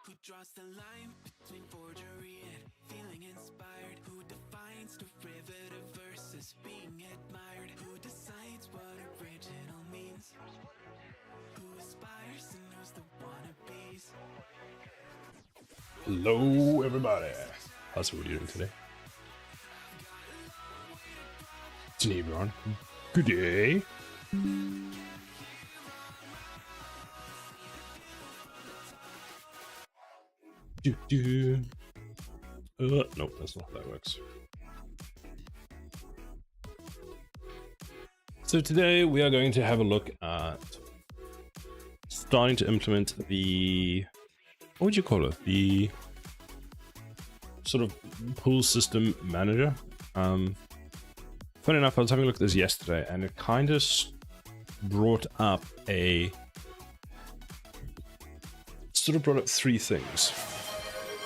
Who draws the line between forgery and feeling inspired? Who defines derivative versus being admired? Who decides what original means? Who aspires and knows the wannabes? Hello everybody, how's everybody doing today? It's an everyone. Good day. Nope, that's not how that works. So today we are going to have a look at starting to implement the, what would you call it? The sort of pool system manager. Funny enough, I was having a look at this yesterday and it kind of brought up three things.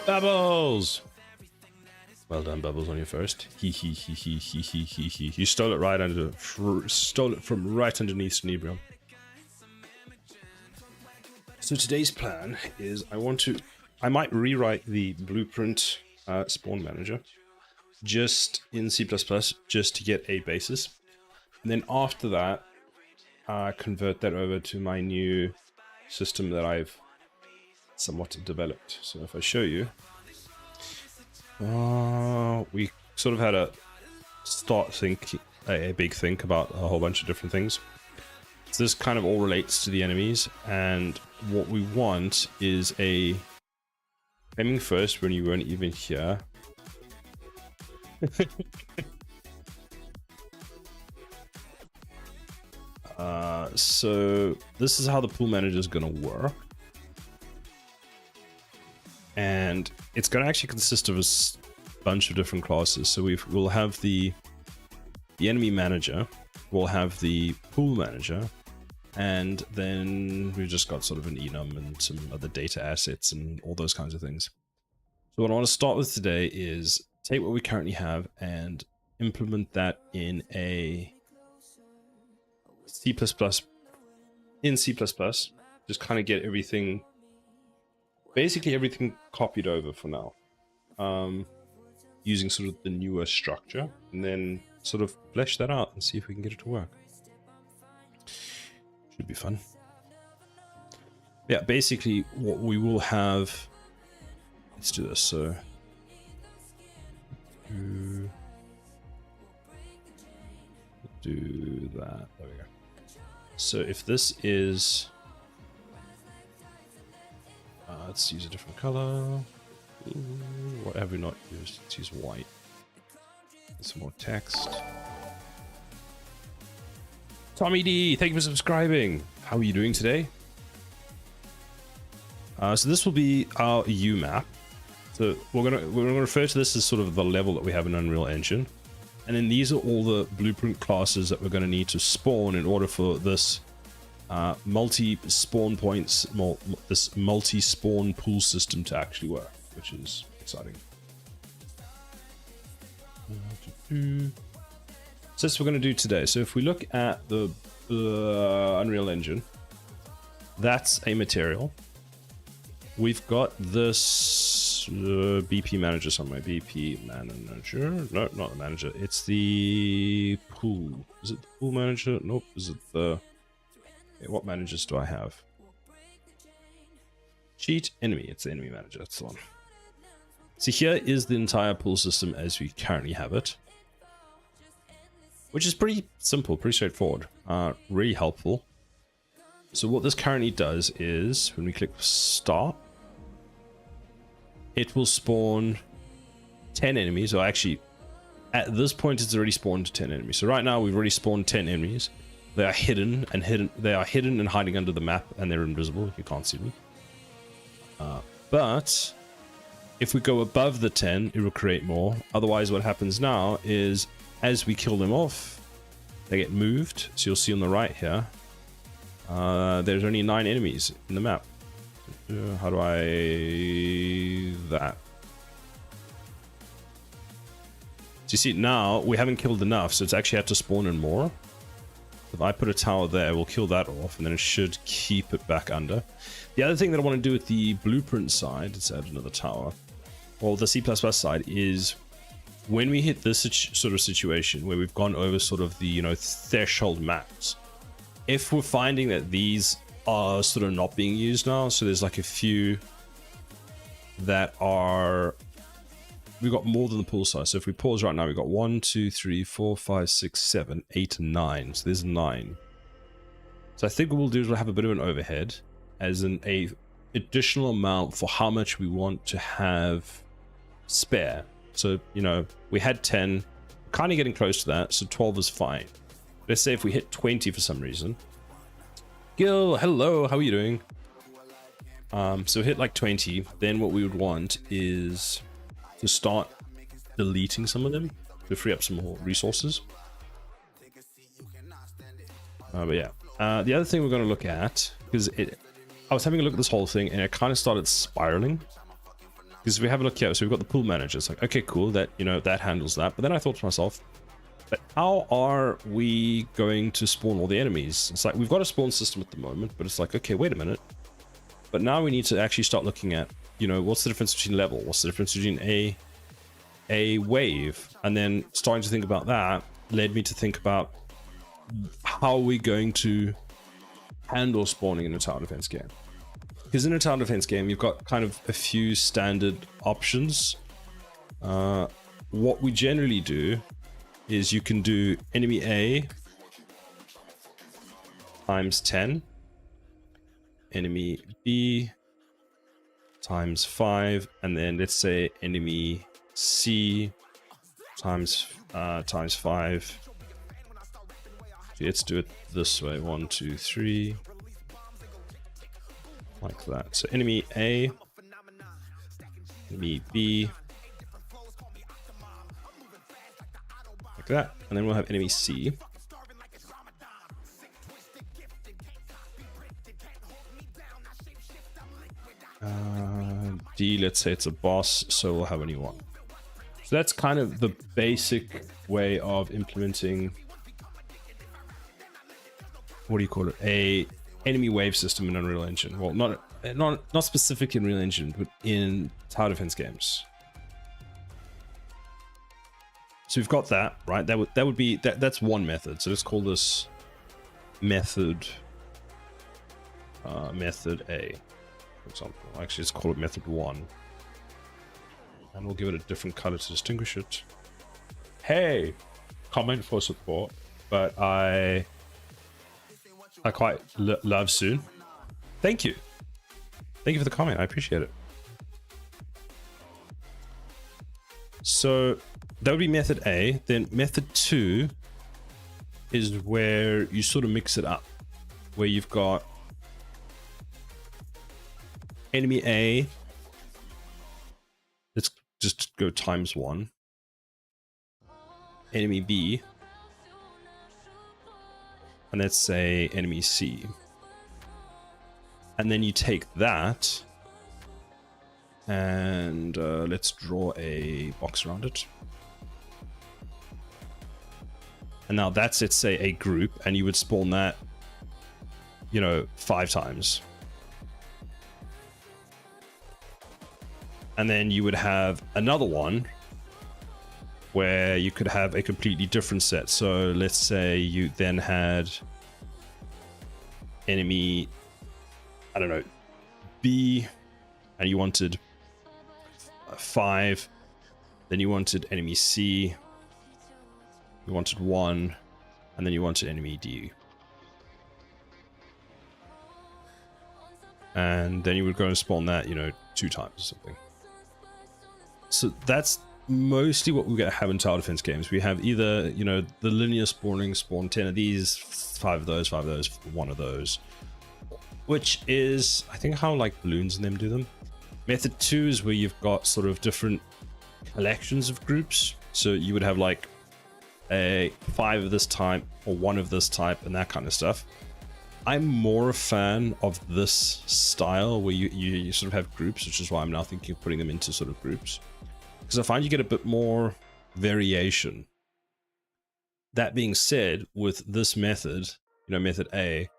Bubbles! Well done, Bubbles, on your first. You stole it right from right underneath Sneebro. So today's plan is I might rewrite the blueprint spawn manager just in C++, just to get a basis. And then after that, convert that over to my new system that I've somewhat developed. So if I show you, we sort of had a big think about a whole bunch of different things. So this kind of all relates to the enemies, and what we want is aiming first when you weren't even here. So this is how the pool manager is going to work. And it's going to actually consist of bunch of different classes. So we'll have the enemy manager, we'll have the pool manager, and then we've just got sort of an enum and some other data assets and all those kinds of things. So what I want to start with today is take what we currently have and implement that in a C++, in C++, just kind of get everything, basically everything copied over for now, using sort of the newer structure, and then sort of flesh that out and see if we can get it to work. Should be fun. Yeah, basically what we will have, let's do this. So do that. There we go. So if this is, let's use a different color. What have we not used? Let's use white. Some more text. Tommy D, thank you for subscribing. How are you doing today? So this will be our U map. So we're gonna refer to this as sort of the level that we have in Unreal Engine, and then these are all the blueprint classes that we're going to need to spawn in order for this multi-spawn points, this multi-spawn pool system to actually work, which is exciting. So that's what we're going to do today. So if we look at the Unreal Engine, that's a material. We've got this BP manager somewhere. BP manager. No, not the manager. It's the pool. Is it the pool manager? Nope. Is it the... Okay, what managers do I have? Cheat enemy. It's the enemy manager. That's the one. So here is the entire pool system as we currently have it, which is pretty simple, pretty straightforward, really helpful. So what this currently does is when we click start, it will spawn 10 enemies, or actually at this point it's already spawned 10 enemies. So right now we've already spawned 10 enemies. They are hidden and hiding under the map, and they're invisible. You can't see them. But if we go above the 10, it will create more. Otherwise, what happens now is as we kill them off, they get moved. So you'll see on the right here, there's only 9 enemies in the map. How do I... that? So you see, now we haven't killed enough, so it's actually had to spawn in more. If I put a tower there, we'll kill that off, and then it should keep it back under. The other thing that I want to do with the blueprint side, let's add another tower, or the C++ side, is when we hit this sort of situation where we've gone over sort of the, threshold max, if we're finding that these are sort of not being used now, so there's like a few that are, we've got more than the pool size. So if we pause right now, we've got 1, 2, 3, 4, 5, 6, 7, 8, 9. So there's 9. So I think what we'll do is we'll have a bit of an overhead as a additional amount for how much we want to have spare. So, we had 10, kind of getting close to that, so 12 is fine. Let's say if we hit 20 for some reason. Gil, hello, how are you doing? So hit like 20, then what we would want is to start deleting some of them to free up some more resources. But yeah, the other thing we're going to look at, because I was having a look at this whole thing and it kind of started spiraling. Because if we have a look here, so we've got the pool manager. It's like, okay, cool, that that handles that. But then I thought to myself, but how are we going to spawn all the enemies? It's like, we've got a spawn system at the moment, but it's like, okay, wait a minute. But now we need to actually start looking at, what's the difference between level? What's the difference between a wave? And then starting to think about that led me to think about how are we going to handle spawning in a tower defense game. Because in a tower defense game, you've got kind of a few standard options. What we generally do is you can do enemy A times 10, enemy B times 5, and then let's say enemy C times 5. Let's do it this way. 1, 2, 3. Like that. So enemy A, enemy B, like that, and then we'll have enemy C. D, let's say it's a boss, so we'll have a new one. So that's kind of the basic way of implementing, what do you call it, a enemy wave system in Unreal Engine. Well, not specific in Unreal Engine, but in tower defense games. So we've got that, right? That would be that's one method. So let's call this method method A, for example. Actually, let's call it method 1. And we'll give it a different color to distinguish it. Hey, comment for support, but I quite love soon. Thank you for the comment. I appreciate it. So that would be method A. Then method 2 is where you sort of mix it up, where you've got enemy A. Let's just go ×1. Enemy B. And let's say enemy C. And then you take that and let's draw a box around it. And now that's, let's say, a group, and you would spawn that, 5 times. And then you would have another one where you could have a completely different set. So let's say you then had enemy, I don't know, B, and you wanted 5. Then you wanted enemy C. You wanted 1, and then you wanted enemy D. And then you would go and spawn that, 2 times or something. So that's mostly what we're going to have in tower defense games. We have either, the linear spawning, spawn 10 of these, 5 of those, 5 of those, 1 of those. Which is, I think, how like balloons and them do them. Method 2 is where you've got sort of different collections of groups. So you would have like a 5 of this type or 1 of this type and that kind of stuff. I'm more a fan of this style where you sort of have groups, which is why I'm now thinking of putting them into sort of groups, because I find you get a bit more variation. That being said, with this method, method A,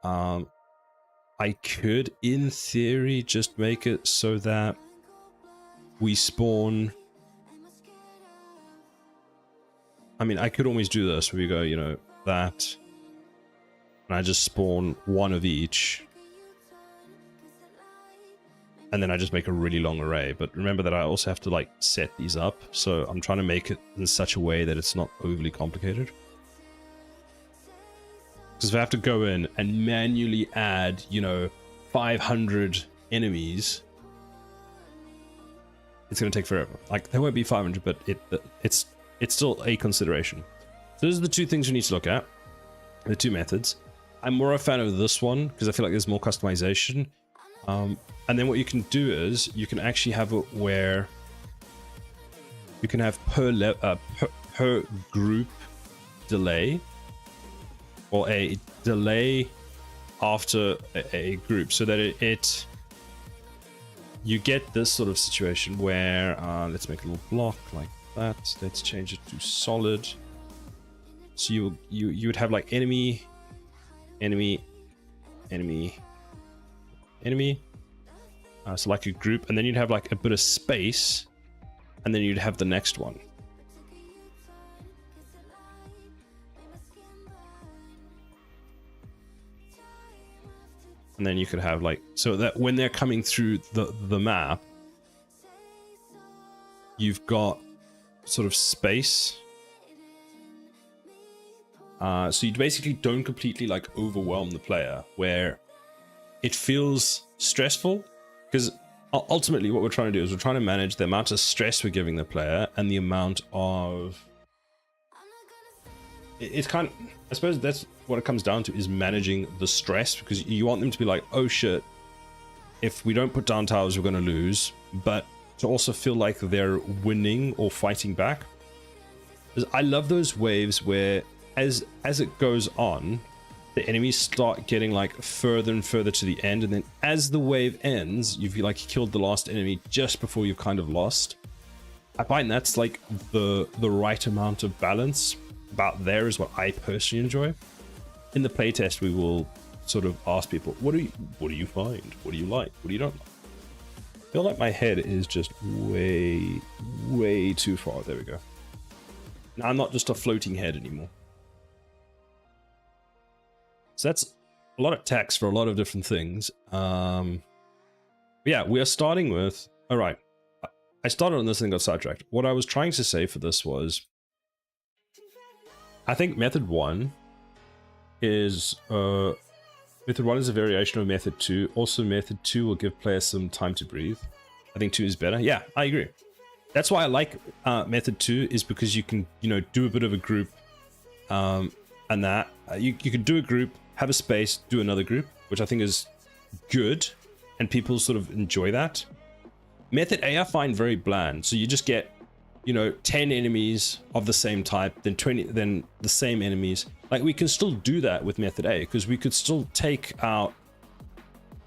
I could in theory just make it so that we spawn, I mean, I could always do this where we go, that, and I just spawn 1 of each, and then I just make a really long array. But remember that I also have to like set these up, so I'm trying to make it in such a way that it's not overly complicated. Because if I have to go in and manually add, 500 enemies, it's going to take forever. Like, there won't be 500, but it's still a consideration. So those are the 2 things you need to look at, the 2 methods. I'm more a fan of this one because I feel like there's more customization. And then what you can do is you can actually have it where you can have per group delay, or a delay after a group, so that you get this sort of situation where let's make a little block like that. Let's change it to solid. So you would have like enemy, so like a group, and then you'd have like a bit of space, and then you'd have the next one. And then you could have like, so that when they're coming through the map, you've got sort of space. So you basically don't completely like overwhelm the player, where it feels stressful, because ultimately what we're trying to do is we're trying to manage the amount of stress we're giving the player and the amount of, it's kind of, I suppose that's what it comes down to, is managing the stress, because you want them to be like, oh shit, if we don't put down towers we're going to lose, but to also feel like they're winning or fighting back. I love those waves where as it goes on, the enemies start getting like further and further to the end, and then as the wave ends, you've like killed the last enemy just before you've kind of lost. I find that's like the right amount of balance. About there is what I personally enjoy. In the playtest, we will sort of ask people, what do you find? What do you like? What do you don't like? I feel like my head is just way too far. There we go. Now I'm not just a floating head anymore. So that's a lot of text for a lot of different things. Yeah, we are starting with... All right. I started on this and got sidetracked. What I was trying to say for this was... I think method 1 is... method 1 is a variation of method 2. Also, method 2 will give players some time to breathe. I think 2 is better. Yeah, I agree. That's why I like method 2, is because you can, do a bit of a group, and that you can do a group, have a space, do another group, which I think is good, and people sort of enjoy that. Method A I find very bland, so you just get, 10 enemies of the same type, then 20, then the same enemies. Like, we can still do that with method A, because we could still take out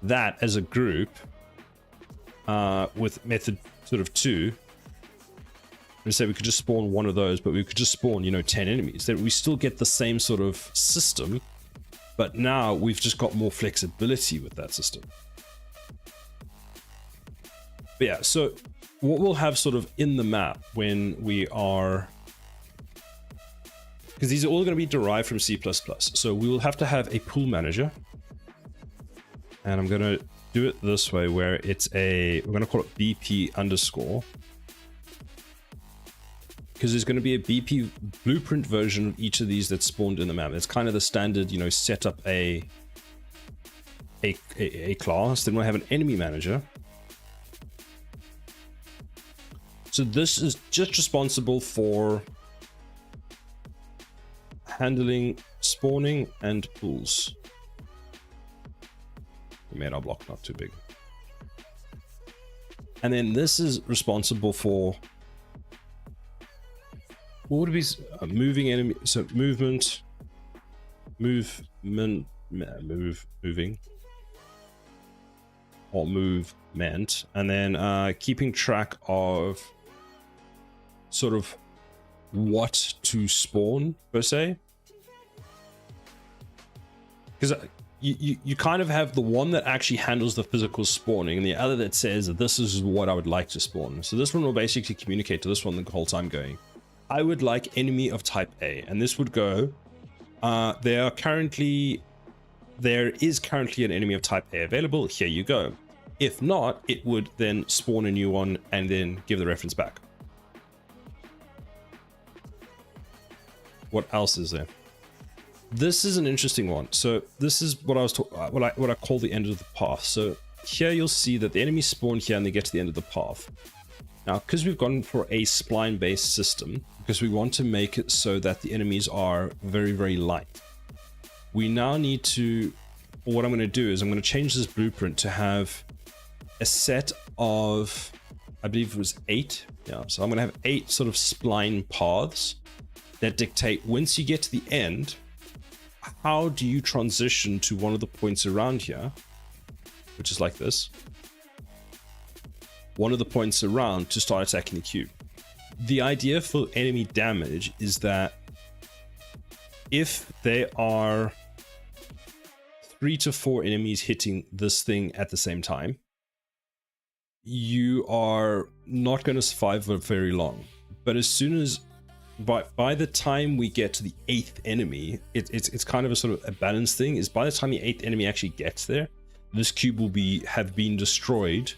that as a group with method sort of 2. And say we could just spawn one of those, but we could just spawn, 10 enemies. That we still get the same sort of system, but now we've just got more flexibility with that system. But yeah, so what we'll have sort of in the map when we are... Because these are all going to be derived from C++. So we will have to have a pool manager. And I'm going to do it this way, where it's we're going to call it BP underscore. Because there's going to be a BP blueprint version of each of these that's spawned in the map. It's kind of the standard, set up a class. Then we'll have an enemy manager. So this is just responsible for handling spawning and pools. We made our block not too big. And then this is responsible for... What would it be? Moving enemy, so moving, or movement, and then keeping track of sort of what to spawn per se. Because you kind of have the one that actually handles the physical spawning, and the other that says that this is what I would like to spawn. So this one will basically communicate to this one the whole time going, I would like enemy of type A, and this would go, there is currently an enemy of type A available, here you go. If not, it would then spawn a new one and then give the reference back. What else is there? This is an interesting one. So this is what I was what I call the end of the path. So here you'll see that the enemies spawn here and they get to the end of the path. Now, because we've gone for a spline-based system, because we want to make it so that the enemies are very, very light, we now need to, or what I'm going to do is I'm going to change this blueprint to have a set of, I believe it was 8. Yeah, so I'm going to have 8 sort of spline paths that dictate, once you get to the end, how do you transition to one of the points around here, which is like this. One of the points around to start attacking the cube. The idea for enemy damage is that if there are 3 to 4 enemies hitting this thing at the same time, you are not going to survive for very long. But as soon as, by the time we get to the 8th enemy, it's kind of a sort of a balance thing, is by the time the 8th enemy actually gets there, this cube will have been destroyed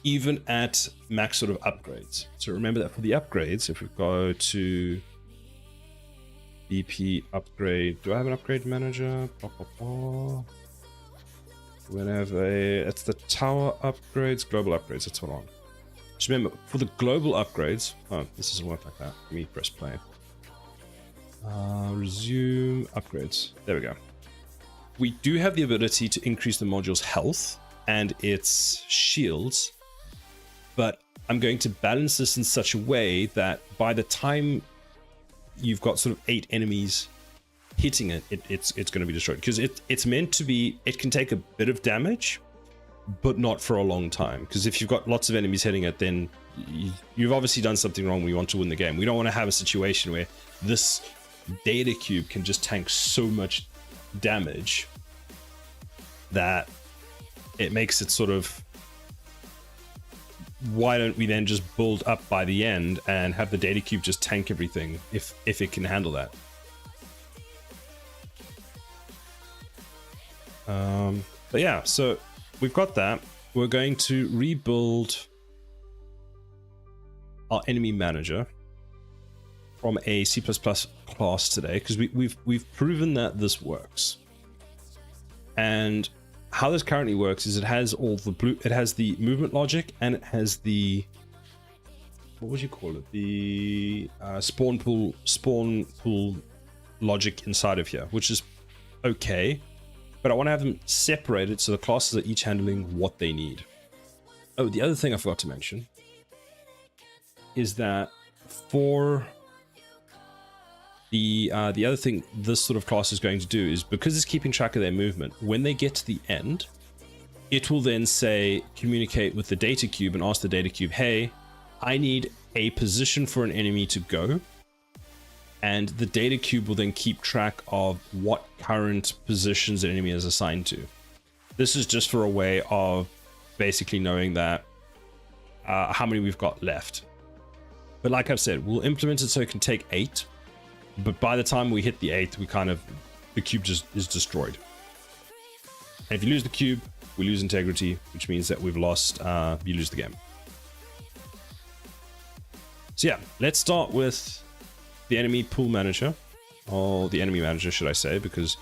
even at max sort of upgrades. So remember that for the upgrades, if we go to BP upgrade, do I have an upgrade manager? We're gonna have it's the tower upgrades, global upgrades, that's what I want. Just remember, for the global upgrades, oh, this doesn't work like that. Let me press play. Resume upgrades, there we go. We do have the ability to increase the module's health and its shields, but I'm going to balance this in such a way that by the time you've got sort of 8 enemies hitting it, it's going to be destroyed, because it's meant to be, it can take a bit of damage, but not for a long time. Because if you've got lots of enemies hitting it, then you've obviously done something wrong. We want to win the game. We don't want to have a situation where this data cube can just tank so much damage that it makes it sort of, why don't we then just build up by the end and have the data cube just tank everything if it can handle that. But yeah, so we've got that. We're going to rebuild our enemy manager from a C++ class today, because we've proven that this works. And how this currently works is it has all the it has the movement logic, and it has the, what would you call it, the spawn pool logic inside of here, which is okay. But I want to have them separated so the classes are each handling what they need. Oh, the other thing I forgot to mention is that for the other thing this sort of class is going to do is, because it's keeping track of their movement, when they get to the end, it will then say, communicate with the data cube and ask the data cube, hey, I need a position for an enemy to go. And the data cube will then keep track of what current positions an enemy is assigned to. This is just for a way of basically knowing that how many we've got left. But like I've said, we'll implement it so it can take 8. But by the time we hit the 8th, the cube just is destroyed. And if you lose the cube, we lose integrity, which means that we've lost, you lose the game. So yeah, let's start with the enemy pool manager, or the enemy manager, should I say, because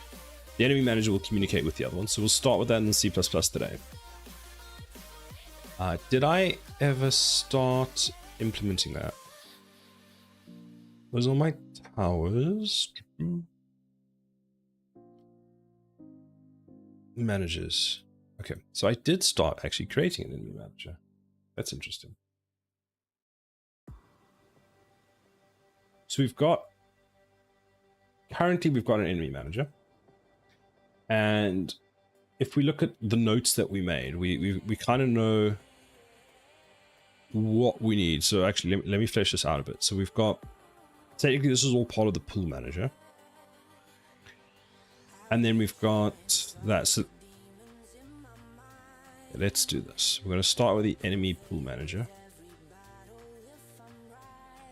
the enemy manager will communicate with the other one. So we'll start with that in C++ today. Did I ever start implementing that? Those are my towers. Managers. Okay, so I did start actually creating an enemy manager. That's interesting. So currently we've got an enemy manager. And if we look at the notes that we made, we kind of know what we need. So actually, let me flesh this out a bit. So we've got, technically this is all part of the pool manager. And then we've got that. So let's do this. We're going to start with the enemy pool manager.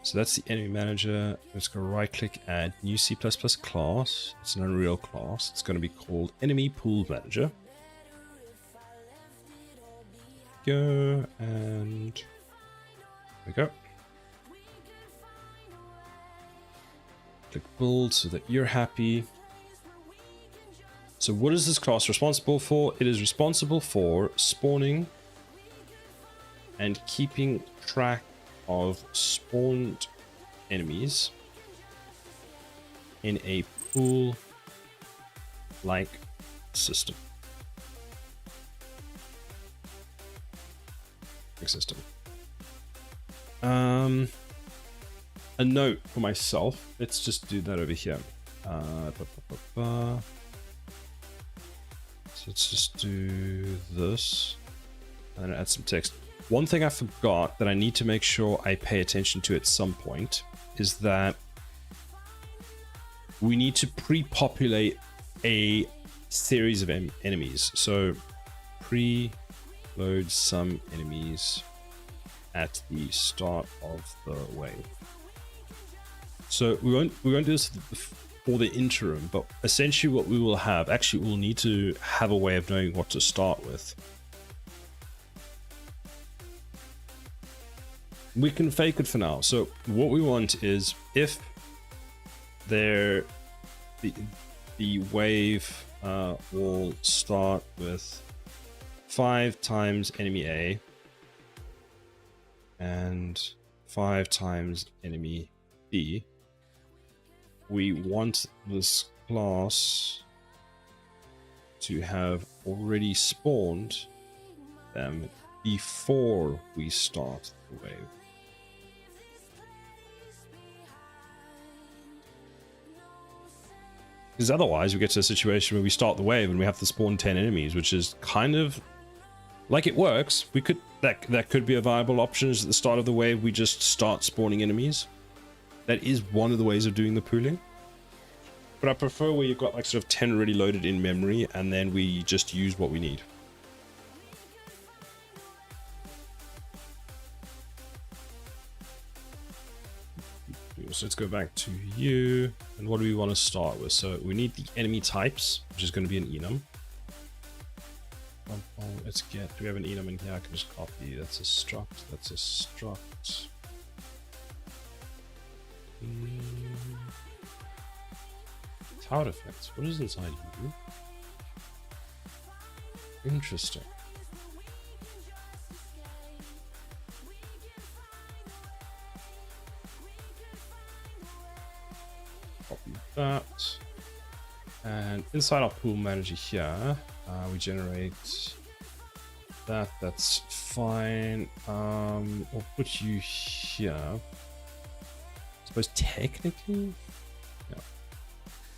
So that's the enemy manager. Let's go right click, add new C++ class. It's an Unreal class. It's going to be called enemy pool manager. Go, and there we go. Click build so that you're happy. So what is this class responsible for? It is responsible for spawning and keeping track of spawned enemies in a pool like system. A note for myself. Let's just do that over here. So let's just do this and add some text. One thing I forgot that I need to make sure I pay attention to at some point is that we need to pre-populate a series of enemies. So pre-load some enemies at the start of the wave. So we won't do this for the interim, but essentially what we will have, actually we'll need to have a way of knowing what to start with. We can fake it for now. So what we want is, if the wave will start with 5 times enemy A and 5 times enemy B, we want this class to have already spawned them before we start the wave. Because otherwise we get to a situation where we start the wave and we have to spawn 10 enemies, which is kind of like, it works. We could, that could be a viable option, is at the start of the wave we just start spawning enemies. That is one of the ways of doing the pooling. But I prefer where you've got like sort of 10 already loaded in memory and then we just use what we need. So let's go back to you. And what do we want to start with? So we need the enemy types, which is going to be an enum. Let's get, do we have an enum in here? I can just copy. That's a struct. That's a struct. Tower effects. What is inside you? Interesting. Copy that. And inside our pool manager here, we generate that. That's fine. We'll put you here. I suppose technically, yeah.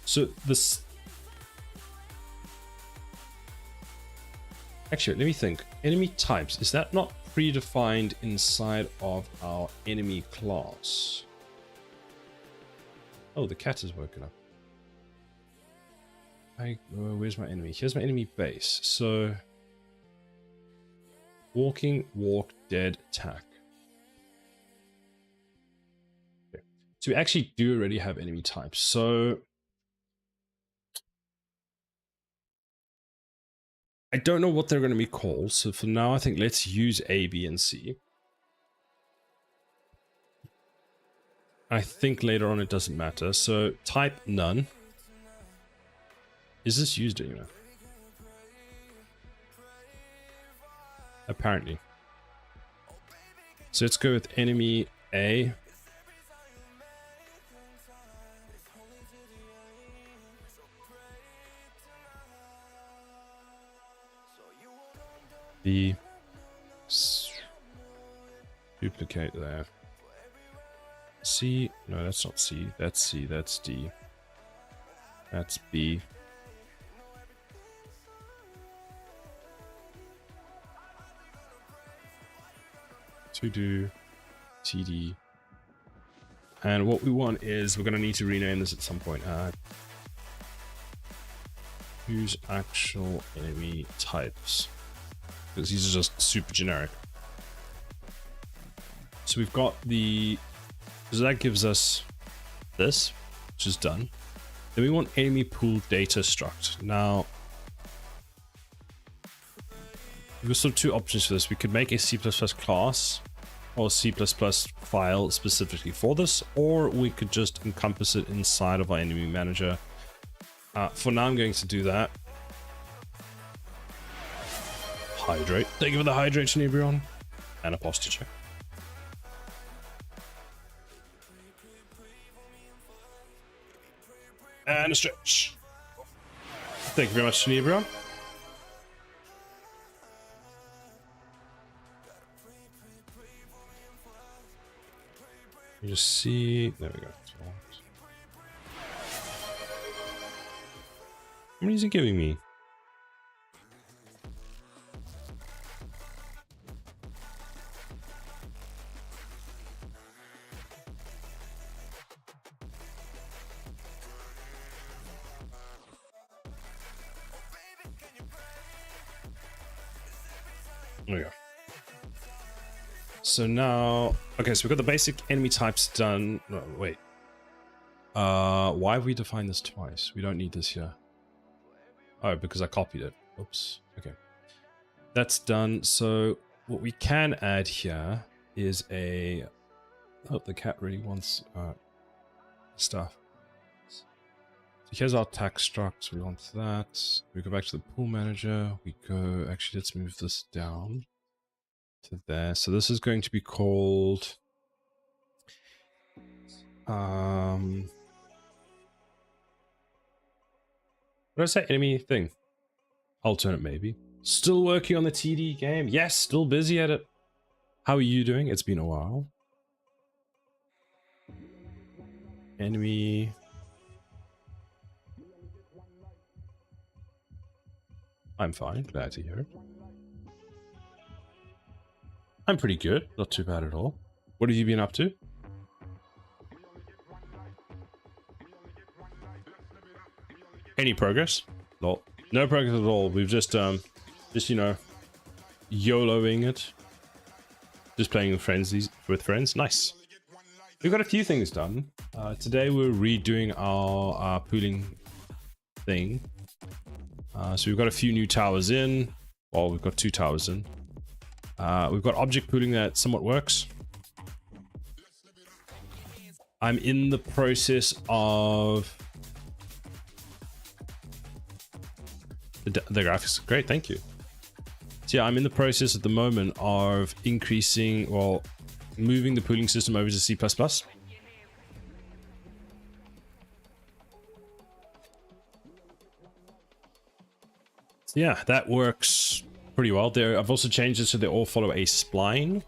So this, actually, let me think. Enemy types, is that not predefined inside of our enemy class? Oh, the cat has woken up. Where's my enemy? Here's my enemy base. So, walking, walk, dead, attack. Okay. So we actually do already have enemy types. So I don't know what they're going to be called. So for now, I think let's use A, B, and C. I think later on it doesn't matter. So type none. Is this used anywhere? Apparently. So let's go with enemy A. B. Duplicate there. C. No, that's not C. That's C. That's D. That's B. To do TD. And what we want is, we're going to need to rename this at some point. Use actual enemy types, because these are just super generic. So we've got the, so that gives us this, which is done. Then we want enemy pool data struct. Now we've got sort of two options for this. We could make a C++ class or C++ file specifically for this, or we could just encompass it inside of our enemy manager. For now, I'm going to do that. Hydrate. Thank you for the hydration, Ebrion. And a posture check. And a stretch. Thank you very much, Ebrion. You just see, there we go. How many is it giving me? There we go. So now, okay, so we've got the basic enemy types done. No, wait. Why have we defined this twice? We don't need this here. Oh, because I copied it. Oops. Okay. That's done. So what we can add here is a... Oh, the cat really wants stuff. So here's our tax struct. We want that. We go back to the pool manager. We go... Actually, let's move this down to there. So this is going to be called... What did I say? Enemy thing. Alternate maybe. Still working on the TD game. Yes, still busy at it. How are you doing? It's been a while. Enemy. I'm fine. Glad to hear it. I'm pretty good. Not too bad at all. What have you been up to? Any progress? No. No progress at all. We've just you know, YOLOing it. Just playing with friends. Nice. We've got a few things done. Today we're redoing our pooling thing. So we've got a few new towers in. Well, we've got 2 towers in. We've got object pooling that somewhat works. I'm in the process of... The graphics are great, thank you. So yeah, I'm in the process at the moment of moving the pooling system over to C++. So yeah, that works pretty well. I've also changed it so they all follow a spline,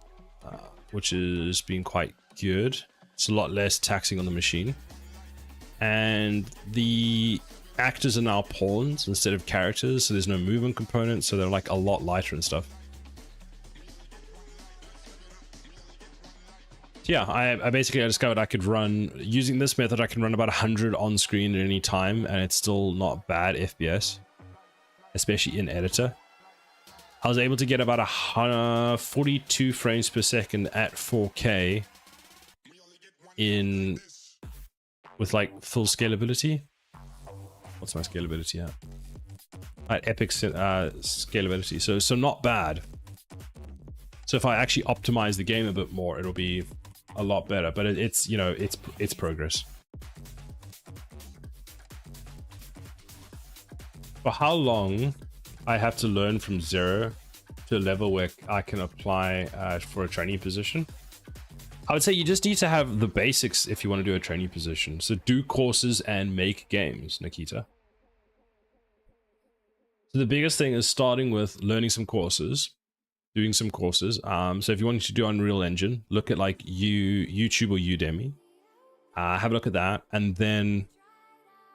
which has been quite good. It's a lot less taxing on the machine. And the actors are now pawns instead of characters, so there's no movement component, so they're like a lot lighter and stuff. So yeah, I basically discovered I could run, using this method, I can run about 100 on screen at any time, and it's still not bad FPS, especially in editor. I was able to get about 42 frames per second at 4K with like full scalability. What's my scalability at? At epic scalability, so not bad. So if I actually optimize the game a bit more, it'll be a lot better. But it's, you know, it's progress. For how long I have to learn from 0 to a level where I can apply for a trainee position? I would say you just need to have the basics if you want to do a trainee position. So do courses and make games, Nikita. So the biggest thing is starting with learning some courses, doing some courses. So if you wanted to do Unreal Engine, look at like YouTube or Udemy. Have a look at that. And then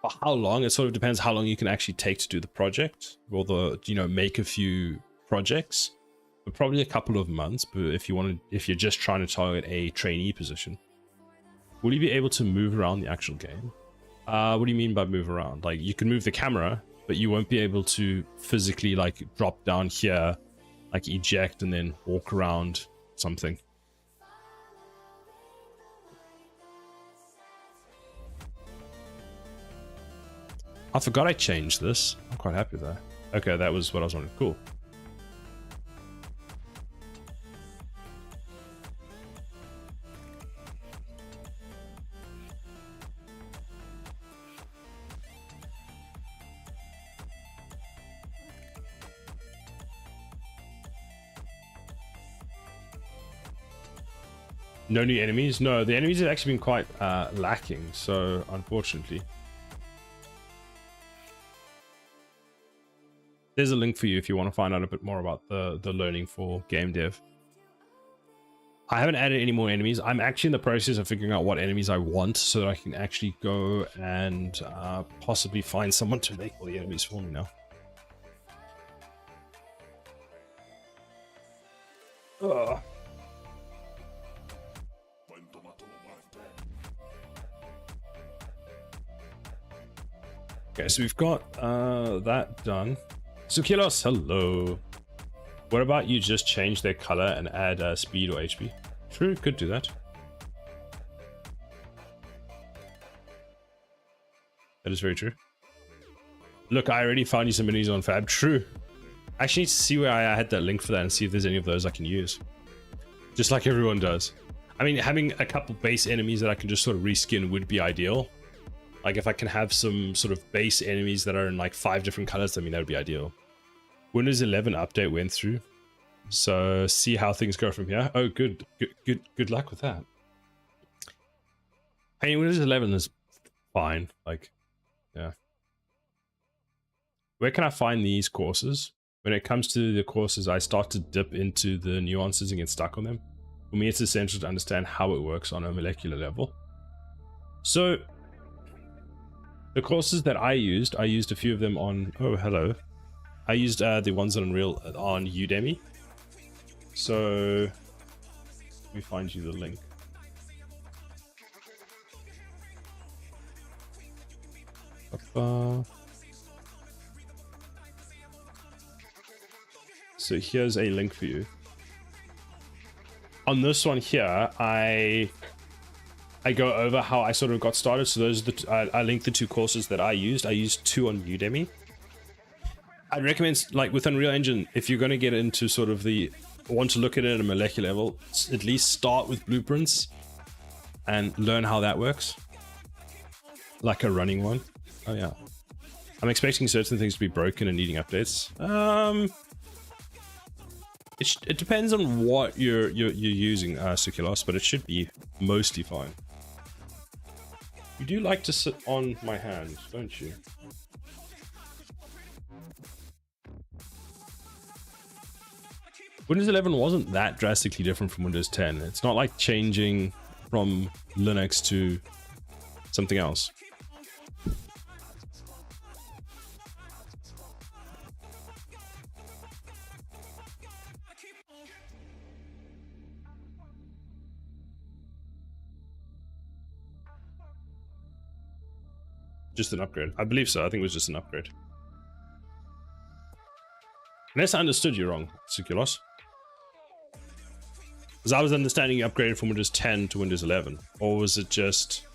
for how long, it sort of depends how long you can actually take to do the project, or make a few projects. But probably a couple of months. But if you're just trying to target a trainee position, will you be able to move around the actual game? What do you mean by move around? Like, you can move the camera, but you won't be able to physically like drop down here, like eject and then walk around something. I forgot I changed this. I'm quite happy with that. Okay, that was what I was wondering. Cool. No new enemies? No, the enemies have actually been quite lacking, so unfortunately. There's a link for you if you want to find out a bit more about the learning for game dev. I haven't added any more enemies. I'm actually in the process of figuring out what enemies I want so that I can actually go and possibly find someone to make all the enemies for me now. Ugh. Okay, so we've got that done. Sukilos, hello. What about you just change their color and add speed or HP? True, could do that. That is very true. Look, I already found you some minis on Fab. True. I actually need to see where I had that link for that and see if there's any of those I can use. Just like everyone does. I mean, having a couple base enemies that I can just sort of reskin would be ideal. Like, if I can have some sort of base enemies that are in like 5 different colors, I mean, that would be ideal. Windows 11 update went through. So see how things go from here. Oh, good luck with that. I mean, Windows 11 is fine. Like, yeah. Where can I find these courses? When it comes to the courses, I start to dip into the nuances and get stuck on them. For me, it's essential to understand how it works on a molecular level. So the courses that I used a few of them on... Oh, hello. I used the ones on Unreal on Udemy. So let me find you the link. So here's a link for you. On this one here, I go over how I sort of got started. So those are the I linked the two courses that I used. I used two on Udemy. I'd recommend, like with Unreal Engine, if you're going to get into sort of want to look at it at a molecular level, at least start with blueprints and learn how that works. Like a running one. Oh yeah. I'm expecting certain things to be broken and needing updates. It depends on what you're using, Sukulos, but it should be mostly fine. You do like to sit on my hand, don't you? Windows 11 wasn't that drastically different from Windows 10. It's not like changing from Linux to something else. Just an upgrade. I believe so. I think it was just an upgrade. Unless I understood you wrong, Sukulos. Because I was understanding you upgraded from Windows 10 to Windows 11. Or was it just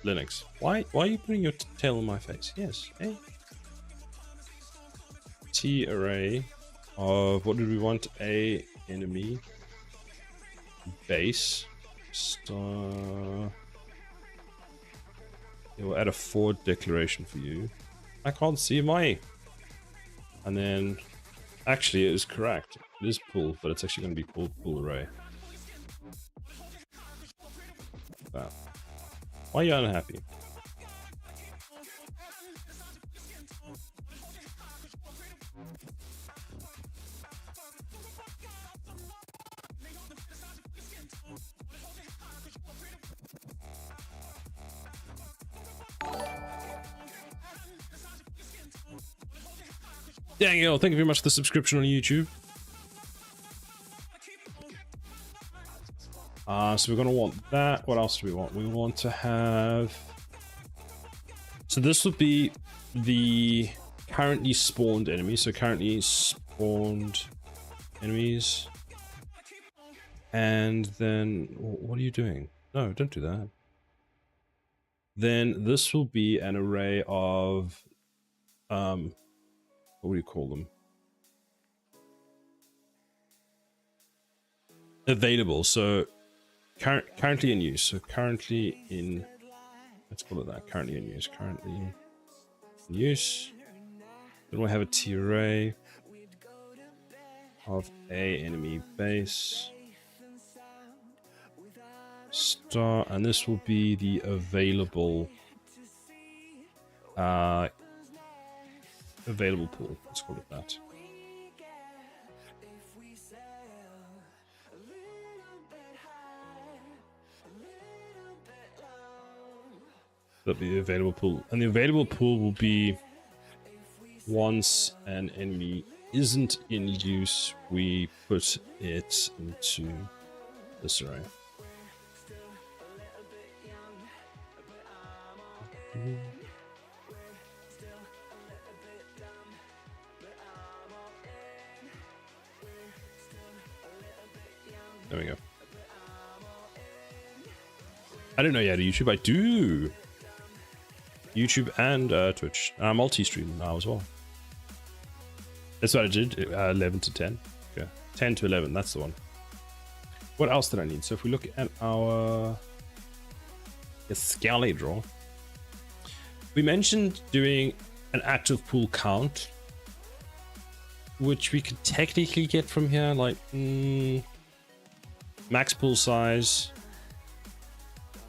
Linux? Why are you putting your tail on my face? Yes. Hey. T array of, what did we want? A enemy base star. Yeah, we'll add a forward declaration for you. I can't see my. And then, actually, it is correct. It is pool, but it's actually going to be called pool array. Wow. Why are you unhappy? Daniel, thank you very much for the subscription on YouTube. So we're going to want that. What else do we want? We want to have... So this would be the currently spawned enemies. So currently spawned enemies. And then... What are you doing? No, don't do that. Then this will be an array of... what do you call them? Available. So currently in use. So currently in, let's call it that. Currently in use. Currently in use. Then we'll have a T array of a enemy base star, and this will be the available available pool. Let's call it that. That'll be the available pool. And the available pool will be once an enemy isn't in use, we put it into this array. There we go. I don't know yet. YouTube, I do. YouTube and Twitch. Multi-stream now as well. That's what I did. 11 to 10. Okay. 10 to 11. That's the one. What else did I need? So if we look at our Scally draw, we mentioned doing an active pool count, which we could technically get from here, like max pool size.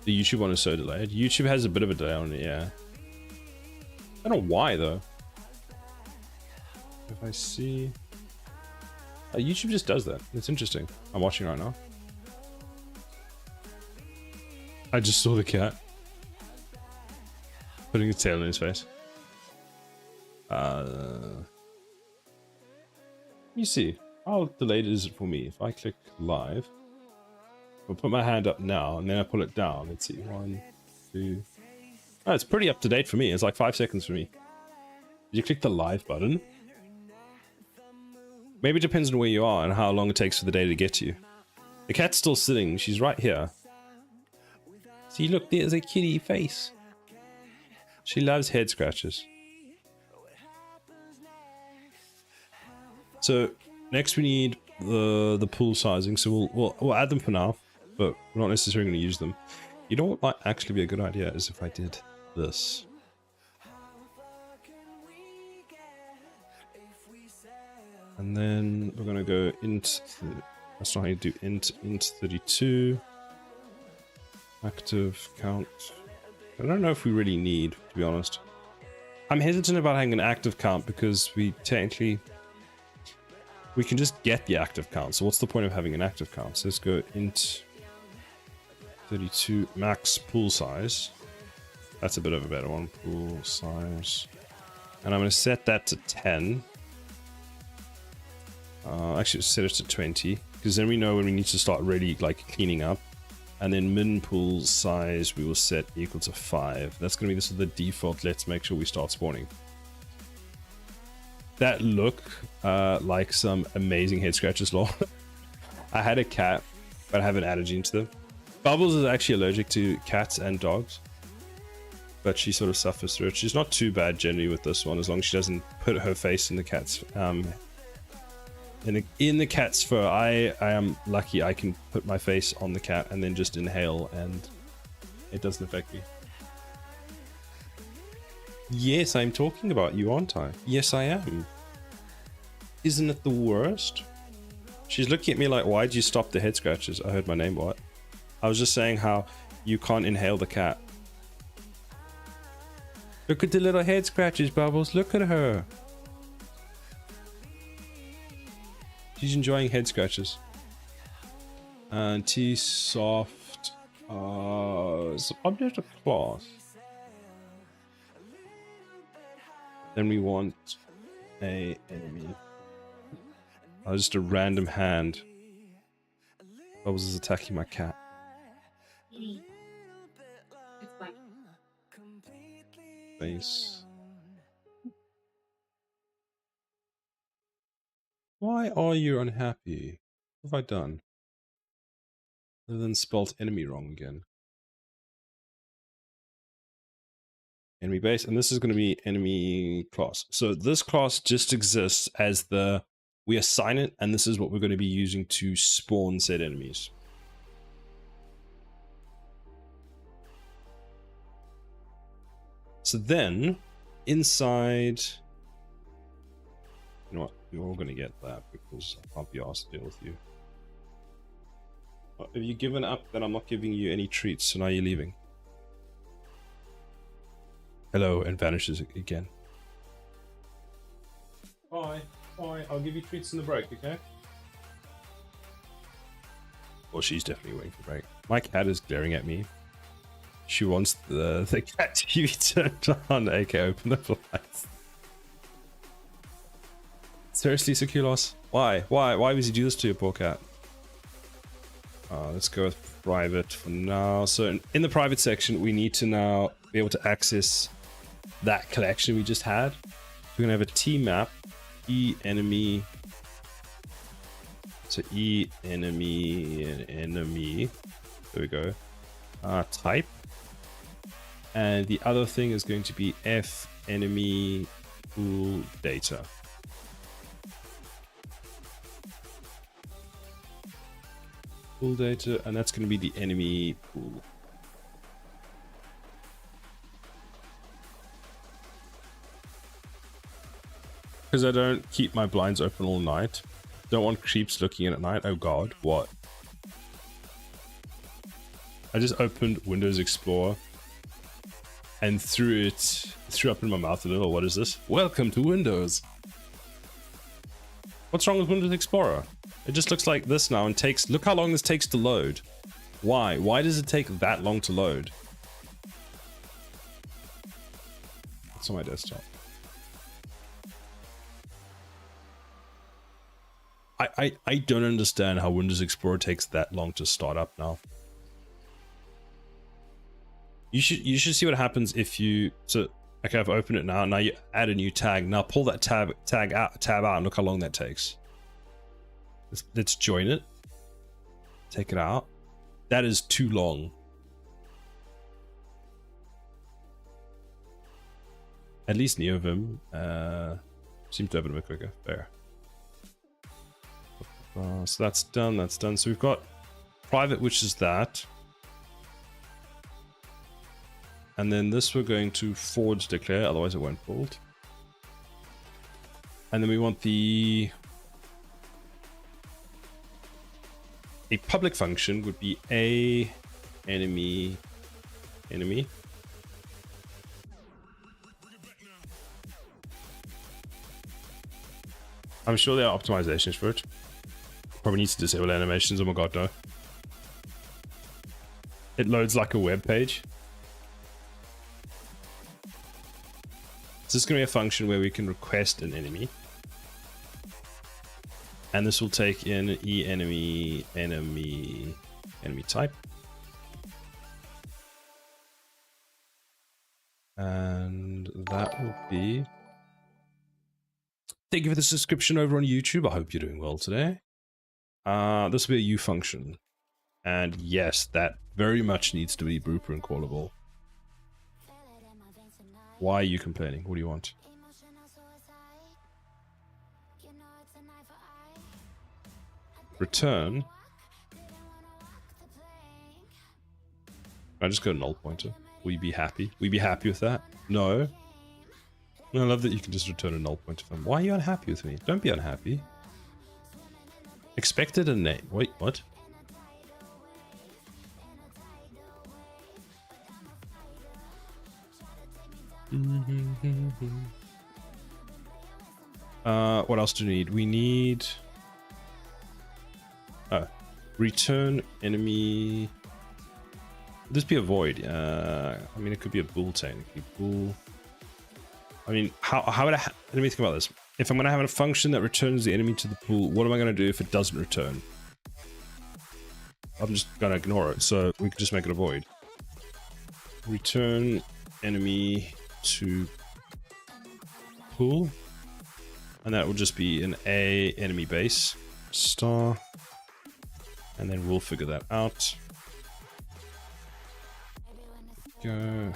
The YouTube one is so delayed. YouTube has a bit of a delay on it, yeah. I don't know why though. If I see, YouTube just does that. It's interesting. I'm watching right now. I just saw the cat putting its tail in his face. You see, how delayed is it for me? If I click live, I'll put my hand up now and then I pull it down. Let's see, 1, 2. Oh, it's pretty up to date for me. It's like 5 seconds for me. Did you click the live button? Maybe it depends on where you are and how long it takes for the data to get to you. The cat's still sitting. She's right here. See, look, there's a kitty face. She loves head scratches. So next we need the pool sizing. So we'll add them for now, but we're not necessarily going to use them. You know what might actually be a good idea is if I did this. And then we're going to go int. That's not how you do int 32. Active count. I don't know if we really need, to be honest. I'm hesitant about having an active count because we can just get the active count. So what's the point of having an active count? So let's go int 32 max pool size. That's a bit of a better one. Pool size. And I'm going to set that to 10. Actually, set it to 20 because then we know when we need to start really like cleaning up. And then min pool size we will set equal to 5. That's going to be this is the default. Let's make sure we start spawning. That look like some amazing head scratches lore. I had a cat, but I have an allergy to them. Bubbles is actually allergic to cats and dogs, but she sort of suffers through it. She's not too bad generally with this one, as long as she doesn't put her face in the cat's in the cat's fur. I am lucky I can put my face on the cat and then just inhale and it doesn't affect me. Yes, I'm talking about you, aren't I? Yes, I am. Isn't it the worst? She's looking at me like, why'd you stop the head scratches? I heard my name, what? I was just saying how you can't inhale the cat. Look at the little head scratches, Bubbles. Look at her. She's enjoying head scratches. And T-soft is object of class. Then we want a enemy. Just a random hand. Bubbles is attacking my cat. Face. Why are you unhappy? What have I done? Other than spelt enemy wrong again. Enemy base, and this is going to be enemy class. So this class just exists as we assign it, and this is what we're going to be using to spawn said enemies. So then, inside, you know what? You're all going to get that because I can't be asked to deal with you. Have you given up? Then I'm not giving you any treats, so now you're leaving. Hello, and vanishes again. Bye. Bye. I'll give you treats in the break, okay? Well, she's definitely waiting for break. My cat is glaring at me. She wants the cat TV turned on, aka open the lights. Seriously, Seculos? Why? Why would you do this to your poor cat? Let's go with private for now. So in the private section, we need to now be able to access that collection we just had. We're gonna have a T map, E enemy. So E enemy and enemy. There we go. Type. And the other thing is going to be F enemy pool data. Pool data, and that's going to be the enemy pool. Because I don't keep my blinds open all night. Don't want creeps looking in at night. Oh god, what? I just opened Windows Explorer and threw up in my mouth a little. What is this? Welcome to Windows. What's wrong with Windows Explorer? It just looks like this now and takes... Look how long this takes to load. Why? Why does it take that long to load? It's on my desktop. I don't understand how Windows Explorer takes that long to start up now. You should see what happens if you okay, I've opened it now. Now you add a new tag. Now pull that tab out and look how long that takes. Let's join it. Take it out. That is too long. At least NeoVim seems to have it a bit quicker. There. So that's done. That's done. So we've got private, which is that. And then this we're going to forward declare, otherwise it won't build. And then we want a public function would be a enemy. I'm sure there are optimizations for it. Probably needs to disable animations. Oh my god, no. It loads like a web page. So this is going to be a function where we can request an enemy. And this will take in enemy type. And that will be... Thank you for the subscription over on YouTube. I hope you're doing well today. This will be a U function. And yes, that very much needs to be blueprint callable. Why are you complaining? What do you want? Return. I just got a null pointer. Will you be happy? Will you be happy with that? No. I love that you can just return a null pointer from. Why are you unhappy with me? Don't be unhappy. Expected a name. Wait, what? What else do we need? We need return enemy. Would this be a void? I mean, it could be a bool technically. Bool. I mean, how would I? Let me think about this. If I'm going to have a function that returns the enemy to the pool, what am I going to do if it doesn't return? I'm just going to ignore it. So we can just make it a void. Return enemy to pool, and that will just be an A enemy base star, and then we'll figure that out. Go.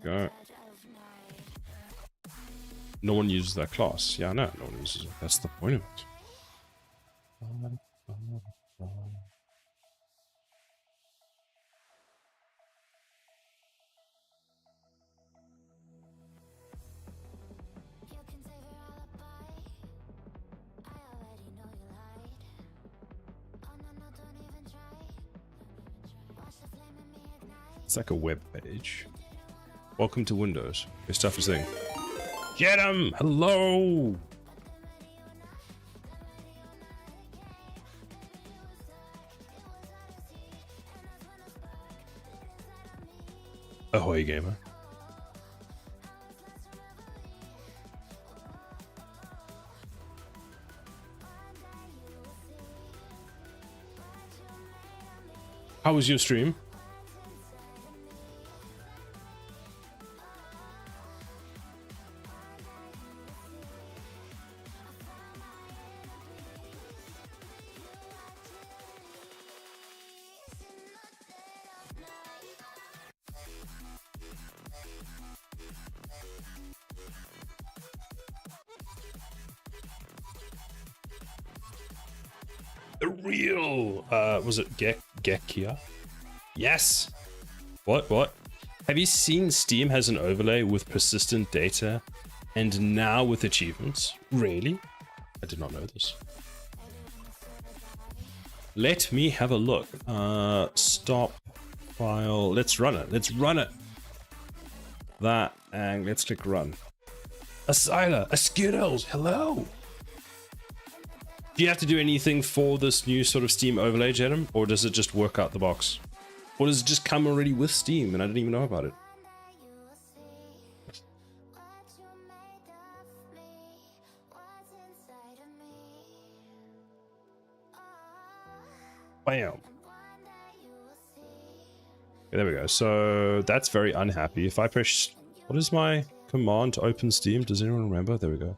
Go. No one uses that class. Yeah, no one uses it. That's the point of it. It's like a web page. Welcome to Windows. Your stuff is saying, get him! Hello! Ahoy, gamer. How was your stream? The real, was it Gekia? Yes! What? Have you seen Steam has an overlay with persistent data and now with achievements? Really? I did not know this. Let me have a look. Stop file. Let's run it. That, and let's click run. Asyla, a Skittles, hello! Do you have to do anything for this new sort of Steam overlay, Jedem? Or does it just work out the box? Or does it just come already with Steam and I didn't even know about it? Bam. Okay, there we go. So that's very unhappy. If I press... What is my command to open Steam? Does anyone remember? There we go.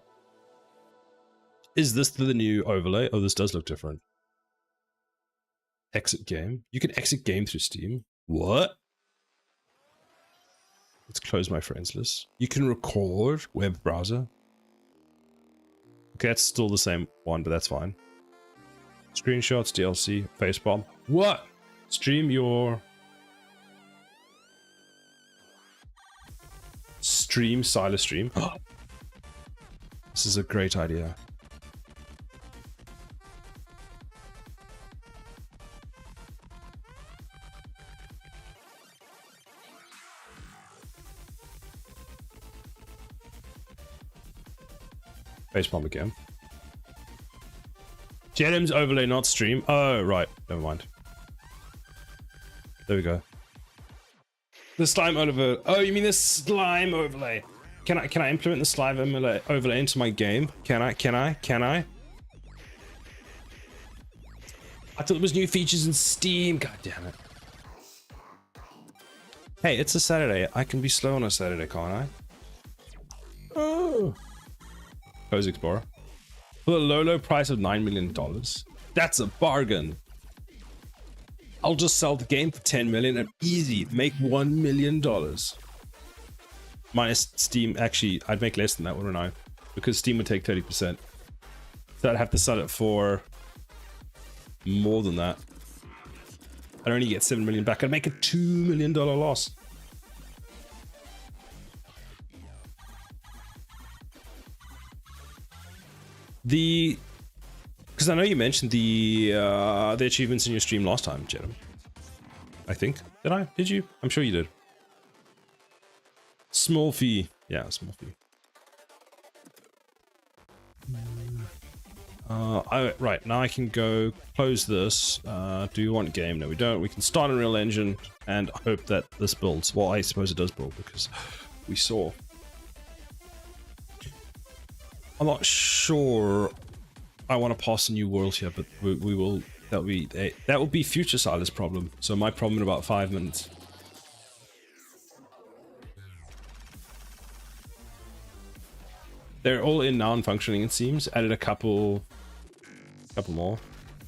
Is this the new overlay? Oh, this does look different. Exit game. You can exit game through Steam. What? Let's close my friends list. You can record web browser. Okay, that's still the same one, but that's fine. Screenshots, DLC, facepalm. What? Stream your... Stream, Silas stream. This is a great idea. Facepalm again. Jedem's overlay, not stream. Oh, right. Never mind. There we go. The slime overlay. Oh, you mean the slime overlay? Can I implement the slime overlay into my game? Can I? I thought it was new features in Steam. God damn it. Hey, it's a Saturday. I can be slow on a Saturday, can't I? Oh. Pose Explorer. For the low price of $9 million. That's a bargain. I'll just sell the game for $10 million and easy make $1 million. Minus Steam, actually, I'd make less than that, wouldn't I? Because Steam would take 30%. So I'd have to sell it for more than that. I'd only get $7 million back. I'd make a $2 million loss. Because I know you mentioned the achievements in your stream last time, Jedem. I think. Did I? Did you? I'm sure you did. Small fee. Yeah, small fee. Right, now I can go close this. Do you want game? No, we don't. We can start Unreal Engine and hope that this builds. Well, I suppose it does build because we saw. I'm not sure I want to pass a new world here, but we will. That will be future Silas' problem. So my problem in about 5 minutes. They're all in now and functioning, it seems. Added a couple more.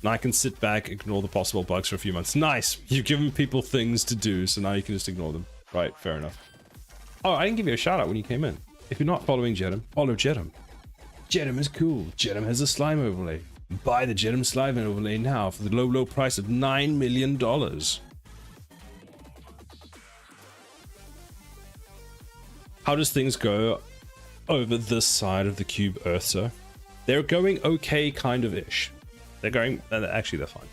Now I can sit back, ignore the possible bugs for a few months. Nice! You've given people things to do, so now you can just ignore them. Right, fair enough. Oh, I didn't give you a shout out when you came in. If you're not following Jedem, follow Jedem. Jedem is cool. Jedem has a slime overlay. Buy the Jedem slime overlay now for the low price of $9 million. How does things go over this side of the cube Earth, sir? They're going okay, kind of ish. They're going. Actually, they're fine.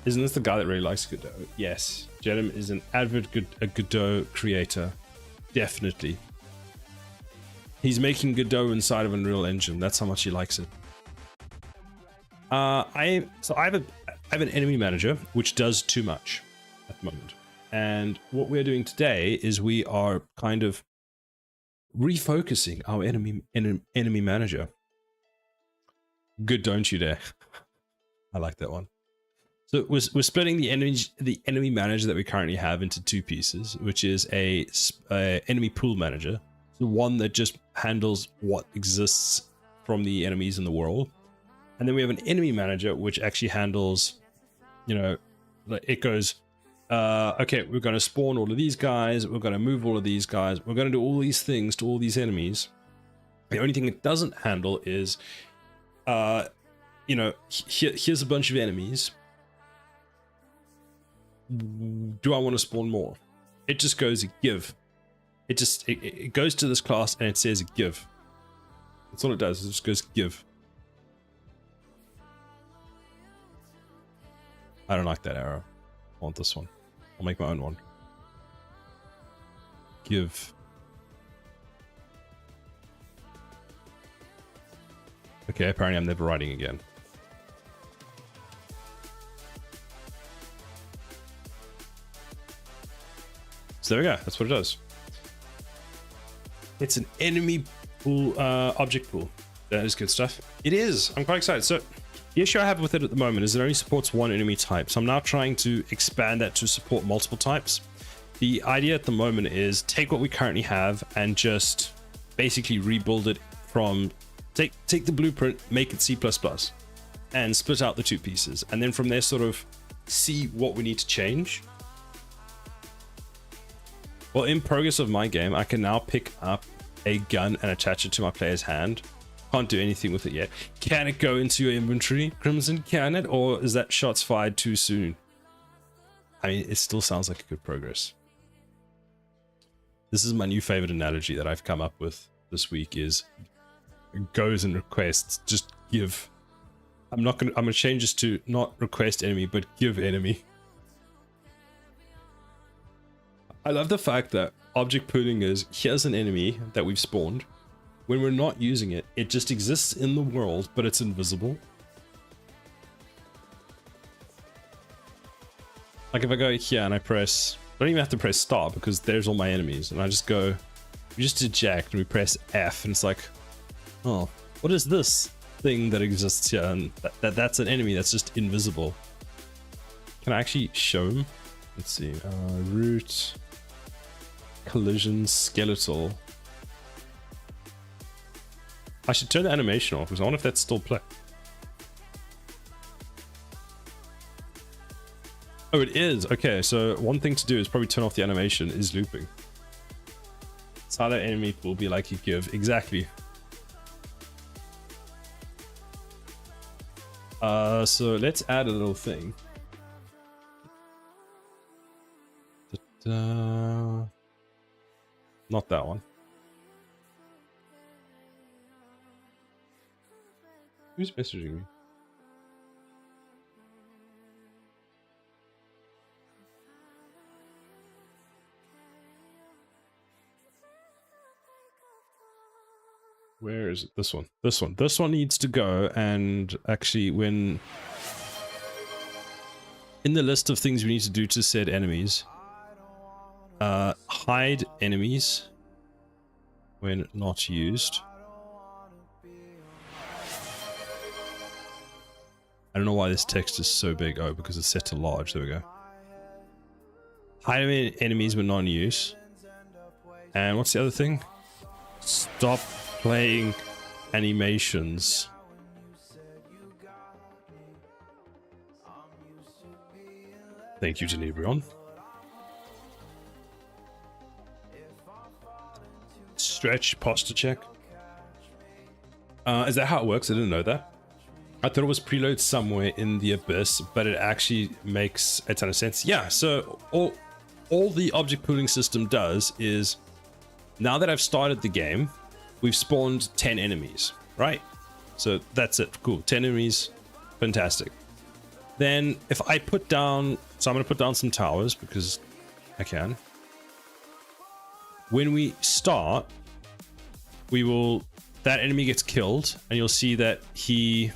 Isn't this the guy that really likes Godot? Yes, Jedem is an avid Godot creator. Definitely. He's making Godot inside of Unreal Engine. That's how much he likes it. I have an enemy manager which does too much at the moment. And what we're doing today is we are kind of refocusing our enemy manager. Good, don't you dare? I like that one. So we're splitting the enemy manager that we currently have into two pieces, which is a enemy pool manager, the one that just handles what exists from the enemies in the world, and then we have an enemy manager which actually handles, you know, it goes. Okay, we're going to spawn all of these guys. We're going to move all of these guys. We're going to do all these things to all these enemies. The only thing it doesn't handle is, you know, here's a bunch of enemies. Do I want to spawn more? It just goes give. It goes to this class and it says give. That's all it does. It just goes give. I don't like that arrow. I want this one. I'll make my own one. Give. Okay, apparently I'm never writing again. So there we go. That's what it does. It's an enemy pool, object pool. That is good stuff. It is. I'm quite excited. So the issue I have with it at the moment is it only supports one enemy type. So I'm now trying to expand that to support multiple types. The idea at the moment is take what we currently have and just basically rebuild it from take the blueprint, make it C++, and split out the two pieces. And then from there sort of see what we need to change. Well, in progress of my game, I can now pick up a gun and attach it to my player's hand. Can't do anything with it yet. Can it go into your inventory, Crimson? Can it? Or is that shots fired too soon? I mean, it still sounds like a good progress. This is my new favorite analogy that I've come up with this week is goes and requests. Just give. I'm gonna change this to not request enemy, but give enemy. I love the fact that object pooling is here's an enemy that we've spawned. When we're not using it, it just exists in the world, but it's invisible. Like if I go here and I press, I don't even have to press start because there's all my enemies, and I just go, we just eject and we press F, and it's like, oh, what is this thing that exists here? And that's an enemy that's just invisible. Can I actually show him? Let's see, root, collision, skeletal. I should turn the animation off because I wonder if that's still play. Oh, it is. Okay, so one thing to do is probably turn off the animation is looping. It's how that enemy will be like you give. Exactly. So let's add a little thing. Not that one. Who's messaging me? Where is it? This one. This one. This one needs to go, and actually when in the list of things we need to do to set enemies, hide enemies when not used. I don't know why this text is so big. Oh, because it's set to large. There we go. Hide enemies when not in use. And what's the other thing? Stop playing animations. Thank you, Genebrion. Stretch posture check. Is that how it works? I didn't know that. I thought it was preload somewhere in the abyss, but it actually makes a ton of sense. Yeah, so all the object pooling system does is, now that I've started the game, we've spawned 10 enemies, right? So that's it. Cool. 10 enemies. Fantastic. Then if I put down, so I'm going to put down some towers because I can. When we start, that enemy gets killed, and you'll see that he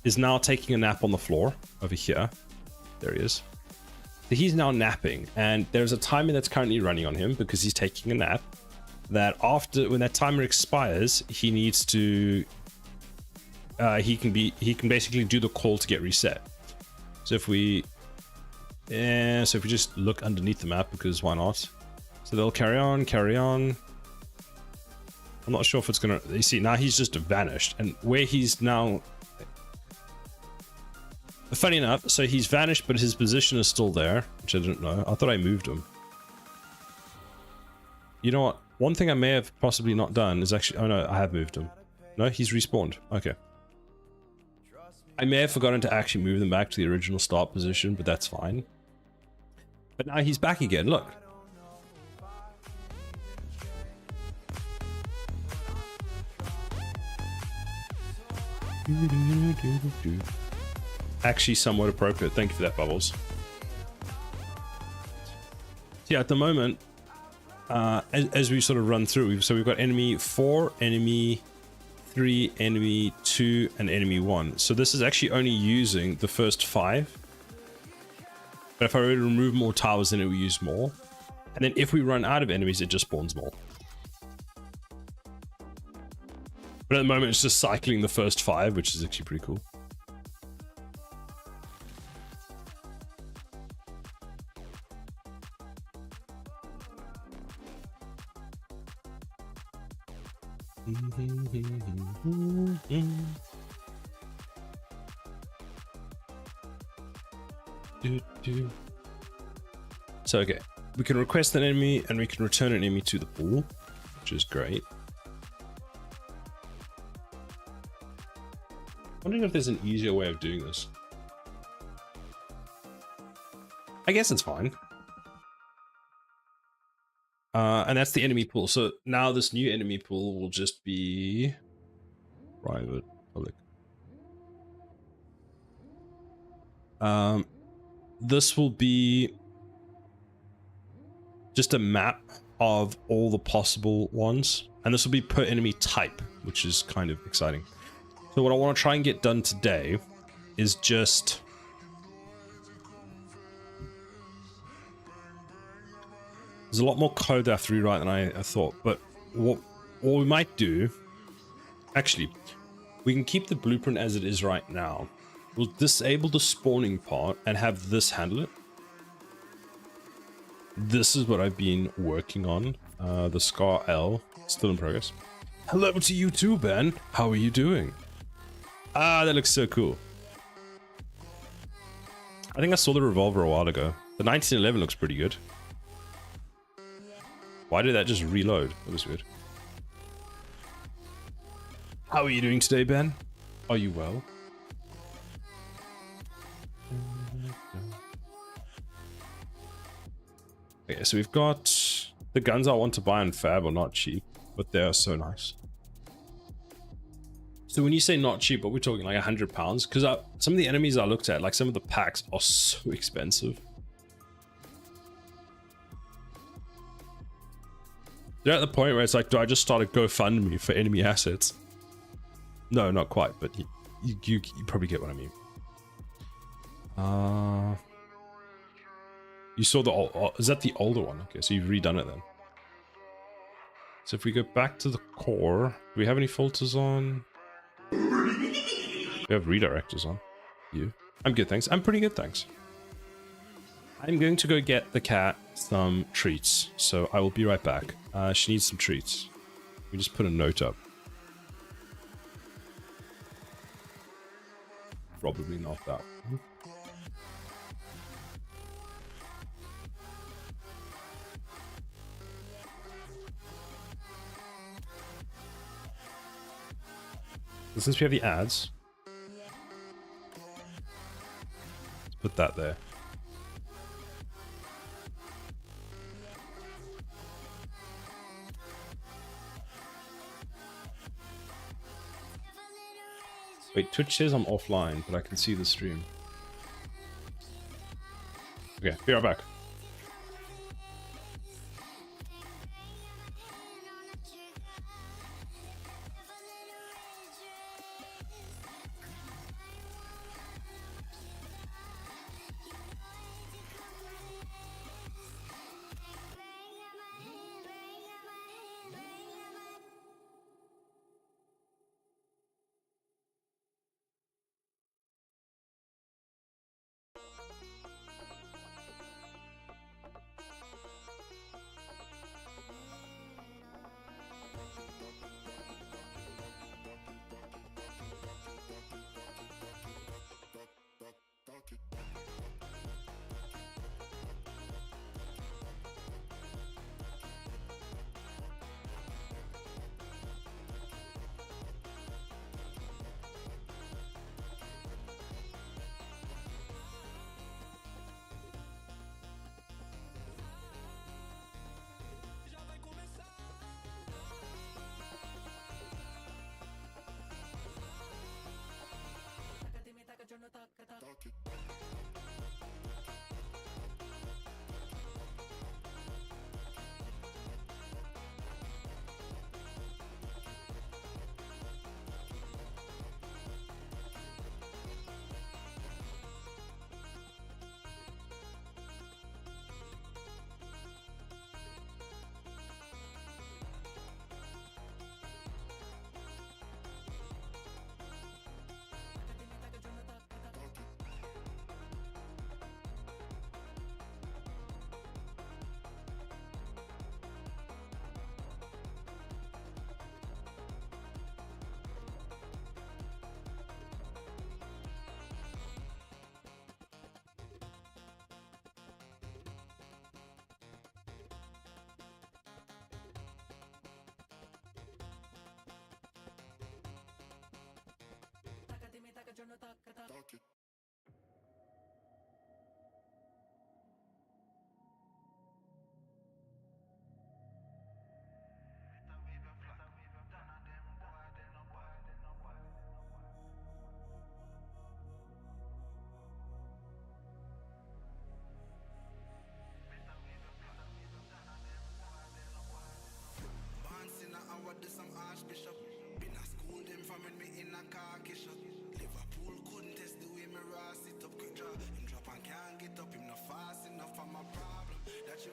is now taking a nap on the floor over here. There he is. So he's now napping, and there's a timer that's currently running on him because he's taking a nap. That after, when that timer expires, he needs to he can basically do the call to get reset. So if we just look underneath the map, because why not? So they'll carry on. I'm not sure if it's gonna, you see now he's just vanished, and where he's now, funny enough, so he's vanished but his position is still there, which I didn't know. I thought I moved him. You know what? One thing I may have possibly not done is actually... Oh no, I have moved him. No, he's respawned. Okay. I may have forgotten to actually move them back to the original start position, but that's fine. But now he's back again, look. Actually somewhat appropriate. Thank you for that, Bubbles. Yeah, at the moment... as we sort of run through, so we've got enemy 4, enemy 3, enemy 2, and enemy 1. So this is actually only using the first 5. But if I were to remove more towers, then it will use more. And then if we run out of enemies, it just spawns more. But at the moment, it's just cycling the first 5, which is actually pretty cool. So, okay, we can request an enemy and we can return an enemy to the pool, which is great. Wondering if there's an easier way of doing this. I guess it's fine. And that's the enemy pool. So now this new enemy pool will just be private, public. This will be just a map of all the possible ones. And this will be per enemy type, which is kind of exciting. So what I want to try and get done today is just... There's a lot more code that I have to rewrite than I thought, but what we might do... Actually, we can keep the blueprint as it is right now. We'll disable the spawning part and have this handle it. This is what I've been working on. The Scar L, still in progress. Hello to you too, Ben. How are you doing? Ah, that looks so cool. I think I saw the revolver a while ago. The 1911 looks pretty good. Why did that just reload? That was weird. How are you doing today, Ben? Are you well? Okay, so we've got the guns I want to buy on Fab are not cheap, but they are so nice. So when you say not cheap, are we talking like £100? Because some of the enemies I looked at, like some of the packs, are so expensive. They're at the point where it's like, do I just start a GoFundMe for enemy assets? No, not quite, but you probably get what I mean. You saw the is that the older one? Okay, so you've redone it then. So if we go back to the core, do we have any filters on? We have redirectors on. You? I'm good, thanks. I'm pretty good, thanks. I'm going to go get the cat some treats, so I will be right back. She needs some treats. We just put a note up. Probably not that one. Since we have the ads, let's put that there. Wait, Twitch says I'm offline, but I can see the stream. Okay, be right back.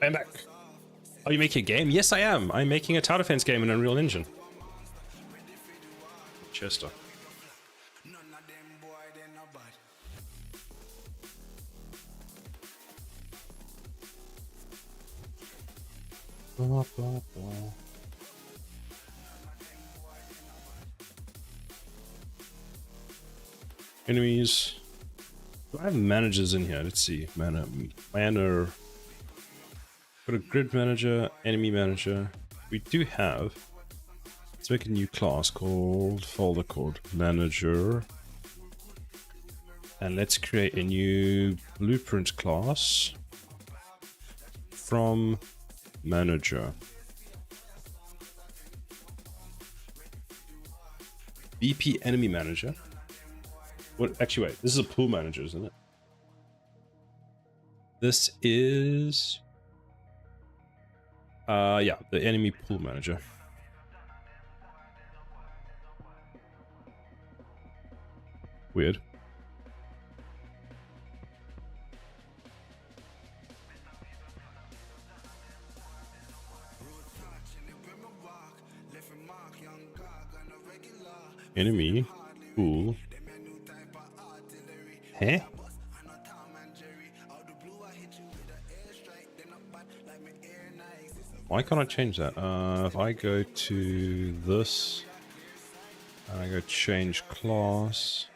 I'm back. Are you making a game? Yes, I am. I'm making a tower defense game in Unreal Engine. Chester. Blah, blah, blah. Enemies. Do I have managers in here? Let's see. Manner. Got a grid manager, enemy manager. We do have. Let's make a new class called folder called manager. And let's create a new blueprint class from manager. BP enemy manager. What? Actually, wait. This is a pool manager, isn't it? This is. Yeah, the enemy pool manager. Weird. Enemy pool. Huh? Why can't I change that? If I go to this, and I go change class,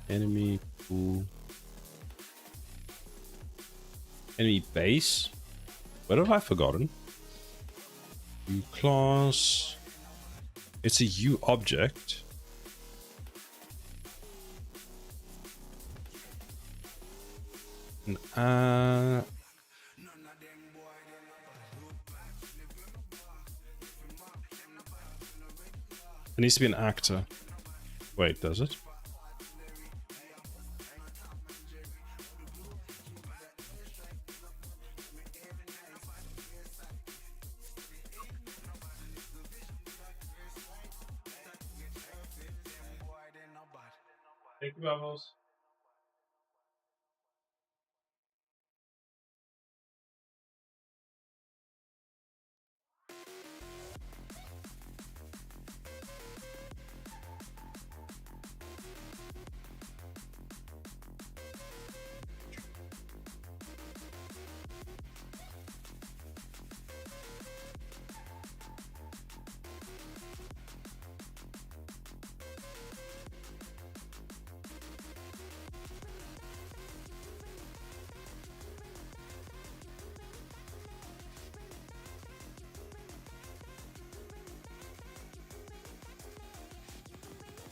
enemy pool, enemy base. What have I forgotten? U class. It's a U object. And, it needs to be an actor. Wait, does it? Thank you, Bubbles.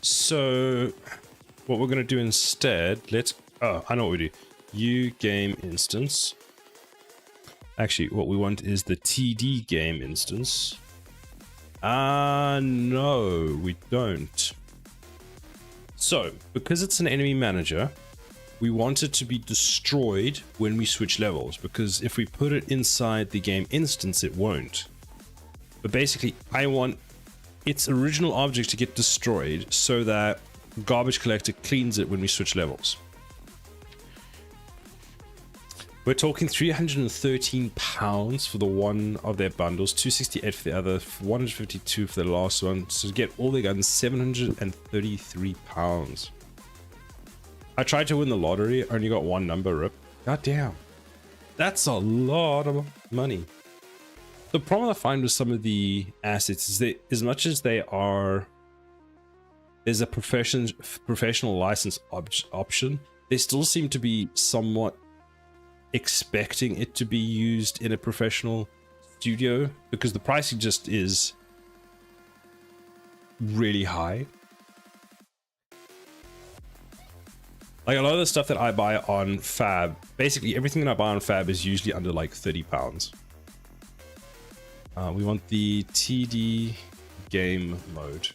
So, what we're going to do instead, oh, I know what we do. U game instance. Actually, what we want is the TD game instance. No, we don't. So, because it's an enemy manager, we want it to be destroyed when we switch levels, because if we put it inside the game instance, it won't. But basically, I want its original object to get destroyed so that garbage collector cleans it when we switch levels. We're talking £313 for the one of their bundles, 268 for the other, 152 for the last one. So to get all the guns, £733. I tried to win the lottery, only got one number, rip. God damn. That's a lot of money. The problem I find with some of the assets is that as much as there's a professional license option, they still seem to be somewhat expecting it to be used in a professional studio, because the pricing just is really high. Like a lot of the stuff that I buy on Fab, basically everything that I buy on Fab is usually under like £30. We want the TD game mode.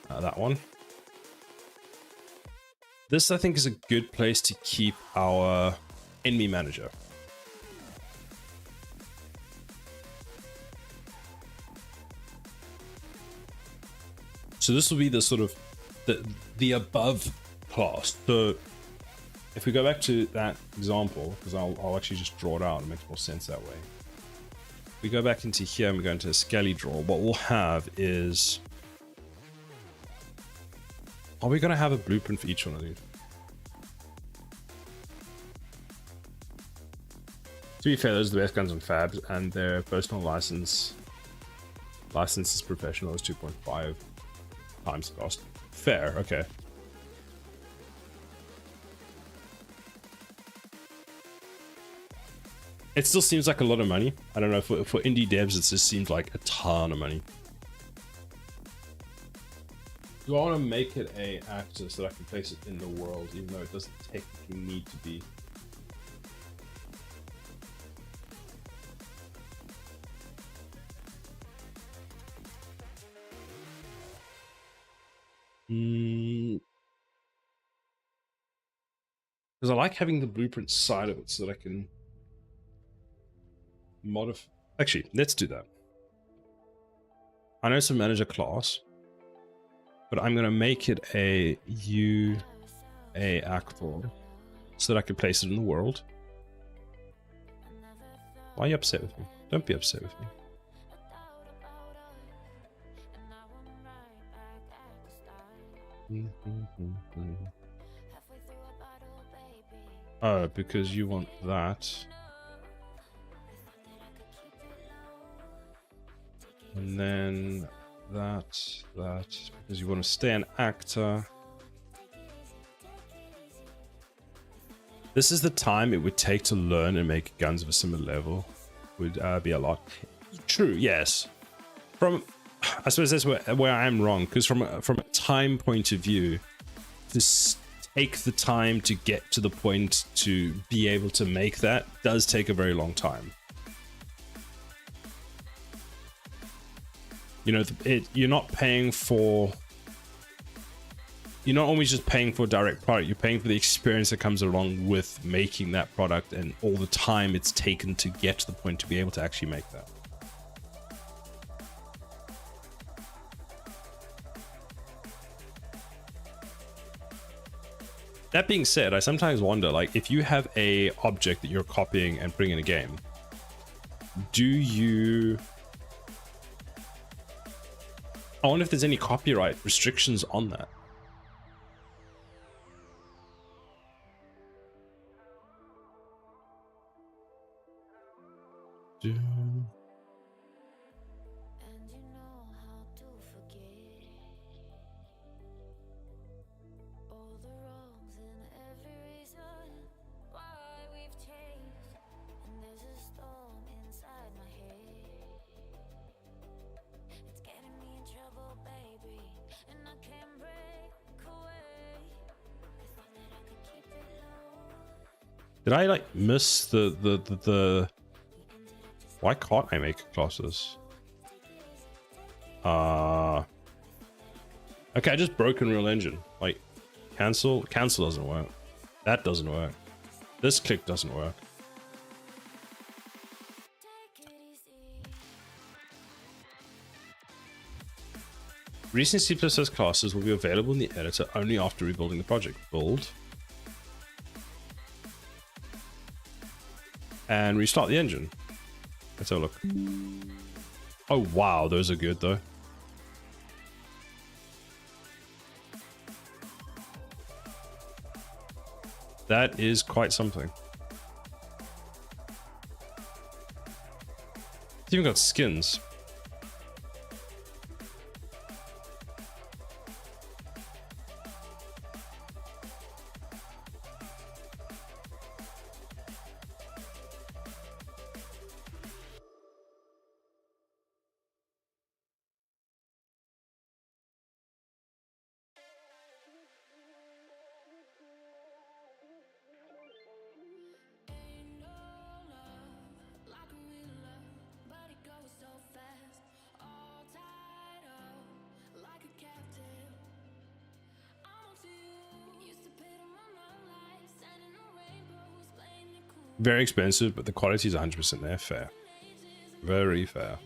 That one. This, I think, is a good place to keep our enemy manager. So this will be the sort of the above class. So if we go back to that example, because I'll actually just draw it out, it makes more sense that way. We go back into here and we go into a Scaly draw. What we'll have is, are we going to have a blueprint for each one of these? To be fair, those are the best guns on Fabs, and their personal license is professional is 2.5 times cost. Fair, okay. It still seems like a lot of money. I don't know, for indie devs, it just seems like a ton of money. Do I want to make it a actor so that I can place it in the world, even though it doesn't technically need to be? Because I like having the blueprint side of it so that I can modify. Actually, let's do that. I know it's a manager class, but I'm going to make it a UA actor so that I can place it in the world. Why are you upset with me? Don't be upset with me. Oh, because you want that. And then that, because you want to stay an actor. This is the time it would take to learn and make guns of a similar level. Would be a lot. True, yes. I suppose that's where I am wrong, because from a time point of view, to take the time to get to the point to be able to make that does take a very long time. You know, you're not paying for... You're not always just paying for a direct product, you're paying for the experience that comes along with making that product and all the time it's taken to get to the point to be able to actually make that. That being said, I sometimes wonder, like, if you have a object that you're copying and bring in a game, do you... I wonder if there's any copyright restrictions on that. Did I like miss the why can't I make classes? Okay, I just broke Unreal Engine. Like, cancel doesn't work. That doesn't work. This click doesn't work. Recent C++ classes will be available in the editor only after rebuilding the project. Build. And restart the engine. Let's have a look. Oh wow, those are good though. That is quite something. It's even got skins. Very expensive, but the quality is 100% there. Fair. Very fair.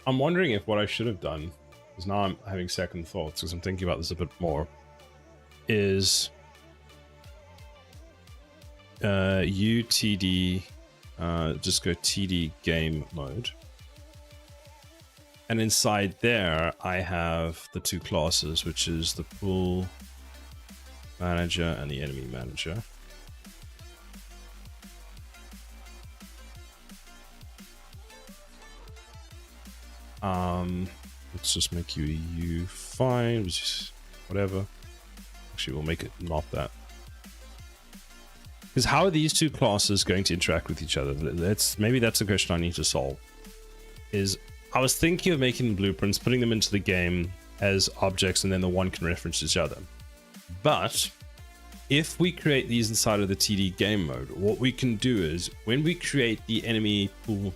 I'm wondering if what I should have done, because now I'm having second thoughts because I'm thinking about this a bit more, is UTD, just go TD game mode. And inside there, I have the two classes, which is the pool manager and the enemy manager. Let's just make you a UE5, which is whatever. Actually, we'll make it not that. Because how are these two classes going to interact with each other? Maybe that's a question I need to solve. I was thinking of making blueprints, putting them into the game as objects, and then the one can reference each other. But if we create these inside of the TD game mode, what we can do is when we create the enemy pool,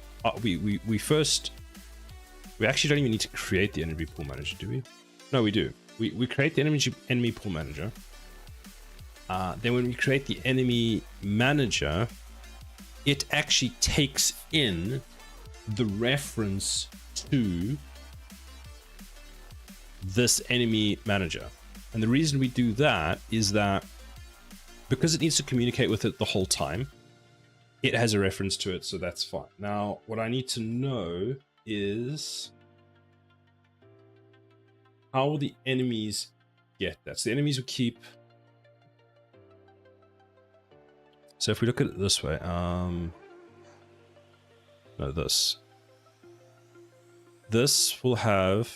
we actually don't even need to create the enemy pool manager, do we? No, we do. We create the enemy pool manager. Then when we create the enemy manager, it actually takes in the reference to this enemy manager. And the reason we do that is that because it needs to communicate with it the whole time, it has a reference to it, so that's fine. Now, what I need to know is how will the enemies get that? So the enemies will keep... So if we look at it this way, no, this will have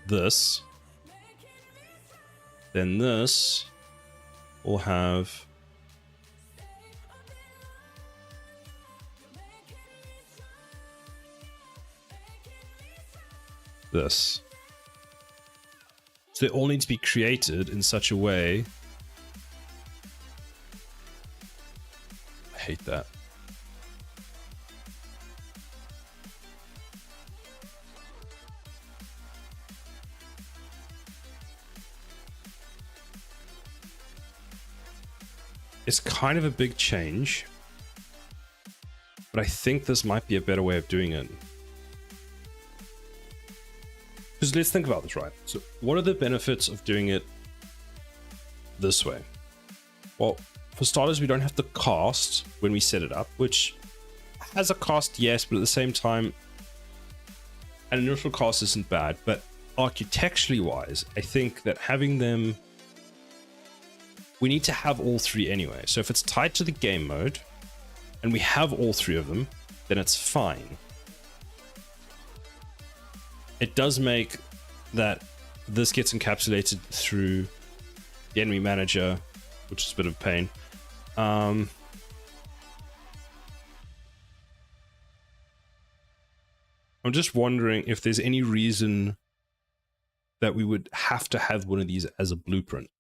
this, then this will have this. So they all need to be created in such a way. I hate that. It's kind of a big change, but I think this might be a better way of doing it. Because let's think about this, right? So what are the benefits of doing it this way? Well, for starters, we don't have to cast when we set it up, which has a cost, yes, but at the same time, an initial cost isn't bad. But architecturally wise, I think that having them, we need to have all three anyway. So if it's tied to the game mode and we have all three of them, then it's fine. It does make that this gets encapsulated through the enemy manager, which is a bit of a pain. I'm just wondering if there's any reason that we would have to have one of these as a blueprint.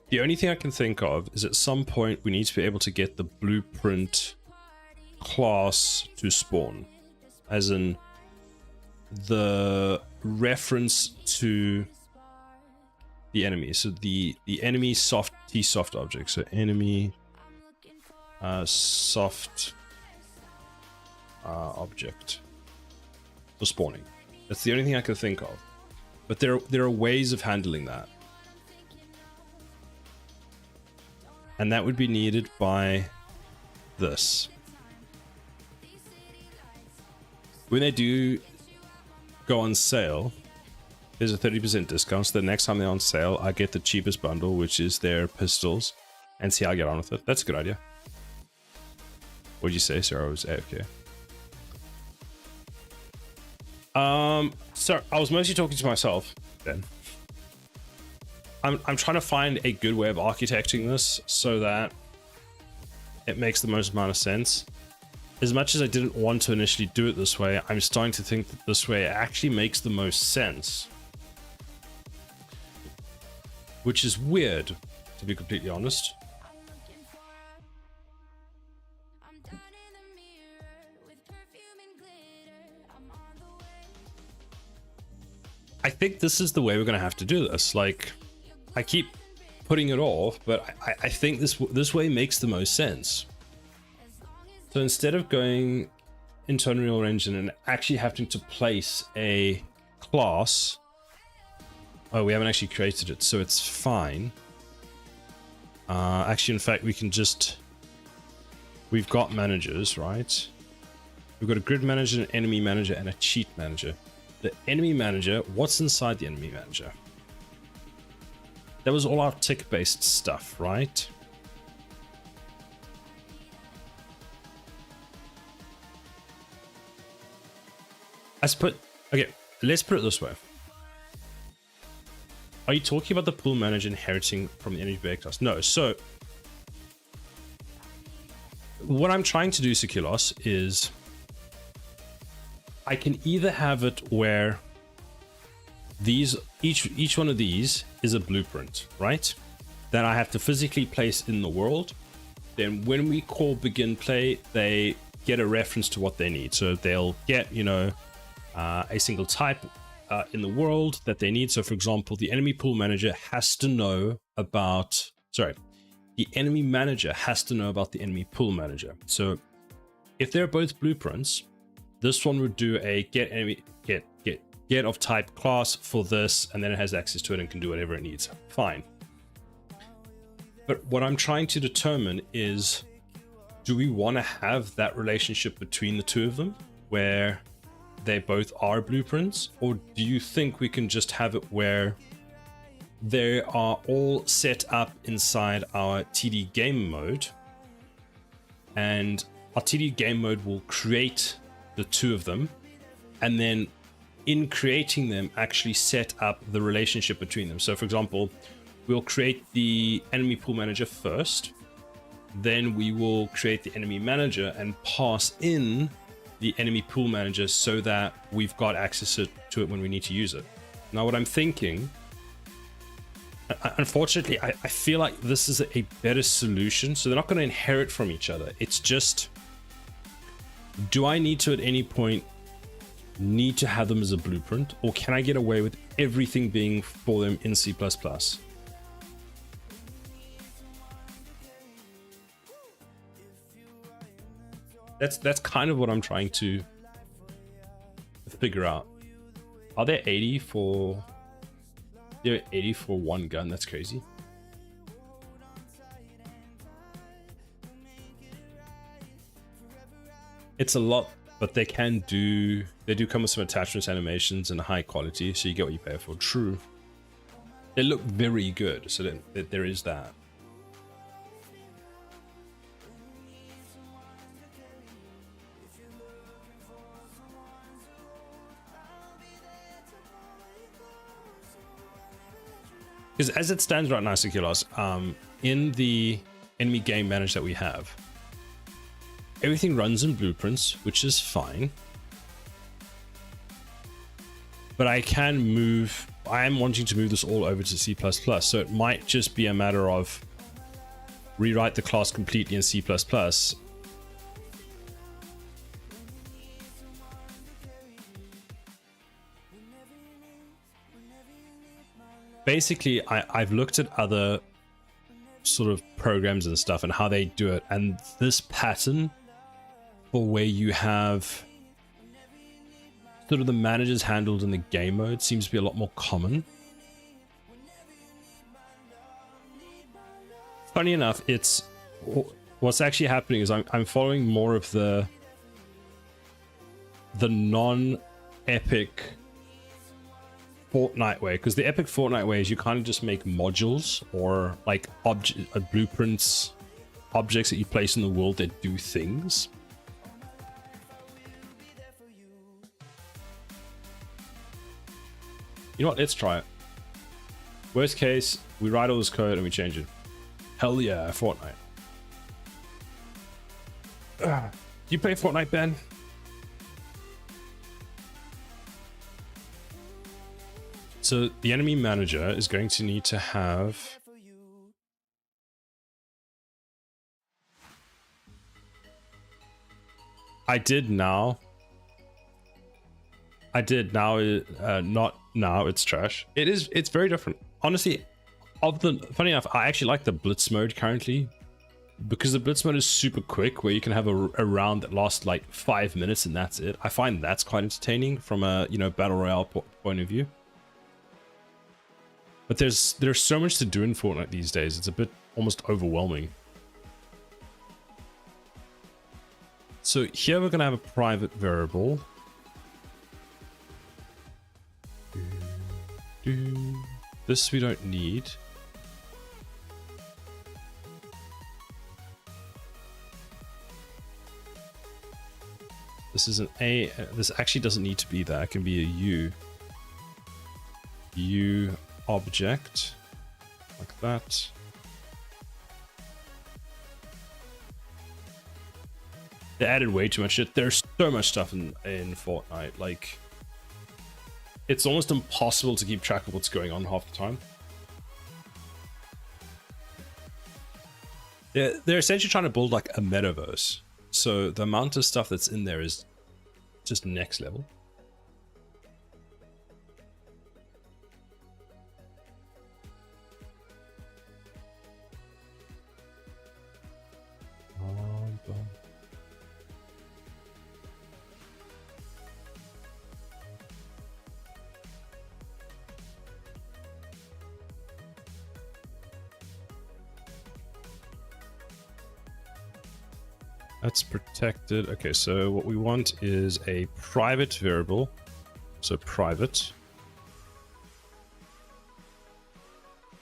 The only thing I can think of is at some point we need to be able to get the blueprint class to spawn, as in the reference to the enemy. So the enemy soft object. So enemy soft object for spawning. That's the only thing I can think of. But there are ways of handling that. And that would be needed by this. When they do go on sale, there's a 30% discount. So the next time they're on sale, I get the cheapest bundle, which is their pistols, and see how I get on with it. That's a good idea. What'd you say, sir? I was AFK. So I was mostly talking to myself then. I'm trying to find a good way of architecting this so that it makes the most amount of sense. As much as I didn't want to initially do it this way, I'm starting to think that this way actually makes the most sense. Which is weird, to be completely honest. I think this is the way we're going to have to do this. Like, I keep putting it off, but I think this way makes the most sense. So instead of going into Unreal Engine and actually having to place a class, oh, we haven't actually created it, so it's fine. Actually, in fact, we can just, we've got managers, right? We've got a grid manager, an enemy manager, and a cheat manager. The enemy manager, what's inside the enemy manager? That was all our tick-based stuff, right? Okay, let's put it this way. Are you talking about the pool manager inheriting from the enemy player class? No, so what I'm trying to do, Seculos, is I can either have it where these each one of these is a blueprint, right? That I have to physically place in the world. Then when we call begin play, they get a reference to what they need. So they'll get, you know, a single type in the world that they need. So for example, the enemy pool manager has to know about, the enemy manager has to know about the enemy pool manager. So if they're both blueprints, this one would do a get of type class for this, and then it has access to it and can do whatever it needs. Fine. But what I'm trying to determine is, do we want to have that relationship between the two of them where they both are blueprints, or do you think we can just have it where they are all set up inside our TD game mode, and our TD game mode will create the two of them, and then in creating them actually set up the relationship between them. So for example, we'll create the enemy pool manager first, then we will create the enemy manager and pass in the enemy pool manager so that we've got access to it when we need to use it. Now what I'm thinking, unfortunately, I feel like this is a better solution. So they're not going to inherit from each other. It's just, do I need to at any point need to have them as a blueprint, or can I get away with everything being for them in C++? That's kind of what I'm trying to figure out. Are there 80 for... There are 80 for one gun? That's crazy. It's a lot, but they do come with some attachments, animations, and high quality, so you get what you pay for. True. They look very good, so that there is that. Because as it stands right now, Seculos, in the enemy game manager that we have, everything runs in blueprints, which is fine. But I am wanting to move this all over to C++, so it might just be a matter of rewrite the class completely in C++. Basically, I've looked at other sort of programs and stuff and how they do it, and this pattern for where you have sort of the managers handled in the game mode seems to be a lot more common. Funny enough, what's actually happening is I'm following more of the non-epic Fortnite way, because the epic Fortnite way is you kind of just make modules or like blueprints, objects that you place in the world that do things. You know what? Let's try it. Worst case, we write all this code and we change it. Hell yeah, Fortnite. Do you play Fortnite, Ben? So the enemy manager is going to need to have... I did now, now it's trash. It's very different. Honestly, funny enough, I actually like the blitz mode currently, because the blitz mode is super quick, where you can have a round that lasts like 5 minutes and that's it. I find that's quite entertaining from a, you know, battle royale point of view. But there's so much to do in Fortnite these days. It's a bit almost overwhelming. So here we're gonna have a private variable. This we don't need. This is an A. This actually doesn't need to be that. It can be a U. U object. Like that. They added way too much shit. There's so much stuff in Fortnite. Like, it's almost impossible to keep track of what's going on half the time. They're essentially trying to build like a metaverse. So the amount of stuff that's in there is just next level. That's protected. Okay, so what we want is a private variable. So private.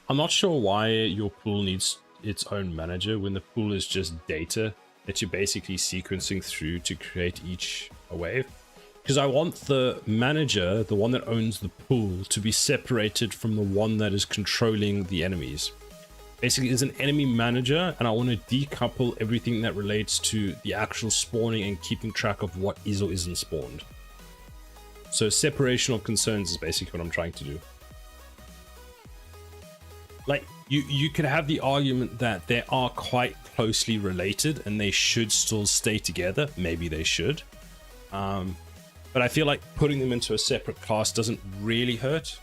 I'm not sure why your pool needs its own manager when the pool is just data that you're basically sequencing through to create each wave. Because I want the manager, the one that owns the pool, to be separated from the one that is controlling the enemies. Basically, it's an enemy manager, and I want to decouple everything that relates to the actual spawning and keeping track of what is or isn't spawned. So separation of concerns is basically what I'm trying to do. Like, you could have the argument that they are quite closely related and they should still stay together. Maybe they should. But I feel like putting them into a separate class doesn't really hurt.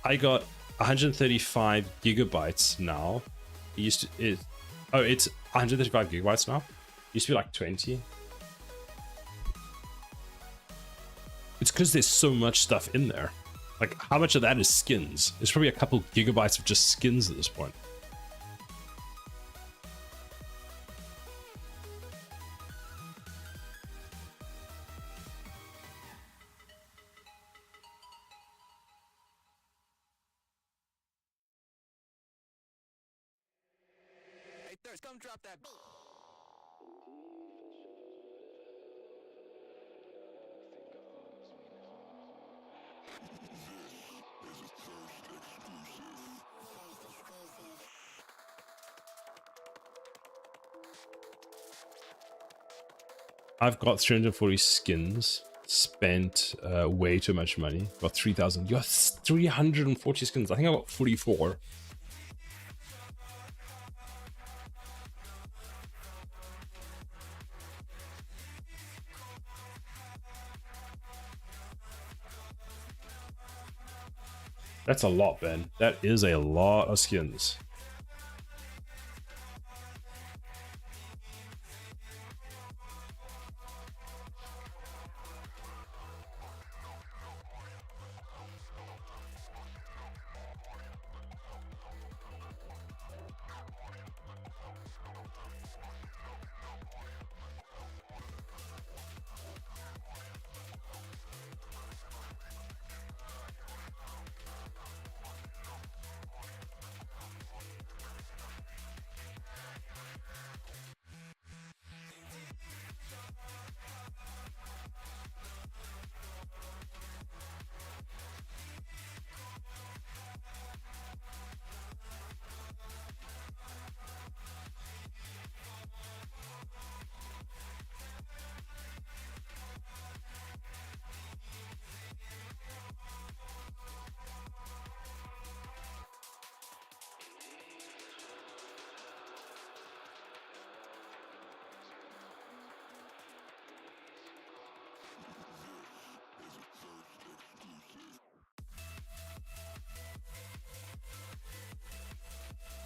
I got 135 gigabytes now. It's 135 gigabytes now. It used to be like 20. It's because there's so much stuff in there. Like, how much of that is skins? There's probably a couple gigabytes of just skins at this point. Come drop that. I've got 340 skins. Spent way too much money. Got 3,000. You got 340 skins. I think I got 44. That's a lot, Ben. That is a lot of skins.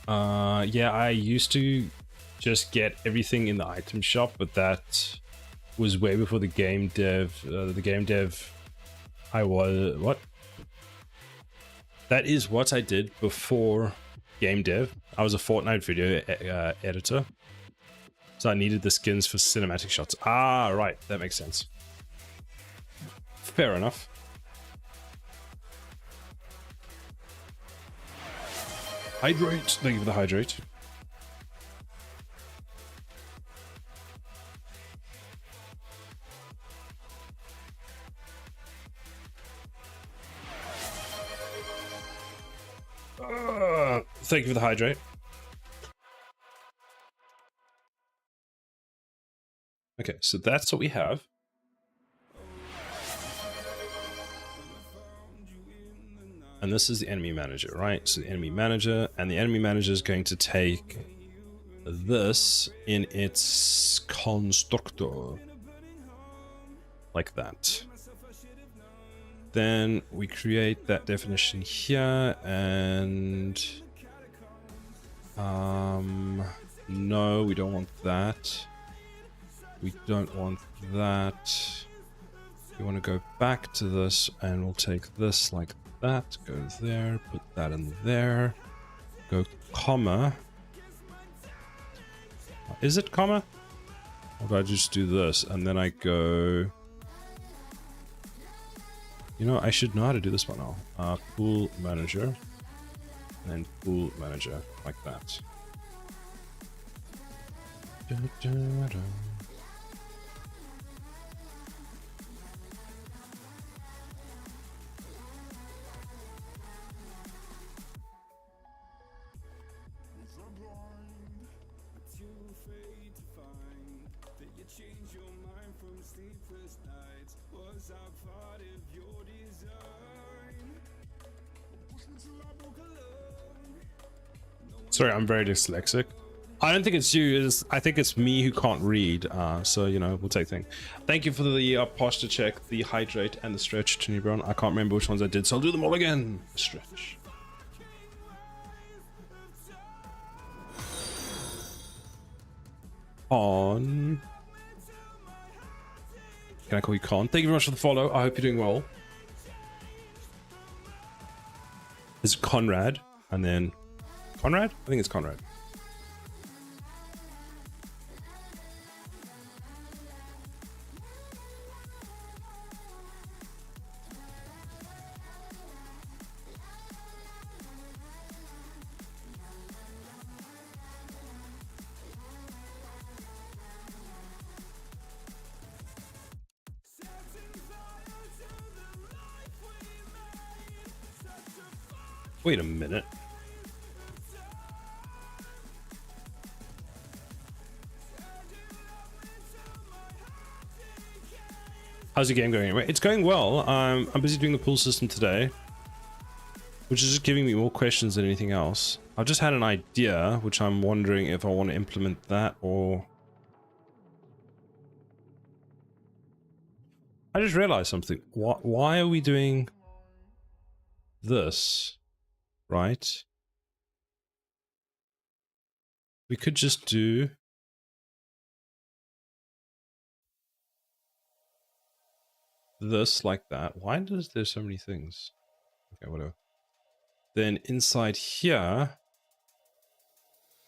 Yeah, I used to just get everything in the item shop, but that was way before the game dev. What? That is what I did before game dev. I was a Fortnite video editor, so I needed the skins for cinematic shots. Ah, right, that makes sense. Fair enough. Hydrate. Thank you for the hydrate. Thank you for the hydrate. Okay, so that's what we have. And this is the enemy manager, right? So the enemy manager, and the enemy manager is going to take this in its constructor. Like that. Then we create that definition here, and no, we don't want that. We don't want that. We want to go back to this, and we'll take this like that, go there, put that in there, go comma. Is it comma? Or do I just do this and then I go... You know, I should know how to do this one now. Pool manager, and pool manager, like that. Da, da, da. Sorry, I'm very dyslexic. I don't think it's you. I think it's me who can't read. So, you know, we'll take things. Thank you for the posture check, the hydrate, and the stretch, Tony Brown. I can't remember which ones I did, so I'll do them all again. Stretch. On. Can I call you Con? Thank you very much for the follow. I hope you're doing well. Is it Conrad? And then... Conrad? I think it's Conrad. Wait a minute. How's your game going anyway? It's going well. I'm busy doing the pool system today, which is just giving me more questions than anything else. I've just had an idea, which I'm wondering if I want to implement that or... I just realized something. Why are we doing this, right? We could just do... this like that. Why does there so many things? Okay, whatever. Then inside here,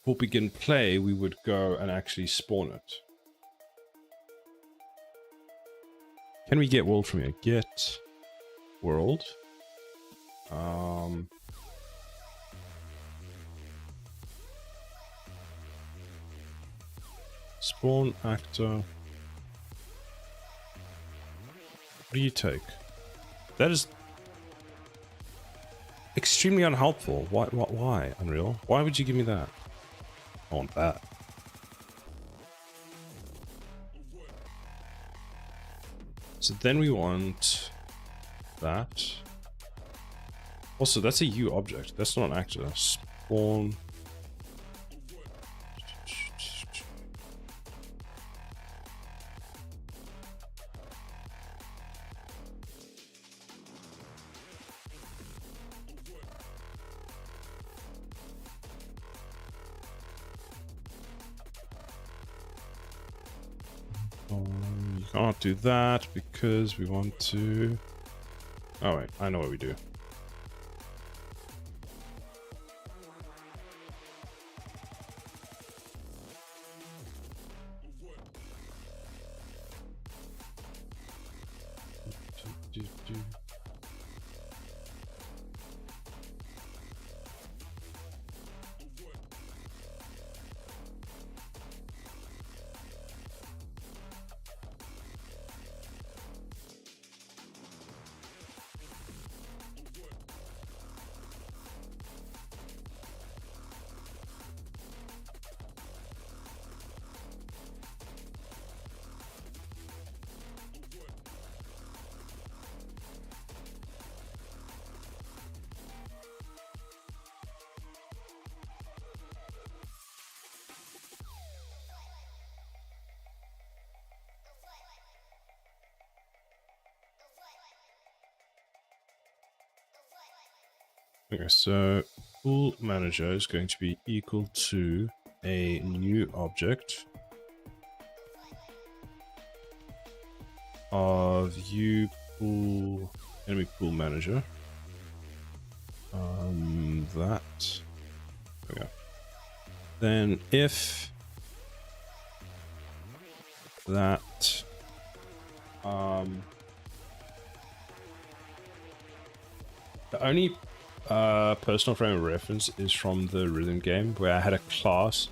for begin play, we would go and actually spawn it. Can we get world from here? Get world. Spawn actor. What do you take? That is extremely unhelpful. Why, Unreal? Why would you give me that? I want that. So then we want that. Also, that's a U object. That's not an actor. Spawn. You can't do that because we want to... Oh wait, I know what we do. Okay, so pool manager is going to be equal to a new object of u pool enemy pool manager. That. Okay. Then if that the only personal frame of reference is from the rhythm game where I had a class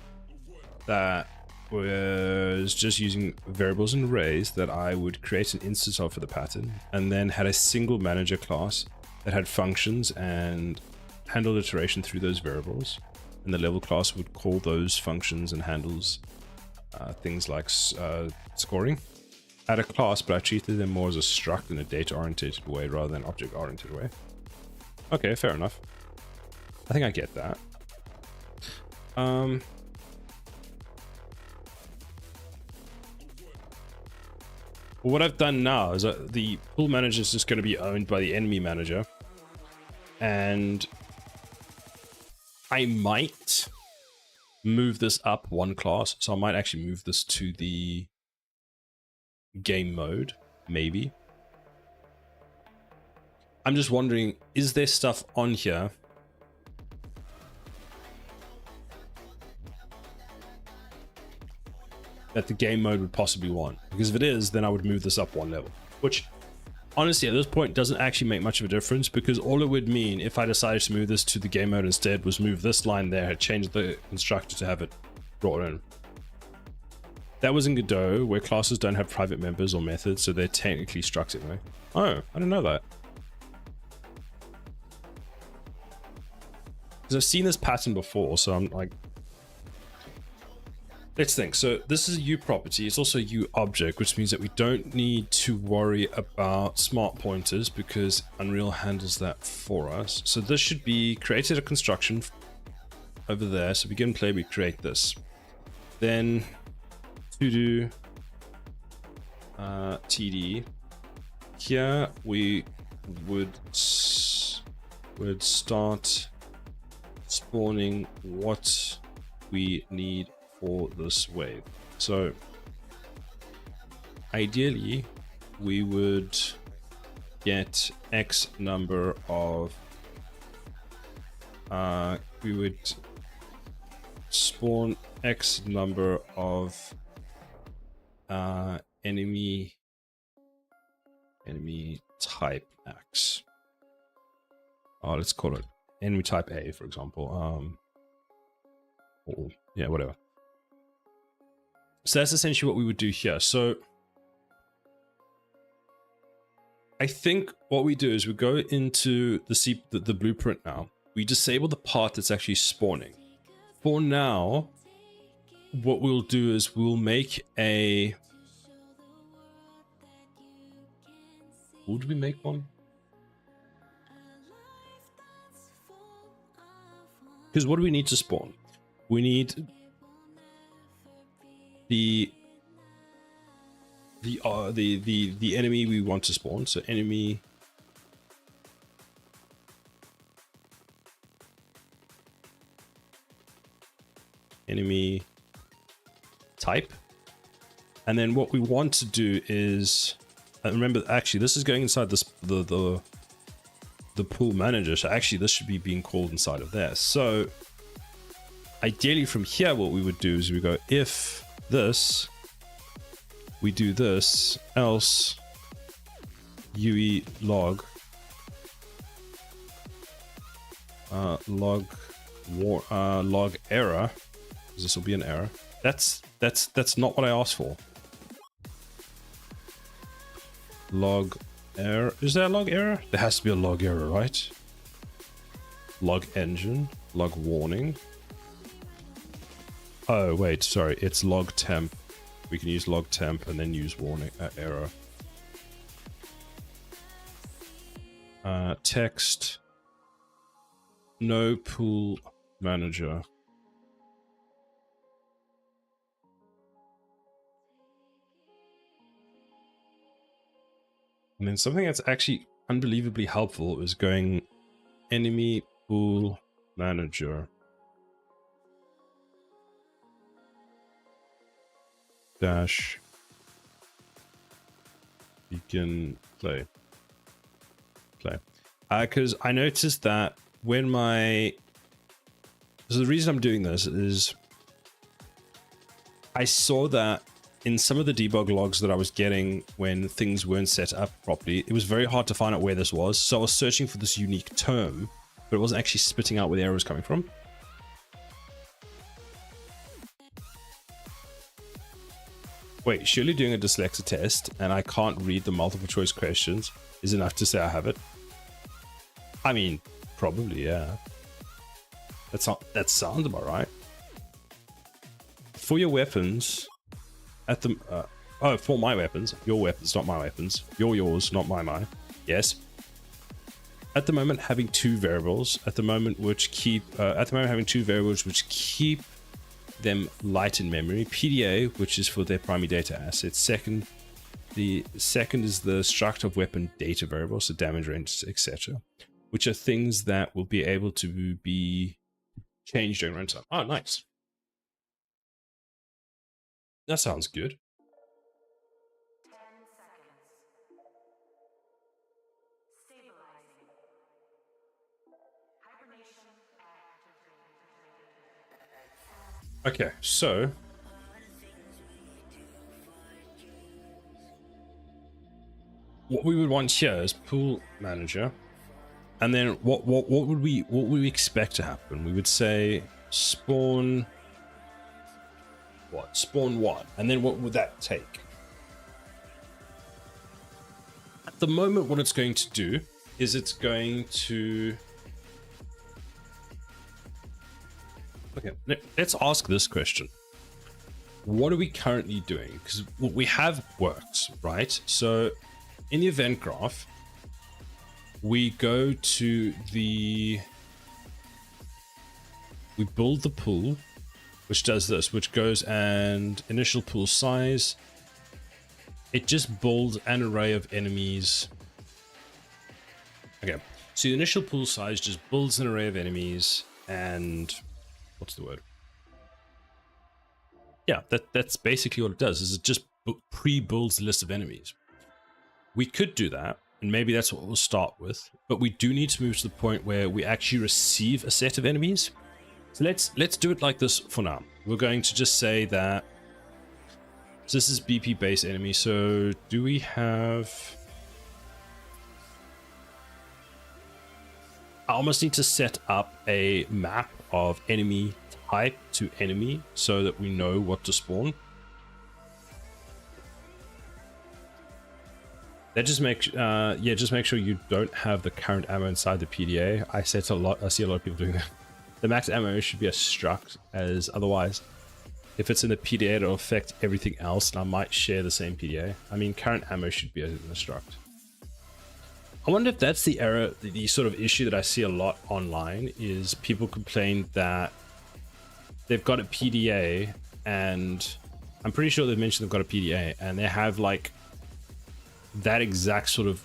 that was just using variables and arrays that I would create an instance of for the pattern, and then had a single manager class that had functions and handled iteration through those variables, and the level class would call those functions and handles things like scoring. I had a class, but I treated them more as a struct in a data-oriented way rather than object-oriented way. Okay, fair enough. I think I get that. What I've done now is that the pool manager is just going to be owned by the enemy manager, and I might move this up one class, so I might actually move this to the game mode, maybe. I'm just wondering, is there stuff on here that the game mode would possibly want? Because if it is, then I would move this up one level, which honestly at this point doesn't actually make much of a difference, because all it would mean if I decided to move this to the game mode instead was move this line there, change the constructor to have it brought in. That was in Godot, where classes don't have private members or methods, so they're technically structs anyway. Oh, I didn't know that. Because I've seen this pattern before, so I'm like, let's think. So this is a U property. It's also a U object, which means that we don't need to worry about smart pointers because Unreal handles that for us. So this should be created a construction over there. So begin play, we create this. Then to do TD. Here we would start spawning what we need for this wave. So ideally we would get X number of we would spawn X number of enemy type X. Let's call it enemy type A, for example. Or, yeah, whatever. So that's essentially what we would do here. So I think what we do is we go into the blueprint now. We disable the part that's actually spawning. For now, what we'll do is we'll make a... Would we make one? Because what do we need to spawn? We need the enemy we want to spawn. So enemy type. And then what we want to do is, remember, actually, this is going inside this the pool manager. So actually, this should be being called inside of there. So ideally, from here, what we would do is we go if this, we do this, else UE log log error. This will be an error. That's not what I asked for. Log error. Is there a log error? There has to be a log error, right? Log engine, log warning. Oh wait, sorry, it's log temp. We can use log temp and then use warning error. Text. No pool manager. And then something that's actually unbelievably helpful is going enemy pool manager dash begin play. Because I noticed that when so the reason I'm doing this is I saw that in some of the debug logs that I was getting when things weren't set up properly, it was very hard to find out where this was. So I was searching for this unique term, but it wasn't actually spitting out where the error was coming from. Wait, surely doing a dyslexia test and I can't read the multiple choice questions is enough to say I have it? I mean, probably, yeah. That sounds about right. For your weapons, at the for my weapons, your weapons, not my weapons. Yours, not my. Yes. At the moment, having two variables. At the moment, having two variables which keep them light in memory. PDA, which is for their primary data assets. The second is the struct of weapon data variable, so damage range, etc., which are things that will be able to be changed during runtime. Oh, nice. That sounds good. Okay, so what we would want here is pool manager, and then what would we expect to happen? We would say spawn one, and then what would that take? At the moment, what it's going to do is it's going to... Okay, let's ask this question. What are we currently doing? Because what we have works, right? So in the event graph, we go to we build the pool, which does this, which goes and initial pool size. It just builds an array of enemies. Okay, so the initial pool size just builds an array of enemies and what's the word? Yeah, that's basically what it does, is it just pre-builds a list of enemies. We could do that, and maybe that's what we'll start with, but we do need to move to the point where we actually receive a set of enemies. So let's do it like this for now. We're going to just say that this is BP base enemy. So do we have... I almost need to set up a map of enemy type to enemy so that we know what to spawn. That just make just make sure you don't have the current ammo inside the PDA. I see a lot of people doing that. The max ammo should be a struct, as otherwise if it's in the PDA it'll affect everything else, and I might share the same PDA. I mean, current ammo should be in the struct. I wonder if that's the error, the sort of issue that I see a lot online, is people complain that they've got a PDA, and I'm pretty sure they've mentioned they've got a PDA, and they have like that exact sort of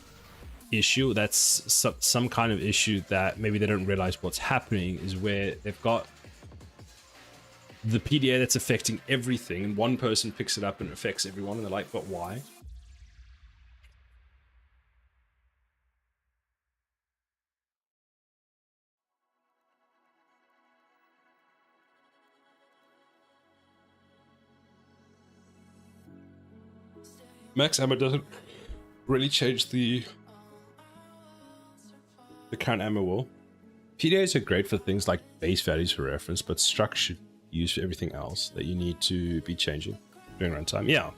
issue. That's some kind of issue that maybe they don't realize what's happening, is where they've got the PDA that's affecting everything, and one person picks it up and it affects everyone, and they're like, but why? Max ammo doesn't really change the current ammo wall. PDAs are great for things like base values for reference, but struct should be used for everything else that you need to be changing during runtime. Yeah.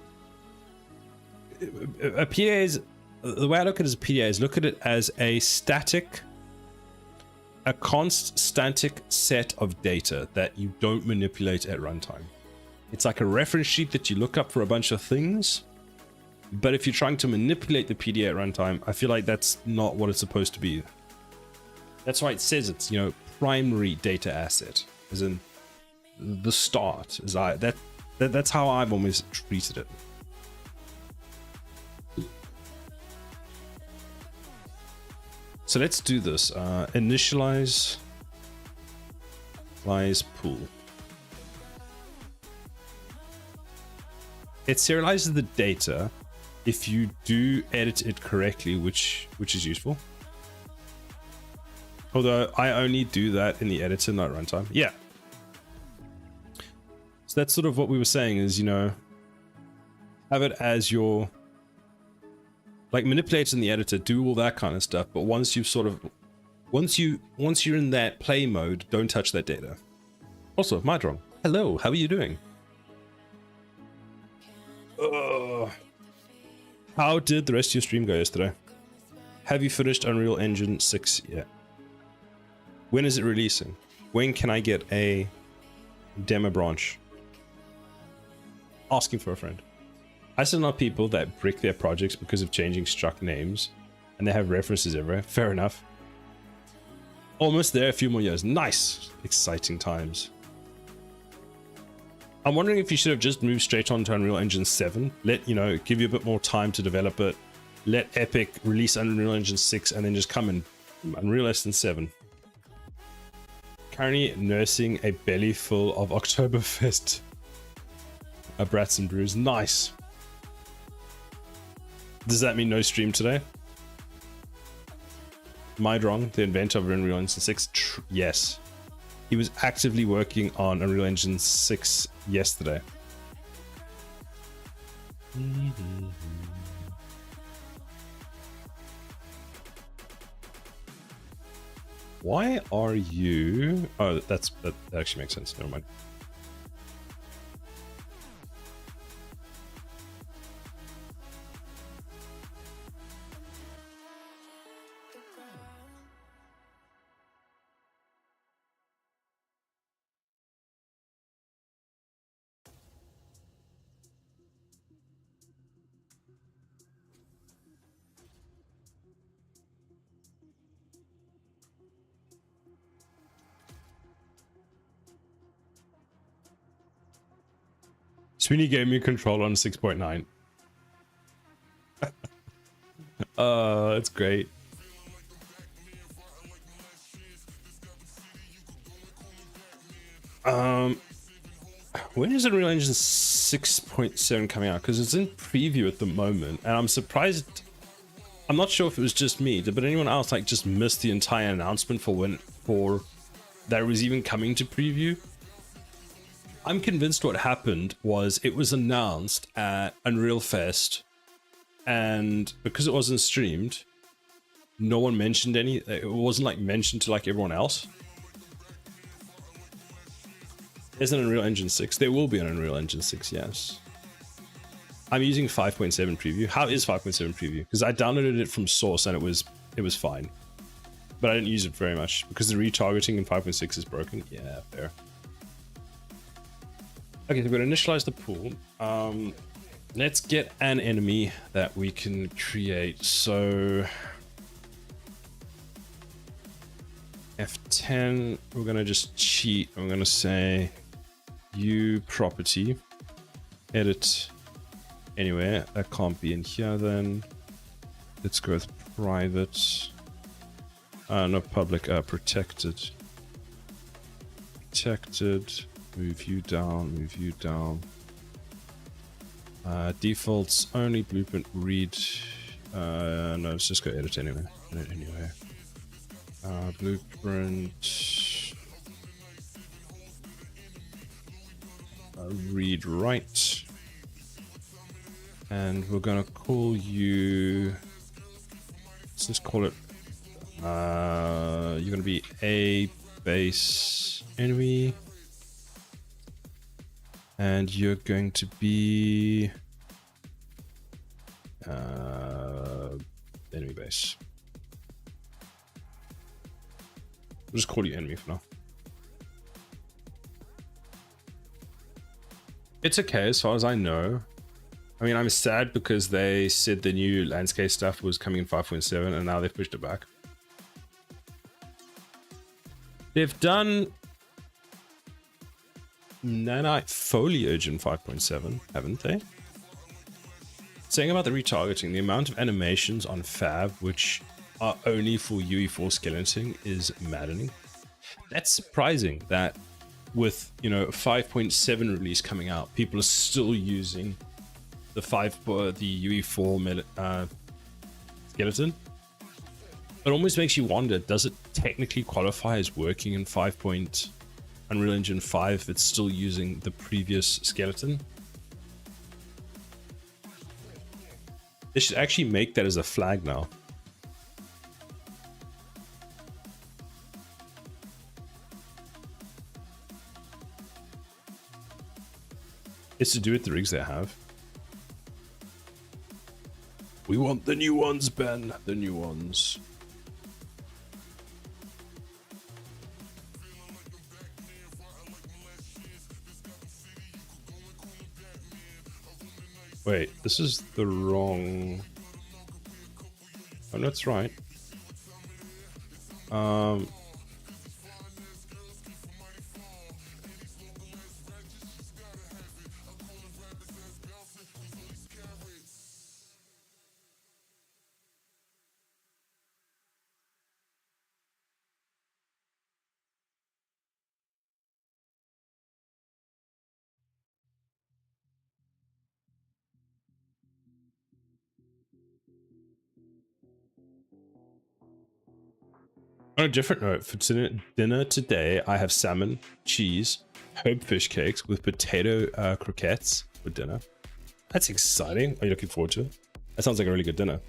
A PDA is, the way I look at it as a PDA is look at it as a static set of data that you don't manipulate at runtime. It's like a reference sheet that you look up for a bunch of things, but if you're trying to manipulate the PDA at runtime, I feel like that's not what it's supposed to be. That's why it says it's, primary data asset, as in the start. That's how I've always treated it. So let's do this. Initialize pool. It serializes the data if you do edit it correctly, which is useful. Although I only do that in the editor, not runtime. Yeah. So that's sort of what we were saying is, have it as your, like, manipulate in the editor, do all that kind of stuff. But once you're in that play mode, don't touch that data. Also, Mydron, hello, how are you doing? How did the rest of your stream go yesterday? Have you finished Unreal Engine 6 yet? When is it releasing? When can I get a demo branch? Asking for a friend. I still know people that brick their projects because of changing struct names, and they have references everywhere. Fair enough. Almost there, a few more years. Nice! Exciting times. I'm wondering if you should have just moved straight on to Unreal Engine 7. Give you a bit more time to develop it. Let Epic release Unreal Engine 6 and then just come in Unreal Engine 7. Currently nursing a belly full of Oktoberfest brats and brews. Nice. Does that mean no stream today? Mydron, the inventor of Unreal Engine 6, yes. He was actively working on Unreal Engine 6 yesterday. Why are you... Oh, that actually makes sense. Never mind. Sweeney gave me a control on 6.9. That's great. When is Unreal Engine 6.7 coming out? Because it's in preview at the moment, and I'm surprised. I'm not sure if it was just me, but anyone else just missed the entire announcement for that it was even coming to preview. I'm convinced what happened was it was announced at Unreal Fest, and because it wasn't streamed, no one mentioned any. It wasn't mentioned to everyone else. There's an Unreal Engine 6. There will be an Unreal Engine 6, yes. I'm using 5.7 preview. How is 5.7 preview? Because I downloaded it from source and it was fine, but I didn't use it very much because the retargeting in 5.6 is broken. Yeah, fair. Okay, so we're going to initialize the pool. Let's get an enemy that we can create. So F10, we're going to just cheat. I'm going to say U property, edit anywhere. That can't be in here then. Let's go with private. No, public, protected. Protected. Move you down, move you down. Defaults only blueprint read. No, let's just go edit anyway. Edit anyway. Blueprint. Read write. And we're gonna call you. Let's just call it. You're gonna be a base enemy. And you're going to be enemy base. We'll just call you enemy for now. It's okay as far as I know. I mean, I'm sad because they said the new landscape stuff was coming in 5.7 and now they've pushed it back. They've done nanite foliage in 5.7, haven't they? Saying about the retargeting, the amount of animations on Fab which are only for UE4 skeleton is maddening. That's surprising that with, you know, 5.7 release coming out, people are still using the UE4 skeleton. It almost makes you wonder, does it technically qualify as working in Unreal Engine 5 if it's still using the previous skeleton? They should actually make that as a flag now. It's to do with the rigs they have. We want the new ones, Ben. The new ones. Wait, this is the wrong... Oh, no, that's right. On a different note, for dinner today, I have salmon, cheese, herb fish cakes with potato croquettes for dinner. That's exciting. Are you looking forward to it? That sounds like a really good dinner.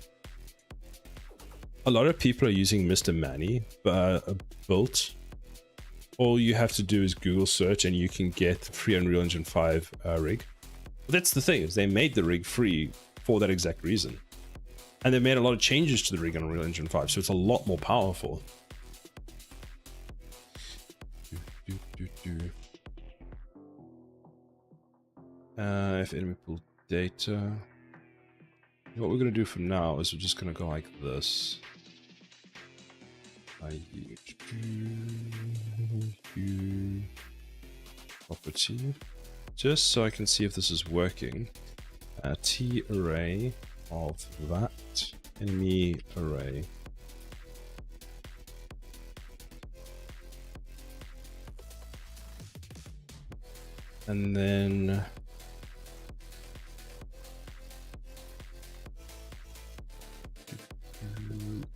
A lot of people are using Mr. Manny built. All you have to do is Google search and you can get free Unreal Engine 5 rig. But that's the thing, is they made the rig free for that exact reason. And they made a lot of changes to the rig on Unreal Engine 5, so it's a lot more powerful. If enemy pool data. What we're going to do from now is we're just going to go like this. Property. Just so I can see if this is working. T array of that. Enemy array. And then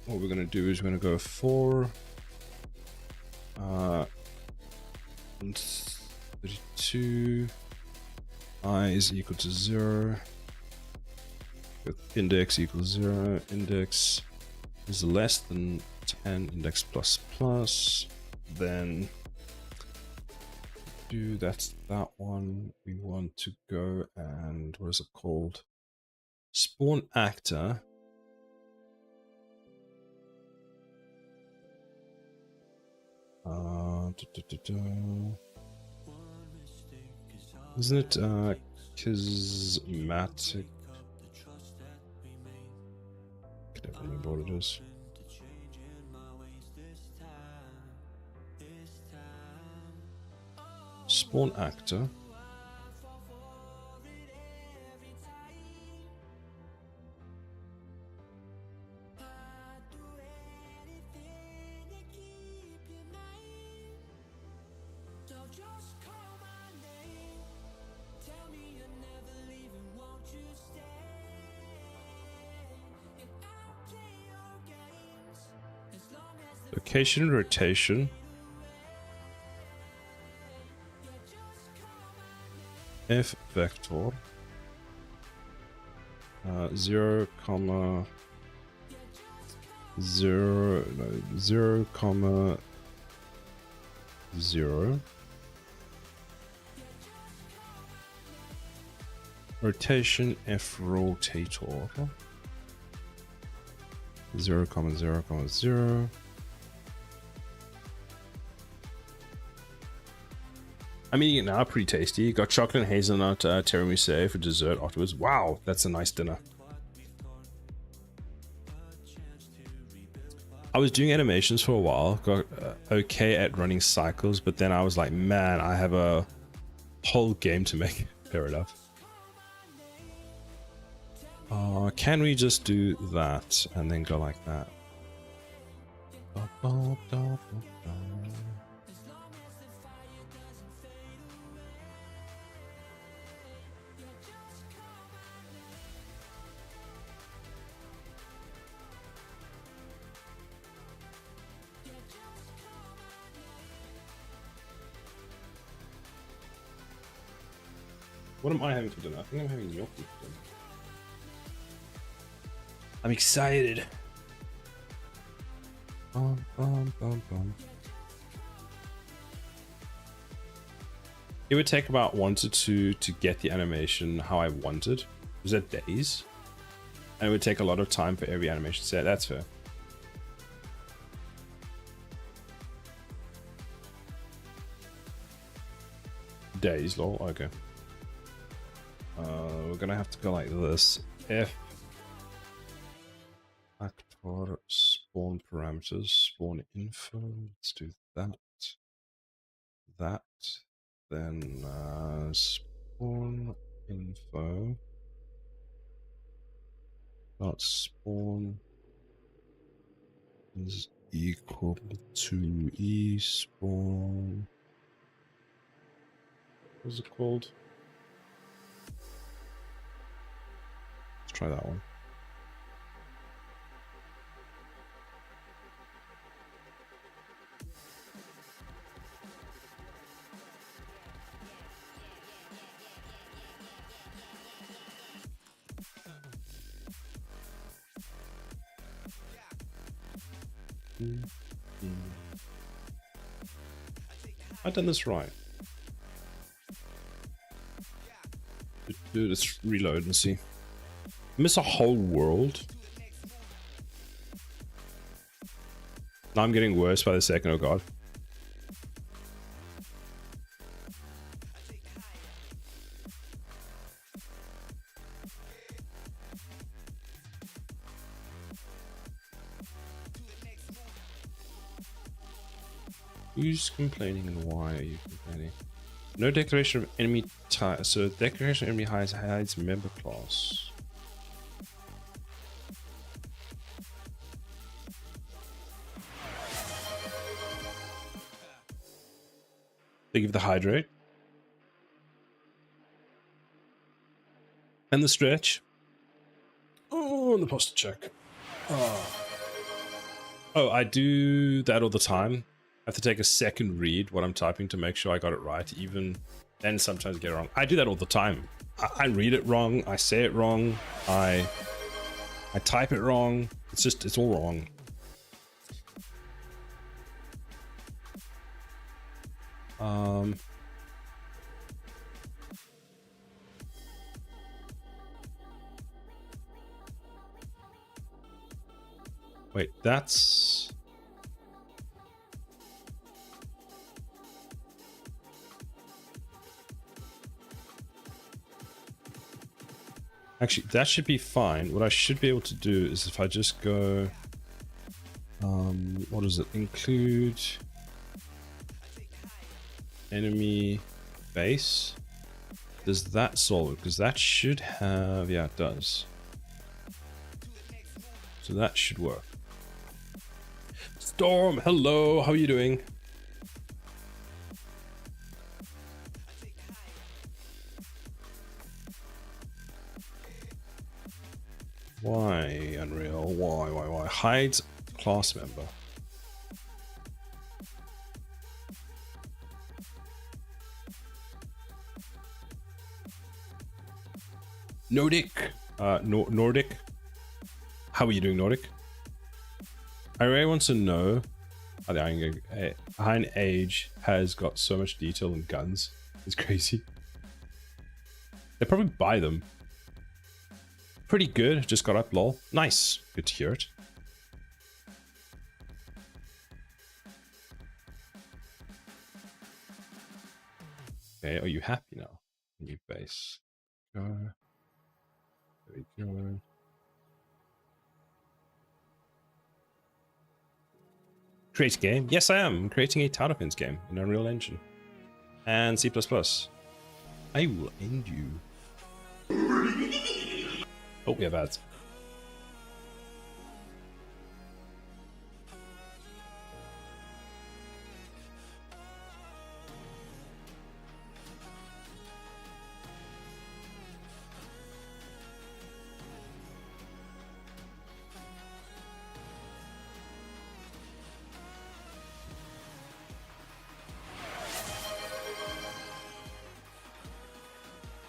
what we're going to do is we're going to go for 32 I is equal to 0 with index equals 0, index is less than 10, index plus plus, then that's that one. We want to go and what is it called? Spawn actor. Isn't it charismatic? I can't remember what it is. Spawn actor. location and rotation. F vector 0, 0, 0, 0. Rotation F rotator 0, 0, 0. I'm eating it now, pretty tasty. Got chocolate and hazelnut tiramisu for dessert afterwards. Wow, that's a nice dinner. I was doing animations for a while, got okay at running cycles, but then I was like, man, I have a whole game to make. Fair enough. Can we just do that and then go like that? What am I having for dinner? I think I'm having gnocchi for dinner. I'm excited. It would take about 1 to 2 to get the animation how I wanted. It was at days. And it would take a lot of time for every animation set. That's fair. Days, lol. Okay. We're gonna have to go like this. F actor spawn parameters, spawn info. Let's do that. That. Then spawn info. Dot spawn is equal to e spawn. What's it called? Let's try that one. I've done this right. Let's reload and see. Miss a whole world. Now I'm getting worse by the second, oh god. Who's complaining and why are you complaining? No declaration of enemy type. So declaration of enemy hides member class. They give the hydrate. And the stretch. Oh, and the posture check. Oh, I do that all the time. I have to take a second read what I'm typing to make sure I got it right. Even then sometimes I get it wrong. I do that all the time. I read it wrong. I say it wrong. I type it wrong. It's all wrong. Wait, that's... Actually, that should be fine. What I should be able to do is if I just go... what is it? Include... enemy base. Does that solve it? Because that should have... Yeah, it does. So that should work. Storm, hello, how are you doing? Why, Unreal? Why? Hides class member. Nordic. Nordic. How are you doing, Nordic? I really want to know how the Iron Age has got so much detail in guns. It's crazy. They probably buy them. Pretty good. Just got up, lol. Nice. Good to hear it. Okay, are you happy now? New base. Go. There we go. Create a game? Yes, I am. I'm creating a Tower Defense game in Unreal Engine. And C++. I will end you. Oh, we have ads.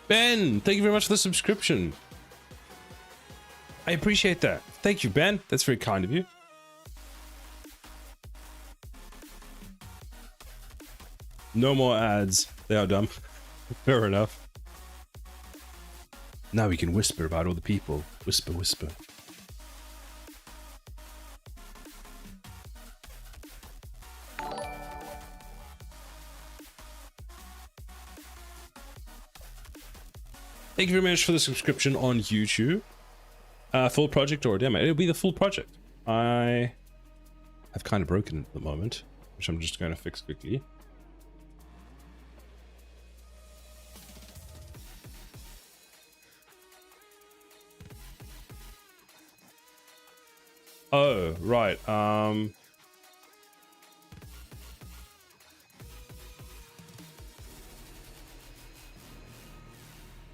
Ben, thank you very much for the subscription. I appreciate that. Thank you, Ben. That's very kind of you. No more ads. They are dumb. Fair enough. Now we can whisper about all the people. Whisper, whisper. Thank you very much for the subscription on YouTube. Full project or demo? It'll be the full project. I have kind of broken it at the moment, which I'm just going to fix quickly. Oh, right.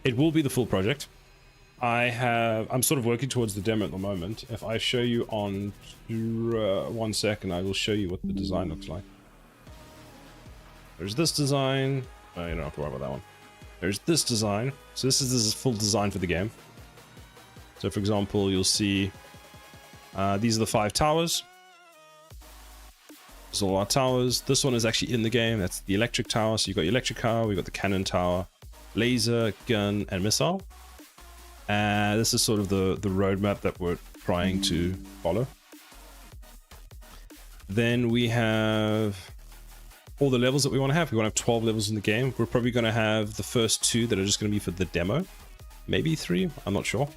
It will be the full project. I'm sort of working towards the demo at the moment. If I show you on 1 second, I will show you what the design looks like. There's this design. Oh, you don't have to worry about that one. There's this design. So this is full design for the game. So for example, you'll see these are the 5 towers. There's all our towers. This one is actually in the game. That's the electric tower. So you've got your electric tower, we've got the cannon tower, laser, gun, and missile. And this is sort of the roadmap that we're trying to follow. Then we have all the levels that we want to have. We want to have 12 levels in the game. We're probably going to have the first 2 that are just going to be for the demo. Maybe 3, I'm not sure.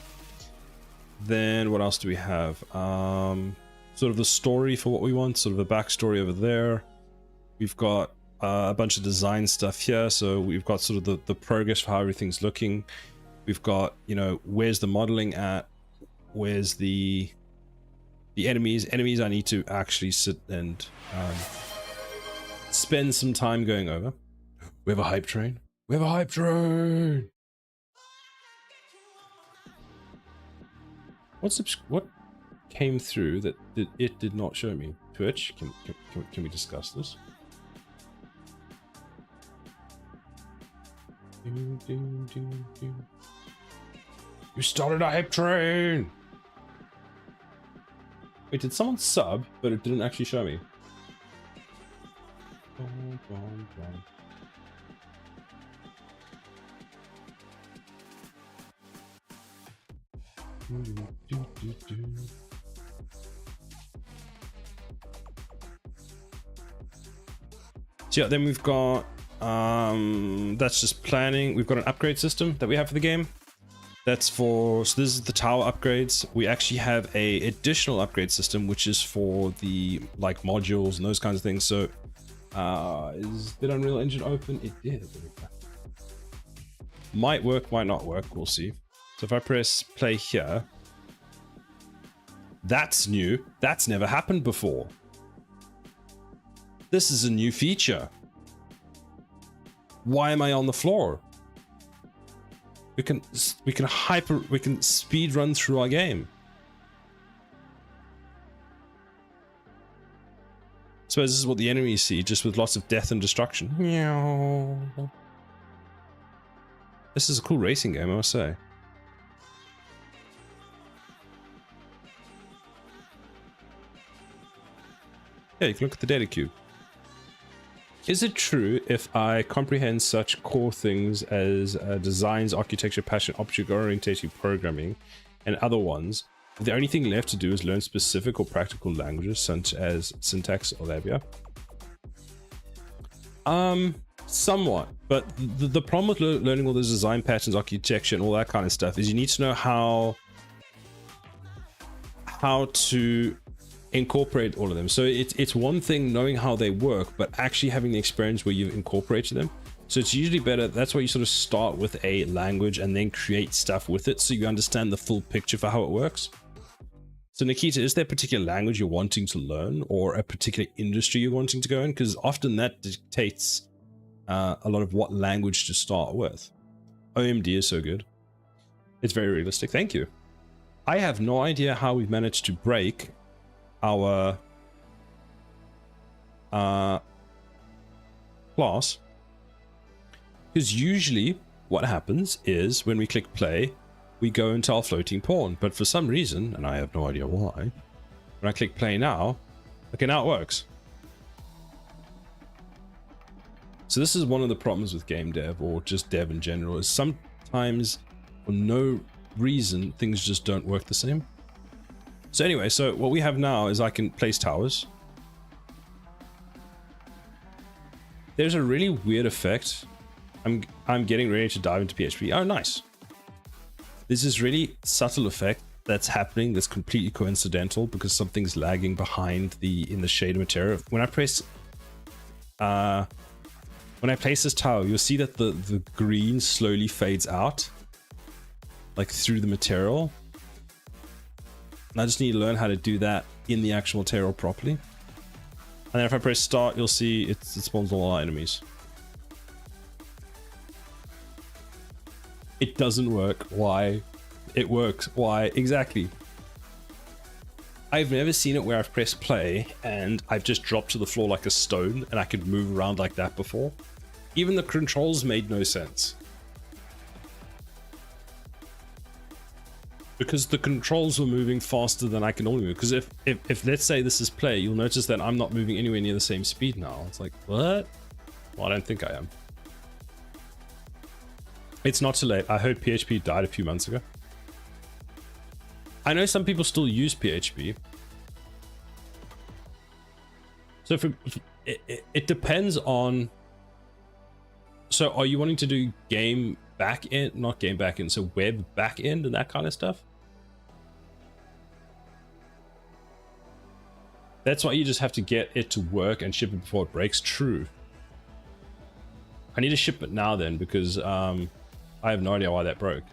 Then what else do we have? Sort of the story for what we want, sort of a backstory over there. We've got a bunch of design stuff here. So we've got sort of the progress for how everything's looking. We've got, you know, where's the modeling at? Where's the enemies? Enemies I need to actually sit and spend some time going over. We have a hype train. We have a hype train. What came through that it did not show me? Twitch, can we discuss this? You started a hype train! Wait, did someone sub, but it didn't actually show me? So yeah, then we've got that's just planning. We've got an upgrade system that we have for the game. That's for, so this is the tower upgrades. We actually have a additional upgrade system, which is for the like modules and those kinds of things. So did Unreal Engine open? It did. Might work, might not work, we'll see. So if I press play here, that's new. That's never happened before. This is a new feature. Why am I on the floor? We can speed run through our game. So this is what the enemies see, just with lots of death and destruction. Meow. This is a cool racing game, I must say. Yeah, you can look at the data cube. Is it true if I comprehend such core things as designs, architecture, passion, object-oriented programming, and other ones, the only thing left to do is learn specific or practical languages such as syntax or labia? Somewhat, but the problem with learning all those design patterns, architecture, and all that kind of stuff is you need to know how to incorporate all of them. So it's one thing knowing how they work, but actually having the experience where you've incorporated them. So it's usually better. That's why you sort of start with a language and then create stuff with it, so you understand the full picture for how it works. So Nikita, is there a particular language you're wanting to learn, or a particular industry you're wanting to go in? Because often that dictates a lot of what language to start with. OMD is so good. It's very realistic. Thank you. I have no idea how we've managed to break our class, because usually what happens is when we click play, we go into our floating pawn, but for some reason, and I have no idea why, when I click play now, okay, now it works. So this is one of the problems with game dev, or just dev in general, is sometimes for no reason things just don't work the same. So anyway, so what we have now is I can place towers. There's a really weird effect. I'm getting ready to dive into PHP. Oh, nice. There's this really subtle effect that's happening that's completely coincidental because something's lagging behind in the shader material. When I place this tower, you'll see that the green slowly fades out, like through the material. And I just need to learn how to do that in the actual material properly. And then if I press start, you'll see it spawns all our enemies. It doesn't work. Why? It works. Why? Exactly. I've never seen it where I've pressed play and I've just dropped to the floor like a stone and I could move around like that before. Even the controls made no sense. Because the controls were moving faster than I can normally move. Because if let's say this is play, you'll notice that I'm not moving anywhere near the same speed now. It's like, what? Well, I don't think I am. It's not too late. I heard PHP died a few months ago. I know some people still use PHP. So it depends on... So are you wanting to do game backend, not game backend, so web backend and that kind of stuff? That's why you just have to get it to work and ship it before it breaks. True. I need to ship it now then, because I have no idea why that broke.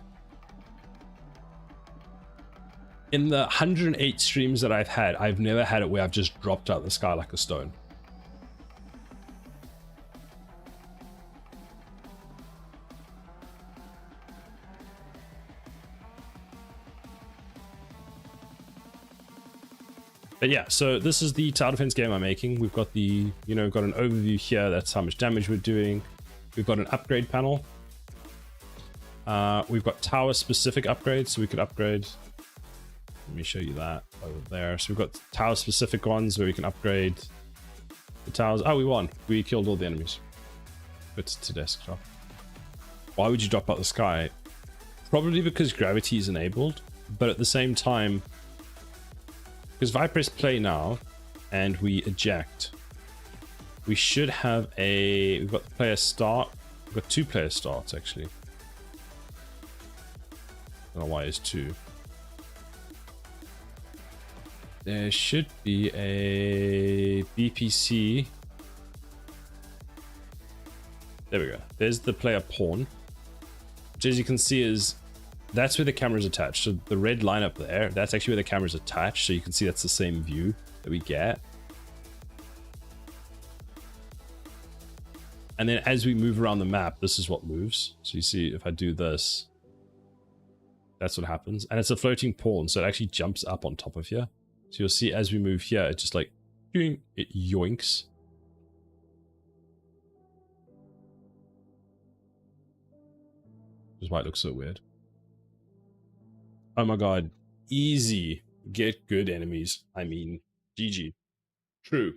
In the 108 streams that I've had, I've never had it where I've just dropped out of the sky like a stone. But yeah, so this is the tower defense game I'm making. We've got the, we've got an overview here. That's how much damage we're doing. We've got an upgrade panel. We've got tower specific upgrades, so we could upgrade. Let me show you that over there. So we've got tower specific ones where we can upgrade the towers. Oh, we won. We killed all the enemies. Put it to desktop. Why would you drop out the sky? Probably because gravity is enabled, but at the same time, because if I press play now and we eject, we should have we've got the player start. We've got 2 player starts actually. I don't know why it's 2. There should be a BPC. There we go. There's the player pawn, which as you can see that's where the camera is attached. So the red line up there, that's actually where the camera is attached. So you can see that's the same view that we get. And then as we move around the map, this is what moves. So you see if I do this, that's what happens. And it's a floating pawn, so it actually jumps up on top of here. So you'll see as we move here, it just like, it yoinks. This is why it looks so weird. Oh my god, easy. Get good enemies. I mean, GG. True.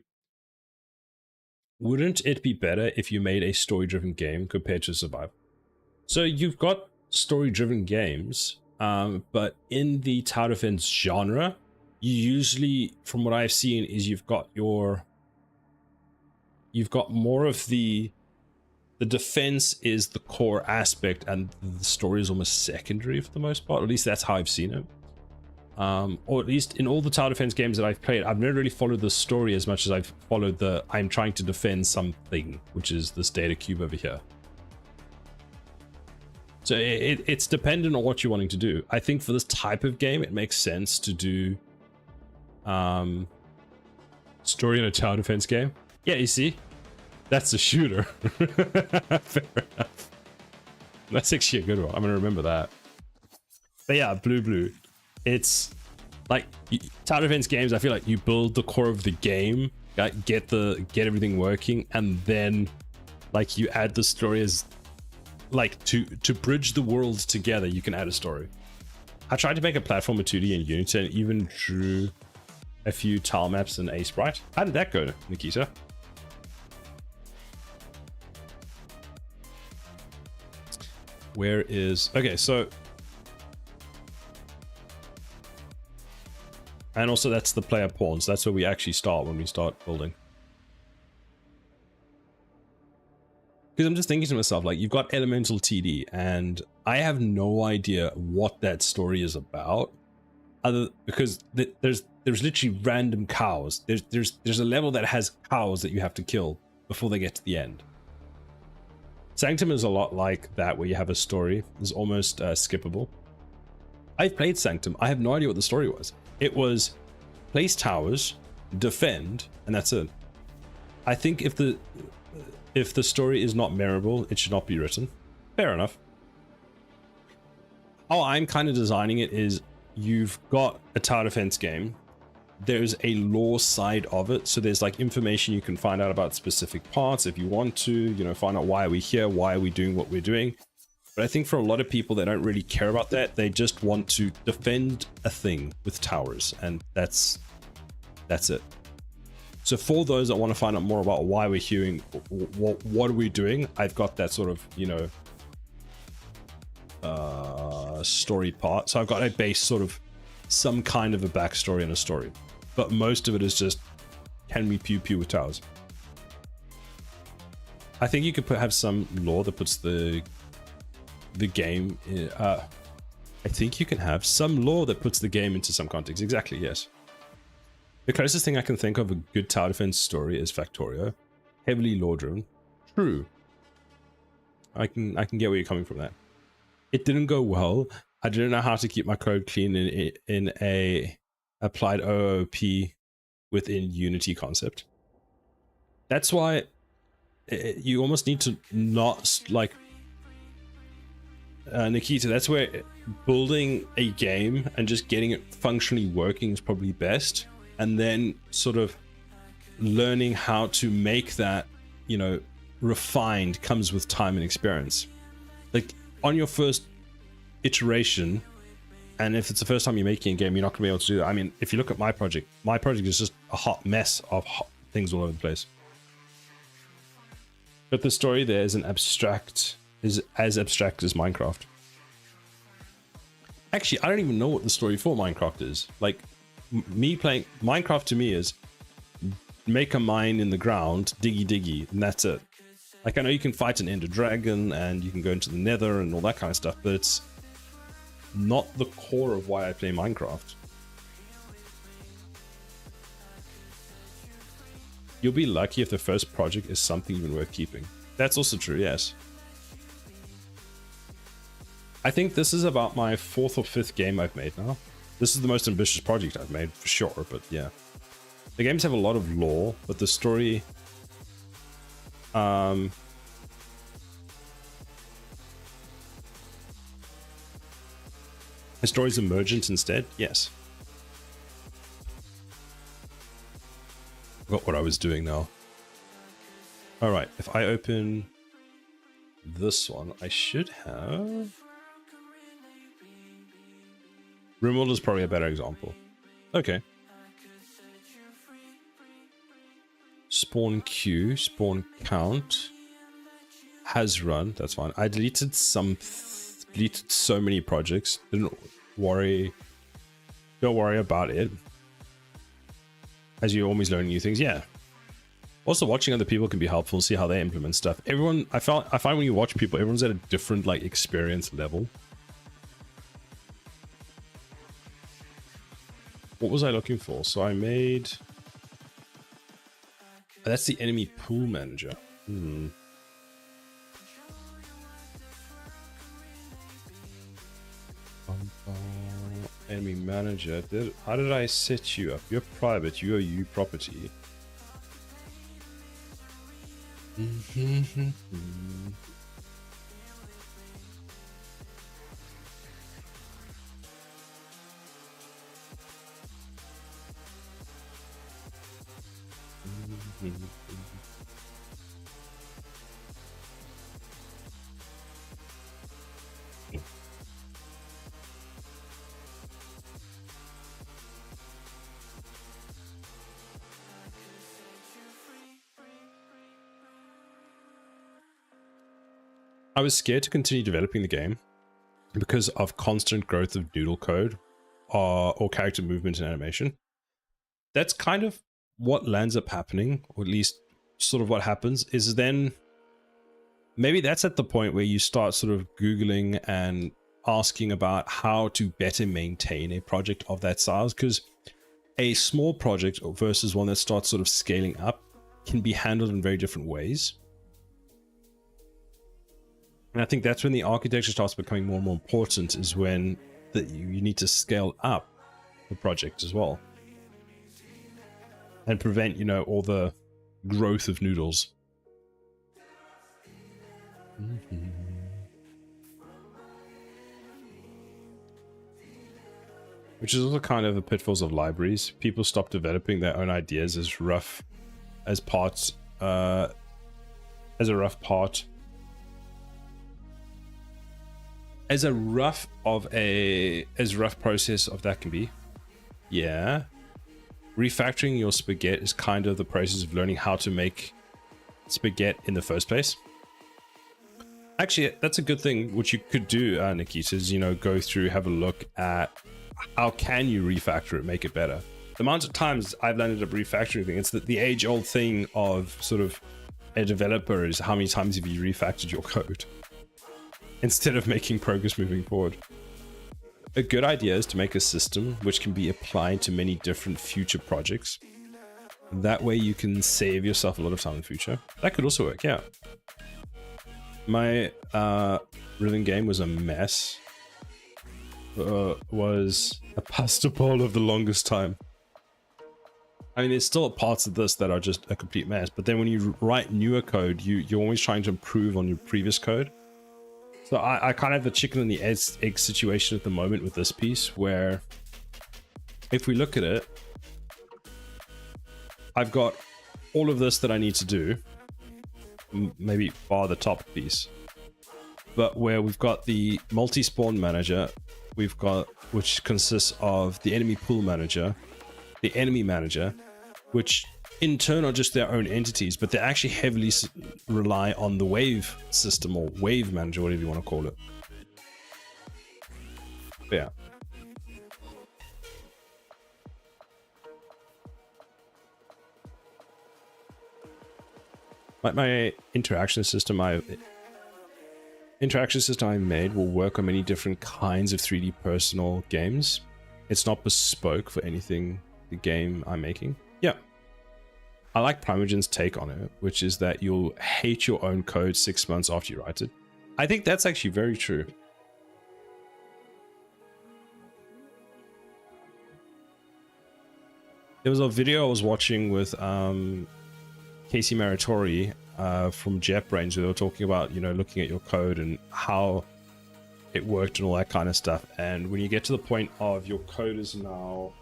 wouldn't it be better if you made a story-driven game compared to survival? So you've got story-driven games, but in the tower defense genre, you usually, from what I've seen, is you've got more of the defense is the core aspect, and the story is almost secondary for the most part. At least that's how I've seen it. Or at least in all the tower defense games that I've played, I've never really followed the story as much as I've followed the I'm trying to defend something, which is this data cube over here. So it's dependent on what you're wanting to do. I think for this type of game, it makes sense to do story in a tower defense game. Yeah, you see, that's a shooter. Fair enough. That's actually a good one. I'm gonna remember that. But yeah, blue. It's like tower defense games. I feel like you build the core of the game, get everything working, and then like you add the story as like to bridge the worlds together. You can add a story. I tried to make a platformer 2D in Unity and even drew a few tile maps in A Sprite. How did that go, Nikita? Where is okay? So. And also that's the player pawns. That's where we actually start when we start building. Because I'm just thinking to myself, like, you've got Elemental TD, and I have no idea what that story is about. Because there's literally random cows. There's a level that has cows that you have to kill before they get to the end. Sanctum is a lot like that, where you have a story. It's almost skippable. I've played Sanctum. I have no idea what the story was. It was place towers, defend, and that's it. I think if the story is not memorable, it should not be written. Fair enough. How I'm kind of designing it is you've got a tower defense game. There's a lore side of it. So there's like information you can find out about specific parts if you want to, you know, find out why are we here, why are we doing what we're doing. But I think for a lot of people, they don't really care about that. They just want to defend a thing with towers, and that's it. So for those that want to find out more about why we're here, what are we doing, I've got that sort of, you know, story part. So I've got a base sort of some kind of a backstory and a story, but most of it is just, can we pew pew with towers? I think you could have some lore that puts the game I think you can have some lore that puts the game into some context. Exactly, yes. The closest thing I can think of a good tower defense story is Factorio. Heavily lore driven. True. I can get where you're coming from that. It didn't go well. I didn't know how to keep my code clean in a applied OOP within Unity concept. That's why you almost need to not like Nikita, that's where building a game and just getting it functionally working is probably best, and then sort of learning how to make that, you know, refined comes with time and experience. Like on your first iteration, and if it's the first time you're making a game, you're not gonna be able to do that. I mean, if you look at my project is just a hot mess of things all over the place. But the story there is as abstract as Minecraft. Actually, I don't even know what the story for Minecraft is. Like, me playing Minecraft to me is make a mine in the ground, diggy, and that's it. Like, I know you can fight an ender dragon and you can go into the nether and all that kind of stuff, but it's not the core of why I play Minecraft. You'll be lucky if the first project is something even worth keeping. That's also true, yes. I think this is about my 4th or 5th game I've made now. This is the most ambitious project I've made, for sure, but yeah. The games have a lot of lore, but the story... The story's emergent instead, yes. Forgot what I was doing now. Alright, if I open this one, I should have... Rimworld is probably a better example. Okay. spawn queue, spawn count has run. That's fine. I deleted so many projects. Don't worry about it. As you're always learning new things. Yeah. Also, watching other people can be helpful. See how they implement stuff. Everyone, I find when you watch people, everyone's at a different like experience level. What was I looking for? So I made... That's the enemy pool manager. Enemy manager. How did I set you up? You're private. You are you property. I was scared to continue developing the game because of constant growth of noodle code or character movement and animation. That's kind of what lands up happening, or at least sort of what happens, is then maybe that's at the point where you start sort of Googling and asking about how to better maintain a project of that size, because a small project versus one that starts sort of scaling up can be handled in very different ways. And I think that's when the architecture starts becoming more and more important, is when you need to scale up the project as well. And prevent, you know, all the growth of noodles. Which is also kind of the pitfalls of libraries. People stop developing their own ideas as rough process of that can be. Yeah. Refactoring your spaghetti is kind of the process of learning how to make spaghetti in the first place. Actually, that's a good thing, which you could do, Nikita, is, you know, go through, have a look at how can you refactor it, make it better. The amount of times I've landed up refactoring things, it's the age-old thing of sort of a developer is how many times have you refactored your code instead of making progress moving forward. A good idea is to make a system which can be applied to many different future projects. That way you can save yourself a lot of time in the future. That could also work, yeah. My rhythm game was a mess. Was a pasta bowl of the longest time. I mean, there's still parts of this that are just a complete mess, but then when you write newer code, you're always trying to improve on your previous code. So I kind of have the chicken and the egg situation at the moment with this piece, where if we look at it, I've got all of this that I need to do, maybe bar the top piece, but where we've got the multi-spawn manager, we've got, which consists of the enemy pool manager, the enemy manager, which in turn are just their own entities, but they actually heavily rely on the wave system or wave manager, whatever you want to call it. But yeah. Like my interaction system I made will work on many different kinds of 3D personal games. It's not bespoke for anything the game I'm making. Yeah. I like Primogen's take on it, which is that you'll hate your own code 6 months after you write it. I think that's actually very true. There was a video I was watching with Casey Maratori from JetBrains, where they were talking about, you know, looking at your code and how it worked and all that kind of stuff. And when you get to the point of your code is now,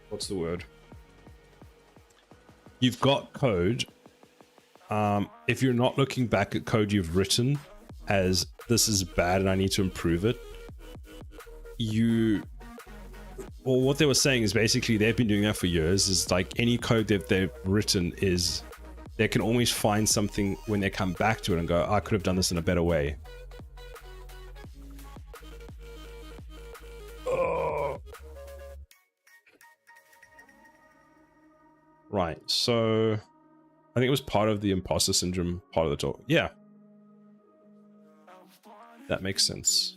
what's the word? You've got code. If you're not looking back at code you've written as this is bad and I need to improve it, Well, what they were saying is basically they've been doing that for years. Is like any code that they've written is they can always find something when they come back to it and go, I could have done this in a better way. Oh. Right, so I think it was part of the imposter syndrome part of the talk. Yeah. That makes sense.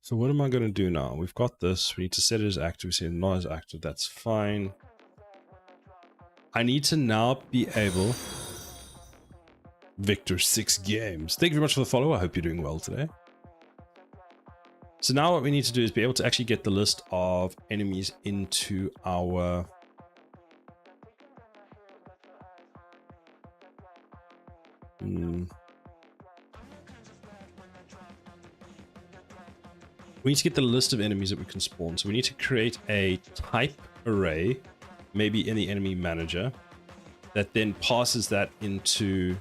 So what am I going to do now? We've got this. We need to set it as active. We set it not as active. That's fine. I need to now be able... Victor 6 games. Thank you very much for the follow. I hope you're doing well today. So now what we need to do is be able to actually get the list of enemies into our... We need to get the list of enemies that we can spawn. So we need to create a type array, maybe in the enemy manager, that then passes that into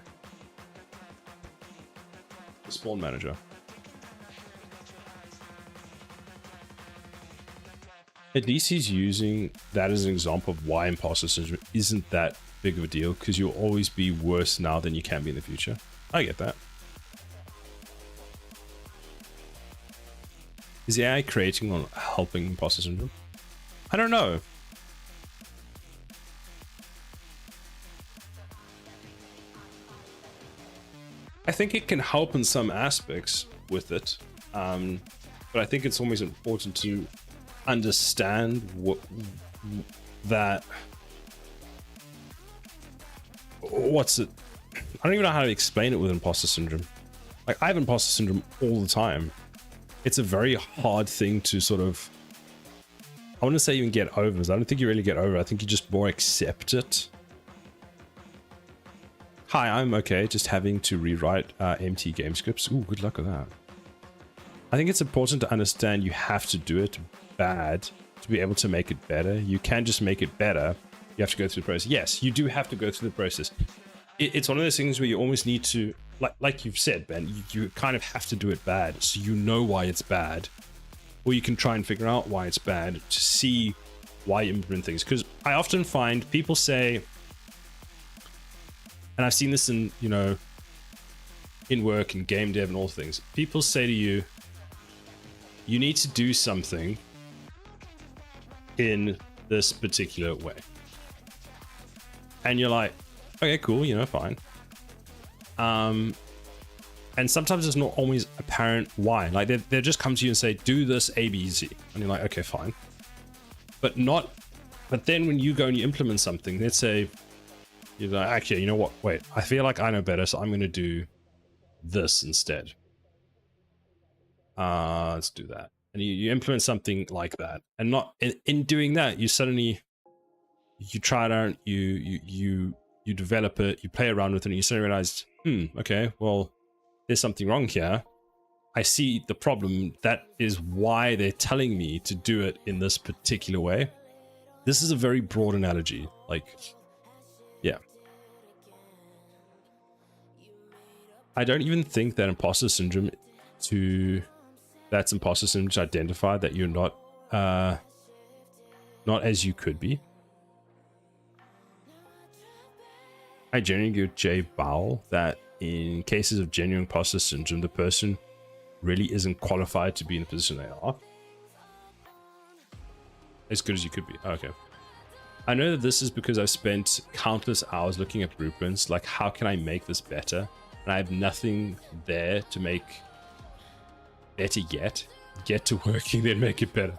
the spawn manager. At least he's using that as an example of why imposter syndrome isn't that big of a deal, because you'll always be worse now than you can be in the future. I get that. Is the AI creating or helping imposter syndrome? I don't know. I think it can help in some aspects with it, but I think it's always important to understand what's it. I don't even know how to explain it with imposter syndrome. Like, I have imposter syndrome all the time. It's a very hard thing to sort of, I want to say even get over. I don't think you really get over. I think you just more accept it. Hi, I'm okay. Just having to rewrite empty game scripts. Ooh, good luck with that. I think it's important to understand you have to do it bad to be able to make it better. You can't just make it better. You have to go through the process. Yes, you do have to go through the process. It's one of those things where you almost need to, like you've said, Ben, you kind of have to do it bad so you know why it's bad. Or you can try and figure out why it's bad to see why you implement things. Because I often find people say, and I've seen this in, you know, in work and game dev and all things, people say to you, you need to do something in this particular way. And you're like, okay, cool, you know, fine. And sometimes it's not always apparent why. Like they just come to you and say, do this A, B, Z. And you're like, okay, fine. But then when you go and you implement something, let's say, you're like, actually, you know what? Wait, I feel like I know better, so I'm going to do this instead. Let's do that. And you implement something like that. And not in doing that, you suddenly, you try it out, you develop it, you play around with it, and you suddenly realize, okay, well, there's something wrong here. I see the problem. That is why they're telling me to do it in this particular way. This is a very broad analogy. Like, yeah. I don't even think that imposter syndrome that's imposter syndrome to identify that you're not as you could be. I genuinely agree with Jay Bowell that in cases of genuine imposter syndrome, the person really isn't qualified to be in the position they are. As good as you could be. Okay. I know that this is because I've spent countless hours looking at blueprints, like how can I make this better? And I have nothing there to make better yet. Get to working, then make it better.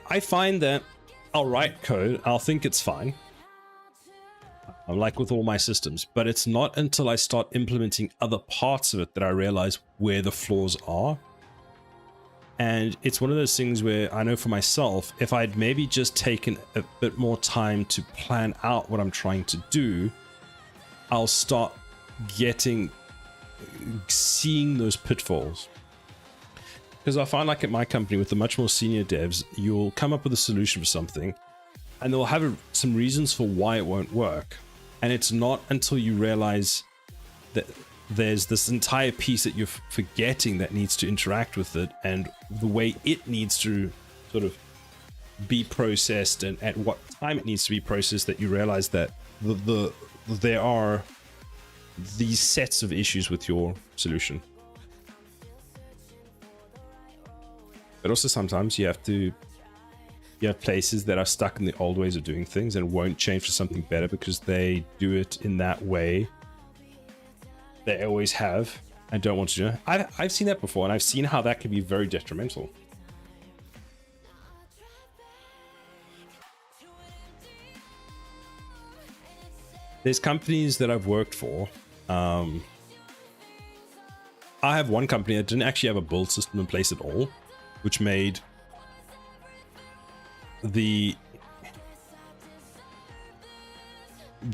I find that I'll write code, I'll think it's fine. I'm like with all my systems, but it's not until I start implementing other parts of it that I realize where the flaws are. And it's one of those things where I know for myself, if I'd maybe just taken a bit more time to plan out what I'm trying to do, I'll start seeing those pitfalls. Because I find like at my company with the much more senior devs, you'll come up with a solution for something and they'll have some reasons for why it won't work. And it's not until you realize that there's this entire piece that you're forgetting that needs to interact with it, and the way it needs to sort of be processed and at what time it needs to be processed, that you realize that there are these sets of issues with your solution. But also sometimes you have places that are stuck in the old ways of doing things and won't change to something better because they do it in that way they always have and don't want to do it. I've seen that before, and I've seen how that can be very detrimental. There's companies that I've worked for. I have one company that didn't actually have a build system in place at all, which made the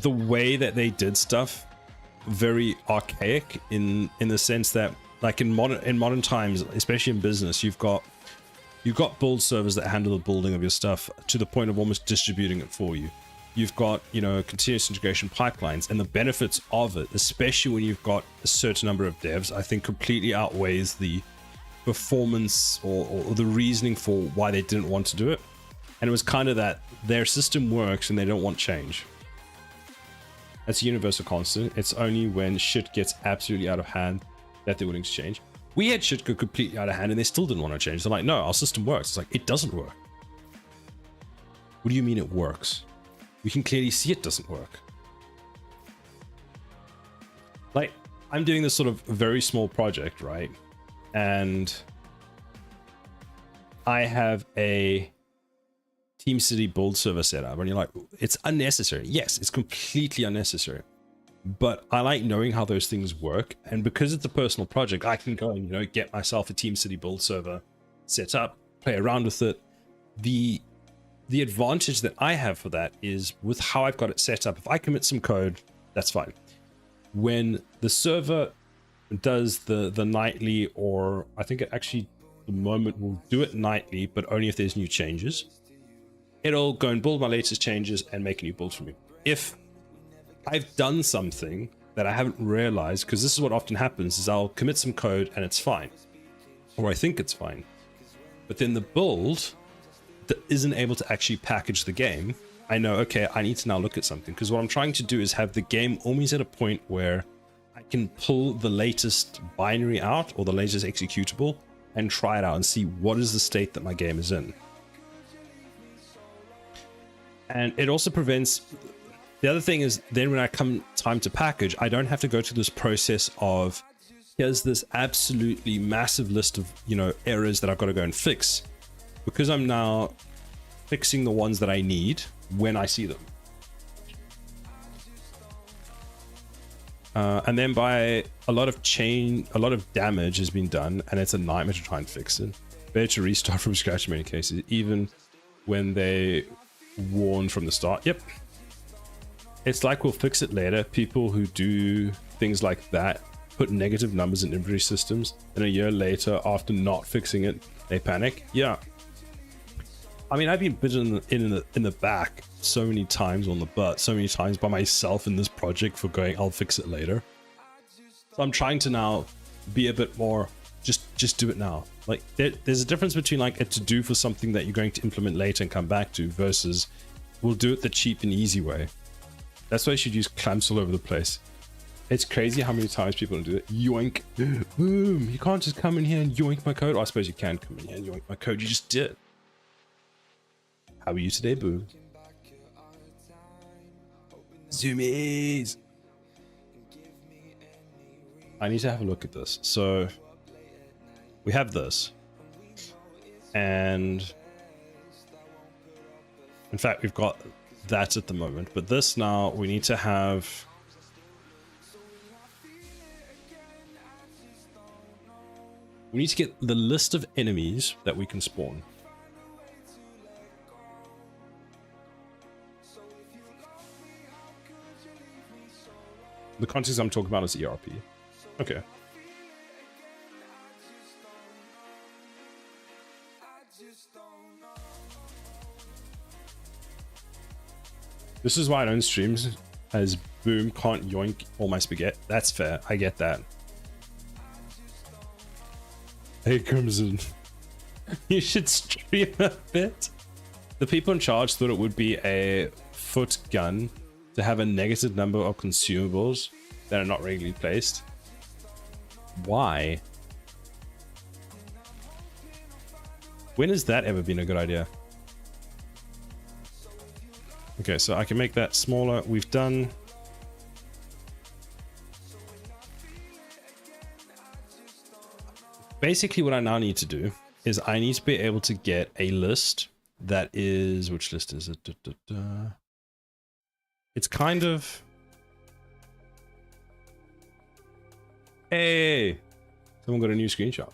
way that they did stuff very archaic in the sense that, like, in modern times, especially in business, you've got build servers that handle the building of your stuff to the point of almost distributing it for you. You've got, continuous integration pipelines, and the benefits of it, especially when you've got a certain number of devs, I think completely outweighs the performance or the reasoning for why they didn't want to do it. And it was kind of that their system works and they don't want change. That's a universal constant. It's only when shit gets absolutely out of hand that they're willing to change. We had shit go completely out of hand and they still didn't want to change. They're like, no, our system works. It's like, it doesn't work. What do you mean it works? We can clearly see it doesn't work. Like, I'm doing this sort of very small project, right? And I have a TeamCity build server setup, and you're like, it's unnecessary. Yes, it's completely unnecessary. But I like knowing how those things work, and because it's a personal project, I can go and get myself a TeamCity build server set up, play around with it. The advantage that I have for that is with how I've got it set up. If I commit some code, that's fine. When the server does the nightly, or I think it actually the moment will do it nightly, but only if there's new changes, it'll go and build my latest changes and make a new build for me. If I've done something that I haven't realized, because this is what often happens, is I'll commit some code and it's fine, or I think it's fine, but then the build that isn't able to actually package the game, I know, okay, I need to now look at something, because what I'm trying to do is have the game always at a point where I can pull the latest binary out or the latest executable and try it out and see what is the state that my game is in. And it also prevents, the other thing is then when I come time to package, I don't have to go through this process of, here's this absolutely massive list of, errors that I've got to go and fix, because I'm now fixing the ones that I need when I see them. And then by a lot of damage has been done, and it's a nightmare to try and fix it. Better to restart from scratch in many cases, even when they warn from the start. Yep. It's like, we'll fix it later. People who do things like that put negative numbers in inventory systems, and a year later, after not fixing it, they panic. Yeah. I mean, I've been bitten in the back so many times, on the butt so many times by myself in this project for going, I'll fix it later. So I'm trying to now be a bit more, just do it now. Like, there's a difference between like a to-do for something that you're going to implement later and come back to, versus we'll do it the cheap and easy way. That's why you should use clamps all over the place. It's crazy how many times people do it. Yoink. Boom. You can't just come in here and yoink my code. Oh, I suppose you can come in here and yoink my code. You just did. How are you today, boo? Zoomies. I need to have a look at this. So we have this, and in fact, we've got that at the moment. But this now, we need to have. We need to get the list of enemies that we can spawn. The context I'm talking about is ERP. Okay. This is why I don't stream as boom, can't yoink all my spaghetti. That's fair. I get that. Hey, Crimson. You should stream a bit. The people in charge thought it would be a foot gun to have a negative number of consumables that are not regularly placed. Why? When has that ever been a good idea? Okay, so I can make that smaller. We've done... Basically what I now need to do is I need to be able to get a list that is... Which list is it? It's kind of... Hey! Someone got a new screenshot.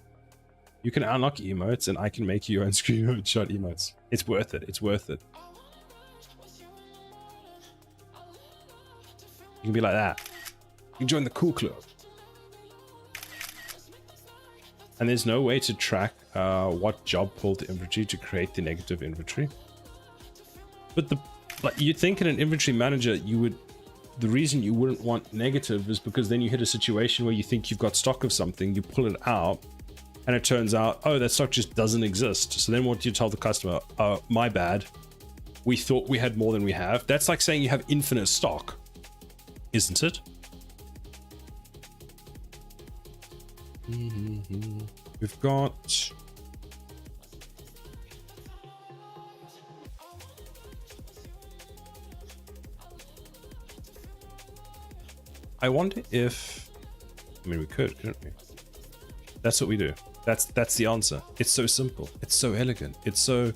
You can unlock emotes and I can make you your own screenshot emotes. It's worth it. It's worth it. You can be like that. You can join the cool club. And there's no way to track what job pulled the inventory to create the negative inventory. But you'd think in an inventory manager, you would... The reason you wouldn't want negative is because then you hit a situation where you think you've got stock of something, you pull it out, and it turns out, oh, that stock just doesn't exist. So then what do you tell the customer? Oh, my bad. We thought we had more than we have. That's like saying you have infinite stock, isn't it? We've got... I wonder if... I mean, we could, couldn't we? That's what we do. That's the answer. It's so simple. It's so elegant. It's so...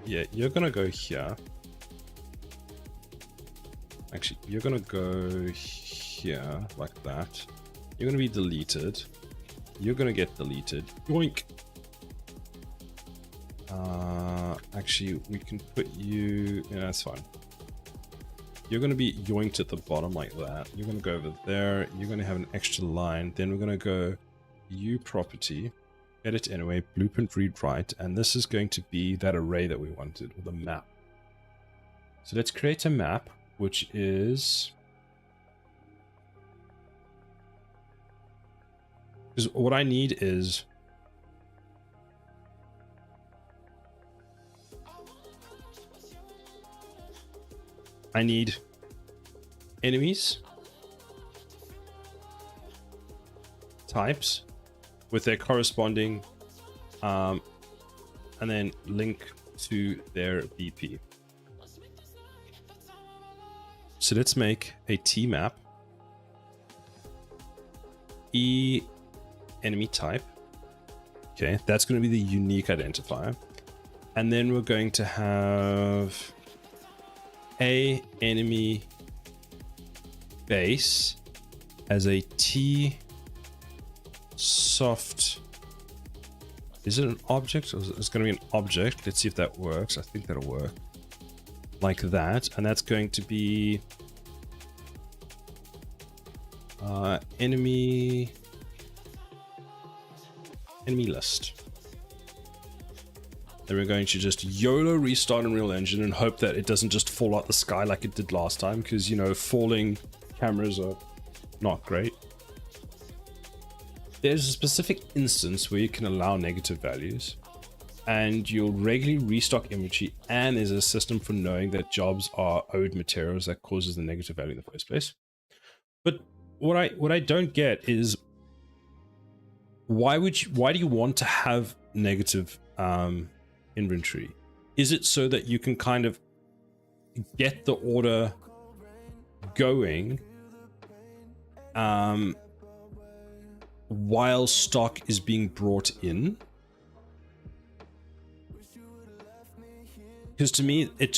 Yeah, you're gonna go here. Actually, you're gonna go here, like that. You're gonna be deleted. You're gonna get deleted. Yoink! Actually, we can put you... Yeah, that's fine. You're going to be yoinked at the bottom like that. You're going to go over there. You're going to have an extra line. Then we're going to go U property, edit anyway, blueprint read write, and this is going to be that array that we wanted, or the map. So let's create a map, which is... Because what I need is... I need enemies, types with their corresponding, and then link to their BP. So let's make a T map, E enemy type. Okay, that's going to be the unique identifier. And then we're going to have a enemy base as a T soft. Is it an object? Or it's going to be an object. Let's see if that works. I think that'll work. Like that. And that's going to be enemy list. Then we're going to just YOLO restart Unreal Engine and hope that it doesn't just fall out the sky like it did last time, because, you know, falling cameras are not great. There's a specific instance where you can allow negative values, and you'll regularly restock inventory, and there's a system for knowing that jobs are owed materials that causes the negative value in the first place. But what I don't get is why do you want to have negative inventory? Is it so that you can kind of get the order going while stock is being brought in? Because to me, it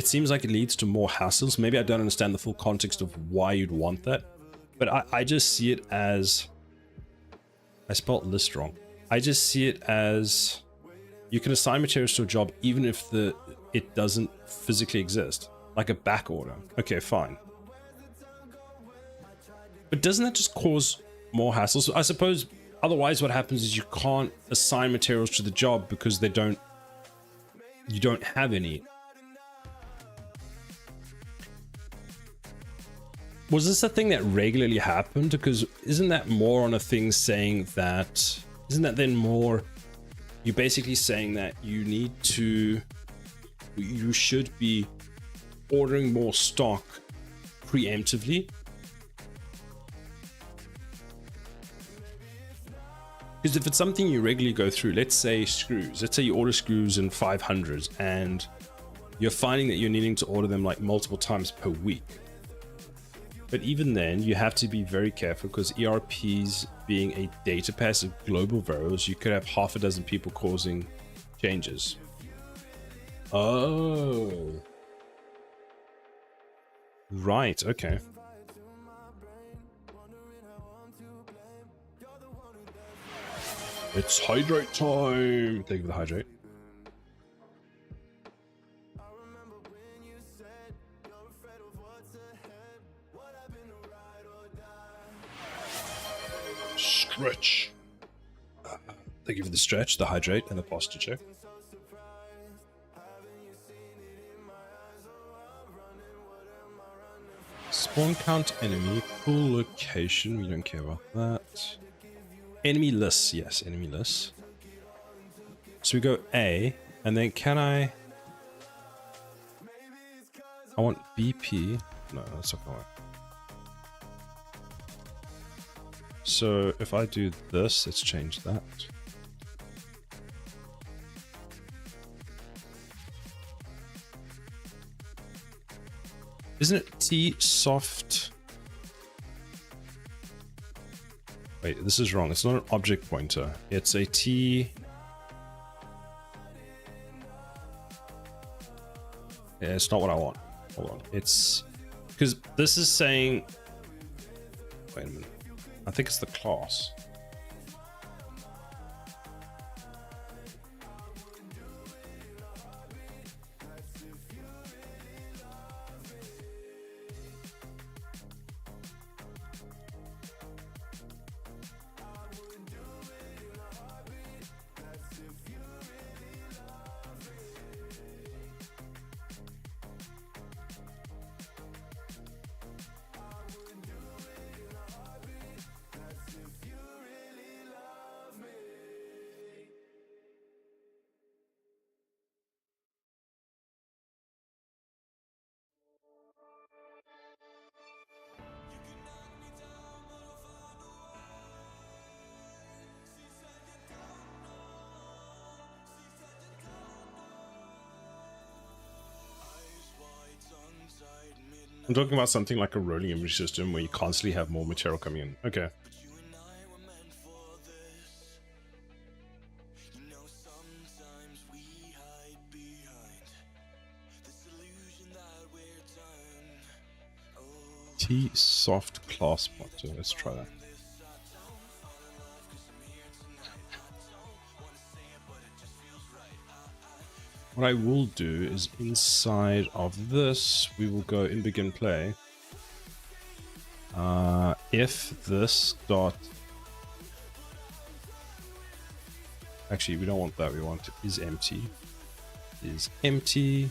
seems like it leads to more hassles. Maybe I don't understand the full context of why you'd want that, but I just see it as... I spelled list wrong. I just see it as you can assign materials to a job even if it doesn't physically exist, like a back order. Okay, fine. But doesn't that just cause more hassles? I suppose otherwise what happens is you can't assign materials to the job because you don't have any. Was this a thing that regularly happened? Because isn't that more on a thing saying that, isn't that then more, you're basically saying that you should be ordering more stock preemptively? Because if it's something you regularly go through, let's say screws, let's say you order screws in 500s and you're finding that you're needing to order them like multiple times per week. But even then, you have to be very careful because ERPs being a data pass of global variables, you could have half a dozen people causing changes. Oh. Right, okay. It's hydrate time! Thank you for the hydrate. Stretch. Thank you for the stretch, the hydrate, and the posture check. Spawn count enemy, full location, we don't care about that. Enemy lists, yes, enemy lists. So we go A, and then can I want BP. No, that's not gonna work. So if I do this, let's change that. Isn't it T soft? Wait, this is wrong. It's not an object pointer. It's a T. Yeah, it's not what I want. Hold on. It's because this is saying. Wait a minute. I think it's the class. I'm talking about something like a rolling image system where you constantly have more material coming in. Okay. T soft class pointer. Let's try that. What I will do is inside of this, we will go in begin play. If this dot, actually we don't want that. We want is empty. Is empty.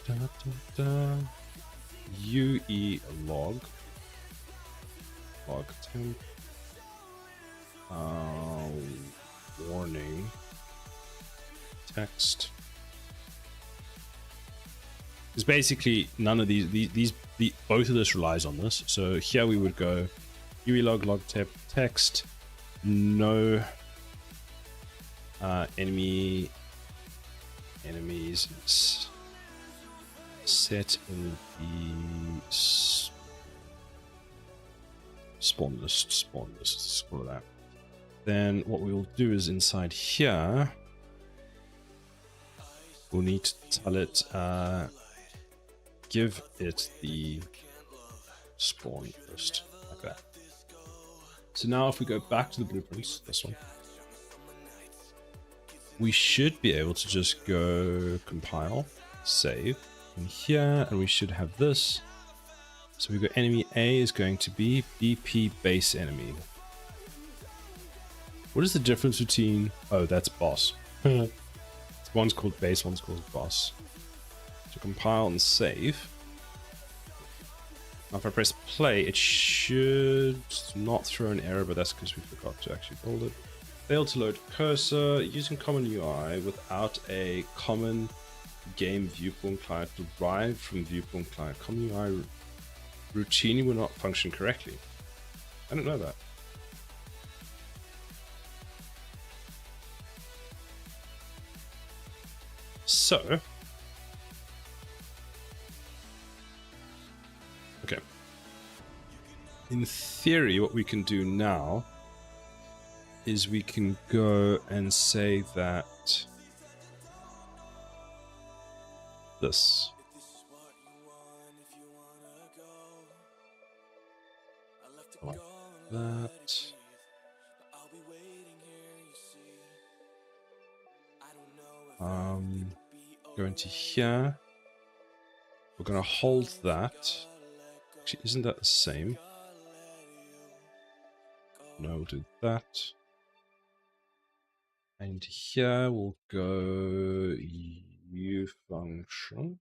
Da, da, da. UE log temp. Warning. Text is basically none of these both of this relies on this. So here we would go UE log temp text, no enemies set in the spawn list, let's call it that. Then what we will do is inside here we'll need to tell it, give it the spawn list, like that. So now if we go back to the blueprints, this one, we should be able to just go compile, save, in here, and we should have this. So we go enemy A is going to be BP base enemy. What is the difference between... Oh, that's boss. One's called base, one's called boss. So compile and save. Now if I press play, it should not throw an error, but that's because we forgot to actually build it. Failed to load cursor using common UI without a common game viewpoint client derived from viewpoint client. Common UI routinely will not function correctly. I don't know that. So, okay. In theory, what we can do now is we can go and say that this. Like that. Go into here. We're gonna hold that. Actually, isn't that the same? No, we'll do that. And here we'll go U function.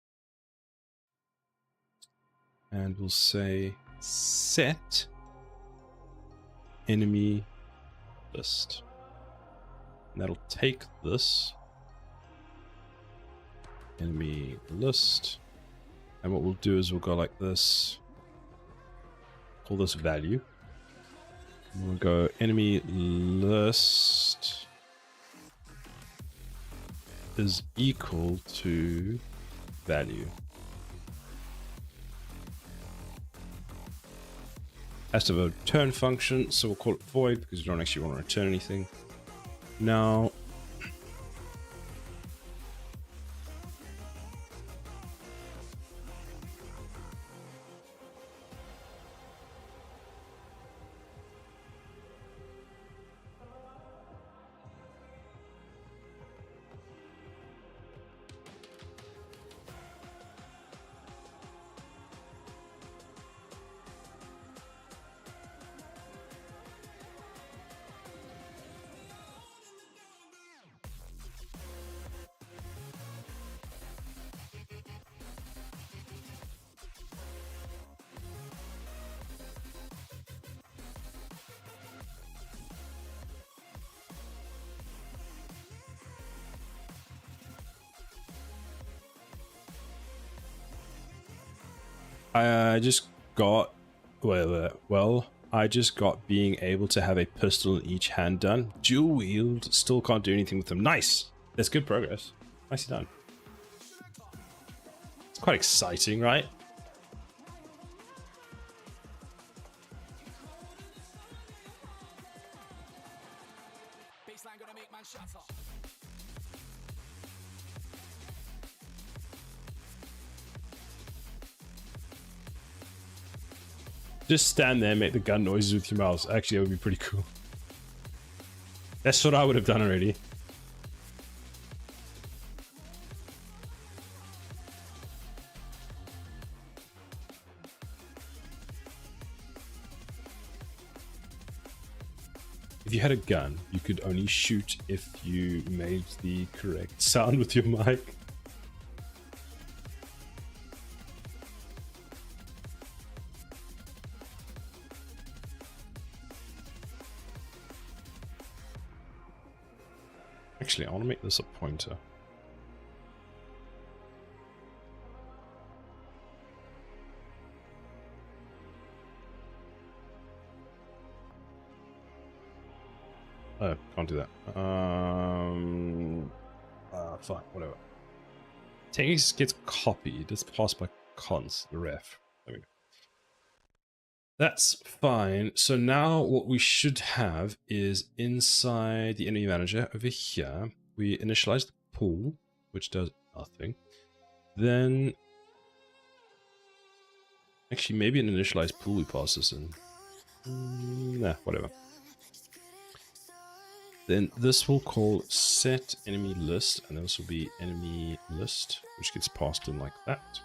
And we'll say set enemy list. And that'll take this enemy list. And what we'll do is we'll go like this. Call this value. And we'll go enemy list is equal to value. Has to have a return function, so we'll call it void because we don't actually want to return anything. Now, I just got, I just got being able to have a pistol in each hand done. Dual wield, still can't do anything with them. Nice! That's good progress. Nicely done. It's quite exciting, right? Just stand there and make the gun noises with your mouse. Actually, that would be pretty cool. That's what I would have done already. If you had a gun, you could only shoot if you made the correct sound with your mic. Actually, I want to make this a pointer. Oh, can't do that. Fine, whatever. Text gets copied. It's passed by const, the ref. There we go. That's fine. So now what we should have is inside the enemy manager over here, we initialize the pool, which does nothing. Then, actually, maybe an initialized pool we pass this in. Nah, whatever. Then this will call set enemy list, and this will be enemy list, which gets passed in like that.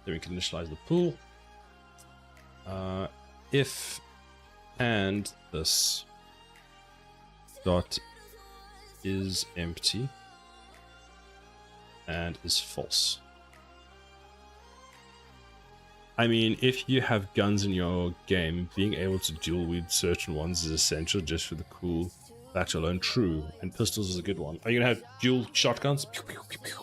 Then we can initialize the pool. If and this. dot is empty and is false. I mean, if you have guns in your game, being able to dual wield certain ones is essential just for the cool fact alone. True, and pistols is a good one. Are you gonna have dual shotguns? Pew, pew, pew, pew.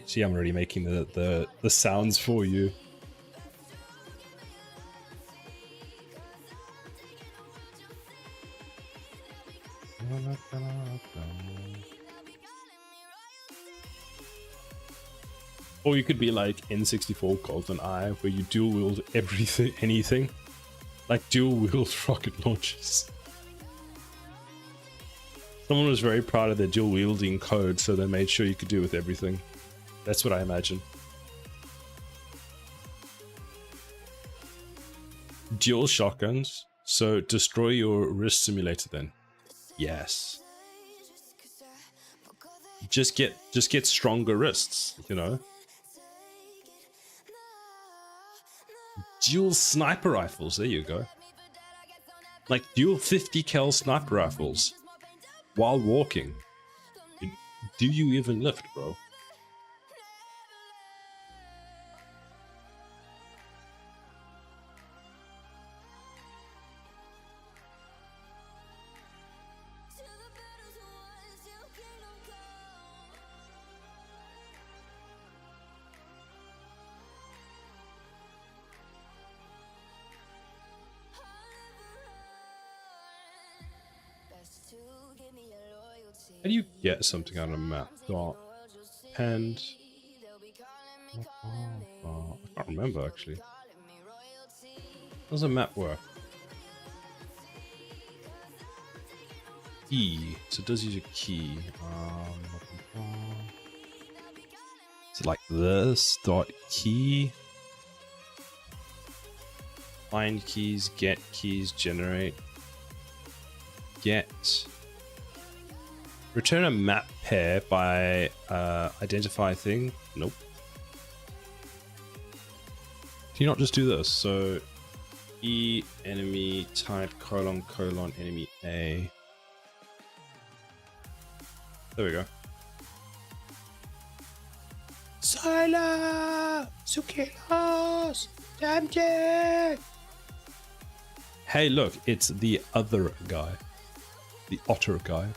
See, I'm already making the sounds for you. Or you could be like N64 GoldenEye, where you dual wield everything, anything, like dual wield rocket launchers. Someone was very proud of their dual wielding code, so they made sure you could do with everything. That's what I imagine. Dual shotguns. So destroy your wrist simulator then. Yes. Just get stronger wrists, you know. Dual sniper rifles, there you go. Like dual 50 cal sniper rifles while walking. Do you even lift, bro? How do you get something out of a map? Dot and I can't remember actually. How does a map work? Key. So it does use a key. Is it like this? Dot key. Find keys, get keys, generate. Get. Return a map pair by identify thing. Nope. Can you not just do this? So E enemy type colon colon enemy A. There we go. Sila! Sukilos! Damn. Hey, look, it's the other guy. The otter guy.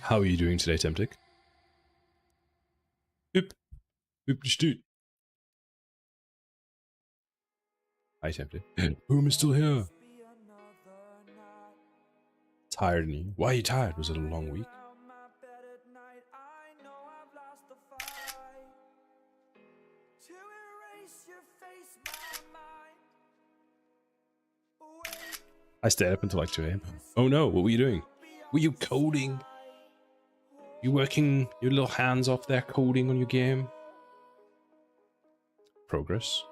How are you doing today, Temptic? Oop. Oop, dude. Hi, Temptic. Boom is still here. Tired, and you? Why are you tired? Was it a long week? I stayed up until like 2 AM. Oh no, what were you doing? Were you coding? You working your little hands off there coding on your game? Progress.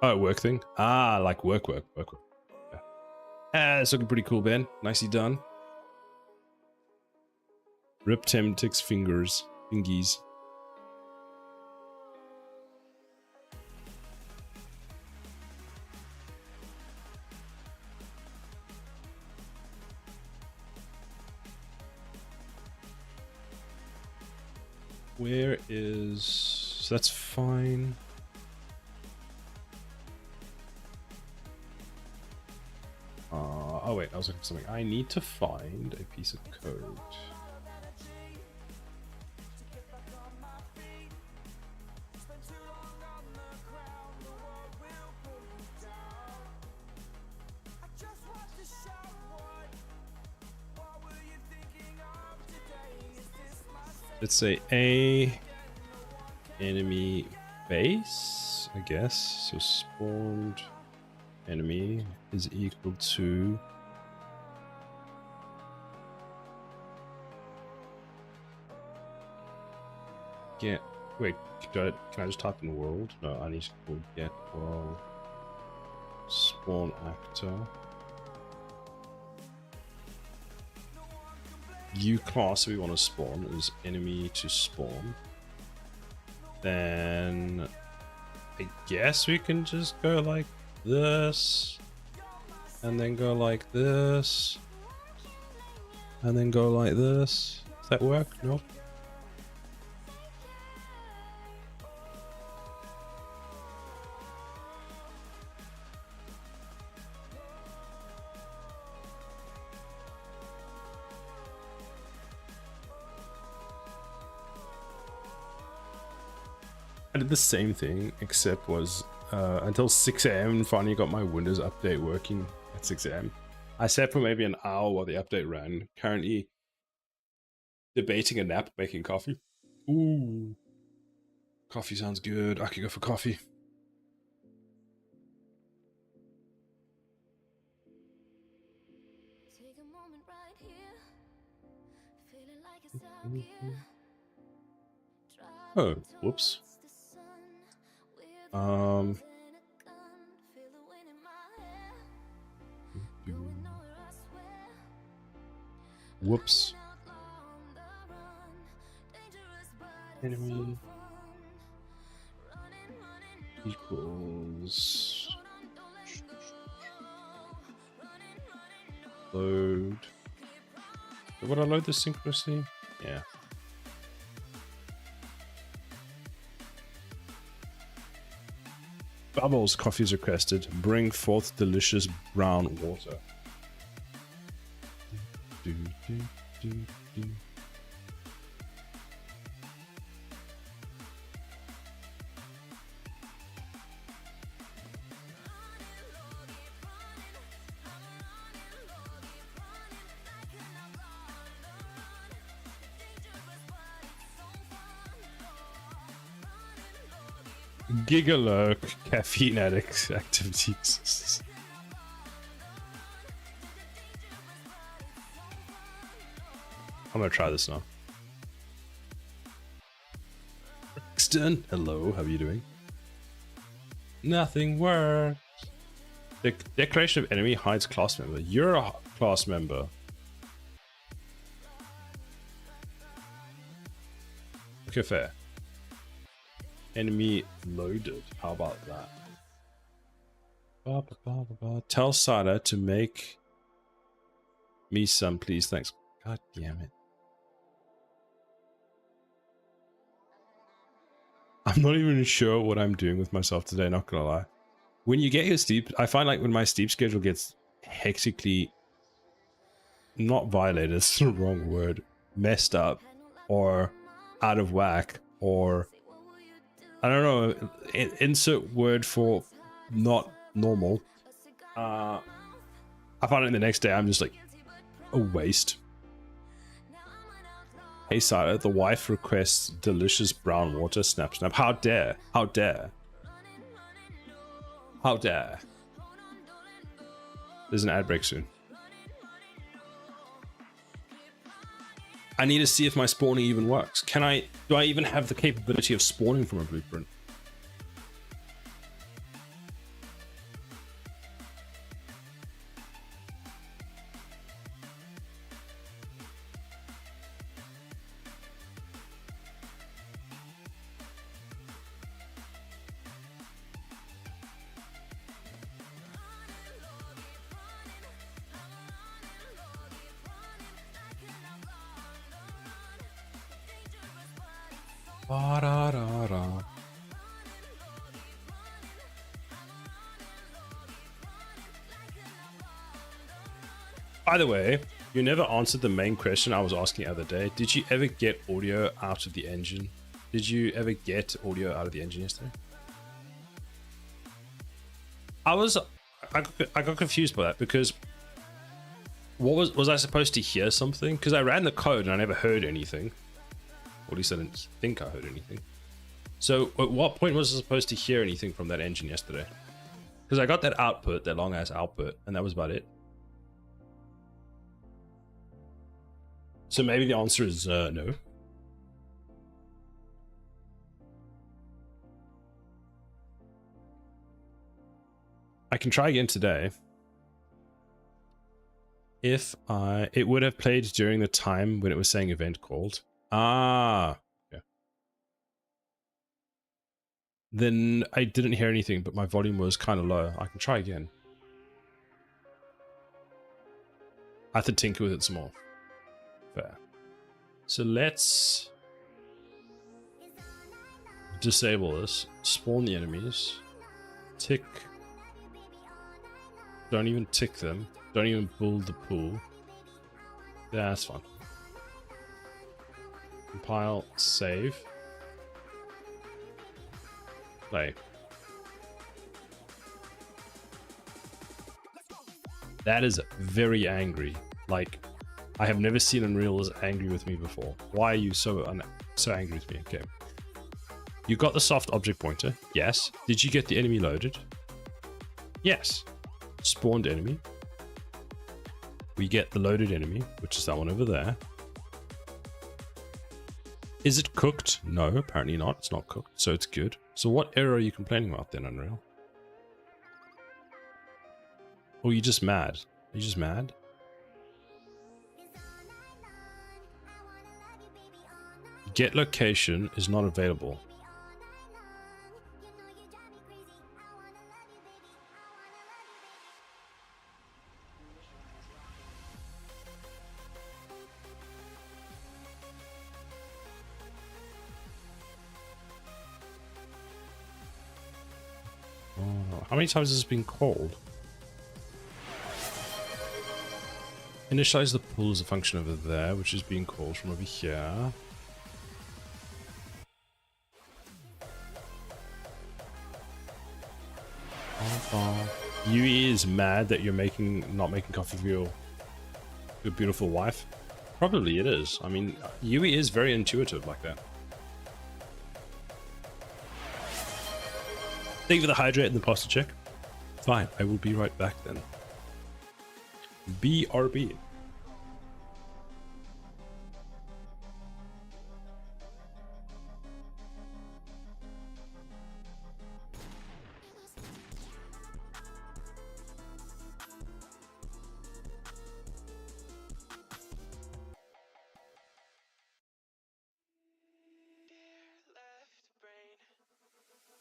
Oh, work thing? Ah, like work. Yeah. Ah, it's looking pretty cool, Ben. Nicely done. Rip Temptic's fingies. Where is... So that's fine. Oh wait, I was looking for something. I need to find a piece of code. Let's say A enemy base, I guess. So spawned enemy is equal to get. Wait, can I just type in world? No, I need to call get world spawn actor. U class we want to spawn is enemy to spawn. Then I guess we can just go like this, and then go like this, and then go like this. Does that work? Nope. I did the same thing, except was until 6 a.m. finally got my Windows update working at 6 a.m. I sat for maybe an hour while the update ran. Currently debating a nap, making coffee. Ooh. Coffee sounds good. I could go for coffee. Take a moment right here, feeling like it's out here. Oh, whoops. Whoops. Enemy equals load. Would I load this synchronously? Yeah. Bubbles, coffee's requested. Bring forth delicious brown water. Do, do, do, do. Gigalurk caffeine addict activities. I'm gonna try this now. Brixton, hello, how are you doing? Nothing works. The declaration of enemy hides class member. You're a class member. Okay, fair. Enemy loaded. How about that? Ba, ba, ba, ba, ba. Tell Sada to make me some, please. Thanks. God damn it. I'm not even sure what I'm doing with myself today, not gonna lie. When you get your sleep, I find like when my sleep schedule gets hectically not violated, it's the wrong word, messed up or out of whack, or I don't know, insert word for not normal. I find it the next day I'm just like a waste. Hey Sada, the wife requests delicious brown water. Snap snap. How dare? How dare? How dare? There's an ad break soon. I need to see if my spawning even works. Do I even have the capability of spawning from a blueprint? Ba-da-da-da. By the way, you never answered the main question I was asking the other day. Did you ever get audio out of the engine? Did you ever get audio out of the engine yesterday? I got confused by that because what was I supposed to hear something? Because I ran the code and I never heard anything. Or at least I didn't think I heard anything. So at what point was I supposed to hear anything from that engine yesterday? Because I got that output, that long ass output, and that was about it. So maybe the answer is no. I can try again today. If it would have played during the time when it was saying event called. Ah, yeah. Then I didn't hear anything, but my volume was kind of low. I can try again. I have to tinker with it some more. Fair. So let's disable this. Spawn the enemies. Tick. Don't even tick them. Don't even build the pool. Yeah, that's fine. Compile, save. Play. That is very angry. Like, I have never seen Unreal as angry with me before. Why are you so angry with me? Okay. You got the soft object pointer. Yes. Did you get the enemy loaded? Yes. Spawned enemy. We get the loaded enemy, which is that one over there. Is it cooked? No, apparently not. It's not cooked, so it's good. So what error are you complaining about then, Unreal? Oh, you're just mad. Are you just mad? Get location is not available. Oh, how many times has this been called? Initialize the pool as a function over there, which is being called from over here. UE is mad that you're not making coffee for your beautiful wife. Probably it is. I mean, UE is very intuitive like that. Thank you for the hydrate and the pasta check. Fine, I will be right back then. BRB.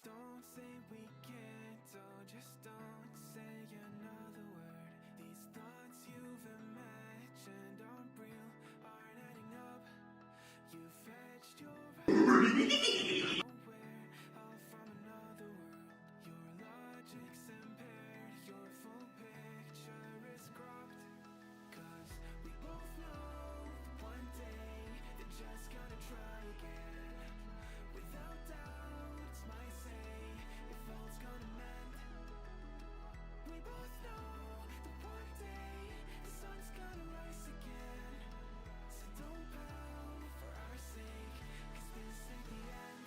Don't say we can't, oh, just don't say another word. These thoughts you've imagined aren't real, aren't adding up. You fetched your nowhere, all from another world. Your logic's impaired, your full picture is cropped. 'Cause we both know one day they're just gonna try again. Without doubts, might say if all's gonna mend. We both know that one day the sun's gonna rise again. So don't pout for our sake, 'cause this ain't the end.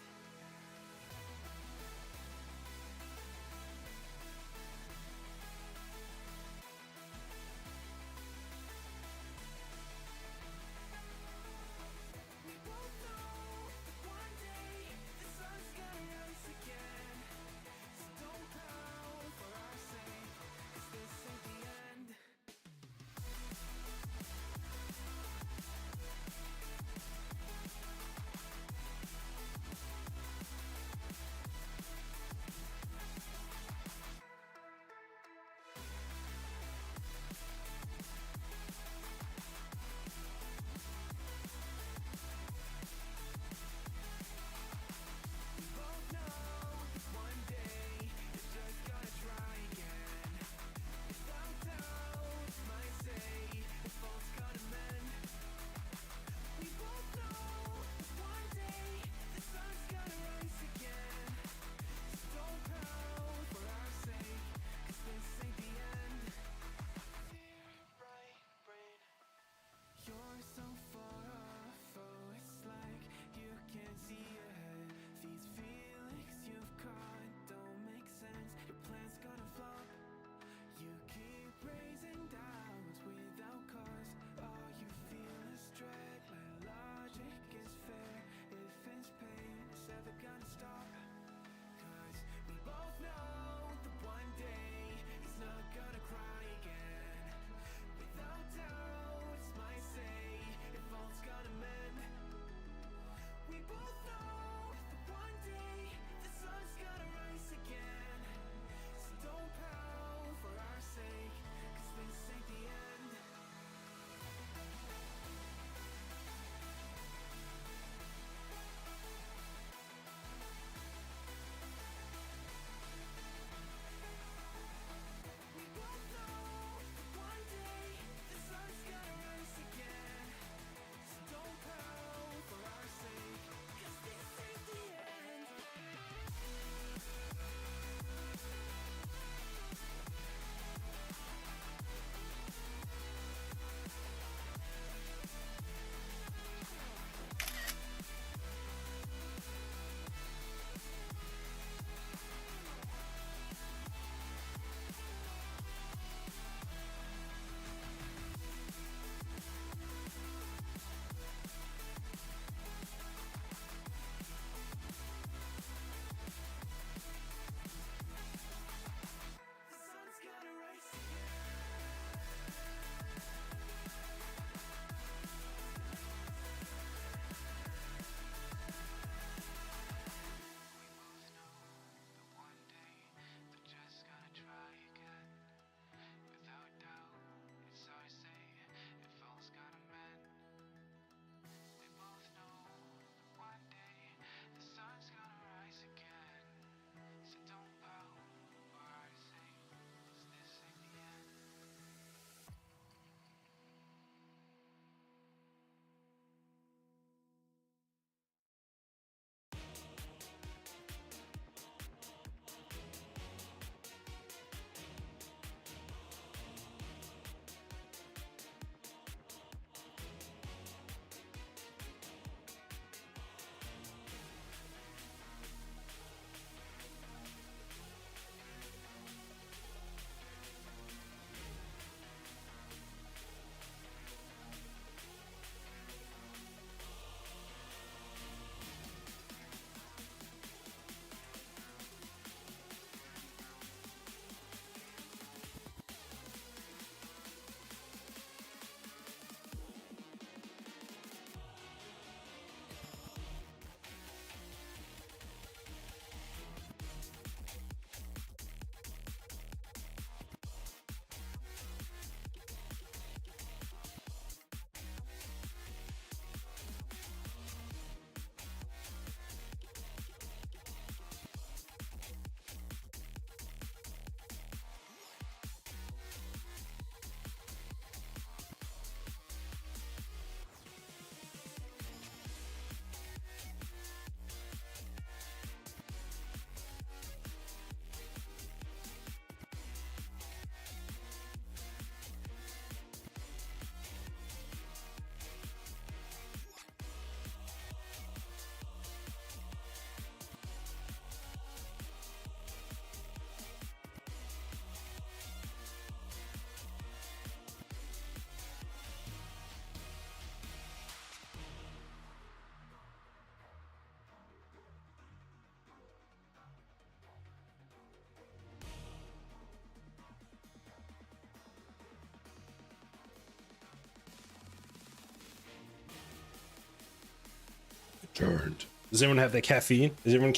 turned. Does everyone have their caffeine? Does everyone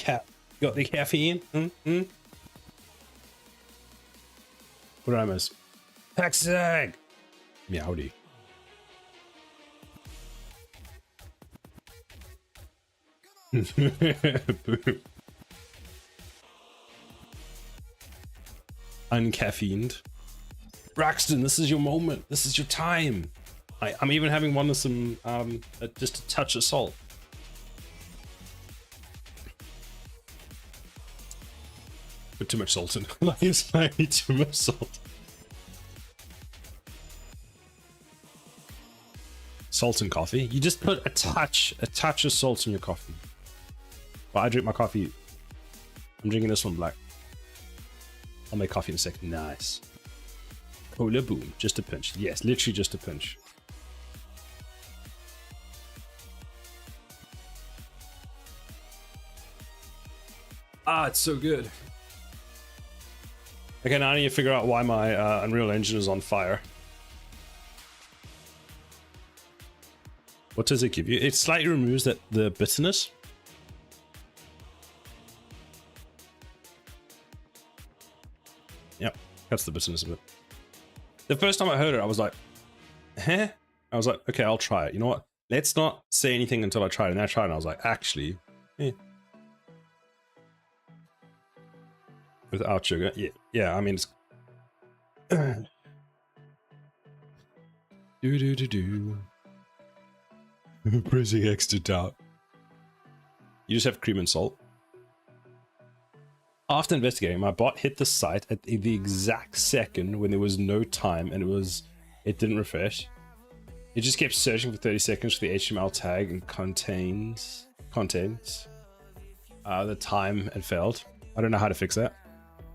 got their caffeine? What did I miss? Taxi! Meowdy. Boom. Uncaffeined. Braxton, this is your moment. This is your time. I'm even having one with some, just a touch of salt. Put too much salt in. Like slightly too much salt. Salt in coffee? You just put a touch of salt in your coffee. But I drink my coffee. I'm drinking this one black. I'll make coffee in a second. Nice. Cola boom. Just a pinch. Yes, literally just a pinch. Ah, it's so good. Okay, now I need to figure out why my Unreal Engine is on fire. What does it give you? It slightly removes the bitterness. Yep, that's the bitterness of it. The first time I heard it, I was like, huh? I was like, okay, I'll try it. You know what? Let's not say anything until I try it. And I tried it and I was like, actually, without sugar. Yeah, I mean, it's... do. Pressing X to doubt. You just have cream and salt. After investigating, my bot hit the site at the exact second when there was no time and it didn't refresh. It just kept searching for 30 seconds for the HTML tag and contains the time and failed. I don't know how to fix that.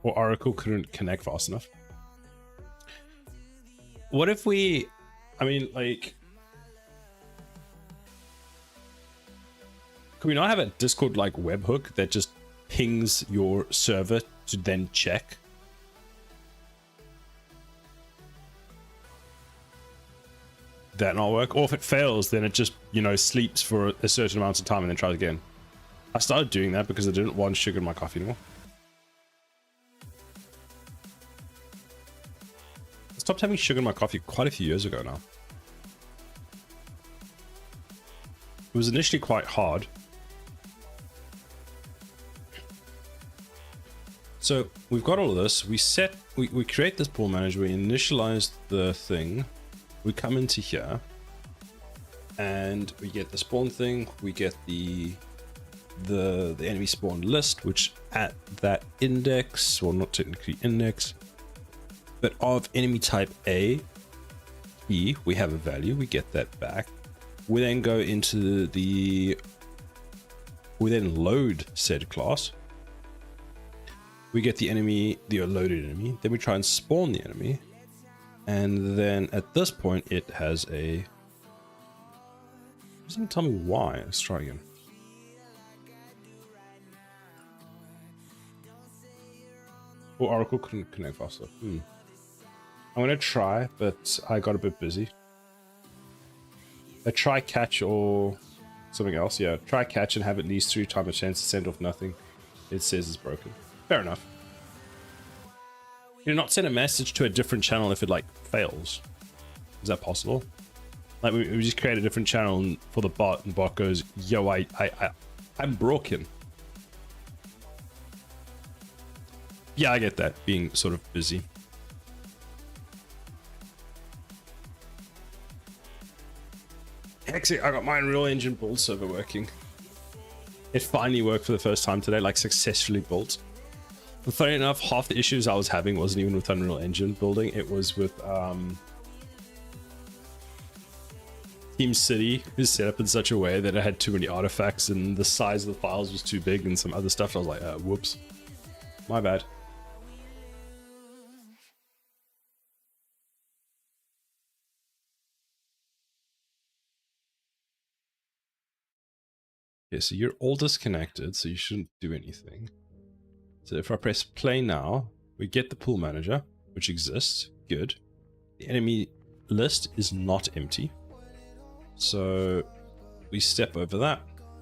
Or Oracle couldn't connect fast enough. What if we, I mean, like, can we not have a Discord like webhook that just pings your server to then check? That not work? Or if it fails, then it just, you know, sleeps for a certain amount of time and then tries again. I started doing that because I didn't want sugar in my coffee anymore. I stopped having sugar in my coffee quite a few years ago now. It was initially quite hard. So we've got all of this. We create this pool manager. We initialize the thing. We come into here and we get the spawn thing. We get the enemy spawn list, which at that index, well, not technically index, but of enemy type A, B, we have a value. We get that back. We then go into we then load said class. We get the enemy, the loaded enemy. Then we try and spawn the enemy. And then at this point, it has a... It doesn't tell me why. Let's try again. Oh, Oracle couldn't connect faster. I'm going to try, but I got a bit busy. A try catch or something else. Yeah, try catch and have at least 3 times a chance to send off nothing. It says it's broken. Fair enough. You not send a message to a different channel if it like fails. Is that possible? Like we just create a different channel for the bot, and the bot goes, "Yo, I'm broken." Yeah, I get that, being sort of busy. Actually, I got my Unreal Engine build server working. It finally worked for the first time today, like successfully built. But funny enough, half the issues I was having wasn't even with Unreal Engine building. It was with Team City is set up in such a way that it had too many artifacts and the size of the files was too big and some other stuff. I was like, whoops. My bad. Okay, so you're all disconnected, so you shouldn't do anything. So if I press play now, we get the pool manager, which exists. Good. The enemy list is not empty. So we step over that.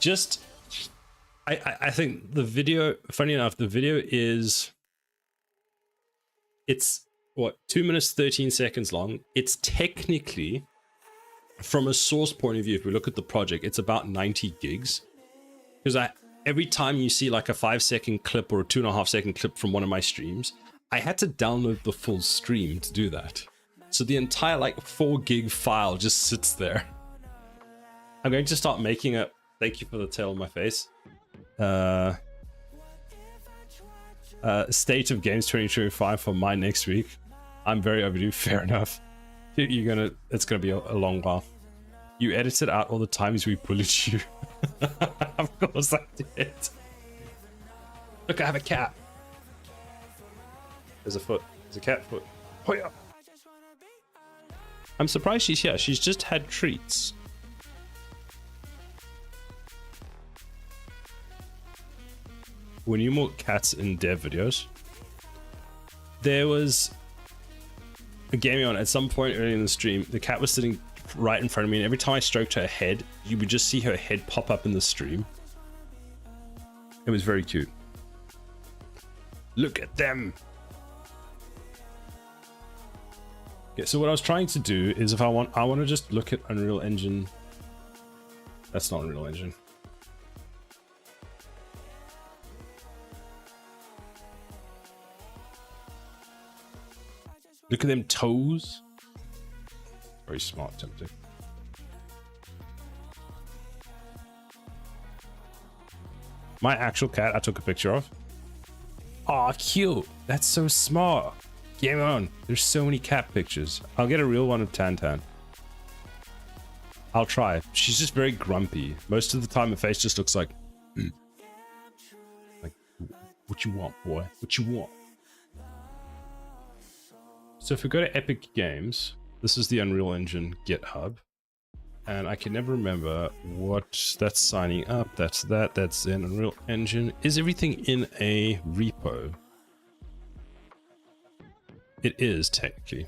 just I think the video, funny enough, the video is, it's what, 2 minutes 13 seconds long. It's technically, from a source point of view, if we look at the project, it's about 90 gigs, because every time you see like a 5-second clip or a 2.5-second clip from one of my streams, I had to download the full stream to do that. So the entire like 4 gig file just sits there. I'm going to start making a, thank you for the tail on my face, State of Games 2025 for my next week. I'm very overdue, fair enough. It's gonna be a long while. You edited out all the times we bullied you. Of course I did. Look, I have a cat. There's a foot. There's a cat foot. Oh yeah. I'm surprised she's here. She's just had treats. We need more cats in dev videos. There was a game on at some point early in the stream. The cat was sitting right in front of me, and every time I stroked her head, you would just see her head pop up in the stream. It was very cute. Look at them. Okay, so what I was trying to do is, if I want to just look at Unreal Engine. That's not Unreal Engine. Look at them toes. Very smart, tempting. My actual cat I took a picture of. Aw, cute. That's so smart. Game on. There's so many cat pictures. I'll get a real one of Tan. I'll try. She's just very grumpy. Most of the time her face just looks like, like, what you want, boy? What you want? So if we go to Epic Games, this is the Unreal Engine GitHub, and I can never remember what that's signing up. That's in Unreal Engine. Is everything in a repo? It is technically.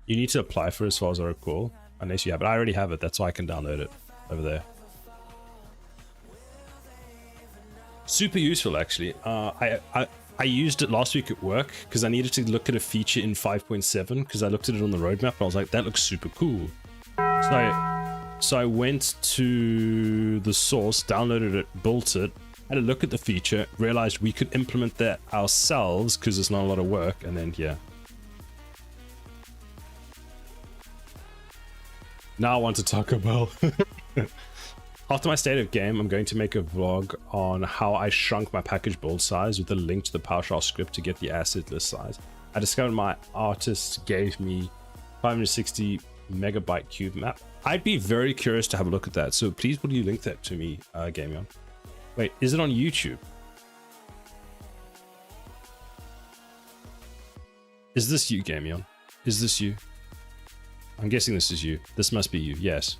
You need to apply for it as far as I recall, unless you have it. I already have it, that's why I can download it over there. Super useful, actually. I used it last week at work because I needed to look at a feature in 5.7 because I looked at it on the roadmap and I was like, that looks super cool. So I went to the source, downloaded it, built it, had a look at the feature, realized we could implement that ourselves because it's not a lot of work, and then yeah. Now I want to talk about... After my state of game, I'm going to make a vlog on how I shrunk my package build size with a link to the PowerShell script to get the asset list size. I discovered my artist gave me 560 megabyte cube map. I'd be very curious to have a look at that, so please will you link that to me, Gamion? Wait, is it on YouTube? Is this you, Gamion? Is this you? I'm guessing this is you. This must be you, yes.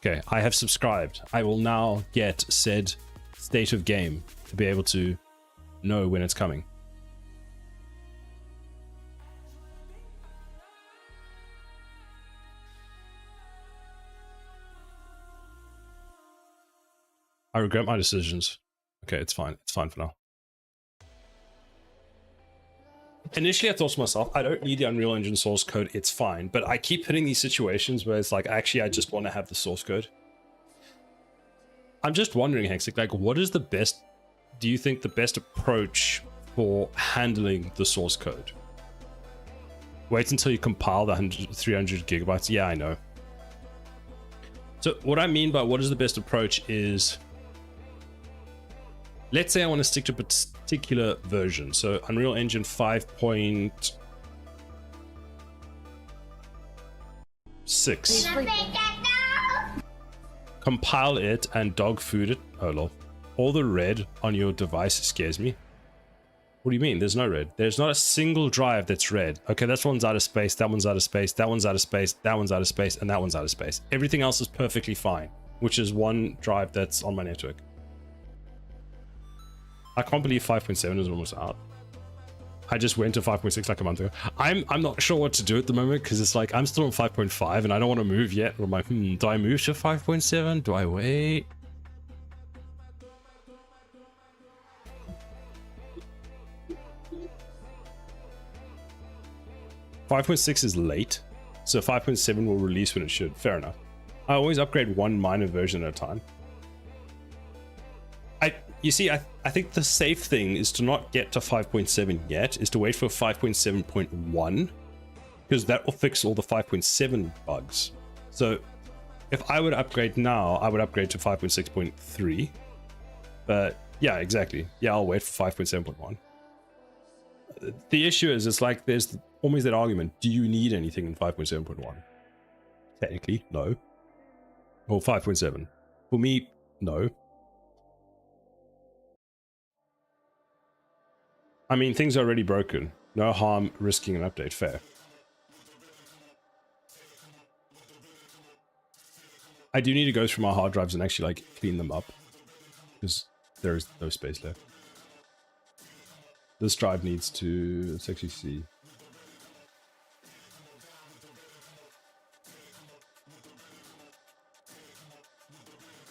Okay, I have subscribed. I will now get said state of game to be able to know when it's coming. I regret my decisions. Okay, it's fine. It's fine for now. Initially, I thought to myself, I don't need the Unreal Engine source code, it's fine. But I keep hitting these situations where it's like, actually, I just want to have the source code. I'm just wondering, Hexic, like, what is the best, do you think the best approach for handling the source code? Wait until you compile the 300 gigabytes? Yeah, I know. So what I mean by what is the best approach is, let's say I want to stick to a particular version. So Unreal Engine 5.6. Compile it and dog food it. Oh lol. All the red on your device scares me. What do you mean? There's no red. There's not a single drive that's red. Okay, that one's out of space, that one's out of space, that one's out of space, that one's out of space, and that one's out of space. Everything else is perfectly fine, which is one drive that's on my network. I can't believe 5.7 is almost out. I just went to 5.6 like a month ago. I'm not sure what to do at the moment because it's like I'm still on 5.5 and I don't want to move yet. I'm like, do I move to 5.7? Do I wait? .6 is late, so 5.7 will release when it should. Fair enough. I always upgrade one minor version at a time. You see, I think the safe thing is to not get to 5.7 yet, is to wait for 5.7.1, because that will fix all the 5.7 bugs. So if I would upgrade now, I would upgrade to 5.6.3. But yeah, exactly. Yeah, I'll wait for 5.7.1. The issue is, it's like there's always that argument. Do you need anything in 5.7.1? Technically, no. Or 5.7. For me, no. I mean, things are already broken. No harm risking an update. Fair. I do need to go through my hard drives and actually like clean them up, because there is no space left. This drive needs to, let's actually see.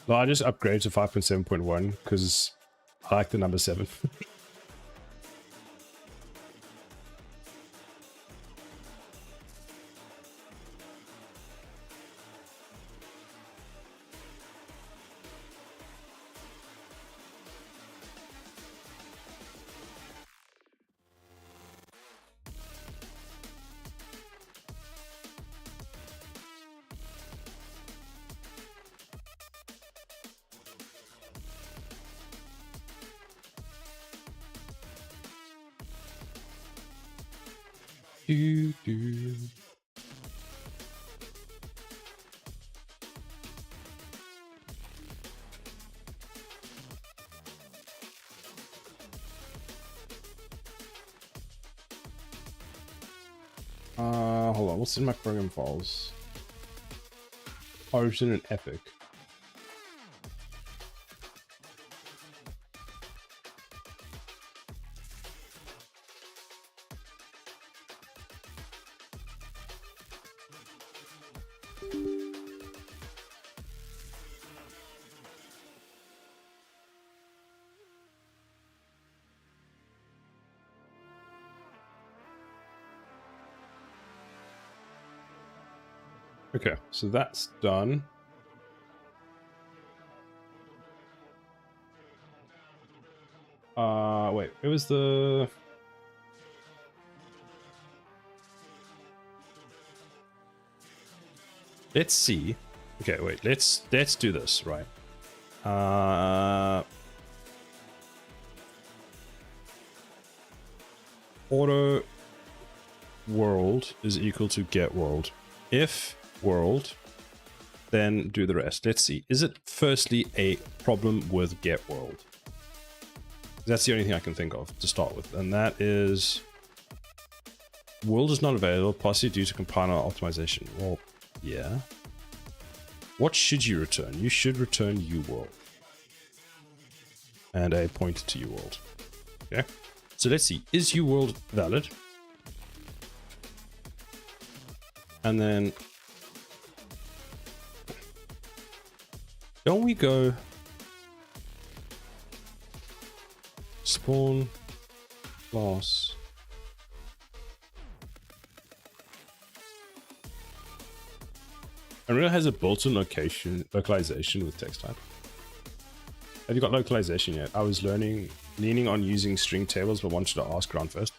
Well, I just upgraded to 5.7.1 because I like the number 7. Do, do. Hold on, what's in my program files? Origin and Epic. Okay, so that's done. Wait, it was the... Let's see. Okay, wait, let's do this, right? Auto world is equal to get world. If world, then do the rest. Let's see. Is it firstly a problem with get world? That's the only thing I can think of to start with, and that is world is not available, possibly due to compiler optimization. Well, yeah. What should you return? You should return uworld and a pointer to uworld. Okay. So let's see. Is uworld valid? And then don't we go spawn class Unreal has a built-in localization with text type. Have you got localization yet? I was leaning on using string tables, but wanted to ask around first.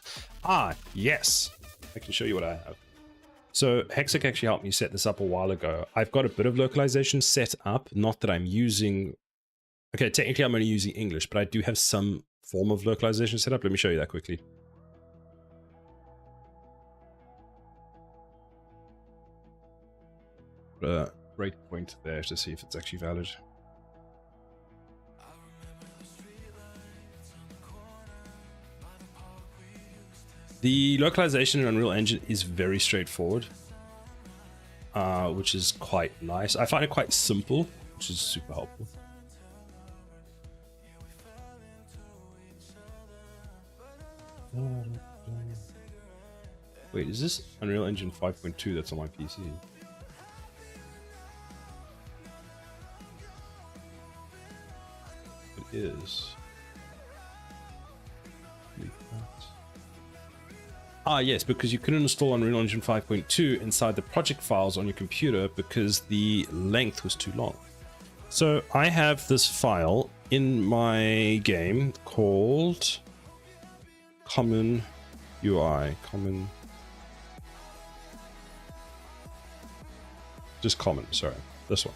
Ah, yes. I can show you what I have. So Hexic actually helped me set this up a while ago. I've got a bit of localization set up, not that I'm using... Okay, technically I'm only using English, but I do have some form of localization set up. Let me show you that quickly. Breakpoint there to see if it's actually valid. The localization in Unreal Engine is very straightforward, which is quite nice. I find it quite simple, which is super helpful. Wait, is this Unreal Engine 5.2 that's on my PC? It is. Ah, yes, because you couldn't install Unreal Engine 5.2 inside the project files on your computer because the length was too long. So I have this file in my game called Common UI, just common, sorry, this one.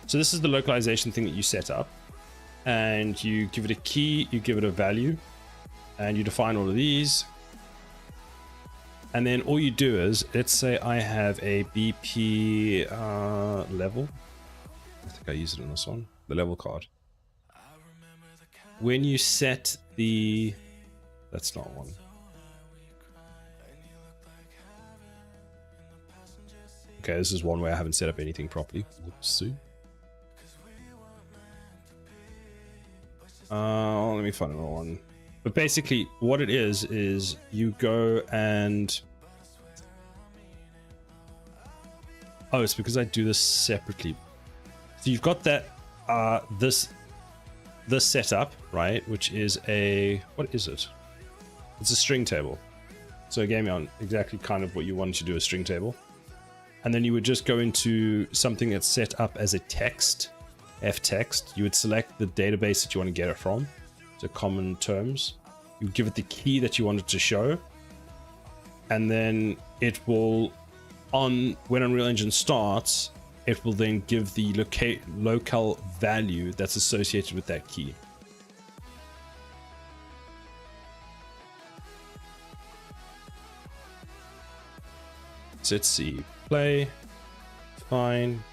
So this is the localization thing that you set up, and you give it a key, you give it a value, and you define all of these. And then all you do is, let's say I have a BP level. I think I use it in this one, the level card. When you set the, that's not one. Okay, this is one where I haven't set up anything properly. Oopsie. Let me find another one. But basically, what it is you go and... Oh, it's because I do this separately. So you've got that, this setup, right? Which is a... What is it? It's a string table. So it gave me on exactly kind of what you wanted to do, a string table. And then you would just go into something that's set up as a text, ftext. You would select the database that you want to get it from. So common terms. You give it the key that you wanted to show. And then it will, when Unreal Engine starts, it will then give the local value that's associated with that key. So let's see. Play. Fine.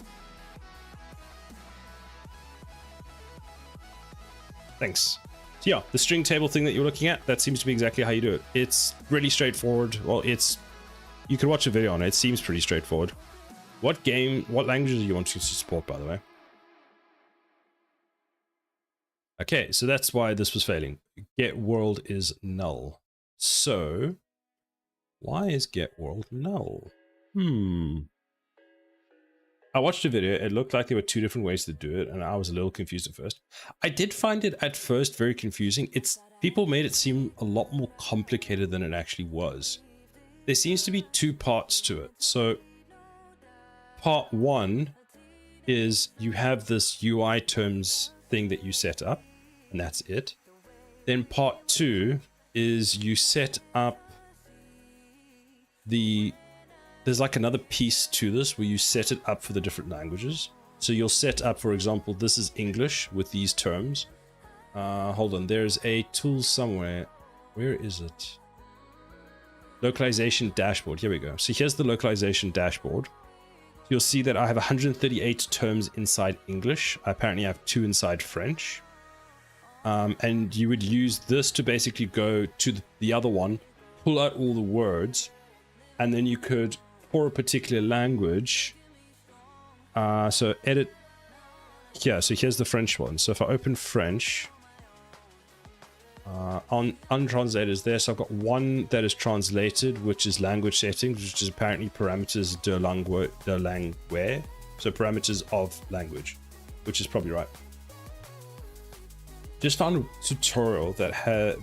Thanks. So yeah, the string table thing that you're looking at, that seems to be exactly how you do it. It's really straightforward. Well, you can watch a video on it. It seems pretty straightforward. What languages do you want to support, by the way? Okay, so that's why this was failing. Get world is null. So, why is get world null? I watched a video. It looked like there were two different ways to do it, and I was a little confused at first. I did find it at first very confusing. People made it seem a lot more complicated than it actually was. There seems to be two parts to it. So part one is you have this UI terms thing that you set up, and that's it. Then part two is you set up there's like another piece to this where you set it up for the different languages. So you'll set up, for example, this is English with these terms. Hold on, there's a tool somewhere. Where is it? Localization dashboard. Here we go. So here's the localization dashboard. You'll see that I have 138 terms inside English. I apparently have 2 inside French. And you would use this to basically go to the other one, pull out all the words, and then you could, for a particular language, so edit here. So here's the French one. So if I open French, on untranslated there. So I've got one that is translated, which is language settings, which is apparently parameters de langue. So parameters of language, which is probably right. Just found a tutorial that has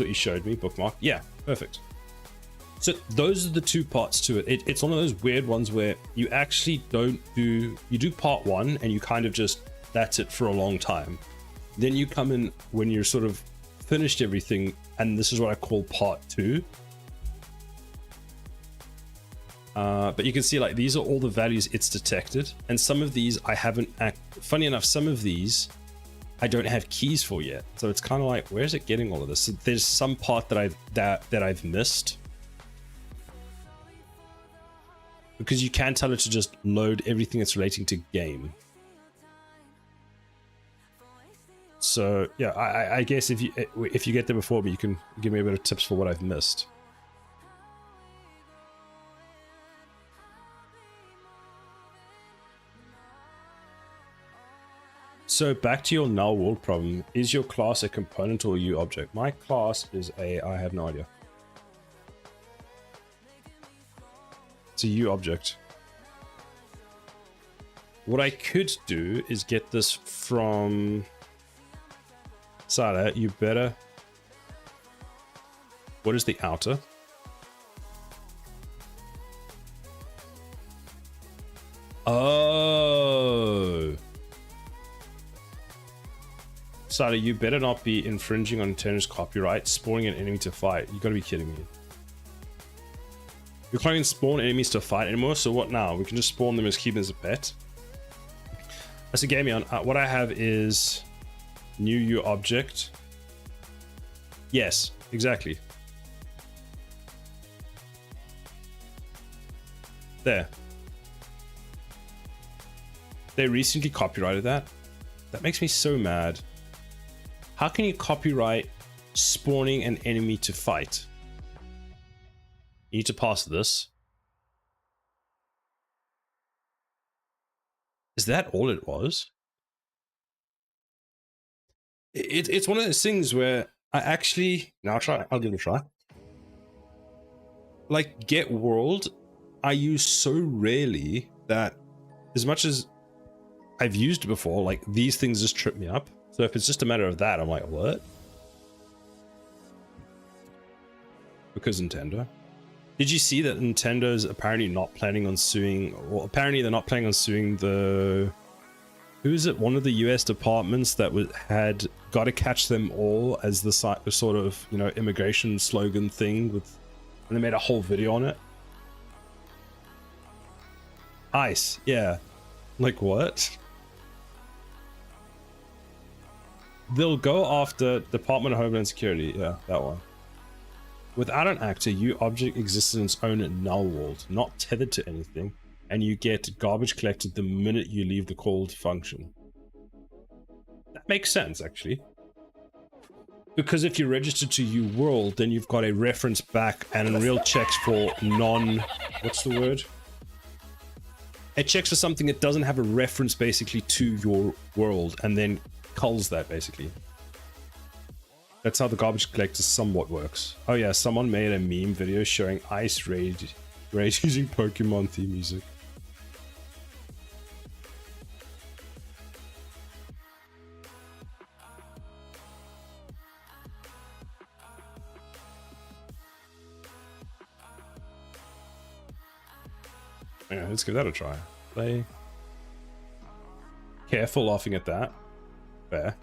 what you showed me, bookmark. Yeah, perfect. So those are the two parts to it. It's one of those weird ones where you actually you do part one and you kind of just, that's it for a long time. Then you come in when you're sort of finished everything, and this is what I call part two. But you can see like these are all the values it's detected, and some of these I haven't, funny enough, some of these I don't have keys for yet. So it's kind of like, where's it getting all of this? So there's some part that I've missed. Because you can tell it to just load everything that's relating to game. So yeah, I guess if you get there before me, you can give me a bit of tips for what I've missed. So back to your null world problem. Is your class a component or a U object? My class is I have no idea. It's a U object. What I could do is get this from Sada. You better. What is the outer? Oh. Sada, you better not be infringing on Nintendo's copyright, spawning an enemy to fight. You gotta be kidding me. We can't even spawn enemies to fight anymore, so what now? We can just spawn them as keep them as a pet. That's a game on. What I have is new U object. Yes, exactly. There. They recently copyrighted that. That makes me so mad. How can you copyright spawning an enemy to fight? You need to pass this. Is that all it was? It's one of those things where I actually... Now I'll give it a try. Like, Get World, I use so rarely that as much as I've used it before, like, these things just trip me up. So if it's just a matter of that, I'm like, what? Because Nintendo. Did you see that Nintendo's apparently not planning on suing, or apparently they're not planning on suing the... Who is it? One of the US departments that had "Gotta catch them all" as the sort of, you know, immigration slogan thing with, and they made a whole video on it. ICE, yeah. Like what? They'll go after Department of Homeland Security, yeah, that one. Without an actor, U object exists in its own null world, not tethered to anything, and you get garbage collected the minute you leave the called function. That makes sense, actually. Because if you're registered to U world, then you've got a reference back and Unreal checks for what's the word? It checks for something that doesn't have a reference basically to your world, and then culls that basically. That's how the garbage collector somewhat works. Oh yeah, someone made a meme video showing Ice Raid using Pokemon theme music. Yeah, let's give that a try. Play. Careful laughing at that. Fair.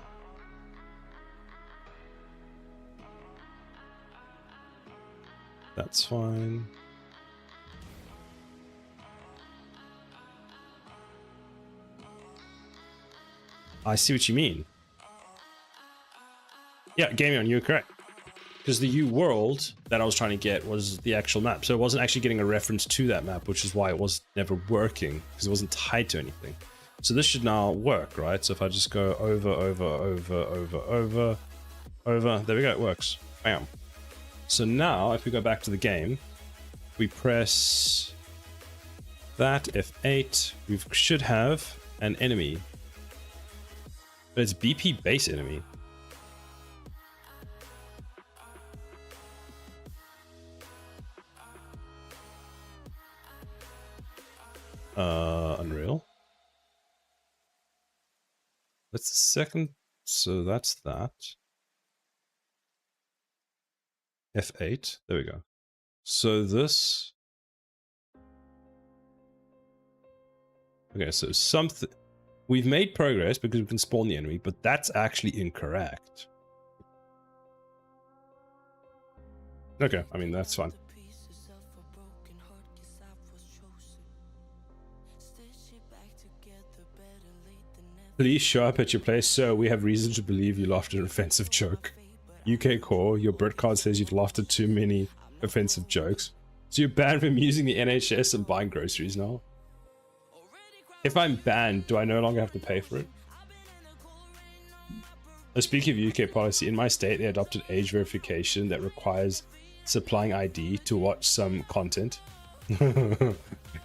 That's fine. I see what you mean. Yeah, Game On, you're correct. Because the U world that I was trying to get was the actual map. So it wasn't actually getting a reference to that map, which is why it was never working, because it wasn't tied to anything. So this should now work, right? So if I just go over, there we go, it works. Bam. So now, if we go back to the game, we press that, F8, we should have an enemy. But it's BP base enemy. Unreal. That's the second, so that's that. F8, there we go. So this... Okay, so something... We've made progress because we can spawn the enemy, but that's actually incorrect. Okay, I mean, that's fine. Please show up at your place, sir. We have reason to believe you laughed at an offensive joke. UK Core, your Brit card says you've laughed at too many offensive jokes. So you're banned from using the NHS and buying groceries now? If I'm banned, do I no longer have to pay for it? Speaking of UK policy, in my state they adopted age verification that requires supplying ID to watch some content.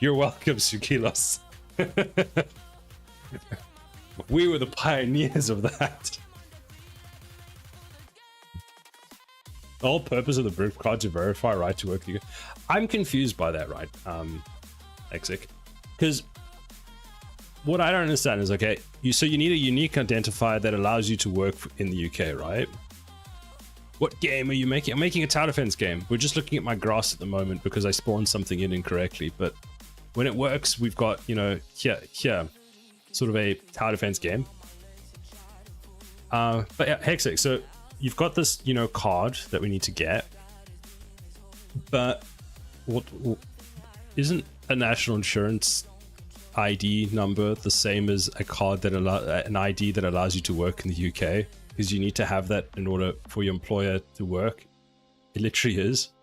You're welcome, Sukilos. We were the pioneers of that. The whole purpose of the Brit card to verify right to work. I'm confused by that, right? Hexic. Because what I don't understand is, okay, so you need a unique identifier that allows you to work in the UK, right? What game are you making? I'm making a tower defense game. We're just looking at my grass at the moment because I spawned something in incorrectly. But when it works, we've got, you know, here, sort of a tower defense game. But yeah, Hexic. So you've got this, you know, card that we need to get. But what isn't a national insurance ID number the same as a card that an ID that allows you to work in the UK? Because you need to have that in order for your employer to work. It literally is.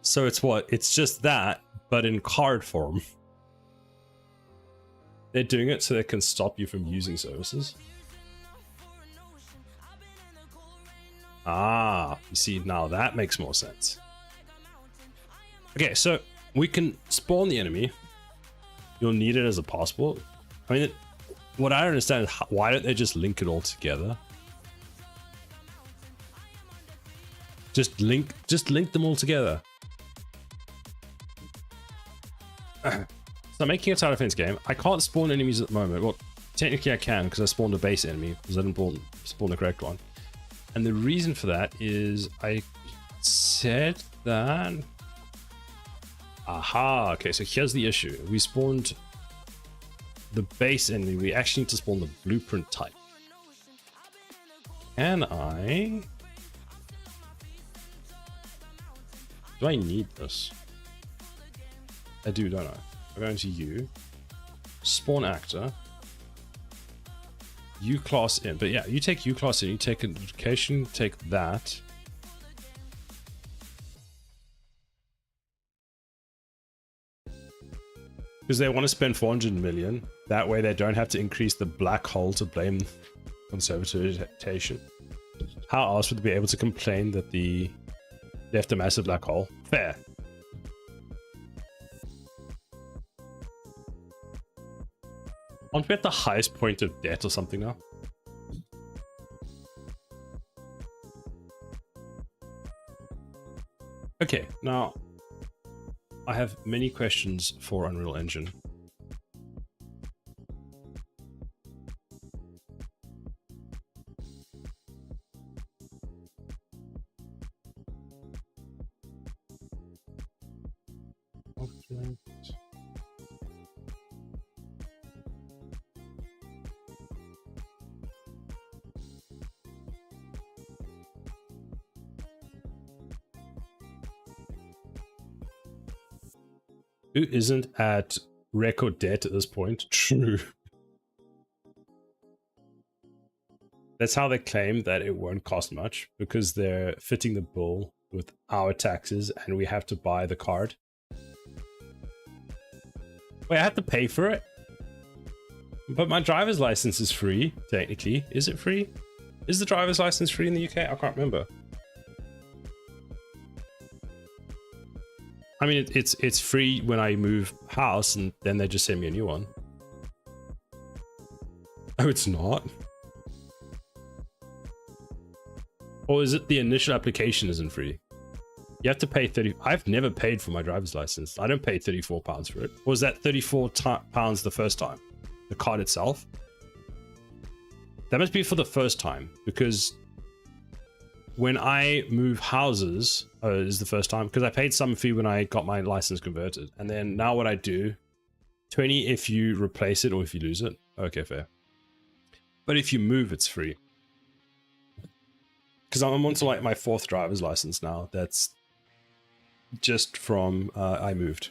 So it's what? It's just that, but in card form. They're doing it so they can stop you from using services. Ah, you see, now that makes more sense. Okay, so we can spawn the enemy. You'll need it as a passport. I mean, what I don't understand is why don't they just link it all together? Just link them all together. So I'm making a tower defense game. I can't spawn enemies at the moment. Well, technically I can because I spawned a base enemy because I didn't spawn the correct one. And the reason for that is I said that... Aha, okay, so here's the issue. We spawned the base enemy. We actually need to spawn the blueprint type. Can I... Do I need this? I do, don't I? I'm going to U. Spawn actor. U class in. But yeah, you take U class in, you take education, take that. Because they want to spend 400 million. That way they don't have to increase the black hole to blame conservatism. How else would they be able to complain that they left a massive black hole? Fair. Aren't we at the highest point of debt or something now? Okay, now I have many questions for Unreal Engine. Who isn't at record debt at this point? True. That's how they claim that it won't cost much, because they're fitting the bill with our taxes and we have to buy the card. Wait, I have to pay for it? But my driver's license is free, technically. Is it free? Is the driver's license free in the UK? I can't remember. I mean, it's free when I move house, and then they just send me a new one. Oh, it's not? Or is it the initial application isn't free? You have to pay 30... I've never paid for my driver's license. I don't pay £34 for it. Or was that £34 the first time? The card itself? That must be for the first time, because... when I move houses, is the first time, because I paid some fee when I got my license converted. And then now what I do, 20 if you replace it or if you lose it. Okay, fair. But if you move, it's free. Because I'm onto like my 4th driver's license now. That's just from I moved.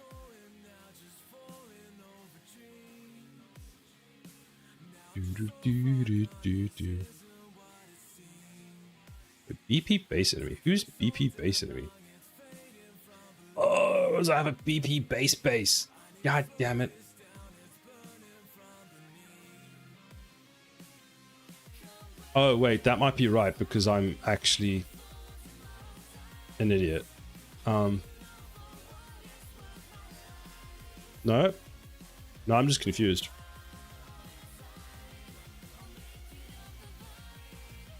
BP base enemy. Who's BP base enemy? Oh, I have a BP base. God damn it. Oh, wait, that might be right because I'm actually an idiot. No? No, I'm just confused.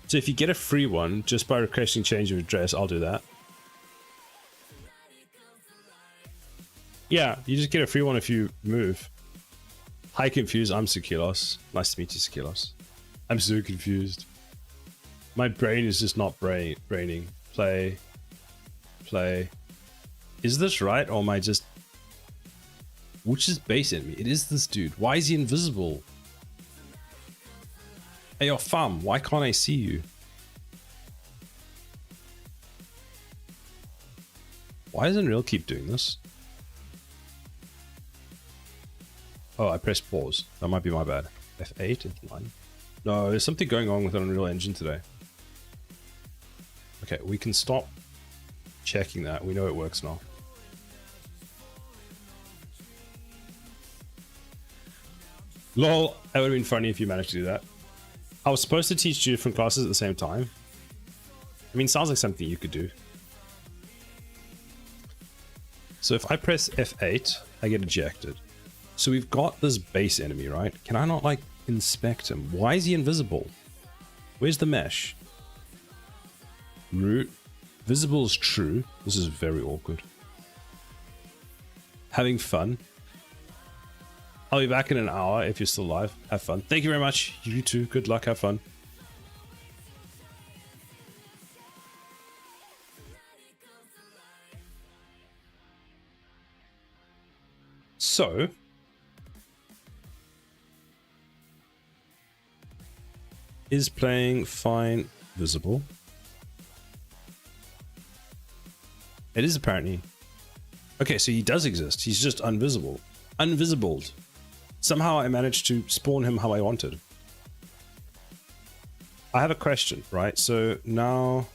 So if you get a free one, just by requesting change of address, I'll do that. Yeah, you just get a free one if you move. Hi, confused. I'm Sekilos. Nice to meet you, Sekilos. I'm so confused. My brain is just not braining. Play. Is this right, or am I just... Which is base enemy? It is this dude. Why is he invisible? Hey, yo, fam, why can't I see you? Why doesn't Real keep doing this? Oh, I pressed pause. That might be my bad. F8, F9. No, there's something going on with Unreal Engine today. Okay, we can stop checking that. We know it works now. Lol, that would have been funny if you managed to do that. I was supposed to teach two different classes at the same time. I mean, sounds like something you could do. So if I press F8, I get ejected. So we've got this base enemy, right? Can I not, like, inspect him? Why is he invisible? Where's the mesh? Root. Visible is true. This is very awkward. Having fun. I'll be back in an hour if you're still alive. Have fun. Thank you very much. You too. Good luck. Have fun. So... is playing fine visible? It is apparently. Okay, so he does exist. He's just invisible. Unvisibled. Somehow I managed to spawn him how I wanted. I have a question, right? So now...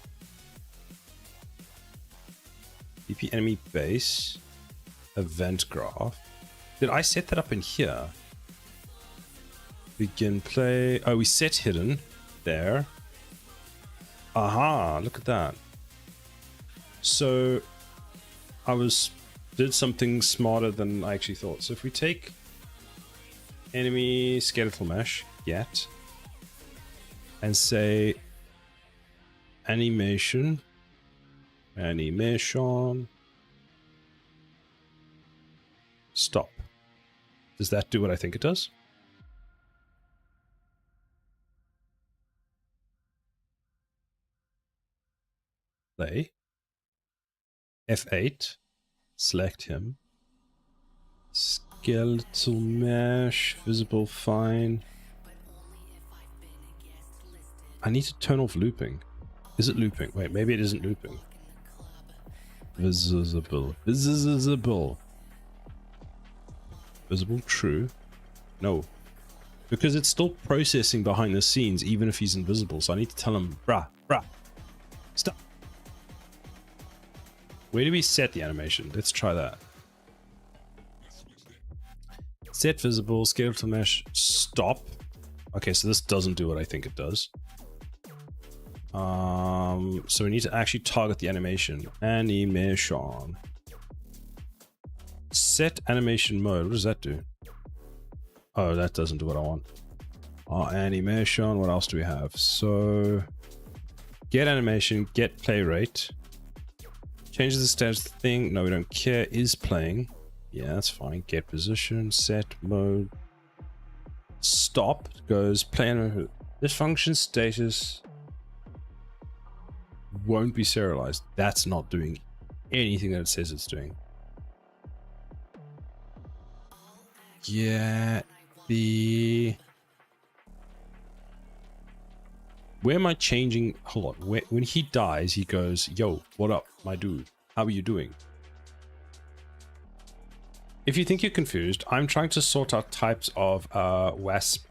DP enemy base. Event graph. Did I set that up in here? Begin play. Oh, we set hidden there. Aha, look at that. So I did something smarter than I actually thought. So if we take enemy skeletal mesh, get, and say animation, stop. Does that do what I think it does? Play. F8. Select him. Skeletal mesh. Visible fine. I need to turn off looping. Is it looping? Wait, maybe it isn't looping. Visible. Visible. Visible, true. No. Because it's still processing behind the scenes even if he's invisible. So I need to tell him, bruh, stop. Where do we set the animation? Let's try that. Set visible, skeletal mesh, stop. Okay, so this doesn't do what I think it does. So we need to actually target the animation. Animation. Set animation mode. What does that do? Oh, that doesn't do what I want. Animation. What else do we have? So get animation, get play rate. Changes the status of the thing. No, we don't care. Is playing. Yeah, that's fine. Get position, set mode. Stop goes play animation. This function status won't be serialized. That's not doing anything that it says it's doing. Yeah, where am I changing? Hold on. When he dies, he goes, yo, what up, my dude? How are you doing? If you think you're confused, I'm trying to sort out types of WASPA,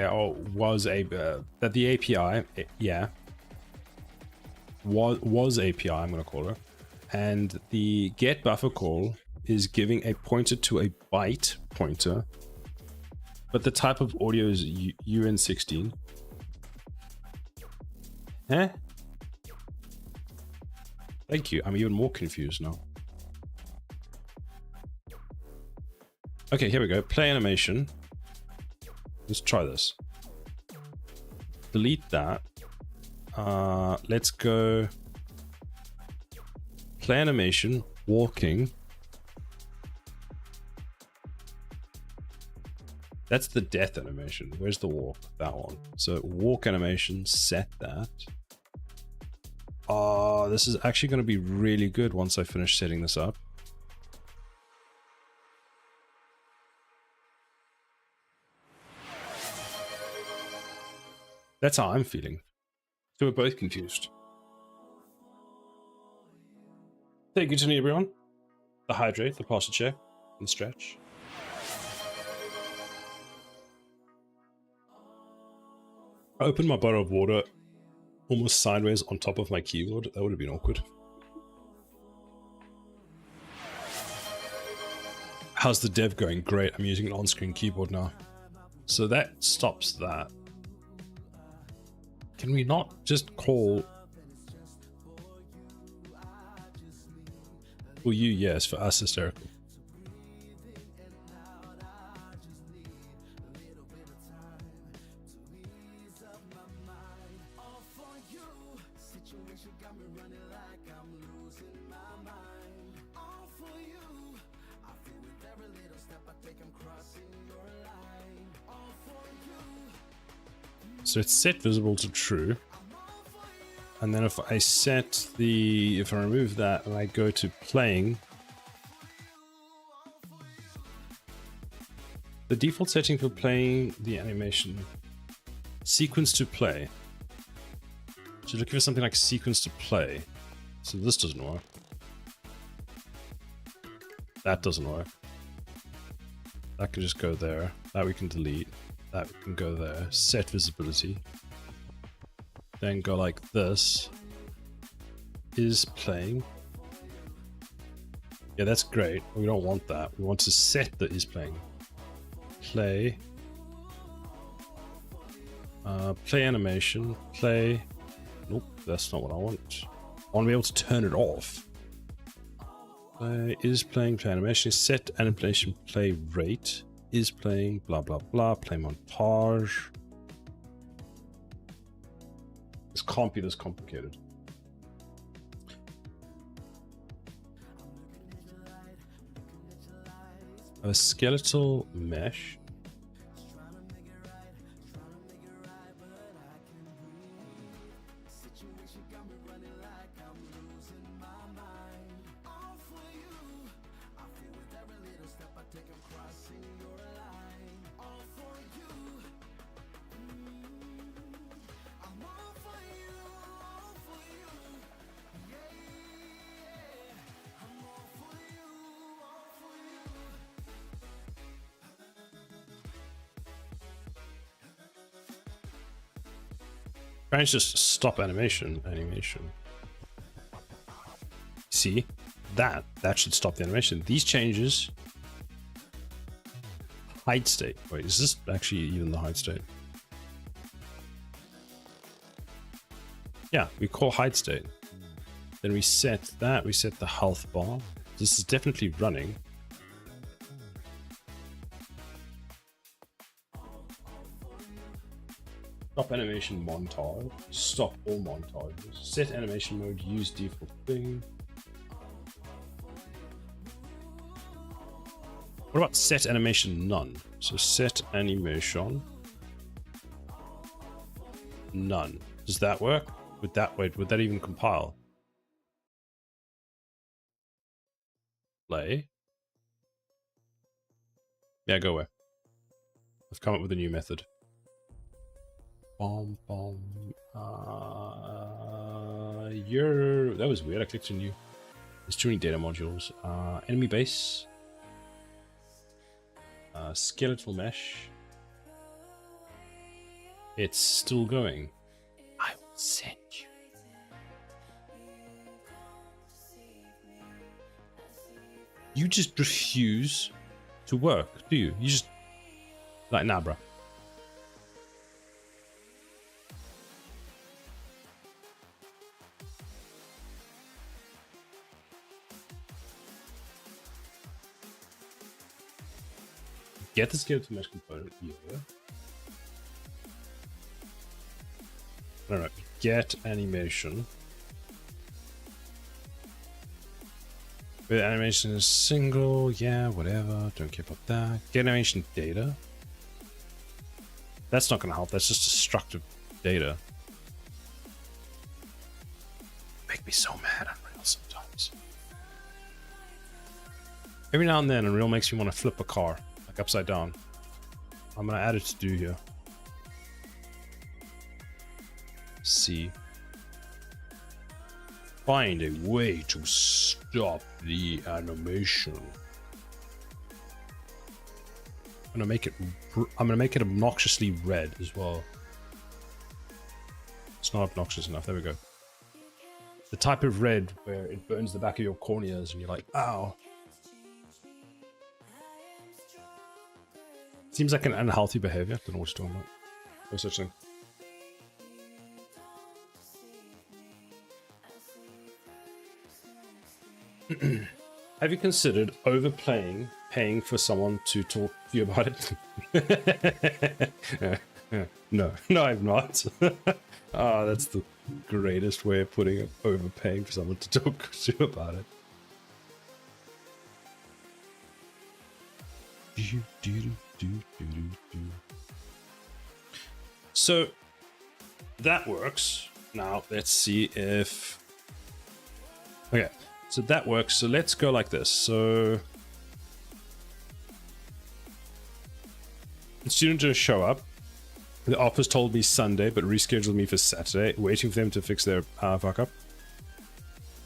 or was a that the API, yeah, was API, I'm going to call it, and the get buffer call is giving a pointer to a byte pointer, but the type of audio is UN16. Eh? Thank you. I'm even more confused now. Okay, here we go. Play animation. Let's try this. Delete that. Let's go play animation. walking. That's the death animation. Where's the walk? That one. So walk animation, set that. Oh, this is actually going to be really good once I finish setting this up. That's how I'm feeling. So we're both confused. Take it to me, everyone. The hydrate, the posture check, and the stretch. I opened my bottle of water almost sideways on top of my keyboard. That would have been awkward. How's the dev going? Great. I'm using an on-screen keyboard now. So that stops that. Can we not just call... For you, yes. For us, hysterical. So it's set visible to true. And then if I set the, if I remove that and I go to playing, the default setting for playing the animation, sequence to play. So looking for something like sequence to play. So this doesn't work. That doesn't work. That can just go there. That we can delete. That we can go there. Set visibility. Then go like this. Is playing. Yeah, that's great. We don't want that. We want to set that is playing. Play. Play animation. Play. Nope, that's not what I want. I want to be able to turn it off. Is playing, play animation. Set animation play rate. Is playing, blah blah blah. Play montage. This can't be this complicated. A skeletal mesh. Trying to just stop animation. See? That should stop the animation. These changes. Hide state. Wait, is this actually even the hide state? Yeah, we call hide state. Then we set that, we set the health bar. This is definitely running. Stop animation montage. Stop all montages. Set animation mode. Use default thing. What about set animation none? So set animation none. Does that work? Would that even compile? Play. Yeah, go away. I've come up with a new method. That was weird. I clicked on you. There's too many data modules. Enemy base. Skeletal mesh. It's still going. I will send you. You just refuse to work, do you? You just like, nah, bro. Get the skeletal mesh component here. Alright, get animation. With animation is single, yeah, whatever. Don't care about that. Get animation data. That's not going to help. That's just destructive data. Make me so mad, Unreal, sometimes. Every now and then, Unreal makes me want to flip a car, like upside down. I'm going to add it to do here. C. Find a way to stop the animation. I'm gonna make it obnoxiously red as well. It's not obnoxious enough. There we go. The type of red where it burns the back of your corneas and you're like, ow. Seems like an unhealthy behavior. Don't know what you're talking about. No such thing. Have you considered overplaying, paying for someone to talk to you about it? No, I've not. Ah, that's the greatest way of putting it. Overpaying for someone to talk to you about it. So that works. Now let's see if. Okay. So that works. So let's go like this. So the student didn't show up. The office told me Sunday, but rescheduled me for Saturday, waiting for them to fix their power fuck up.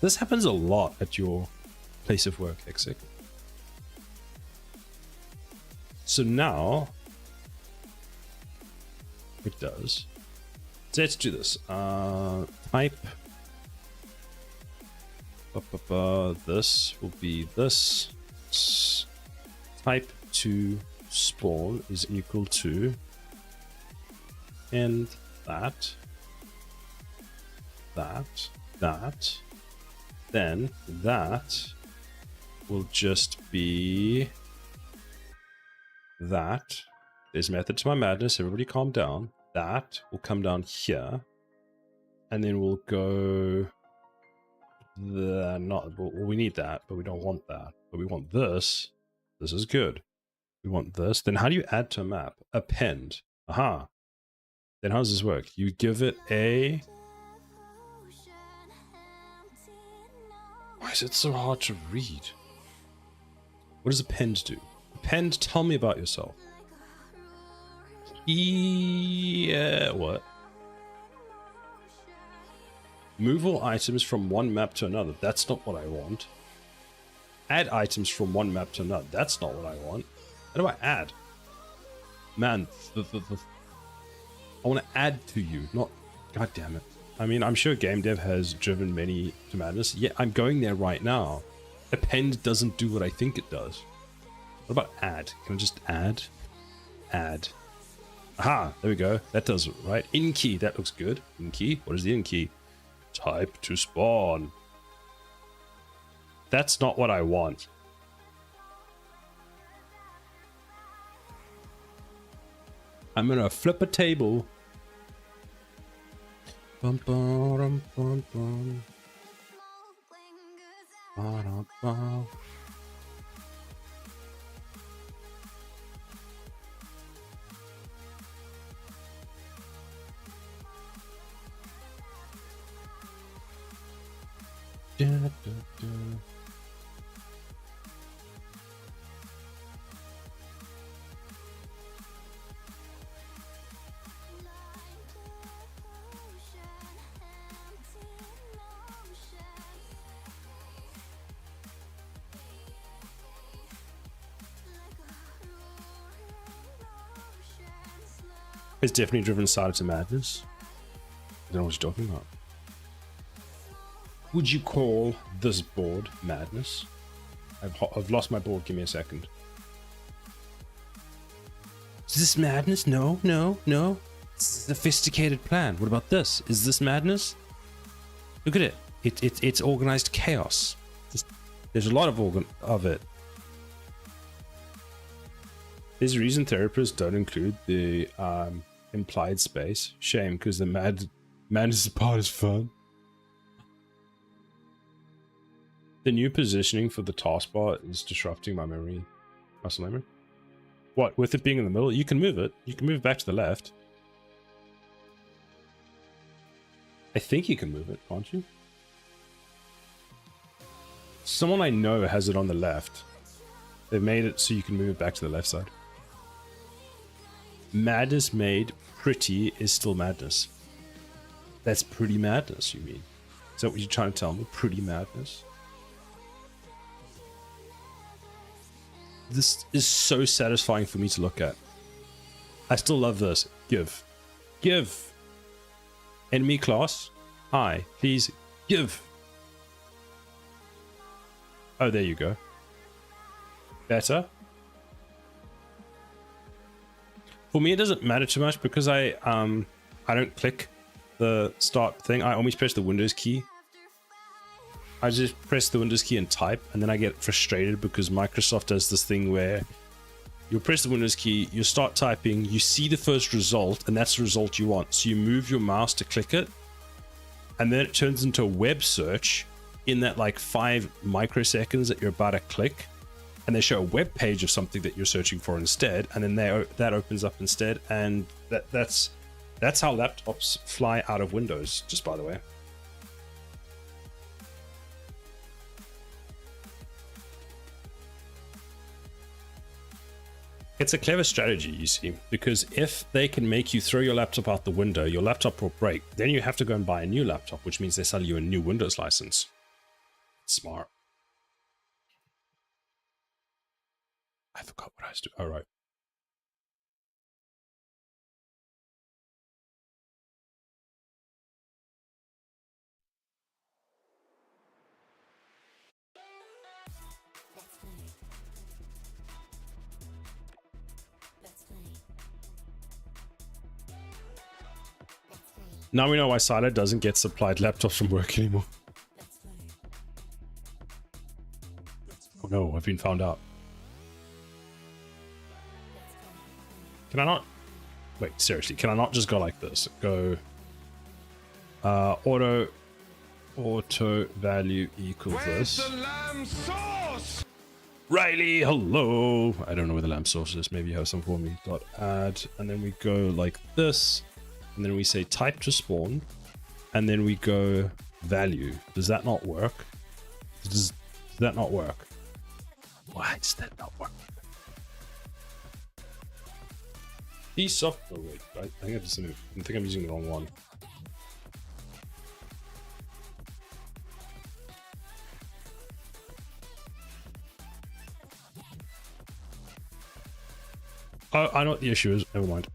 This happens a lot at your place of work, Exec. So now it does. So let's do this. Type. This will be this. Type to spawn is equal to, and that, then that will just be that. There's method to my madness. Everybody calm down. That will come down here, and then we'll go. We need that, but we don't want that. But we want this. This is good. We want this. Then how do you add to a map? Append. Aha. Then how does this work? You give it a. Why is it so hard to read? What does append do? Append, tell me about yourself. What? Move all items from one map to another. That's not what I want. Add items from one map to another. That's not what I want. How do I add? Man, I want to add to you, not... God damn it. I mean, I'm sure game dev has driven many to madness. Yeah, I'm going there right now. Append doesn't do what I think it does. What about add? Can I just add? Add. Aha, there we go. That does it, right? In key, that looks good. In key, what is the in key? Type to spawn. That's not what I want. I'm gonna flip a table. Bum, bum, bum, bum. Ba, ba. Da, da, da. It's definitely driven Sada to madness. I don't know what you're talking about. Would you call this board madness? I've lost my board. Give me a second. Is this madness? No. It's a sophisticated plan. What about this? Is this madness? Look at it. It's organized chaos. There's a lot of it. There's a reason therapists don't include the implied space. Shame, because the madness part is fun. The new positioning for the taskbar is disrupting my muscle memory. What, with it being in the middle? You can move it. You can move it back to the left. I think you can move it, can't you? Someone I know has it on the left. They've made it so you can move it back to the left side. Madness made pretty is still madness. That's pretty madness, you mean? Is that what you're trying to tell me? Pretty madness? This is so satisfying for me to look at. I still love this. Give. Give. Enemy class. Hi. Please give. Oh, there you go. Better. For me, it doesn't matter too much because I don't click the start thing. I always press the Windows key. I just press the Windows key and type, and then I get frustrated because Microsoft does this thing where you'll press the Windows key, you start typing, you see the first result, and that's the result you want. So you move your mouse to click it, and then it turns into a web search in that like 5 microseconds that you're about to click, and they show a web page of something that you're searching for instead, and then that opens up instead, and that's how laptops fly out of Windows, just by the way. It's a clever strategy, you see, because if they can make you throw your laptop out the window, your laptop will break. Then you have to go and buy a new laptop, which means they sell you a new Windows license. Smart. I forgot what I was doing. All right. Now we know why Silo doesn't get supplied laptops from work anymore. Oh no, I've been found out. Can I not? Wait, seriously, can I not just go like this? Go auto value equals this. The lamb sauce? Riley, hello. I don't know where the lamb source is. Maybe you have some for me. Dot add, and then we go like this, and then we say type to spawn, and then we go value. Does that not work? Does that not work? Why does that not work? Piece of. Oh wait, I think I'm using the wrong one. Oh, I know what the issue is. Never mind.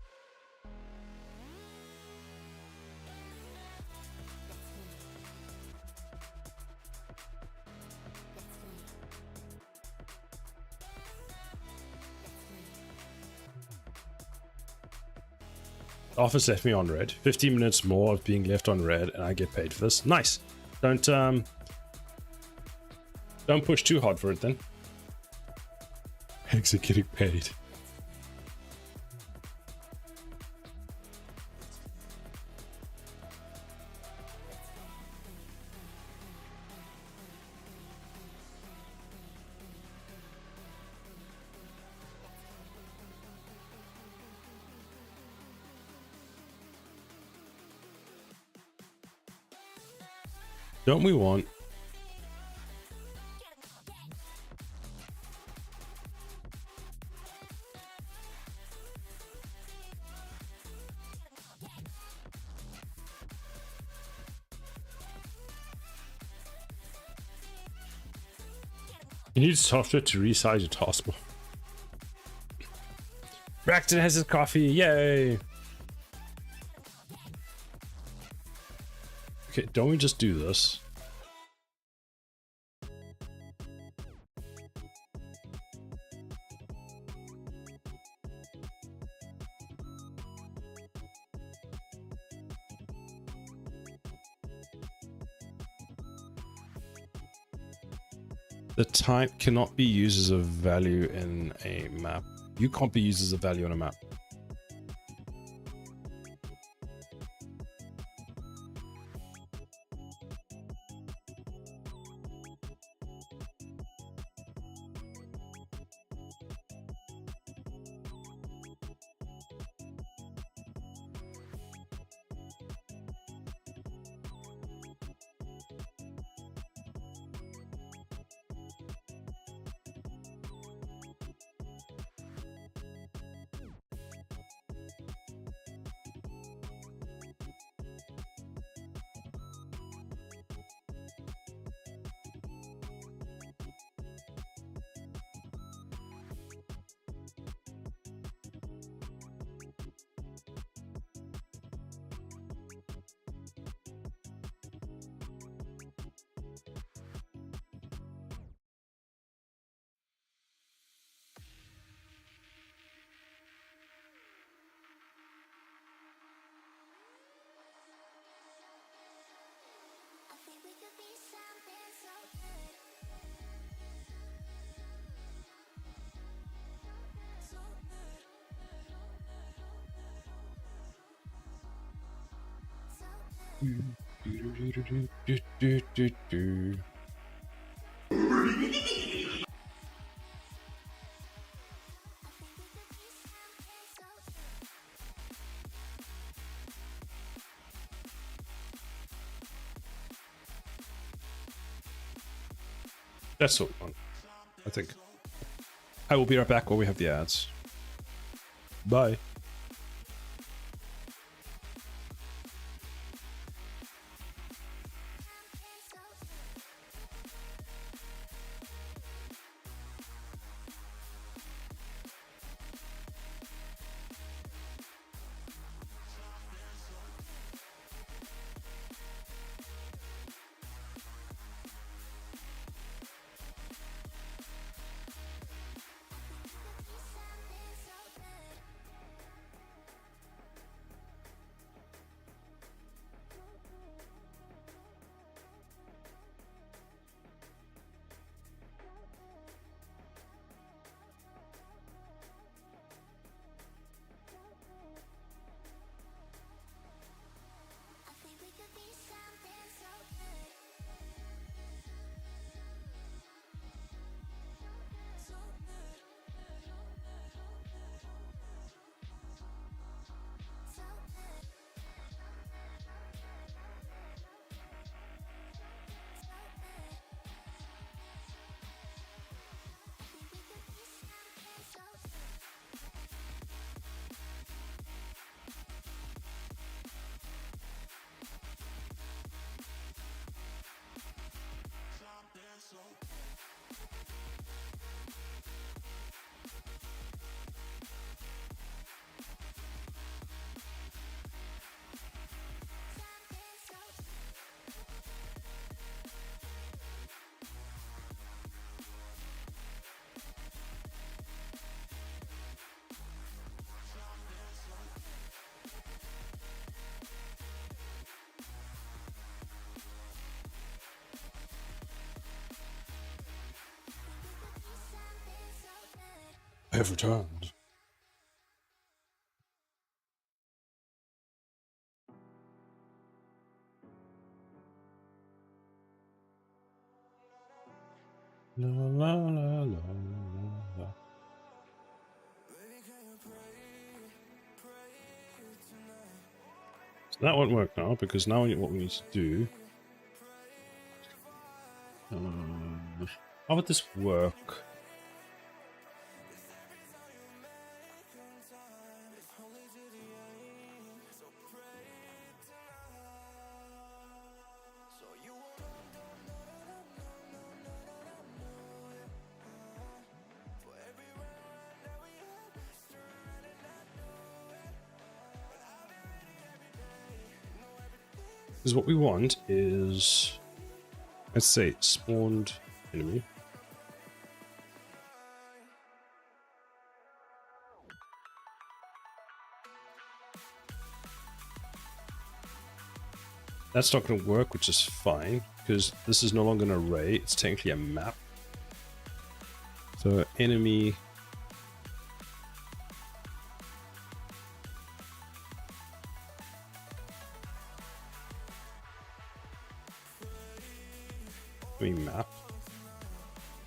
Office left me on red. 15 minutes more of being left on red, and I get paid for this. Nice. Don't push too hard for it then. Exit getting paid. Don't we want? You need software to resize your taskbar. Braxton has his coffee, yay! Okay, don't we just do this? The type cannot be used as a value in a map. You can't be used as a value on a map. That's all fun, I think. I will be right back while we have the ads. Bye. I have returned. La la la la la. So that won't work now, because now what we need to do... how would this work? Because what we want is, let's say, spawned enemy. That's not going to work, which is fine, because this is no longer an array, it's technically a map. So enemy map.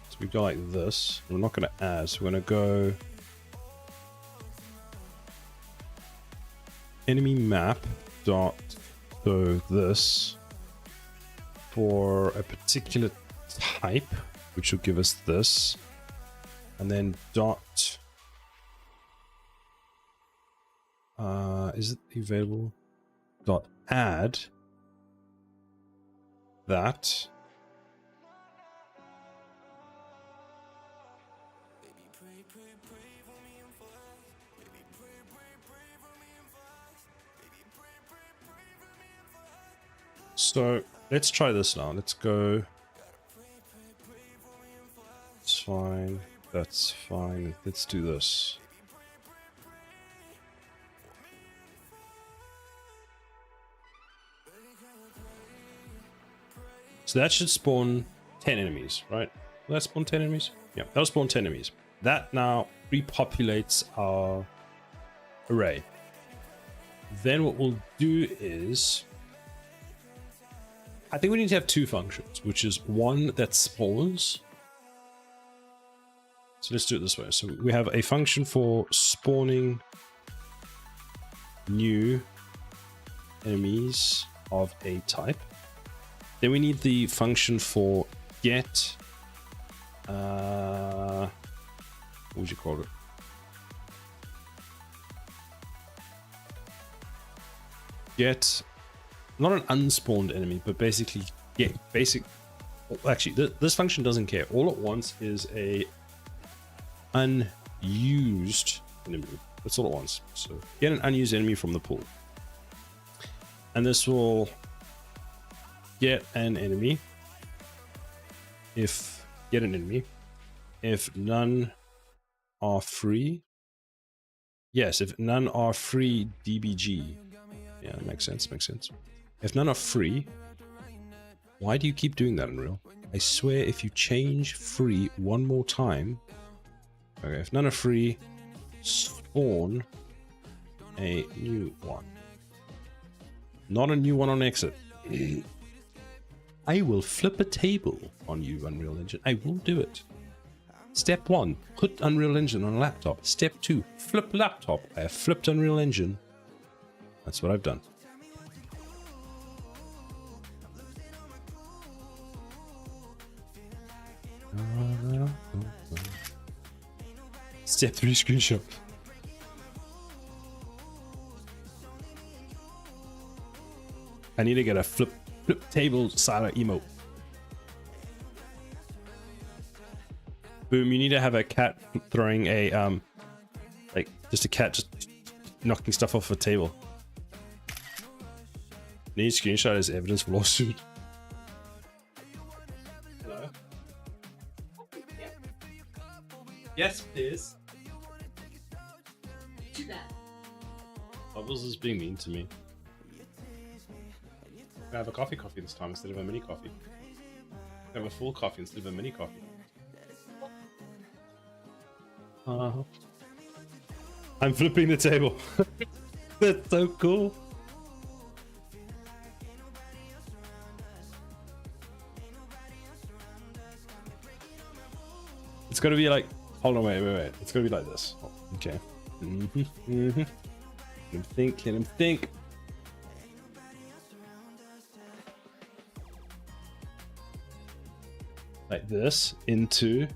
So we go like this. We're not going to add, so we're going to go enemy map dot so this for a particular type, which will give us this, and then dot is it available? Dot add that. So let's try this now. Let's go. It's fine. That's fine. Let's do this. So that should spawn 10 enemies, right? Will that spawn 10 enemies? Yeah, that'll spawn 10 enemies. That now repopulates our array. Then what we'll do is I think we need to have two functions, which is one that spawns. So let's do it this way. So we have a function for spawning new enemies of a type. Then we need the function for get, what would you call it? Get, not an unspawned enemy, but basically get basic. Actually, this function doesn't care. All it wants is a unused enemy. That's all it wants. So get an unused enemy from the pool, and this will get an enemy if none are free. Yes, if none are free DBG. Yeah, makes sense. If none are free, why do you keep doing that, Unreal? I swear if you change free one more time. Okay, if none are free, spawn a new one. Not a new one on exit. I will flip a table on you, Unreal Engine. I will do it. Step 1, put Unreal Engine on a laptop. Step 2, flip laptop. I have flipped Unreal Engine. That's what I've done. Step 3 screenshot. I need to get a flip table Silo emote. Boom, you need to have a cat throwing a like just a cat just knocking stuff off a table. Need screenshot as evidence for lawsuit. Hello? Yes, please. Do that. Bubbles is being mean to me. I have a coffee this time instead of a mini coffee. I have a full coffee instead of a mini coffee. I'm flipping the table. That's so cool. It's gotta be like, hold on, wait. It's gotta be like this. Oh, okay. Let him think. Like this into.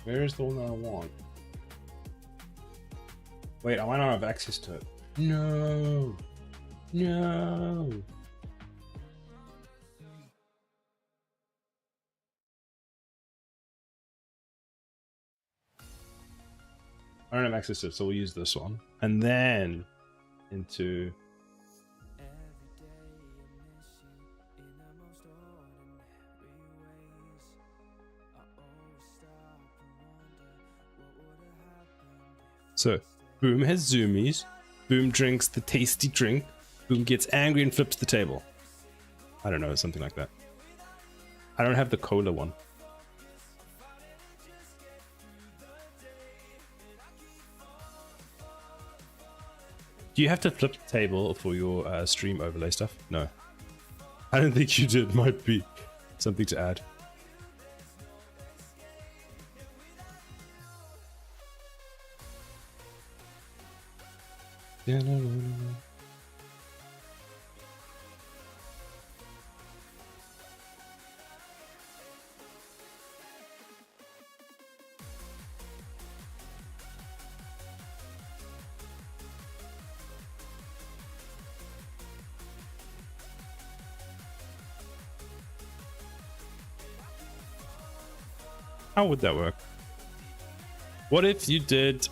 Where is the one that I want? Wait, I might not have access to it. No. I don't have access to it, so we'll use this one. And then into so Boom has zoomies, Boom drinks the tasty drink, Boom gets angry and flips the table. I don't know, something like that. I don't have the cola one. Do you have to flip the table for your stream overlay stuff? No. I don't think you did. Might be something to add. Yeah, no. How would that work? What if you did,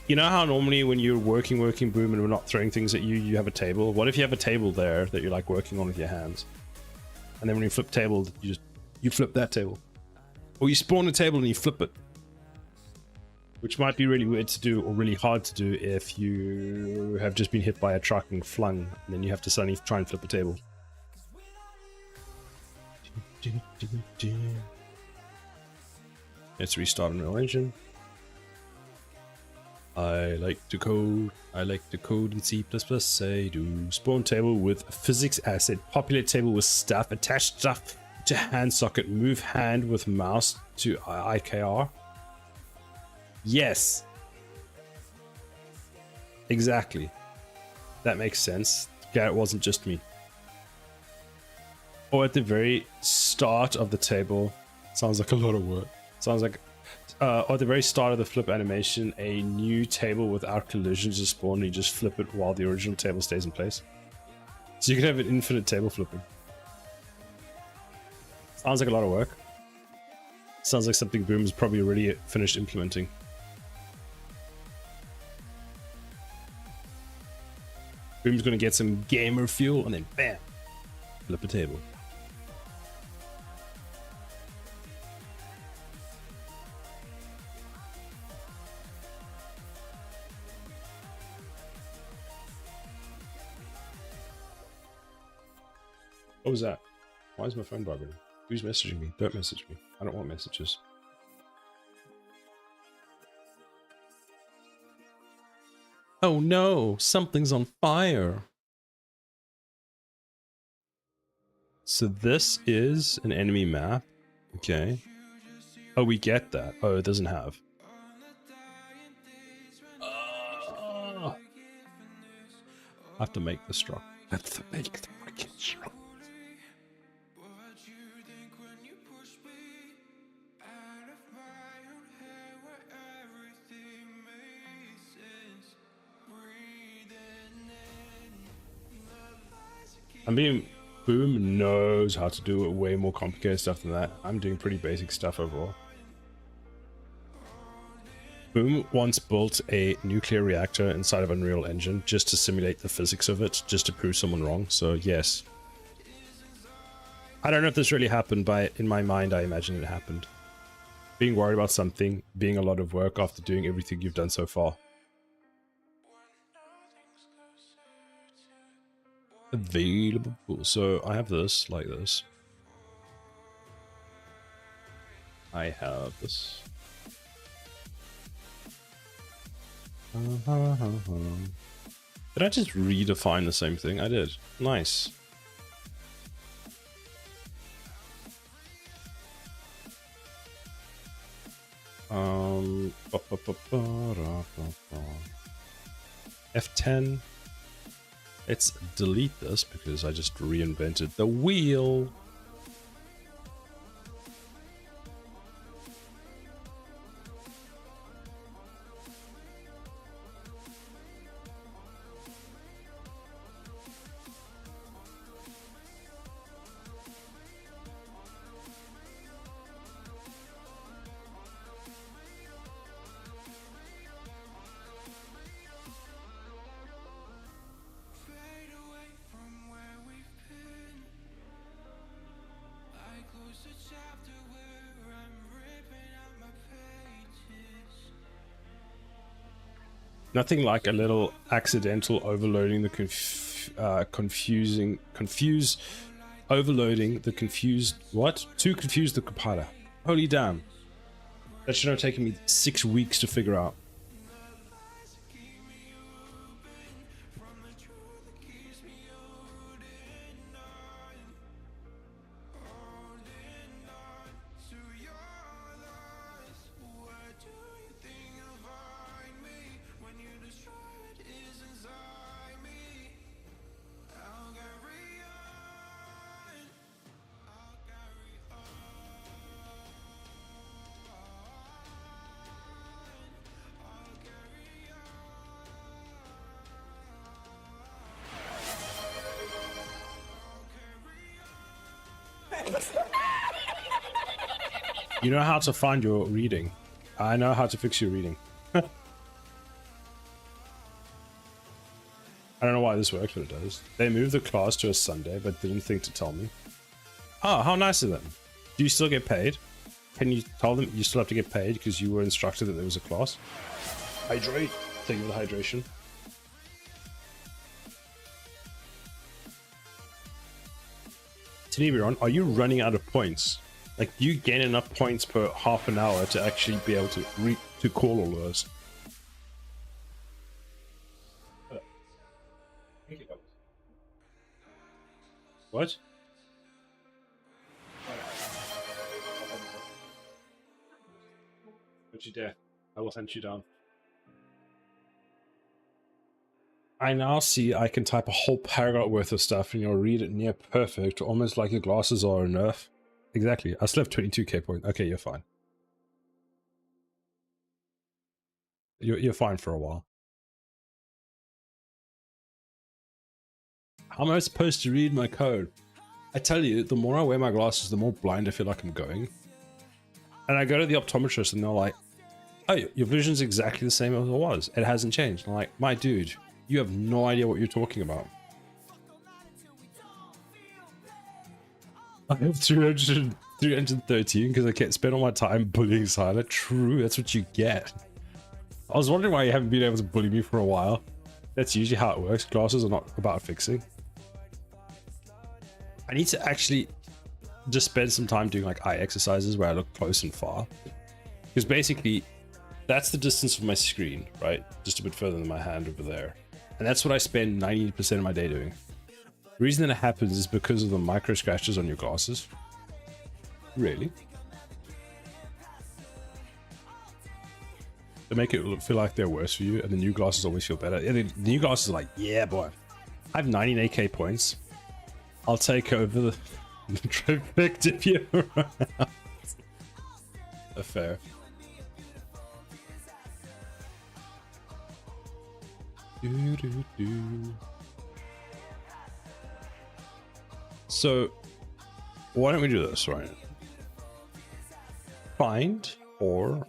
you know how normally when you're working Boom and we're not throwing things at you, you have a table? What if you have a table there that you're like working on with your hands? And then when you flip table, you flip that table. Or you spawn a table and you flip it. Which might be really weird to do or really hard to do if you have just been hit by a truck and flung, and then you have to suddenly try and flip a table. Let's restart Unreal Engine. I like to code. I like to code in C++. I do. Spawn table with physics asset. Populate table with stuff. Attach stuff to hand socket. Move hand with mouse to IKR. Yes. Exactly. That makes sense. Yeah, it wasn't just me. Or at the very start of the table. Sounds like a lot of work. Sounds like... or at the very start of the flip animation, a new table without collisions is spawned and you just flip it while the original table stays in place. So you can have an infinite table flipping. Sounds like a lot of work. Sounds like something Boom has probably already finished implementing. Boom's gonna get some gamer fuel and then bam! Flip a table. What was that? Why is my phone vibrating? Who's messaging me? Don't message me. I don't want messages. Oh no, something's on fire. So this is an enemy map. Okay. Oh, we get that. Oh, it doesn't have. I have to make the straw. I have to make the fucking straw. I mean, Boom knows how to do way more complicated stuff than that. I'm doing pretty basic stuff overall. Boom once built a nuclear reactor inside of Unreal Engine just to simulate the physics of it, just to prove someone wrong, so yes. I don't know if this really happened, but in my mind I imagine it happened. Being worried about something, being a lot of work after doing everything you've done so far. Available. So I have this, like this. I have this. Did I just redefine the same thing? I did. Nice. F10. Let's delete this because I just reinvented the wheel. Nothing like a little accidental overloading the overloading the confused what? To confuse the compiler. Holy damn. That should have taken me 6 weeks to figure out. You know how to find your reading. I know how to fix your reading. I don't know why this works, but it does. They moved the class to a Sunday, but didn't think to tell me. Oh, how nice of them. Do you still get paid? Can you tell them you still have to get paid because you were instructed that there was a class? Hydrate. Thank you for the hydration. Tinebiron, are you running out of points? Like, you gain enough points per half an hour to actually be able to call all those? What? Don't you dare. I will hunt you down. I now see I can type a whole paragraph worth of stuff and you'll read it near perfect, almost like your glasses are a nerf. Exactly. I still have 22k points. Okay, you're fine. You're fine for a while. How am I supposed to read my code? I tell you, the more I wear my glasses, the more blind I feel like I'm going. And I go to the optometrist and they're like, oh, your vision's exactly the same as it was. It hasn't changed. I'm like, my dude, you have no idea what you're talking about. I have 313 because I can't spend all my time bullying Siler. True, that's what you get. I was wondering why you haven't been able to bully me for a while. That's usually how it works. Glasses are not about fixing. I need to actually just spend some time doing like eye exercises where I look close and far. Because basically, that's the distance from my screen, right? Just a bit further than my hand over there. And that's what I spend 90% of my day doing. The reason that it happens is because of the micro scratches on your glasses. Really? They make it feel like they're worse for you, and the new glasses always feel better. The new glasses are like, yeah, boy. I have 99 AK points. I'll take over the trifecta if you're around. Fair. So, why don't we do this, right? Find or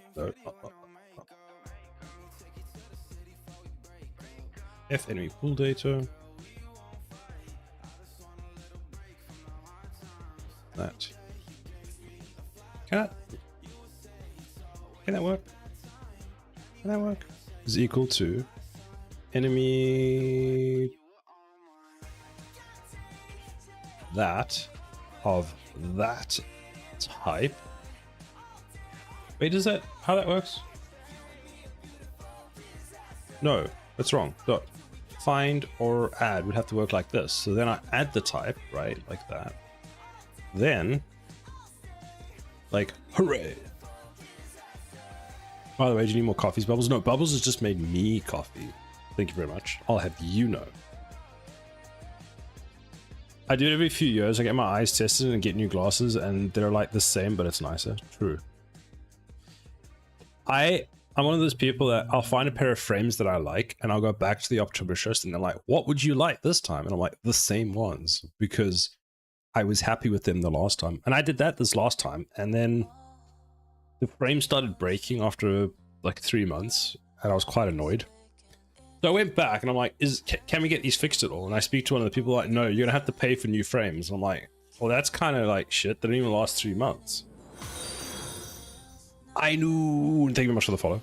F enemy pool data. That. Can that work? Can that work? Is equal to enemy that of that type. Wait, is that how that works? No, that's wrong. Dot. Find or add would have to work like this. So then I add the type, right? Like that. Then, like, hooray. By the way, do you need more coffees, Bubbles? No, Bubbles has just made me coffee. Thank you very much. I'll have you know. I do it every few years. I get my eyes tested and get new glasses, and they're like the same, but it's nicer. True. I'm one of those people that I'll find a pair of frames that I like, and I'll go back to the optometrist, and they're like, what would you like this time? And I'm like, the same ones, because I was happy with them the last time. And I did that this last time, and then the frame started breaking after like 3 months, and I was quite annoyed. So I went back and I'm like, can we get these fixed at all? And I speak to one of the people like, no, you're gonna have to pay for new frames. And I'm like, well, that's kind of like shit. They don't even last 3 months. I knew. Thank you very much for the follow.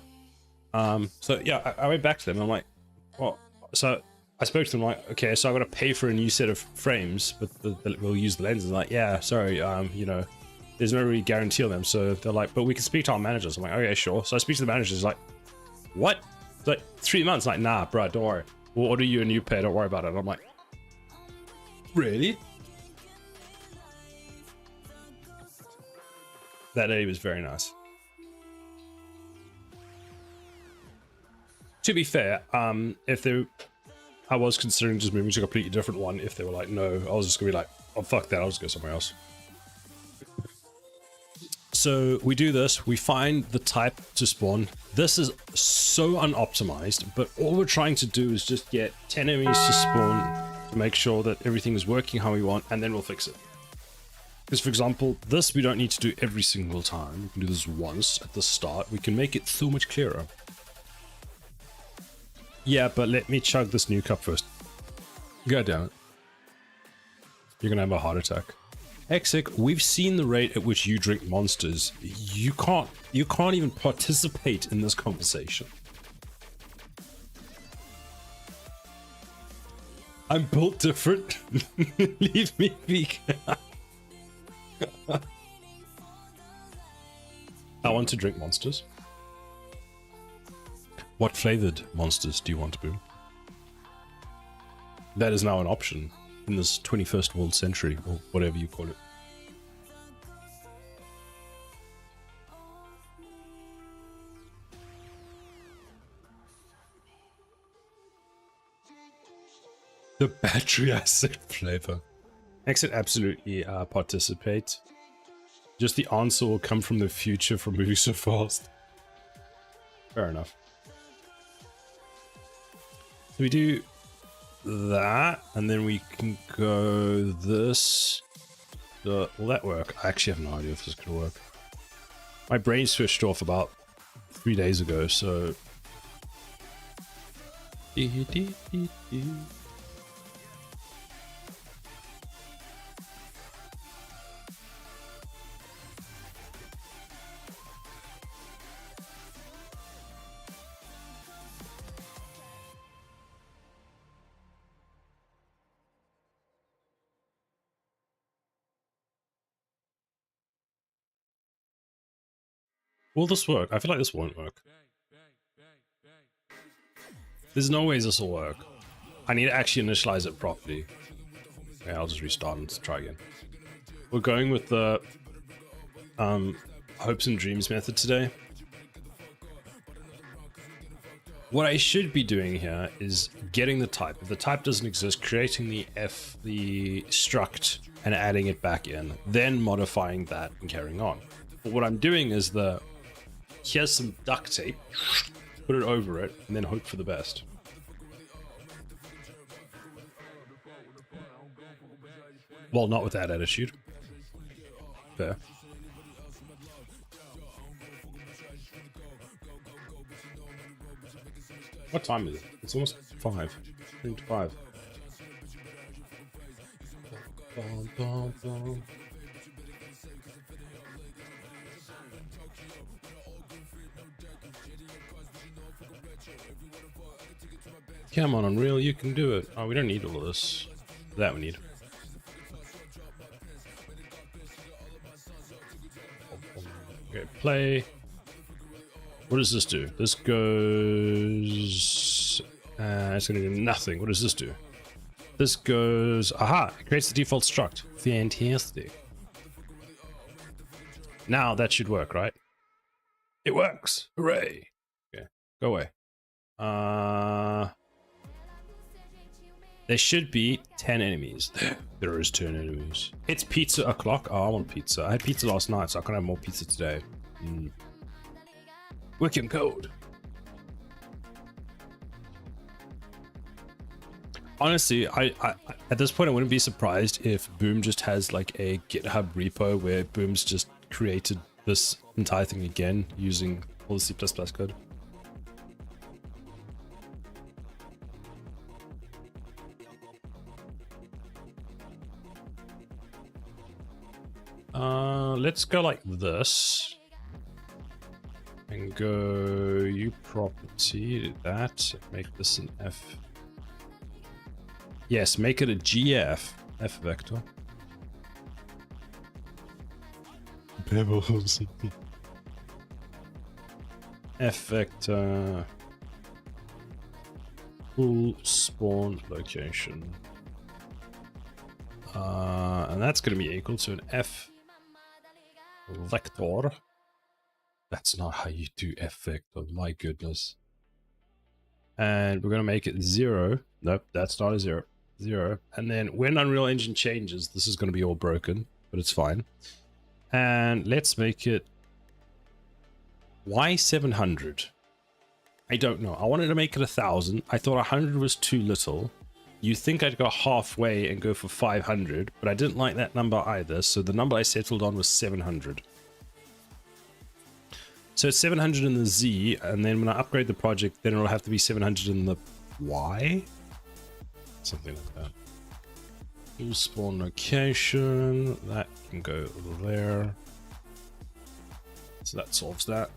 So yeah, I went back to them and I'm like, well, so I spoke to them like, okay, so I'm gonna pay for a new set of frames, but we'll use the lenses. Like, yeah, sorry, you know, there's no really guarantee on them. So they're like, but we can speak to our managers. I'm like, okay, sure. So I speak to the managers, like, what? It's like 3 months. Like, nah, bro, don't worry. We'll order you a new pair. Don't worry about it. And I'm like, really? That lady was very nice. To be fair, I was considering just moving to a completely different one. If they were like, no, I was just gonna be like, oh, fuck that. I'll just go somewhere else. So we do this, we find the type to spawn. This is so unoptimized, but all we're trying to do is just get 10 enemies to spawn to make sure that everything is working how we want, and then we'll fix it. Because for example, this we don't need to do every single time. We can do this once at the start. We can make it so much clearer. Yeah, but let me chug this new cup first. God damn it. You're gonna have a heart attack. Hexic, we've seen the rate at which you drink monsters. You can't even participate in this conversation. I'm built different. Leave me be. I want to drink monsters. What flavored monsters do you want to brew? That is now an option. in this 21st world century, or whatever you call it. The battery acid flavor. Exit absolutely participate. Just the answer will come from the future for moving so fast. Fair enough. So we do that, and then we can go this. Will that work? I actually have no idea if this could work. My brain switched off about 3 days ago, so... Will this work? I feel like this won't work. There's no ways this will work. I need to actually initialize it properly. Okay, I'll just restart and try again. We're going with the hopes and dreams method today. What I should be doing here is getting the type. If the type doesn't exist, creating the struct and adding it back in, then modifying that and carrying on. But what I'm doing is here's some duct tape, put it over it, and then hope for the best. Well, not with that attitude. Fair. What time is it? It's almost 5. 3 to 5. Come on, Unreal, you can do it. Oh, we don't need all of this. That we need. Okay, play. What does this do? This goes... it's going to do nothing. What does this do? This goes... Aha! It creates the default struct. Fantastic. Now that should work, right? It works! Hooray! Okay, go away. There should be 10 enemies. There is 10 enemies. It's pizza o'clock. Oh, I want pizza. I had pizza last night, so I can't have more pizza today. Wicked code. Honestly, I at this point I wouldn't be surprised if Boom just has like a GitHub repo where Boom's just created this entire thing again using all the C++ code. Let's go like this. And go U property, that, make this an F. Yes, make it a GF, F vector. Pebbles. F vector. Full spawn location. And that's going to be equal to an F vector. That's not how you do F vector, my goodness. And we're going to make it 0. Nope, that's not a 0. 0. And then when Unreal Engine changes, this is going to be all broken, but it's fine. And let's make it... Why 700? I don't know. I wanted to make it 1,000. I thought 100 was too little. You think I'd go halfway and go for 500, but I didn't like that number either, so the number I settled on was 700. So it's 700 in the Z, and then when I upgrade the project, then it'll have to be 700 in the Y? Something like that. Full spawn location, that can go there. So that solves that.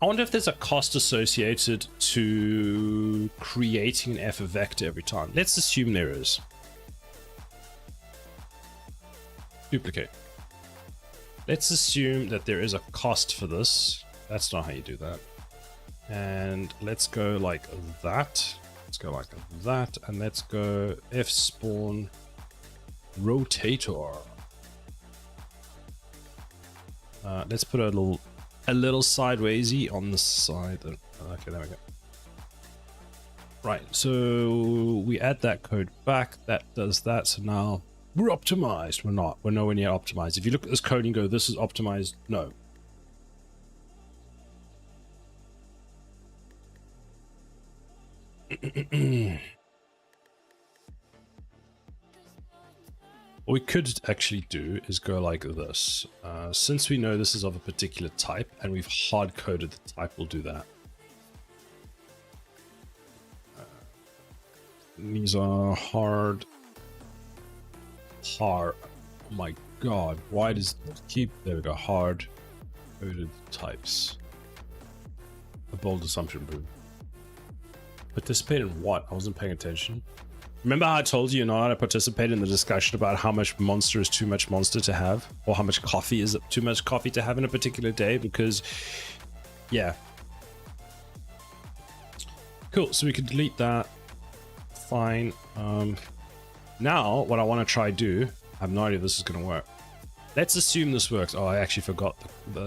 I wonder if there's a cost associated to creating an F vector every time. Let's assume there is. Duplicate. Let's assume that there is a cost for this. That's not how you do that. And let's go like that. Let's go like that, and let's go F spawn rotator. Let's put a little sidewaysy on the side. Okay, there we go. Right, so we add that code back. That does that. So now we're optimized. We're not. We're nowhere near optimized. If you look at this code and go, "This is optimized," no. What we could actually do is go like this. Since we know this is of a particular type and we've hard coded the type, we'll do that. These are hard. Oh my god, why does it keep? There we go, hard coded types. A bold assumption, boom. Participate in what? I wasn't paying attention. Remember how I told you you're not allowed to participate in the discussion about how much monster is too much monster to have? Or how much coffee is too much coffee to have in a particular day? Because, yeah. Cool, so we can delete that. Fine. Now, what I want to try do, I have no idea if this is going to work. Let's assume this works. Oh, I actually forgot.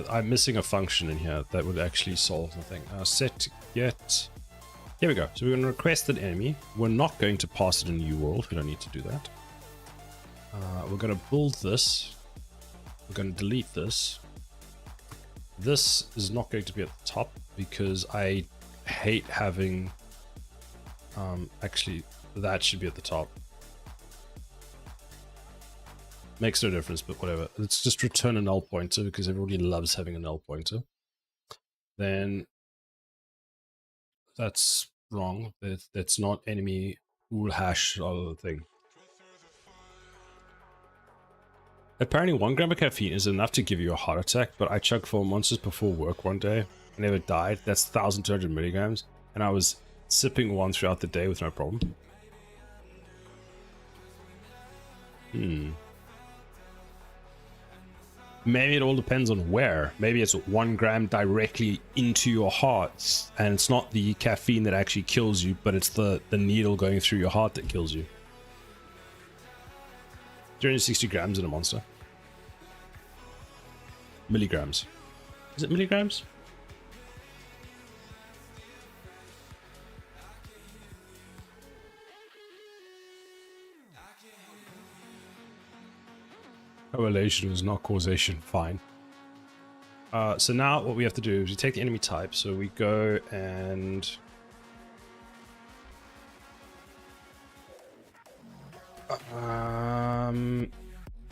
I'm missing a function in here that would actually solve the thing. Set get... Here we go. So we're going to request an enemy. We're not going to pass it a new world. We don't need to do that. We're going to build this. We're going to delete this. This is not going to be at the top because I hate having... actually, that should be at the top. Makes no difference, but whatever. Let's just return a null pointer because everybody loves having a null pointer. Then that's wrong. That's not enemy bool hash other thing. Apparently 1 gram of caffeine is enough to give you a heart attack, but I chugged 4 monsters before work one day. I never died. That's 1,200 milligrams. And I was sipping one throughout the day with no problem. Maybe it all depends on where. Maybe it's 1 gram directly into your heart, and it's not the caffeine that actually kills you, but it's the needle going through your heart that kills you. 360 grams in a monster. Milligrams. Is it milligrams? Correlation is not causation. Fine. So now what we have to do is we take the enemy type. So we go and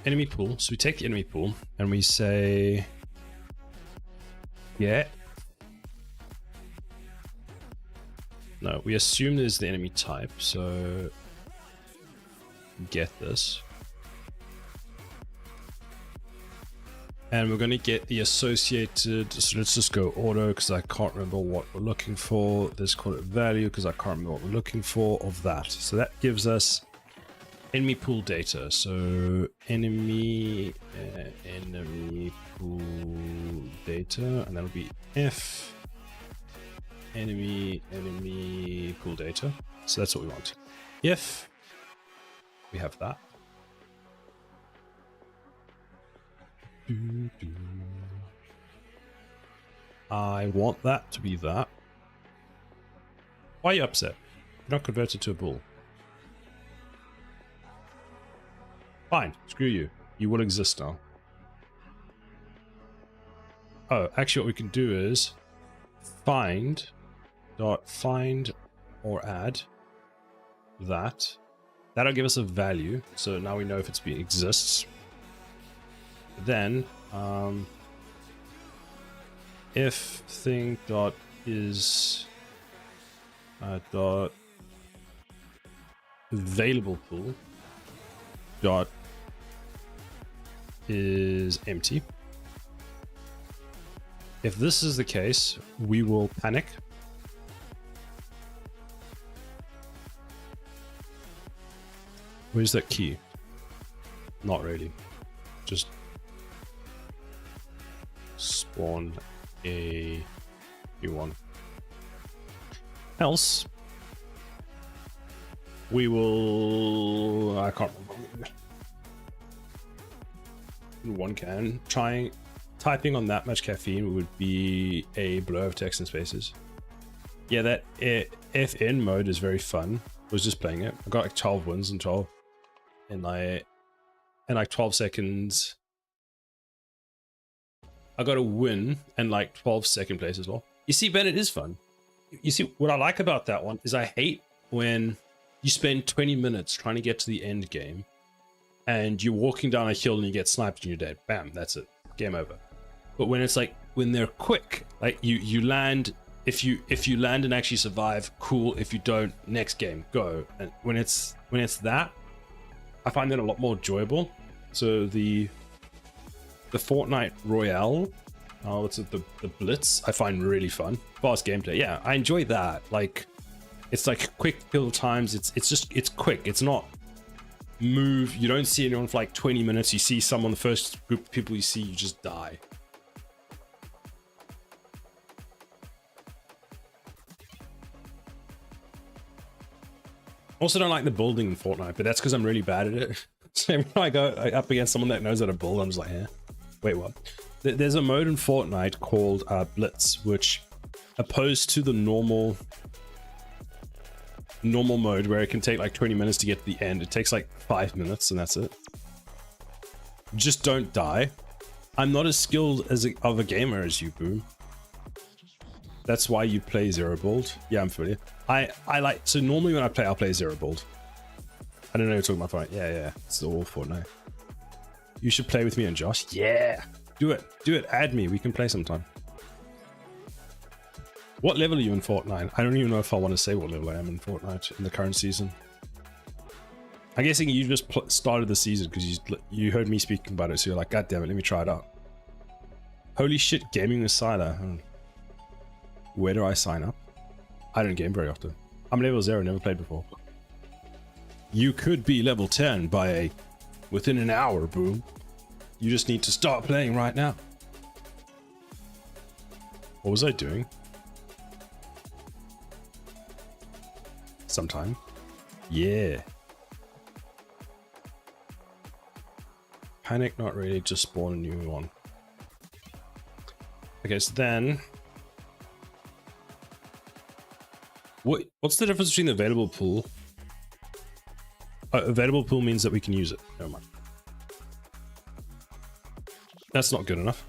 enemy pool. So we take the enemy pool and we say get. No, we assume there's the enemy type. So get this. And we're going to get the associated, so let's just go auto because I can't remember what we're looking for. Let's call it value because I can't remember what we're looking for of that. So that gives us enemy pool data. So enemy pool data, and that'll be F enemy pool data. So that's what we want. If we have that. I want that to be that. Why are you upset? You're not converted to a bull. Fine, screw you. You will exist now. Oh, actually what we can do is find or add that. That'll give us a value. So now we know if it exists. Then if thing dot is dot available pool dot is empty. If this is the case, we will panic. Where's that key? Not really. Just spawn a new one. Else, we will... I can't remember. One can. Typing on that much caffeine would be a blur of text and spaces. Yeah, that FN mode is very fun. I was just playing it. I got like 12 wins in 12 in like 12 seconds. I got a win and like 12 second place as well. You see, Ben, it is fun. You see, what I like about that one is I hate when you spend 20 minutes trying to get to the end game and you're walking down a hill and you get sniped and you're dead. Bam, that's it. Game over. But when it's like, when they're quick, like you land, if you land and actually survive, cool. If you don't, next game, go. And when it's that, I find that a lot more enjoyable. So the Fortnite Royale, what's it, the Blitz, I find really fun. Fast gameplay, yeah, I enjoy that. Like, it's like quick kill times. It's quick. It's not move. You don't see anyone for like 20 minutes. You see someone, the first group of people you see, you just die. Also don't like the building in Fortnite, but that's because I'm really bad at it. So every time I go up against someone that knows how to build, I'm just like, yeah. Wait, what? There's a mode in Fortnite called Blitz, which, opposed to the normal mode where it can take like 20 minutes to get to the end, it takes like 5 minutes and that's it. Just don't die. I'm not as skilled of a gamer as you, Boom. That's why you play Zero Build. Yeah, I'm familiar. I like, so normally when I play, I'll play Zero Build. I don't know you're talking about Fortnite. Yeah, it's all Fortnite. You should play with me and Josh. Yeah, do it. Add me. We can play sometime. What level are you in Fortnite? I don't even know if I want to say what level I am in Fortnite in the current season. I'm guessing you just started the season because you heard me speaking about it, so you're like, God damn it, let me try it out. Holy shit, gaming with Siler. Where do I sign up? I don't game very often. I'm level 0, never played before. You could be level 10 within an hour, Boom. You just need to start playing right now. What was I doing? Sometime. Yeah. Panic, not really, just spawn a new one. Okay, so then... What's the difference between the available pool? Available pool means that we can use it. Never mind. That's not good enough.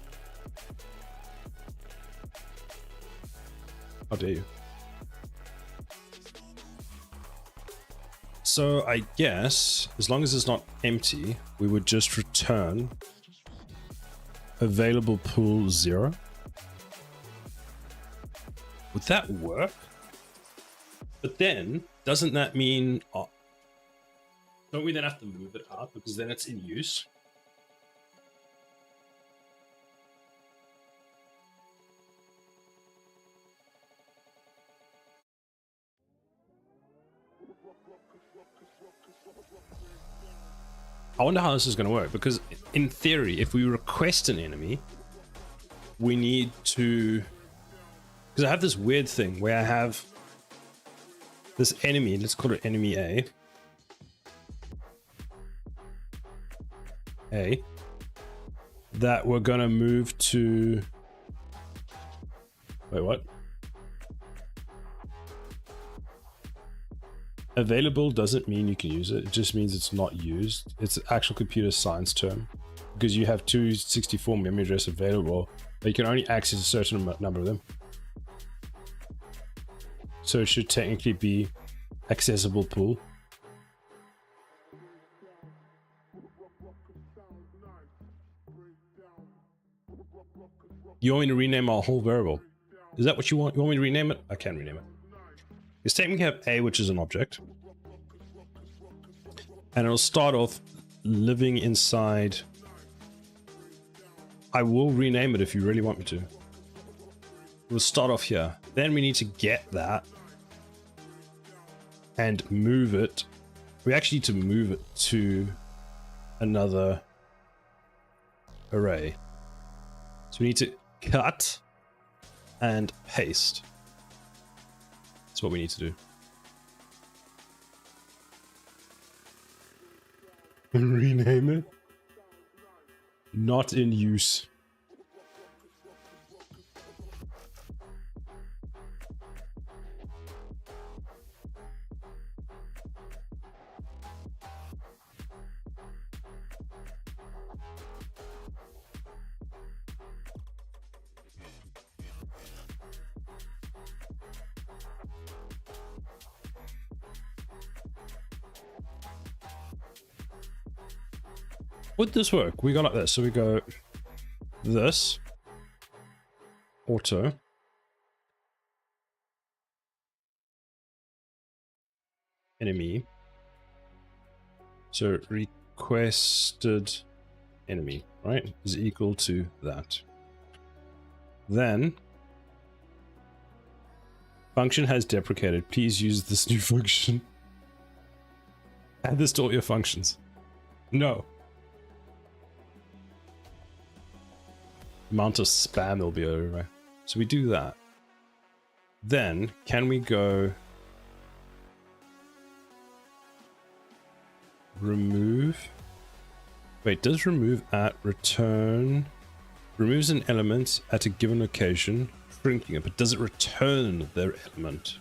How dare you? So I guess, as long as it's not empty, we would just return available pool 0. Would that work? But then, doesn't that mean... don't we then have to move it up because then it's in use? I wonder how this is going to work, because in theory, if we request an enemy, we need to... Because I have this weird thing where I have this enemy, let's call it enemy A, that we're going to move to... Wait, what? Available doesn't mean you can use it. It just means it's not used. It's an actual computer science term, because you have 264 memory address available, but you can only access a certain number of them. So it should technically be accessible pool. You want me to rename our whole variable? Is that what you want? You want me to rename it? I can rename it. Because technically have A, which is an object. And it'll start off living inside. I will rename it if you really want me to. We'll start off here. Then we need to get that and move it. We actually need to move it to another array. So we need to cut and paste. That's what we need to do. Rename it. Not in use. Would this work? We go like this. So we go this. Auto. Enemy. So requested enemy, right? Is equal to that. Then function has deprecated. Please use this new function. Add this to all your functions. No. Amount of spam there'll be over. So we do that. Then can we go remove? Wait, does remove at return removes an element at a given location, shrinking it, but does it return their element?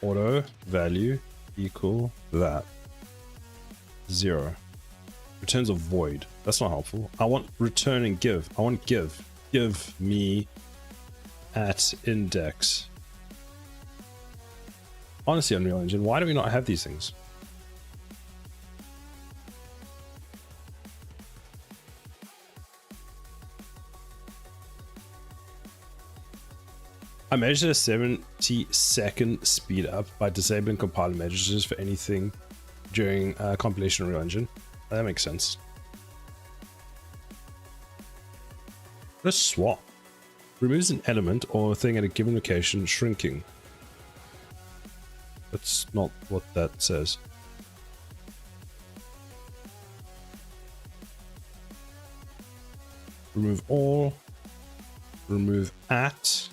Auto value equal that 0. Returns a void. That's not helpful. I want return and give. I want give. Give me at index. Honestly, Unreal Engine, why do we not have these things? I measured a 70-second speed up by disabling compiler measures for anything during compilation of Unreal Engine. That makes sense. Let's swap. Removes an element or a thing at a given location, shrinking. That's not what that says. Remove all. Remove at.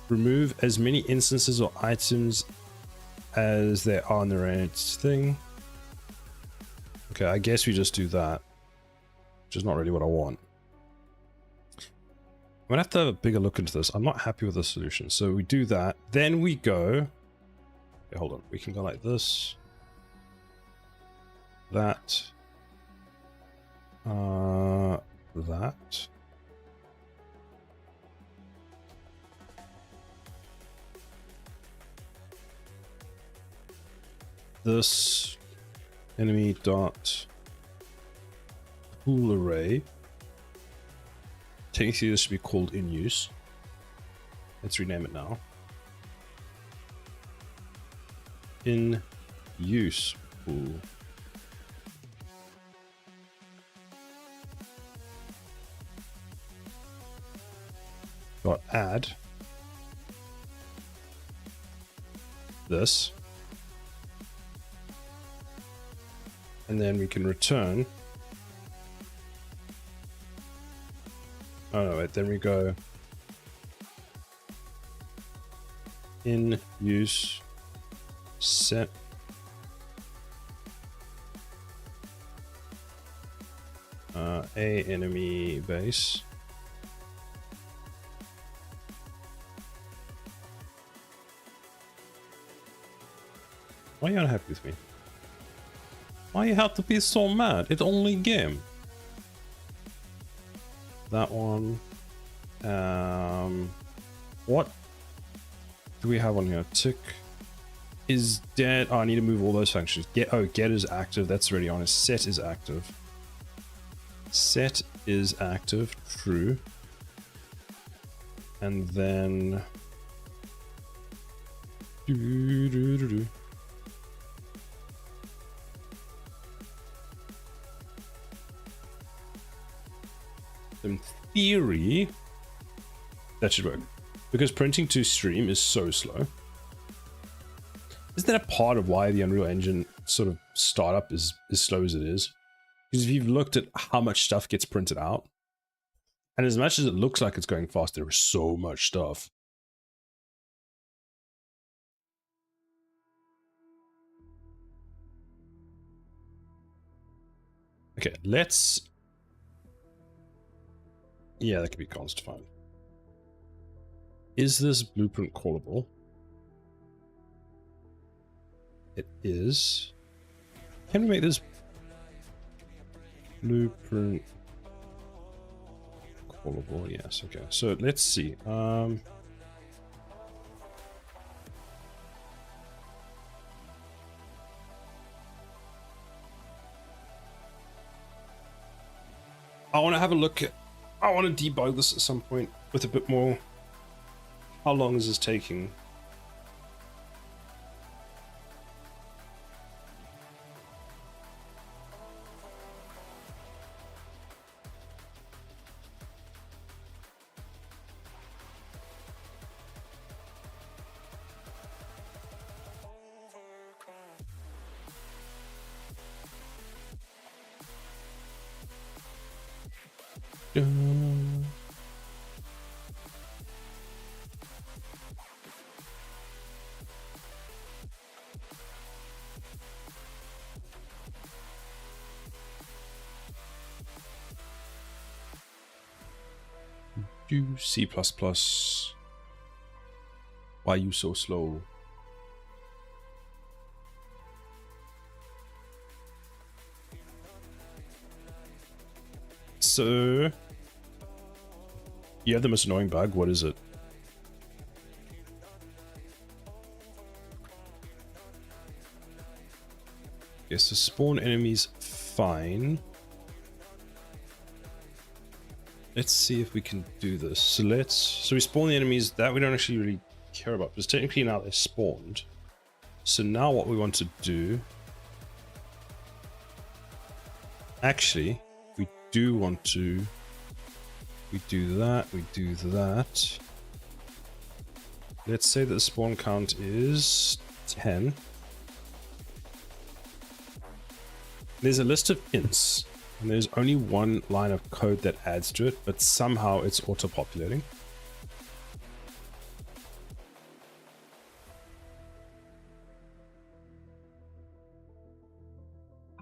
Remove as many instances or items as there are in the range thing. Okay, I guess we just do that, which is not really what I want. I'm gonna have to have a bigger look into this. I'm not happy with the solution. So we do that. Then we go. Okay, hold on. We can go like this. That. That. This enemy dot pool array. Technically this should be called in use. Let's rename it now. In use pool. Dot add this. And then we can return. Oh no, wait, then we go in use set a enemy base. Why are you unhappy with me? Why you have to be so mad? It's only a game. That one. What do we have on here? Tick is dead. Oh, I need to move all those functions. Get is active. That's already on. Set is active. Set is active. True. And then. In theory, that should work. Because printing to stream is so slow. Isn't that a part of why the Unreal Engine sort of startup is as slow as it is? Because if you've looked at how much stuff gets printed out, and as much as it looks like it's going fast, there is so much stuff. Okay, let's... Yeah, that could be const, fine. Is this blueprint callable? It is. Can we make this blueprint callable? Yes, okay. So let's see. I want to have a look at... I want to debug this at some point with a bit more... How long is this taking? C++. Why are you so slow? So, you have the most annoying bug. What is it? Yes, so spawn enemies fine. Let's see if we can do this. So we spawn the enemies that we don't actually really care about, because technically now they're spawned. So now what we want to do, actually, we do want to, we do that. Let's say that the spawn count is 10. There's a list of ints, and there's only one line of code that adds to it, but somehow it's auto-populating.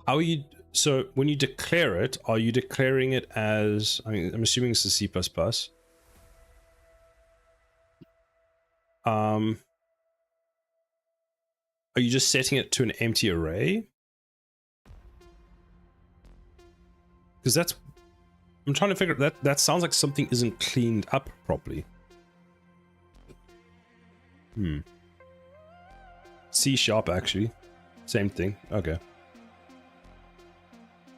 How are you... So when you declare it, are you declaring it as... I mean, I'm assuming this is C++. Are you just setting it to an empty array? Because that's... I'm trying to figure that that sounds like something isn't cleaned up properly. C# actually. Same thing. Okay.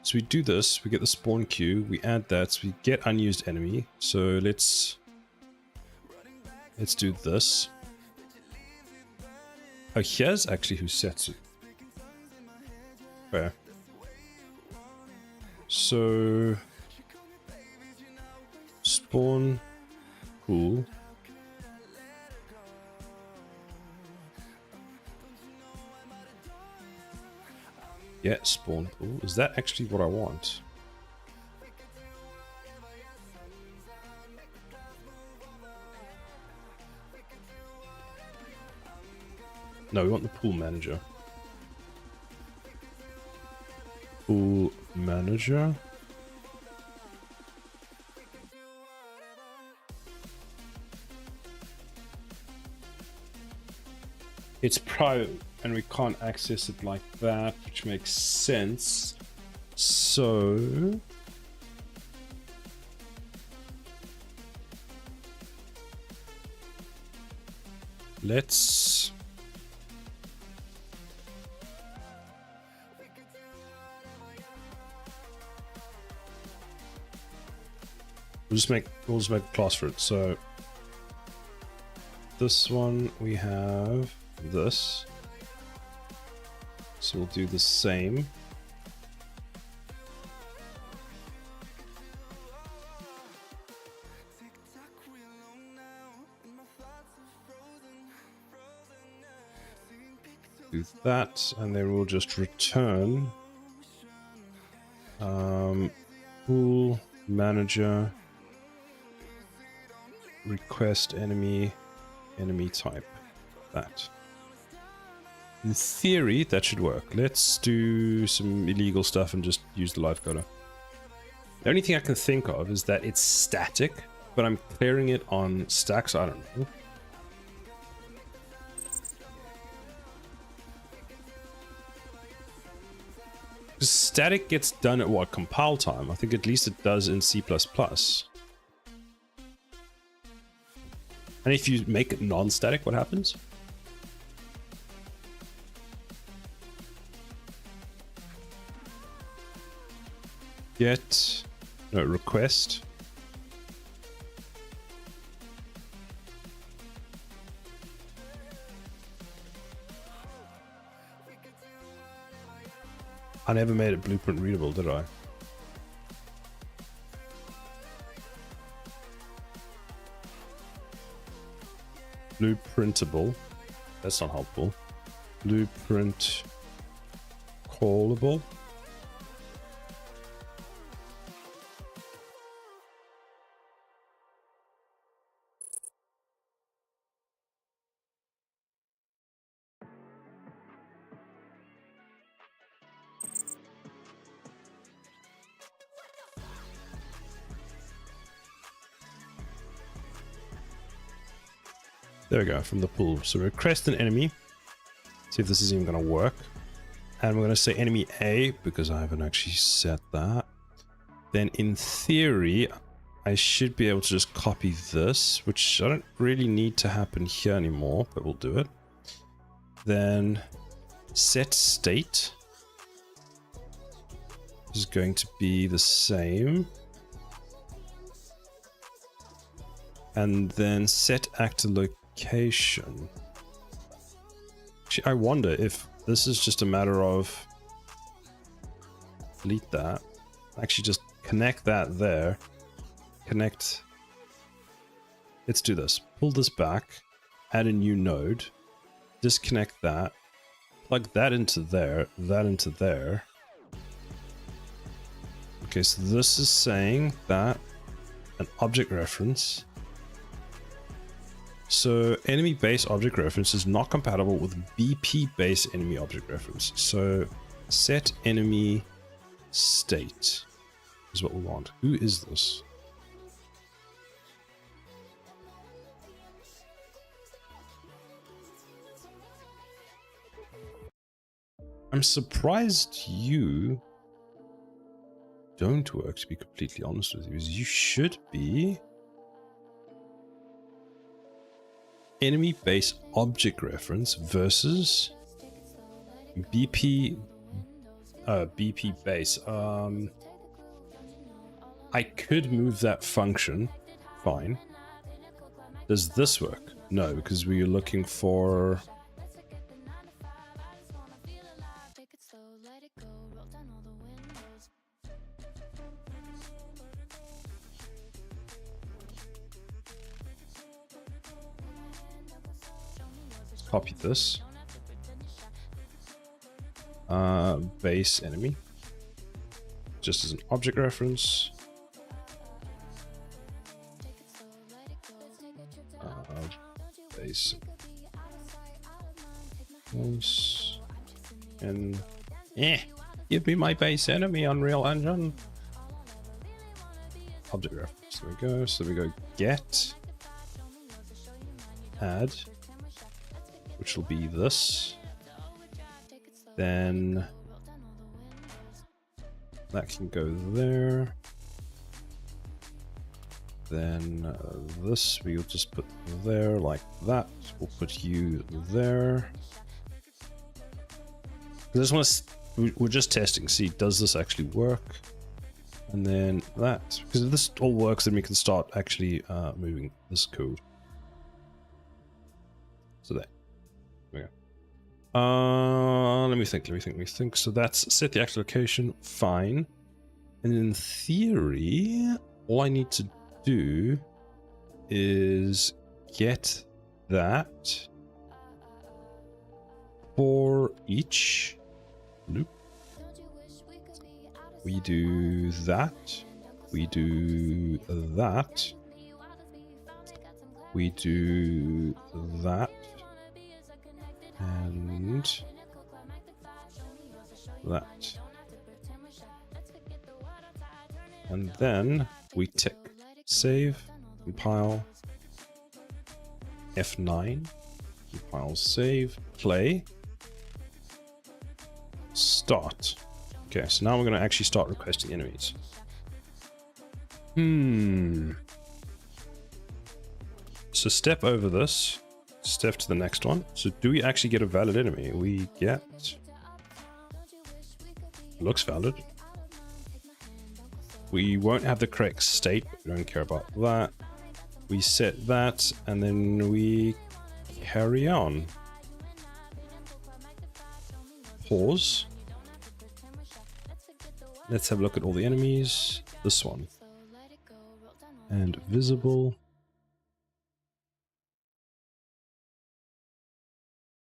So we do this, we get the spawn queue, we add that, so we get unused enemy. So let's do this. Oh, here's actually who sets it. Fair. So spawn pool. Yeah, spawn pool. Is that actually what I want? No, we want the pool manager. Pool manager. It's private and we can't access it like that, which makes sense. So let's we'll just make a class for it. So this one we have this, so we'll do the same. Do that, and then we'll just return pool manager request enemy type. That In theory, that should work. Let's do some illegal stuff and just use the live coder. The only thing I can think of is that it's static, but I'm clearing it on stacks. I don't know. Static gets done at what? Compile time? I think at least it does in C++. And if you make it non-static, what happens? Get... no, request. I never made it blueprint readable, did I? Blueprintable. That's not helpful. Blueprint callable. There we go, from the pool. So request an enemy. See if this is even going to work. And we're going to say enemy A, because I haven't actually set that. Then in theory, I should be able to just copy this, which I don't really need to happen here anymore, but we'll do it. Then set state is going to be the same. And then set actor location. Actually, I wonder if this is just a matter of delete that. Actually, just connect that there. Connect. Let's do this. Pull this back. Add a new node. Disconnect that. Plug that into there. That into there. Okay, so this is saying that an object reference. So enemy base object reference is not compatible with BP base enemy object reference. So set enemy state is what we want. Who is this? I'm surprised you don't work, to be completely honest with you, because you should be enemy base object reference versus BP base. I could move that function, fine. Does this work? No, because we are looking for copy this. Base enemy. Just as an object reference. Base. And give me my base enemy, Unreal Engine. Object reference. There we go. So we go get, add, which will be this. Then that can go there. Then this we'll just put there like that. We'll put you there. I just want to. We're just testing. See, does this actually work? And then that, because if this all works, then we can start actually moving this code. So there. There we go. Let me think. So that's set the actual location. Fine. And in theory, all I need to do is get that for each loop. We do that. We do that. We do that. And that. And then we tick save, compile, F9, compile, save, play, start. Okay, so now we're going to actually start requesting enemies. So step over this, step to the next one. So do we actually get a valid enemy? We get... Looks valid. We won't have the correct state, but we don't care about that. We set that, and then we carry on. Pause. Let's have a look at all the enemies. This one. And visible.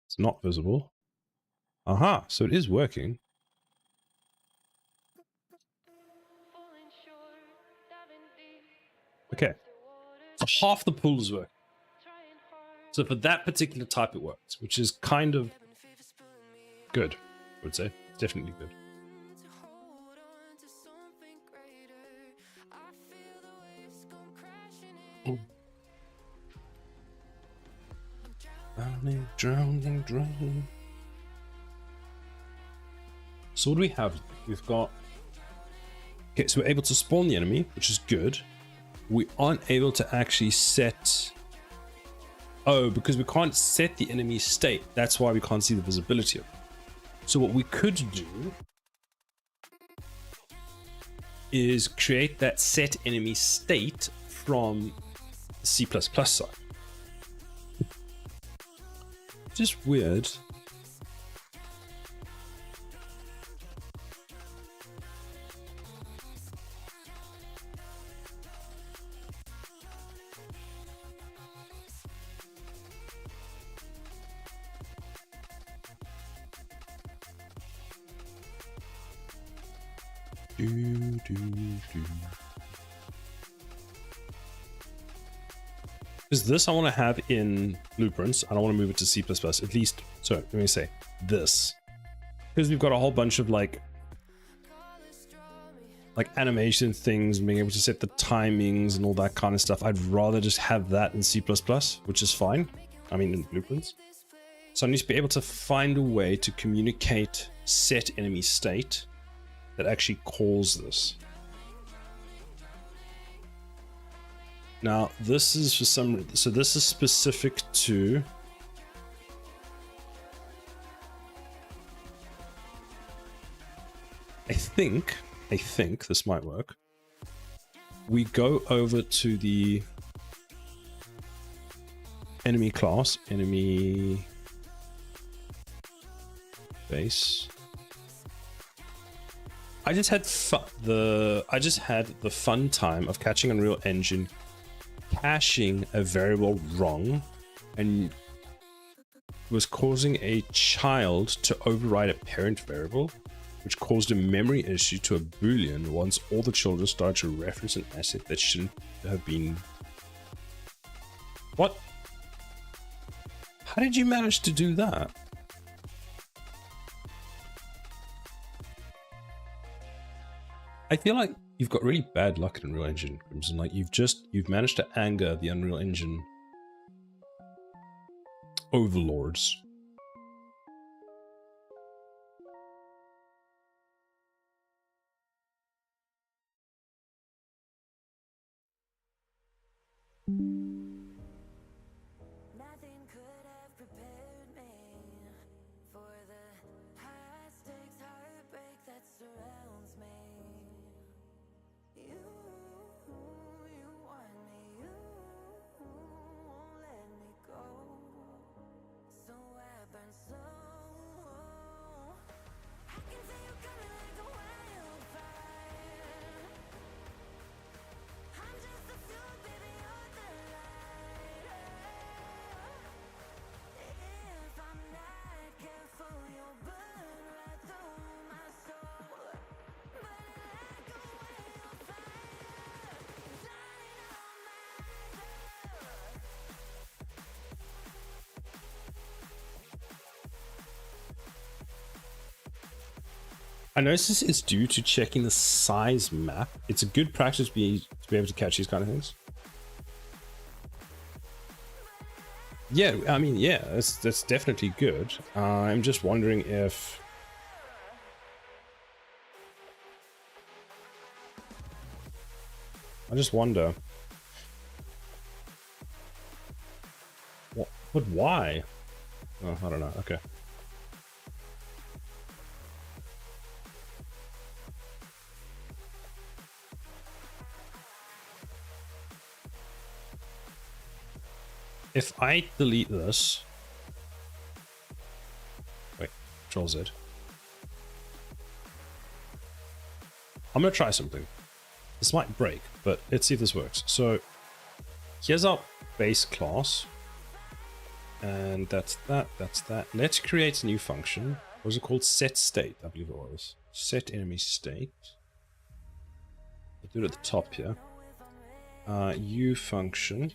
It's not visible. Aha, so it is working. Okay. So half the pool is working. So for that particular type it works, which is kind of good, I would say. Definitely good. Drowning, drowning, drowning. So what do we have? We've got... Okay, so we're able to spawn the enemy, which is good. We aren't able to actually set... Oh, because we can't set the enemy state. That's why we can't see the visibility of it. So what we could do is create that set enemy state from the C++ side. Just weird. Because this I want to have in blueprints. I don't want to move it to C++. At least, so let me say this. Because we've got a whole bunch of like animation things, being able to set the timings and all that kind of stuff. I'd rather just have that in C++, which is fine. I mean, in blueprints. So I need to be able to find a way to communicate set enemy state that actually calls this. Now, this is for some... So this is specific to... I think this might work. We go over to the enemy class, enemy base. I just had the fun time of catching Unreal Engine caching a variable wrong and was causing a child to override a parent variable, which caused a memory issue to a boolean once all the children started to reference an asset that shouldn't have been. What? How did you manage to do that? I feel like you've got really bad luck in Unreal Engine, Crimson. Like you've managed to anger the Unreal Engine overlords. Nothing could have prepared me for the high stakes heartbreak that surrounds me. You want me, you won't let me go. So I I notice this is due to checking the size map. It's a good practice to be able to catch these kind of things. Yeah, I mean, yeah, that's definitely good. I'm just wondering if... I just wonder... What? But why? Oh, I don't know. Okay. If I delete this... Wait, Control Z. I'm gonna try something. This might break, but let's see if this works. So, here's our base class. And that's that, that's that. Let's create a new function. What was it called? Set state, I believe it was. Set enemy state. I'll do it at the top here. U function.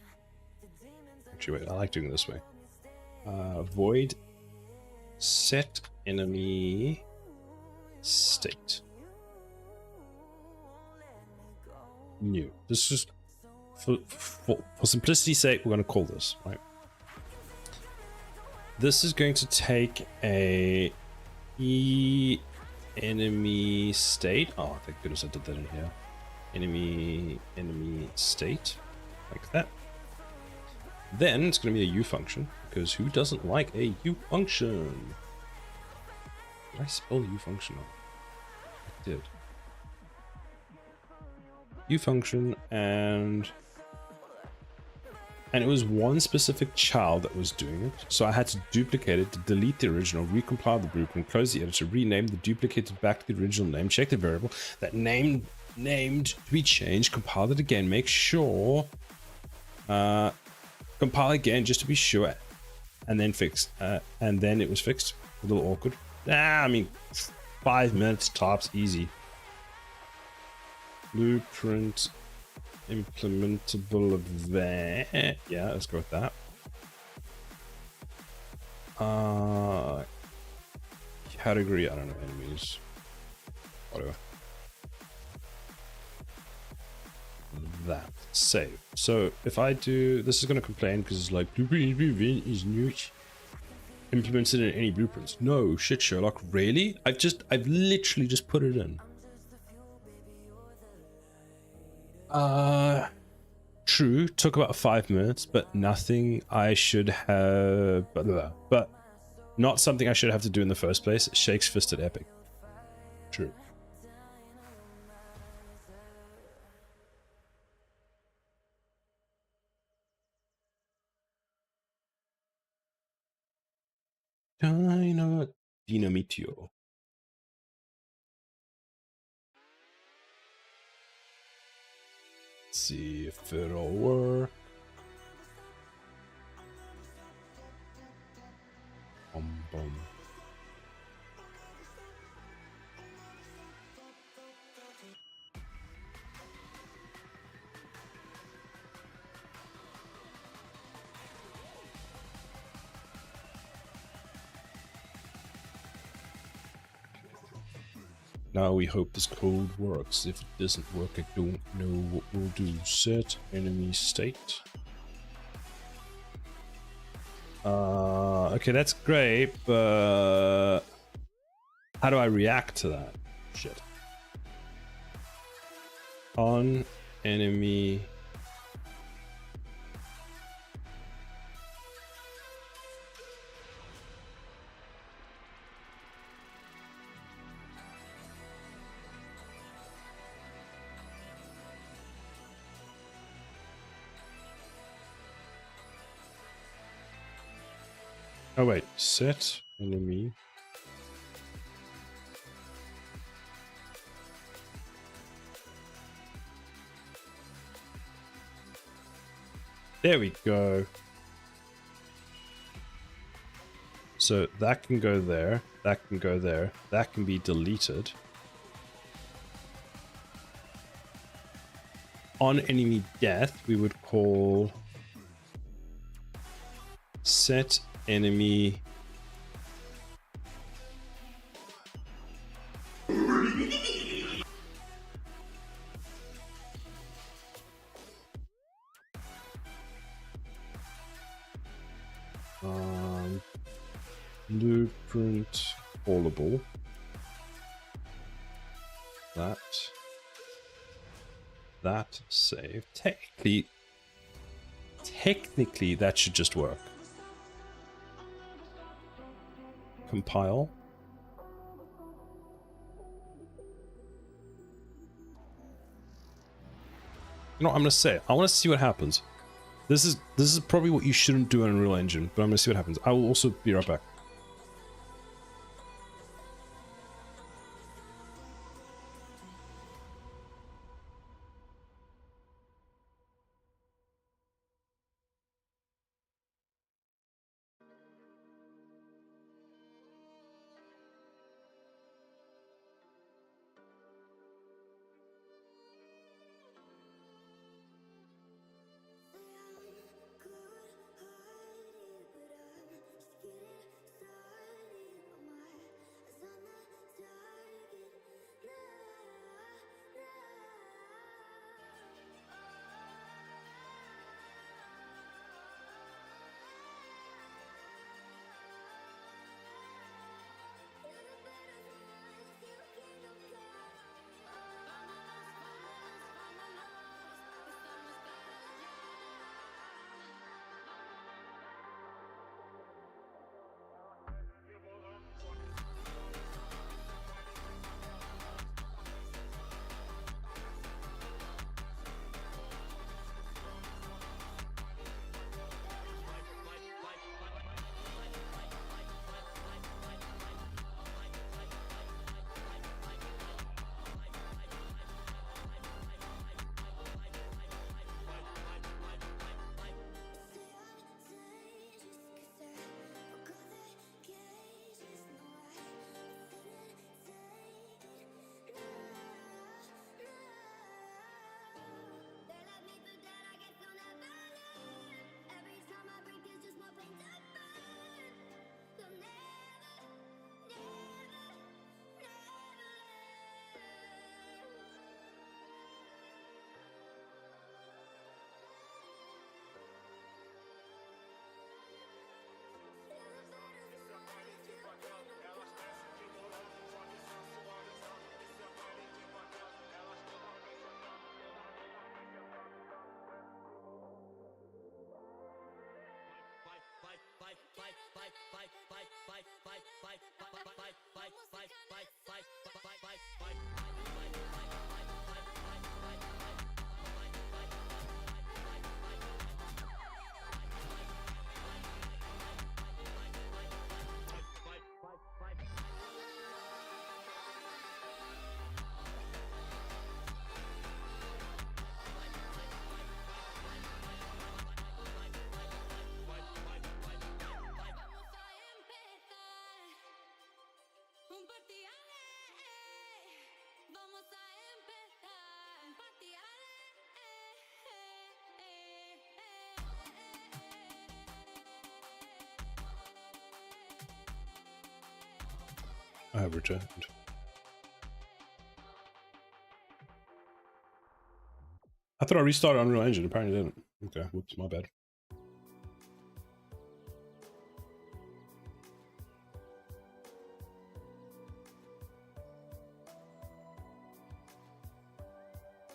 Actually, wait, I like doing it this way. Void set enemy state. New. This is for simplicity's sake, we're going to call this, right? This is going to take a enemy state. Oh, thank goodness I did that in here. Enemy state, like that. Then it's going to be a U function, because who doesn't like a U function? Did I spell U function? I did. U function, and it was one specific child that was doing it, so I had to duplicate it to delete the original, recompile the blueprint, close the editor, rename the duplicated back to the original name, check the variable that named to be changed, compile it again, make sure, compile again just to be sure, and then fix, and then it was fixed. A little awkward. I mean, 5 minutes tops, easy. Blueprint implementable event. Yeah, let's go with that. Category, I don't know, enemies. Whatever. That. Save. So if I do, this is going to complain because it's like blueprint is new. Implemented in any blueprints. No shit, Sherlock. Really? I've literally just put it in. True, took about 5 minutes, but nothing I should have, but not something I should have to do in the first place. Shakes fisted epic. True. Dinamitio. See if it'll work. Boom. Now we hope this code works. If it doesn't work, I don't know what we'll do. Set enemy state. Okay, that's great, but how do I react to that? Shit. On enemy. Oh wait, set enemy. There we go. So that can go there, that can go there, that can be deleted. On enemy death, we would call set enemy Blueprint callable. That save. Technically that should just work. Compile. You know what I'm gonna say? I want to see what happens. This is probably what you shouldn't do in Unreal Engine, but I'm gonna see what happens. I will also be right back. I have returned. I thought I restarted Unreal Engine, apparently didn't. Okay, whoops, my bad.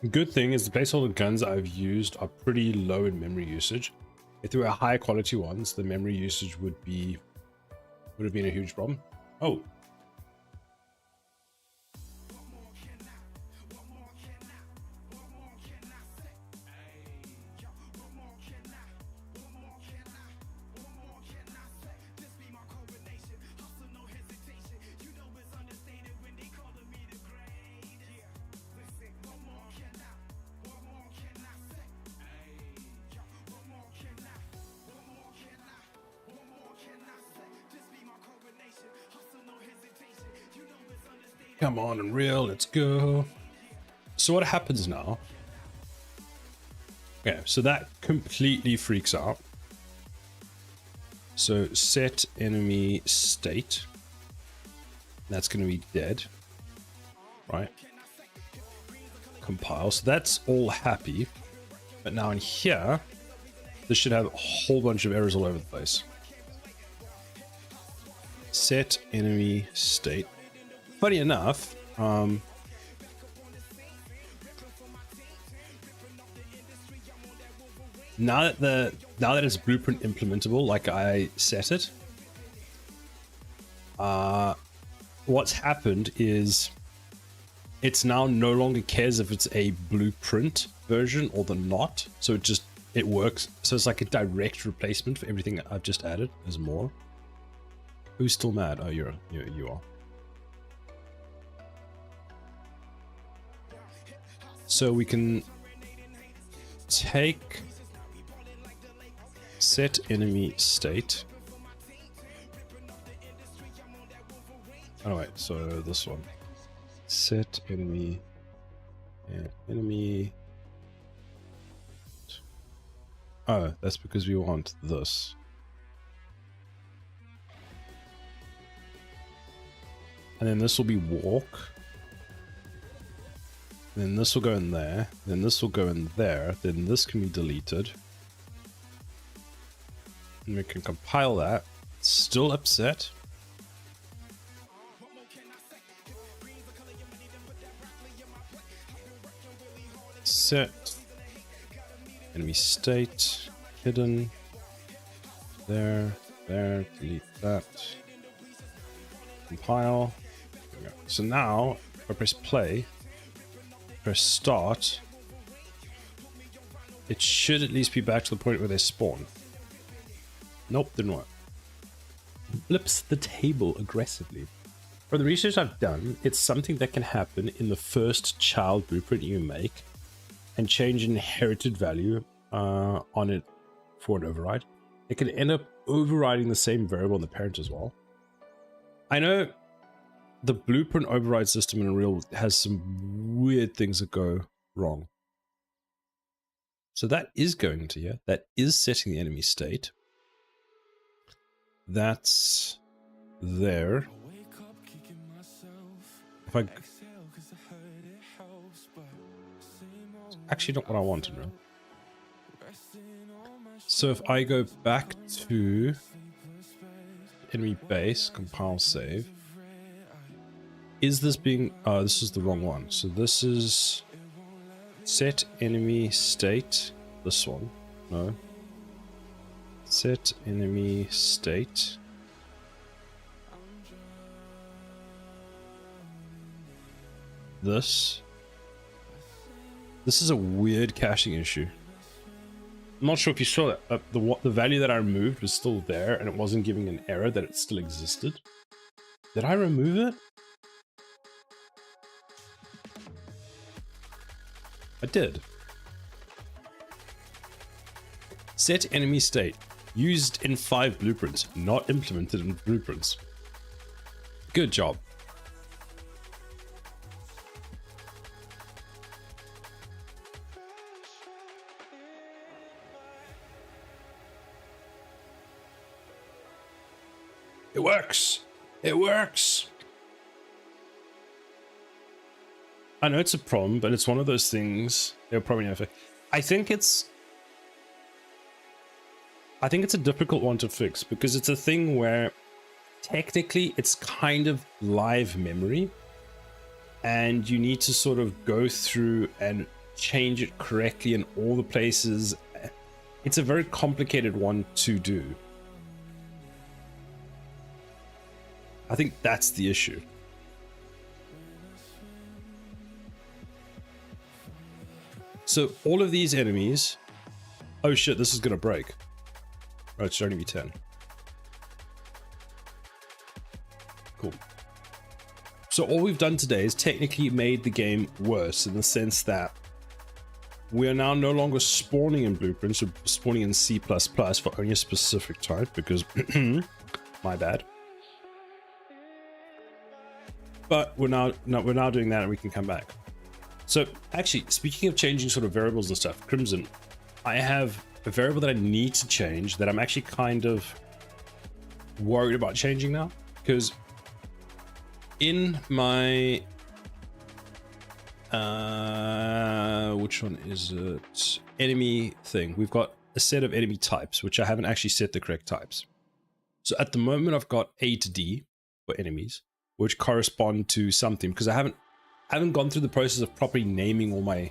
Good thing is the placeholder guns I've used are pretty low in memory usage. If they were higher quality ones, the memory usage would have been a huge problem. Oh. Come on, Unreal, let's go. So what happens now? Okay, so that completely freaks out. So set enemy state. That's going to be dead, right? Compile. So that's all happy. But now in here, this should have a whole bunch of errors all over the place. set enemy state. Funny enough, now that it's blueprint implementable, like I set it, what's happened is it's now no longer cares if it's a blueprint version or the not. So it works. So it's like a direct replacement for everything that I've just added. There's more. Who's still mad? Oh, you are. So we can take set enemy state. Oh wait, so this one. Set enemy and enemy. Oh, that's because we want this. And then this will be walk. Then this will go in there. Then this will go in there. Then this can be deleted. And we can compile that. It's still upset. Set enemy state hidden there, delete that, compile. There we go. So now if I press play, press start, it should at least be back to the point where they spawn. Nope, didn't work. Flips the table aggressively. For the research I've done, it's something that can happen in the first child blueprint you make and change inherited value on it for an override. It can end up overriding the same variable in the parent as well. I know the blueprint override system in Unreal has some weird things that go wrong. So that is going to here. That is setting the enemy state. That's there. If I... Actually not what I wanted, really. So if I go back to enemy base, compile save, is this being... Oh, this is the wrong one. So this is set enemy state. This one. No. Set enemy state. This is a weird caching issue. I'm not sure if you saw that. The value that I removed was still there and it wasn't giving an error that it still existed. Did I remove it? I did. Set enemy state. Used in 5 blueprints, not implemented in blueprints. Good job. It works. It works. I know it's a problem, but it's one of those things they'll probably never fix. I think it's a difficult one to fix because it's a thing where technically it's kind of live memory and you need to sort of go through and change it correctly in all the places. It's a very complicated one to do. I think that's the issue. So all of these enemies... Oh shit, this is gonna break. Oh, it should only be 10. Cool. So all we've done today is technically made the game worse in the sense that we are now no longer spawning in blueprints, we're spawning in C++ for only a specific type because... my bad. But we're now doing that and we can come back. So actually, speaking of changing sort of variables and stuff, Crimson, I have a variable that I need to change that I'm actually kind of worried about changing now. Because in my... which one is it? Enemy thing. We've got a set of enemy types, which I haven't actually set the correct types. So at the moment, I've got A to D. for enemies, which correspond to something, because I haven't gone through the process of properly naming all my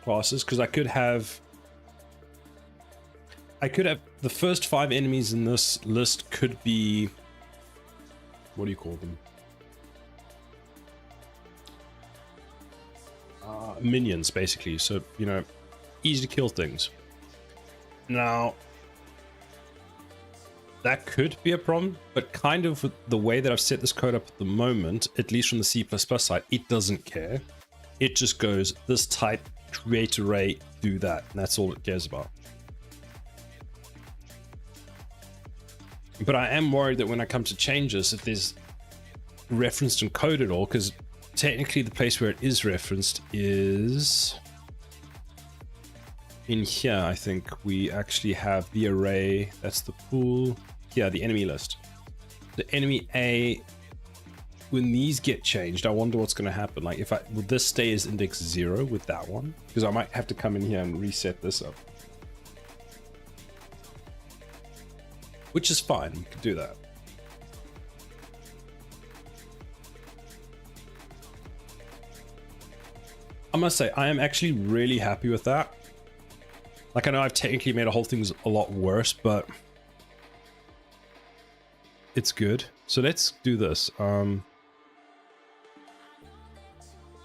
classes, because I could have the first 5 enemies in this list could be, what do you call them? Minions, basically. So, you know, easy to kill things. Now, that could be a problem, but kind of with the way that I've set this code up at the moment, at least from the C++ side, it doesn't care. It just goes, this type, create array, do that, and that's all it cares about. But I am worried that when I come to change this, if there's referenced and code at all, because technically the place where it is referenced is in here. I think we actually have the array, that's the pool. Yeah, the enemy list. The enemy A, when these get changed, I wonder what's going to happen. Like, will this stay as index 0 with that one? Because I might have to come in here and reset this up. Which is fine, we can do that. I must say, I am actually really happy with that. Like, I know I've technically made a whole thing a lot worse, but it's good. So let's do this.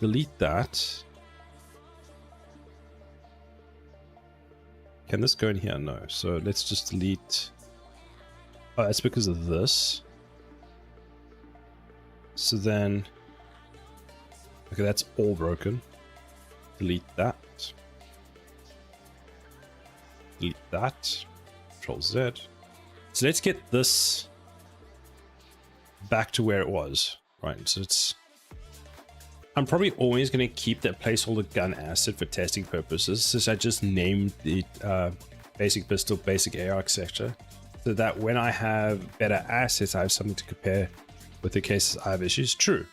Delete that. Can this go in here? No. So let's just delete. Oh, that's because of this. So then, okay, that's all broken. Delete that. Delete that. Control Z. So let's get this back to where it was. Right, so it's... I'm probably always going to keep that placeholder gun asset for testing purposes, since I just named the basic pistol, basic AR, etc. So that when I have better assets, I have something to compare with the cases I have issues. True.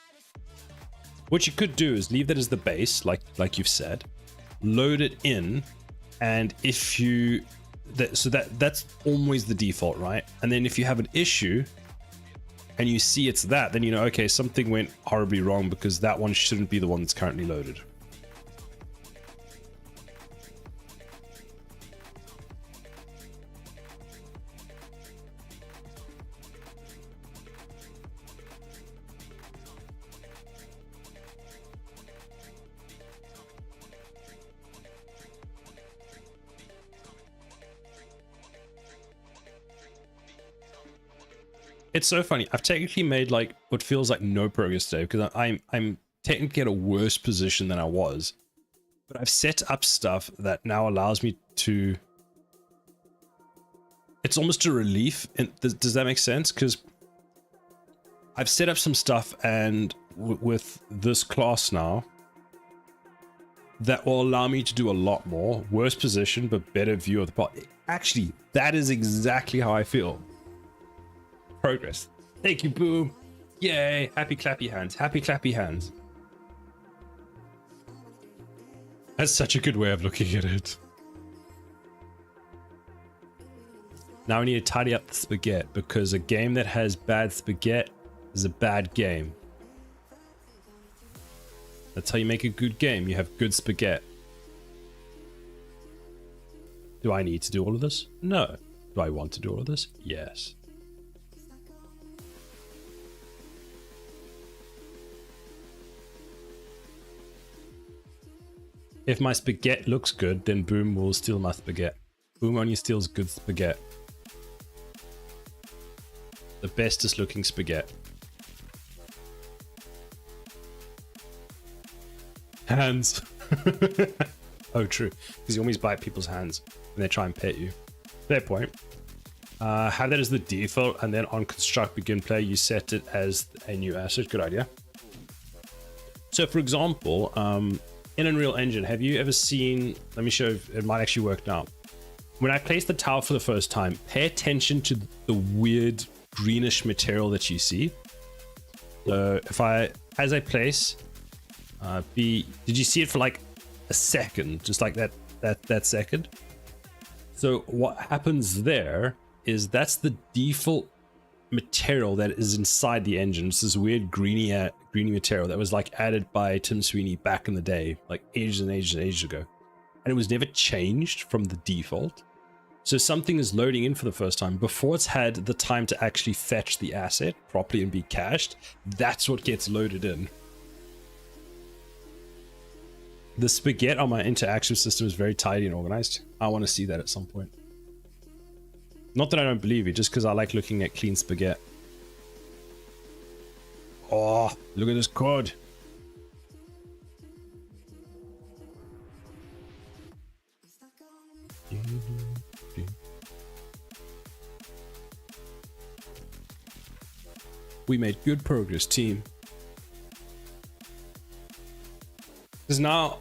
What you could do is leave that as the base, like you've said, load it in, and if you... that's always the default, right? And then if you have an issue, and you see it's that, then you know, okay, something went horribly wrong because that one shouldn't be the one that's currently loaded. It's so funny. I've technically made like what feels like no progress today because I'm technically at a worse position than I was. But I've set up stuff that now allows me to... It's almost a relief. And does that make sense? Because I've set up some stuff and with this class now that will allow me to do a lot more. Worse position, but better view of the part. Actually, that is exactly how I feel. Progress. Thank you, Boom. Yay. Happy clappy hands. Happy clappy hands. That's such a good way of looking at it. Now we need to tidy up the spaghetti, because a game that has bad spaghetti is a bad game. That's how you make a good game. You have good spaghetti. Do I need to do all of this? No. Do I want to do all of this? Yes. If my spaghetti looks good, then Boom will steal my spaghetti. Boom only steals good spaghetti. The bestest looking spaghetti. Hands. Oh, true. Because you always bite people's hands when they try and pet you. Fair point. Have that as the default, and then on construct begin play, you set it as a new asset. Good idea. So, for example, in Unreal Engine, have you ever seen... Let me show if it might actually work now. When I place the tower for the first time, pay attention to the weird greenish material that you see. So if as I place, did you see it for like a second? Just like that second? So what happens there is that's the default material that is inside the engine. It's this weird greeny material that was like added by Tim Sweeney back in the day, like ages and ages and ages ago. And it was never changed from the default. So something is loading in for the first time before it's had the time to actually fetch the asset properly and be cached. That's what gets loaded in. The spaghetti on my interaction system is very tidy and organized. I want to see that at some point. Not that I don't believe you, just because I like looking at clean spaghetti. Oh, look at this code. We made good progress, team. Because now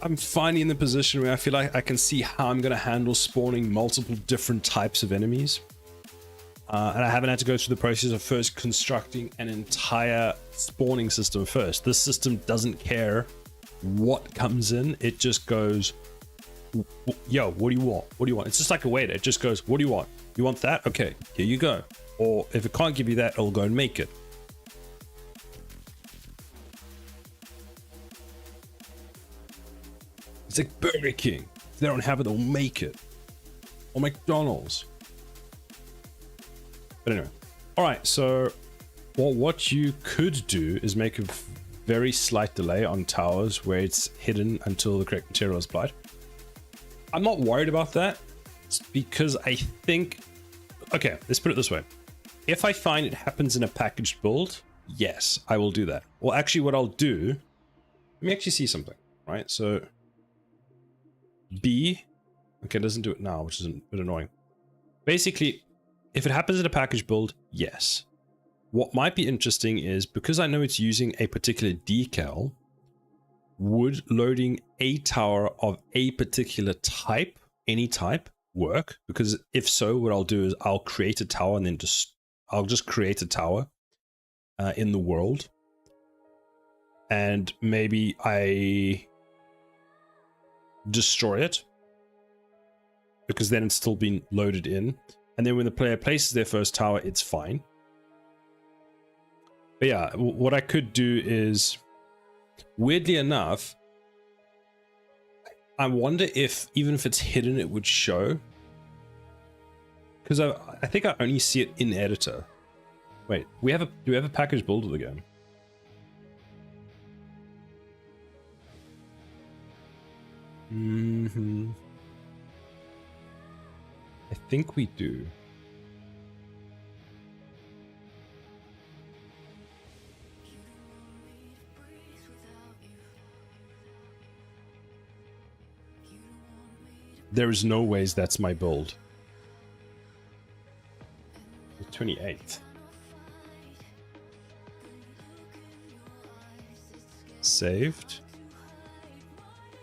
I'm finally in the position where I feel like I can see how I'm going to handle spawning multiple different types of enemies. And I haven't had to go through the process of first constructing an entire spawning system first. This system doesn't care what comes in. It just goes, yo, what do you want? What do you want? It's just like a waiter. It just goes, what do you want? You want that? Okay, here you go. Or if it can't give you that, it'll go and make it. It's like Burger King. If they don't have it, they'll make it. Or McDonald's. But anyway. Alright, so what you could do is make a very slight delay on towers where it's hidden until the correct material is applied. I'm not worried about that. It's because I think... Okay, let's put it this way. If I find it happens in a packaged build, yes, I will do that. Well, actually what I'll do... Let me actually see something, right? So... B, okay, it doesn't do it now, which is a bit annoying. Basically, if it happens in a package build, yes. What might be interesting is, because I know it's using a particular decal, would loading a tower of a particular type, any type, work? Because if so, what I'll do is I'll create a tower and then I'll just create a tower in the world. And maybe I destroy it, because then it's still been loaded in, and then when the player places their first tower, it's fine. But yeah, what I could do is, weirdly enough, I wonder if even if it's hidden it would show, because I think I only see it in editor. Wait, do we have a package build of the game? I think we do. There is no ways that's my build. The 28th. Saved.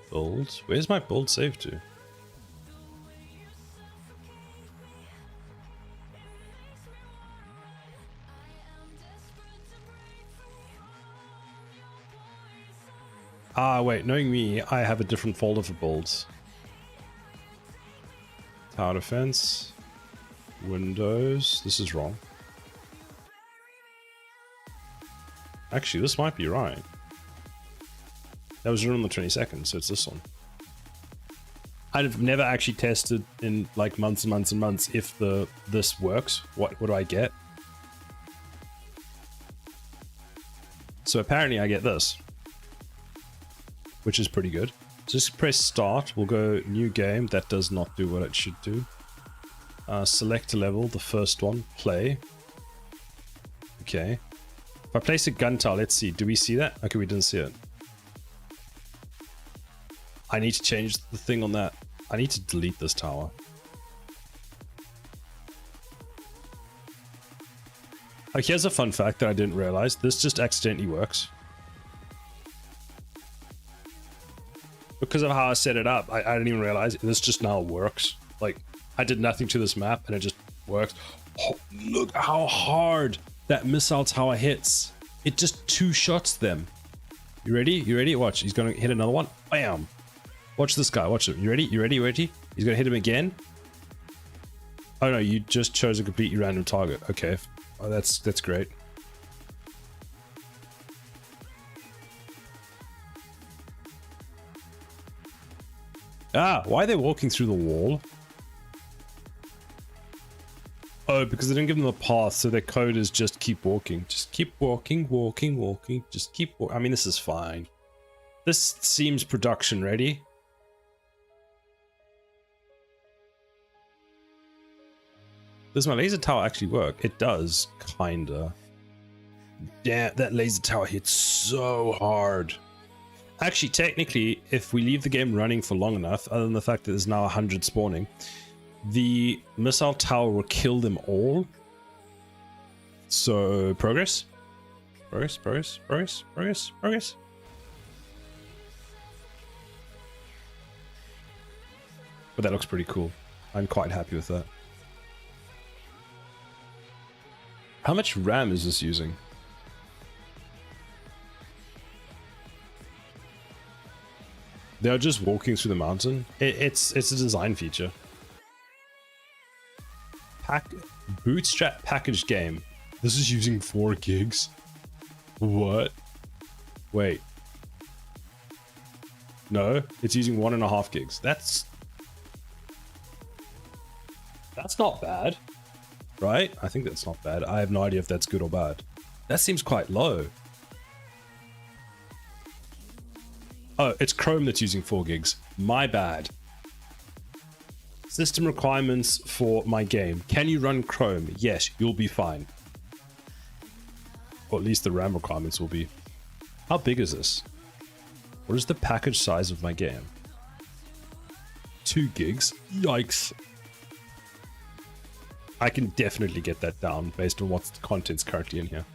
Build. Where's my build saved to? Ah, wait, knowing me, I have a different folder for builds. Tower defense. Windows. This is wrong. Actually, this might be right. That was written on the 22nd, so it's this one. I've never actually tested in like months and months and months if this works. What do I get? So apparently I get this, which is pretty good. Just press start. We'll go new game. That does not do what it should do. Select a level, the first one. Play. Okay. If I place a gun tile, let's see. Do we see that? Okay, we didn't see it. I need to change the thing on that. I need to delete this tower. Okay, here's a fun fact that I didn't realize. This just accidentally works. Because of how I set it up, I didn't even realize this just now works. Like, I did nothing to this map and it just works. Oh, look how hard that missile tower hits. It just two shots them. You ready? You ready? Watch. He's going to hit another one. Bam. Watch this guy. Watch him. You ready? You ready? You ready? He's going to hit him again. Oh no, you just chose a completely random target. Okay. Oh, that's great. Ah, why are they walking through the wall? Oh, because they didn't give them the path, so their code is just keep walking. Just keep walking, walking, walking. Just keep walking. I mean, this is fine. This seems production ready. Does my laser tower actually work? It does, kinda. Yeah, that laser tower hits so hard. Actually, technically, if we leave the game running for long enough, other than the fact that there's now 100 spawning, the missile tower will kill them all. So, progress. Progress, progress, progress, progress, progress. But that looks pretty cool. I'm quite happy with that. How much RAM is this using? They're just walking through the mountain. It's a design feature. Bootstrap packaged game. This is using 4 gigs. What? Wait. No, it's using 1.5 gigs. That's not bad, right? I think that's not bad. I have no idea if that's good or bad. That seems quite low. Oh, it's Chrome that's using 4 gigs. My bad. System requirements for my game. Can you run Chrome? Yes, you'll be fine. Or at least the RAM requirements will be. How big is this? What is the package size of my game? 2 gigs? Yikes. I can definitely get that down based on what the content's currently in here.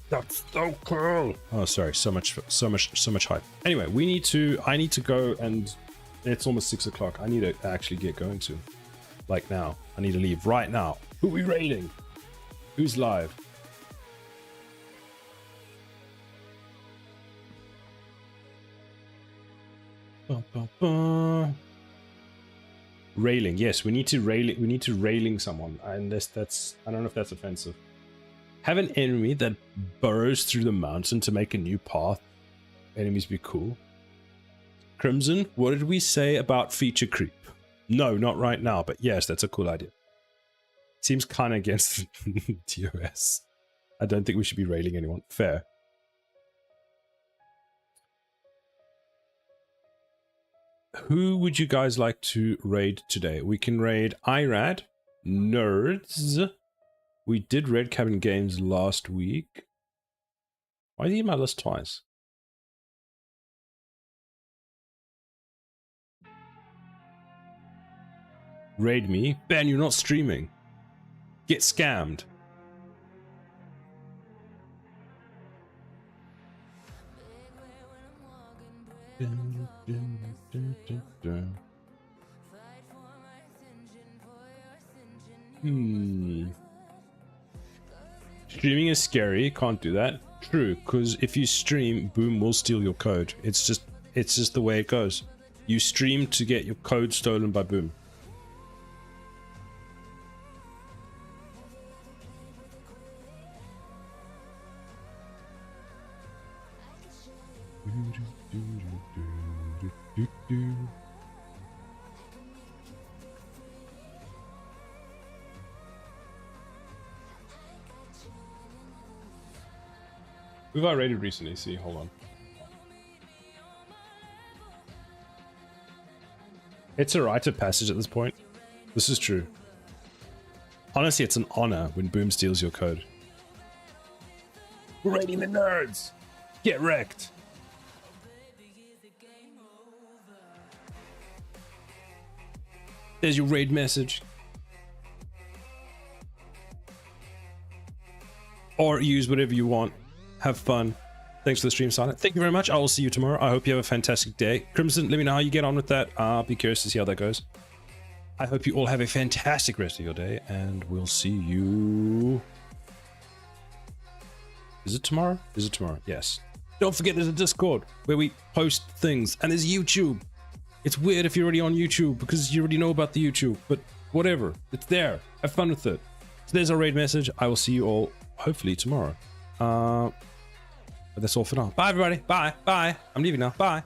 That's so cool. Oh, sorry. So much hype. Anyway, I need to go, and it's almost 6 o'clock. I need to actually get going to. Like now. I need to leave right now. Who are we raiding? Who's live? Railing. Yes, we need to railing someone. And that's I don't know if that's offensive. Have an enemy that burrows through the mountain to make a new path. Enemies be cool. Crimson, what did we say about feature creep? No, not right now, but yes, that's a cool idea. Seems kind of against TOS. I don't think we should be railing anyone. Fair. Who would you guys like to raid today? We can raid IRAD, Nerds. We did Red Cabin Games last week. Why is he in my list twice? Raid me. Ben, you're not streaming. Get scammed. Streaming is scary. Can't do that. True, because if you stream, Boom will steal your code. It's just the way it goes. You stream to get your code stolen by Boom. Who have I rated recently? See, hold on. It's a rite of passage at this point. This is true. Honestly, it's an honor when Boom steals your code. We're raiding the nerds! Get wrecked! There's your raid message. Or use whatever you want. Have fun. Thanks for the stream, Silent. Thank you very much. I will see you tomorrow. I hope you have a fantastic day. Crimson, let me know how you get on with that. I'll be curious to see how that goes. I hope you all have a fantastic rest of your day, and we'll see you... Is it tomorrow? Is it tomorrow? Yes. Don't forget there's a Discord where we post things, and there's YouTube. It's weird if you're already on YouTube because you already know about the YouTube, but whatever. It's there. Have fun with it. So there's our raid message. I will see you all hopefully tomorrow. But that's all for now. Bye, everybody. Bye. Bye. I'm leaving now. Bye.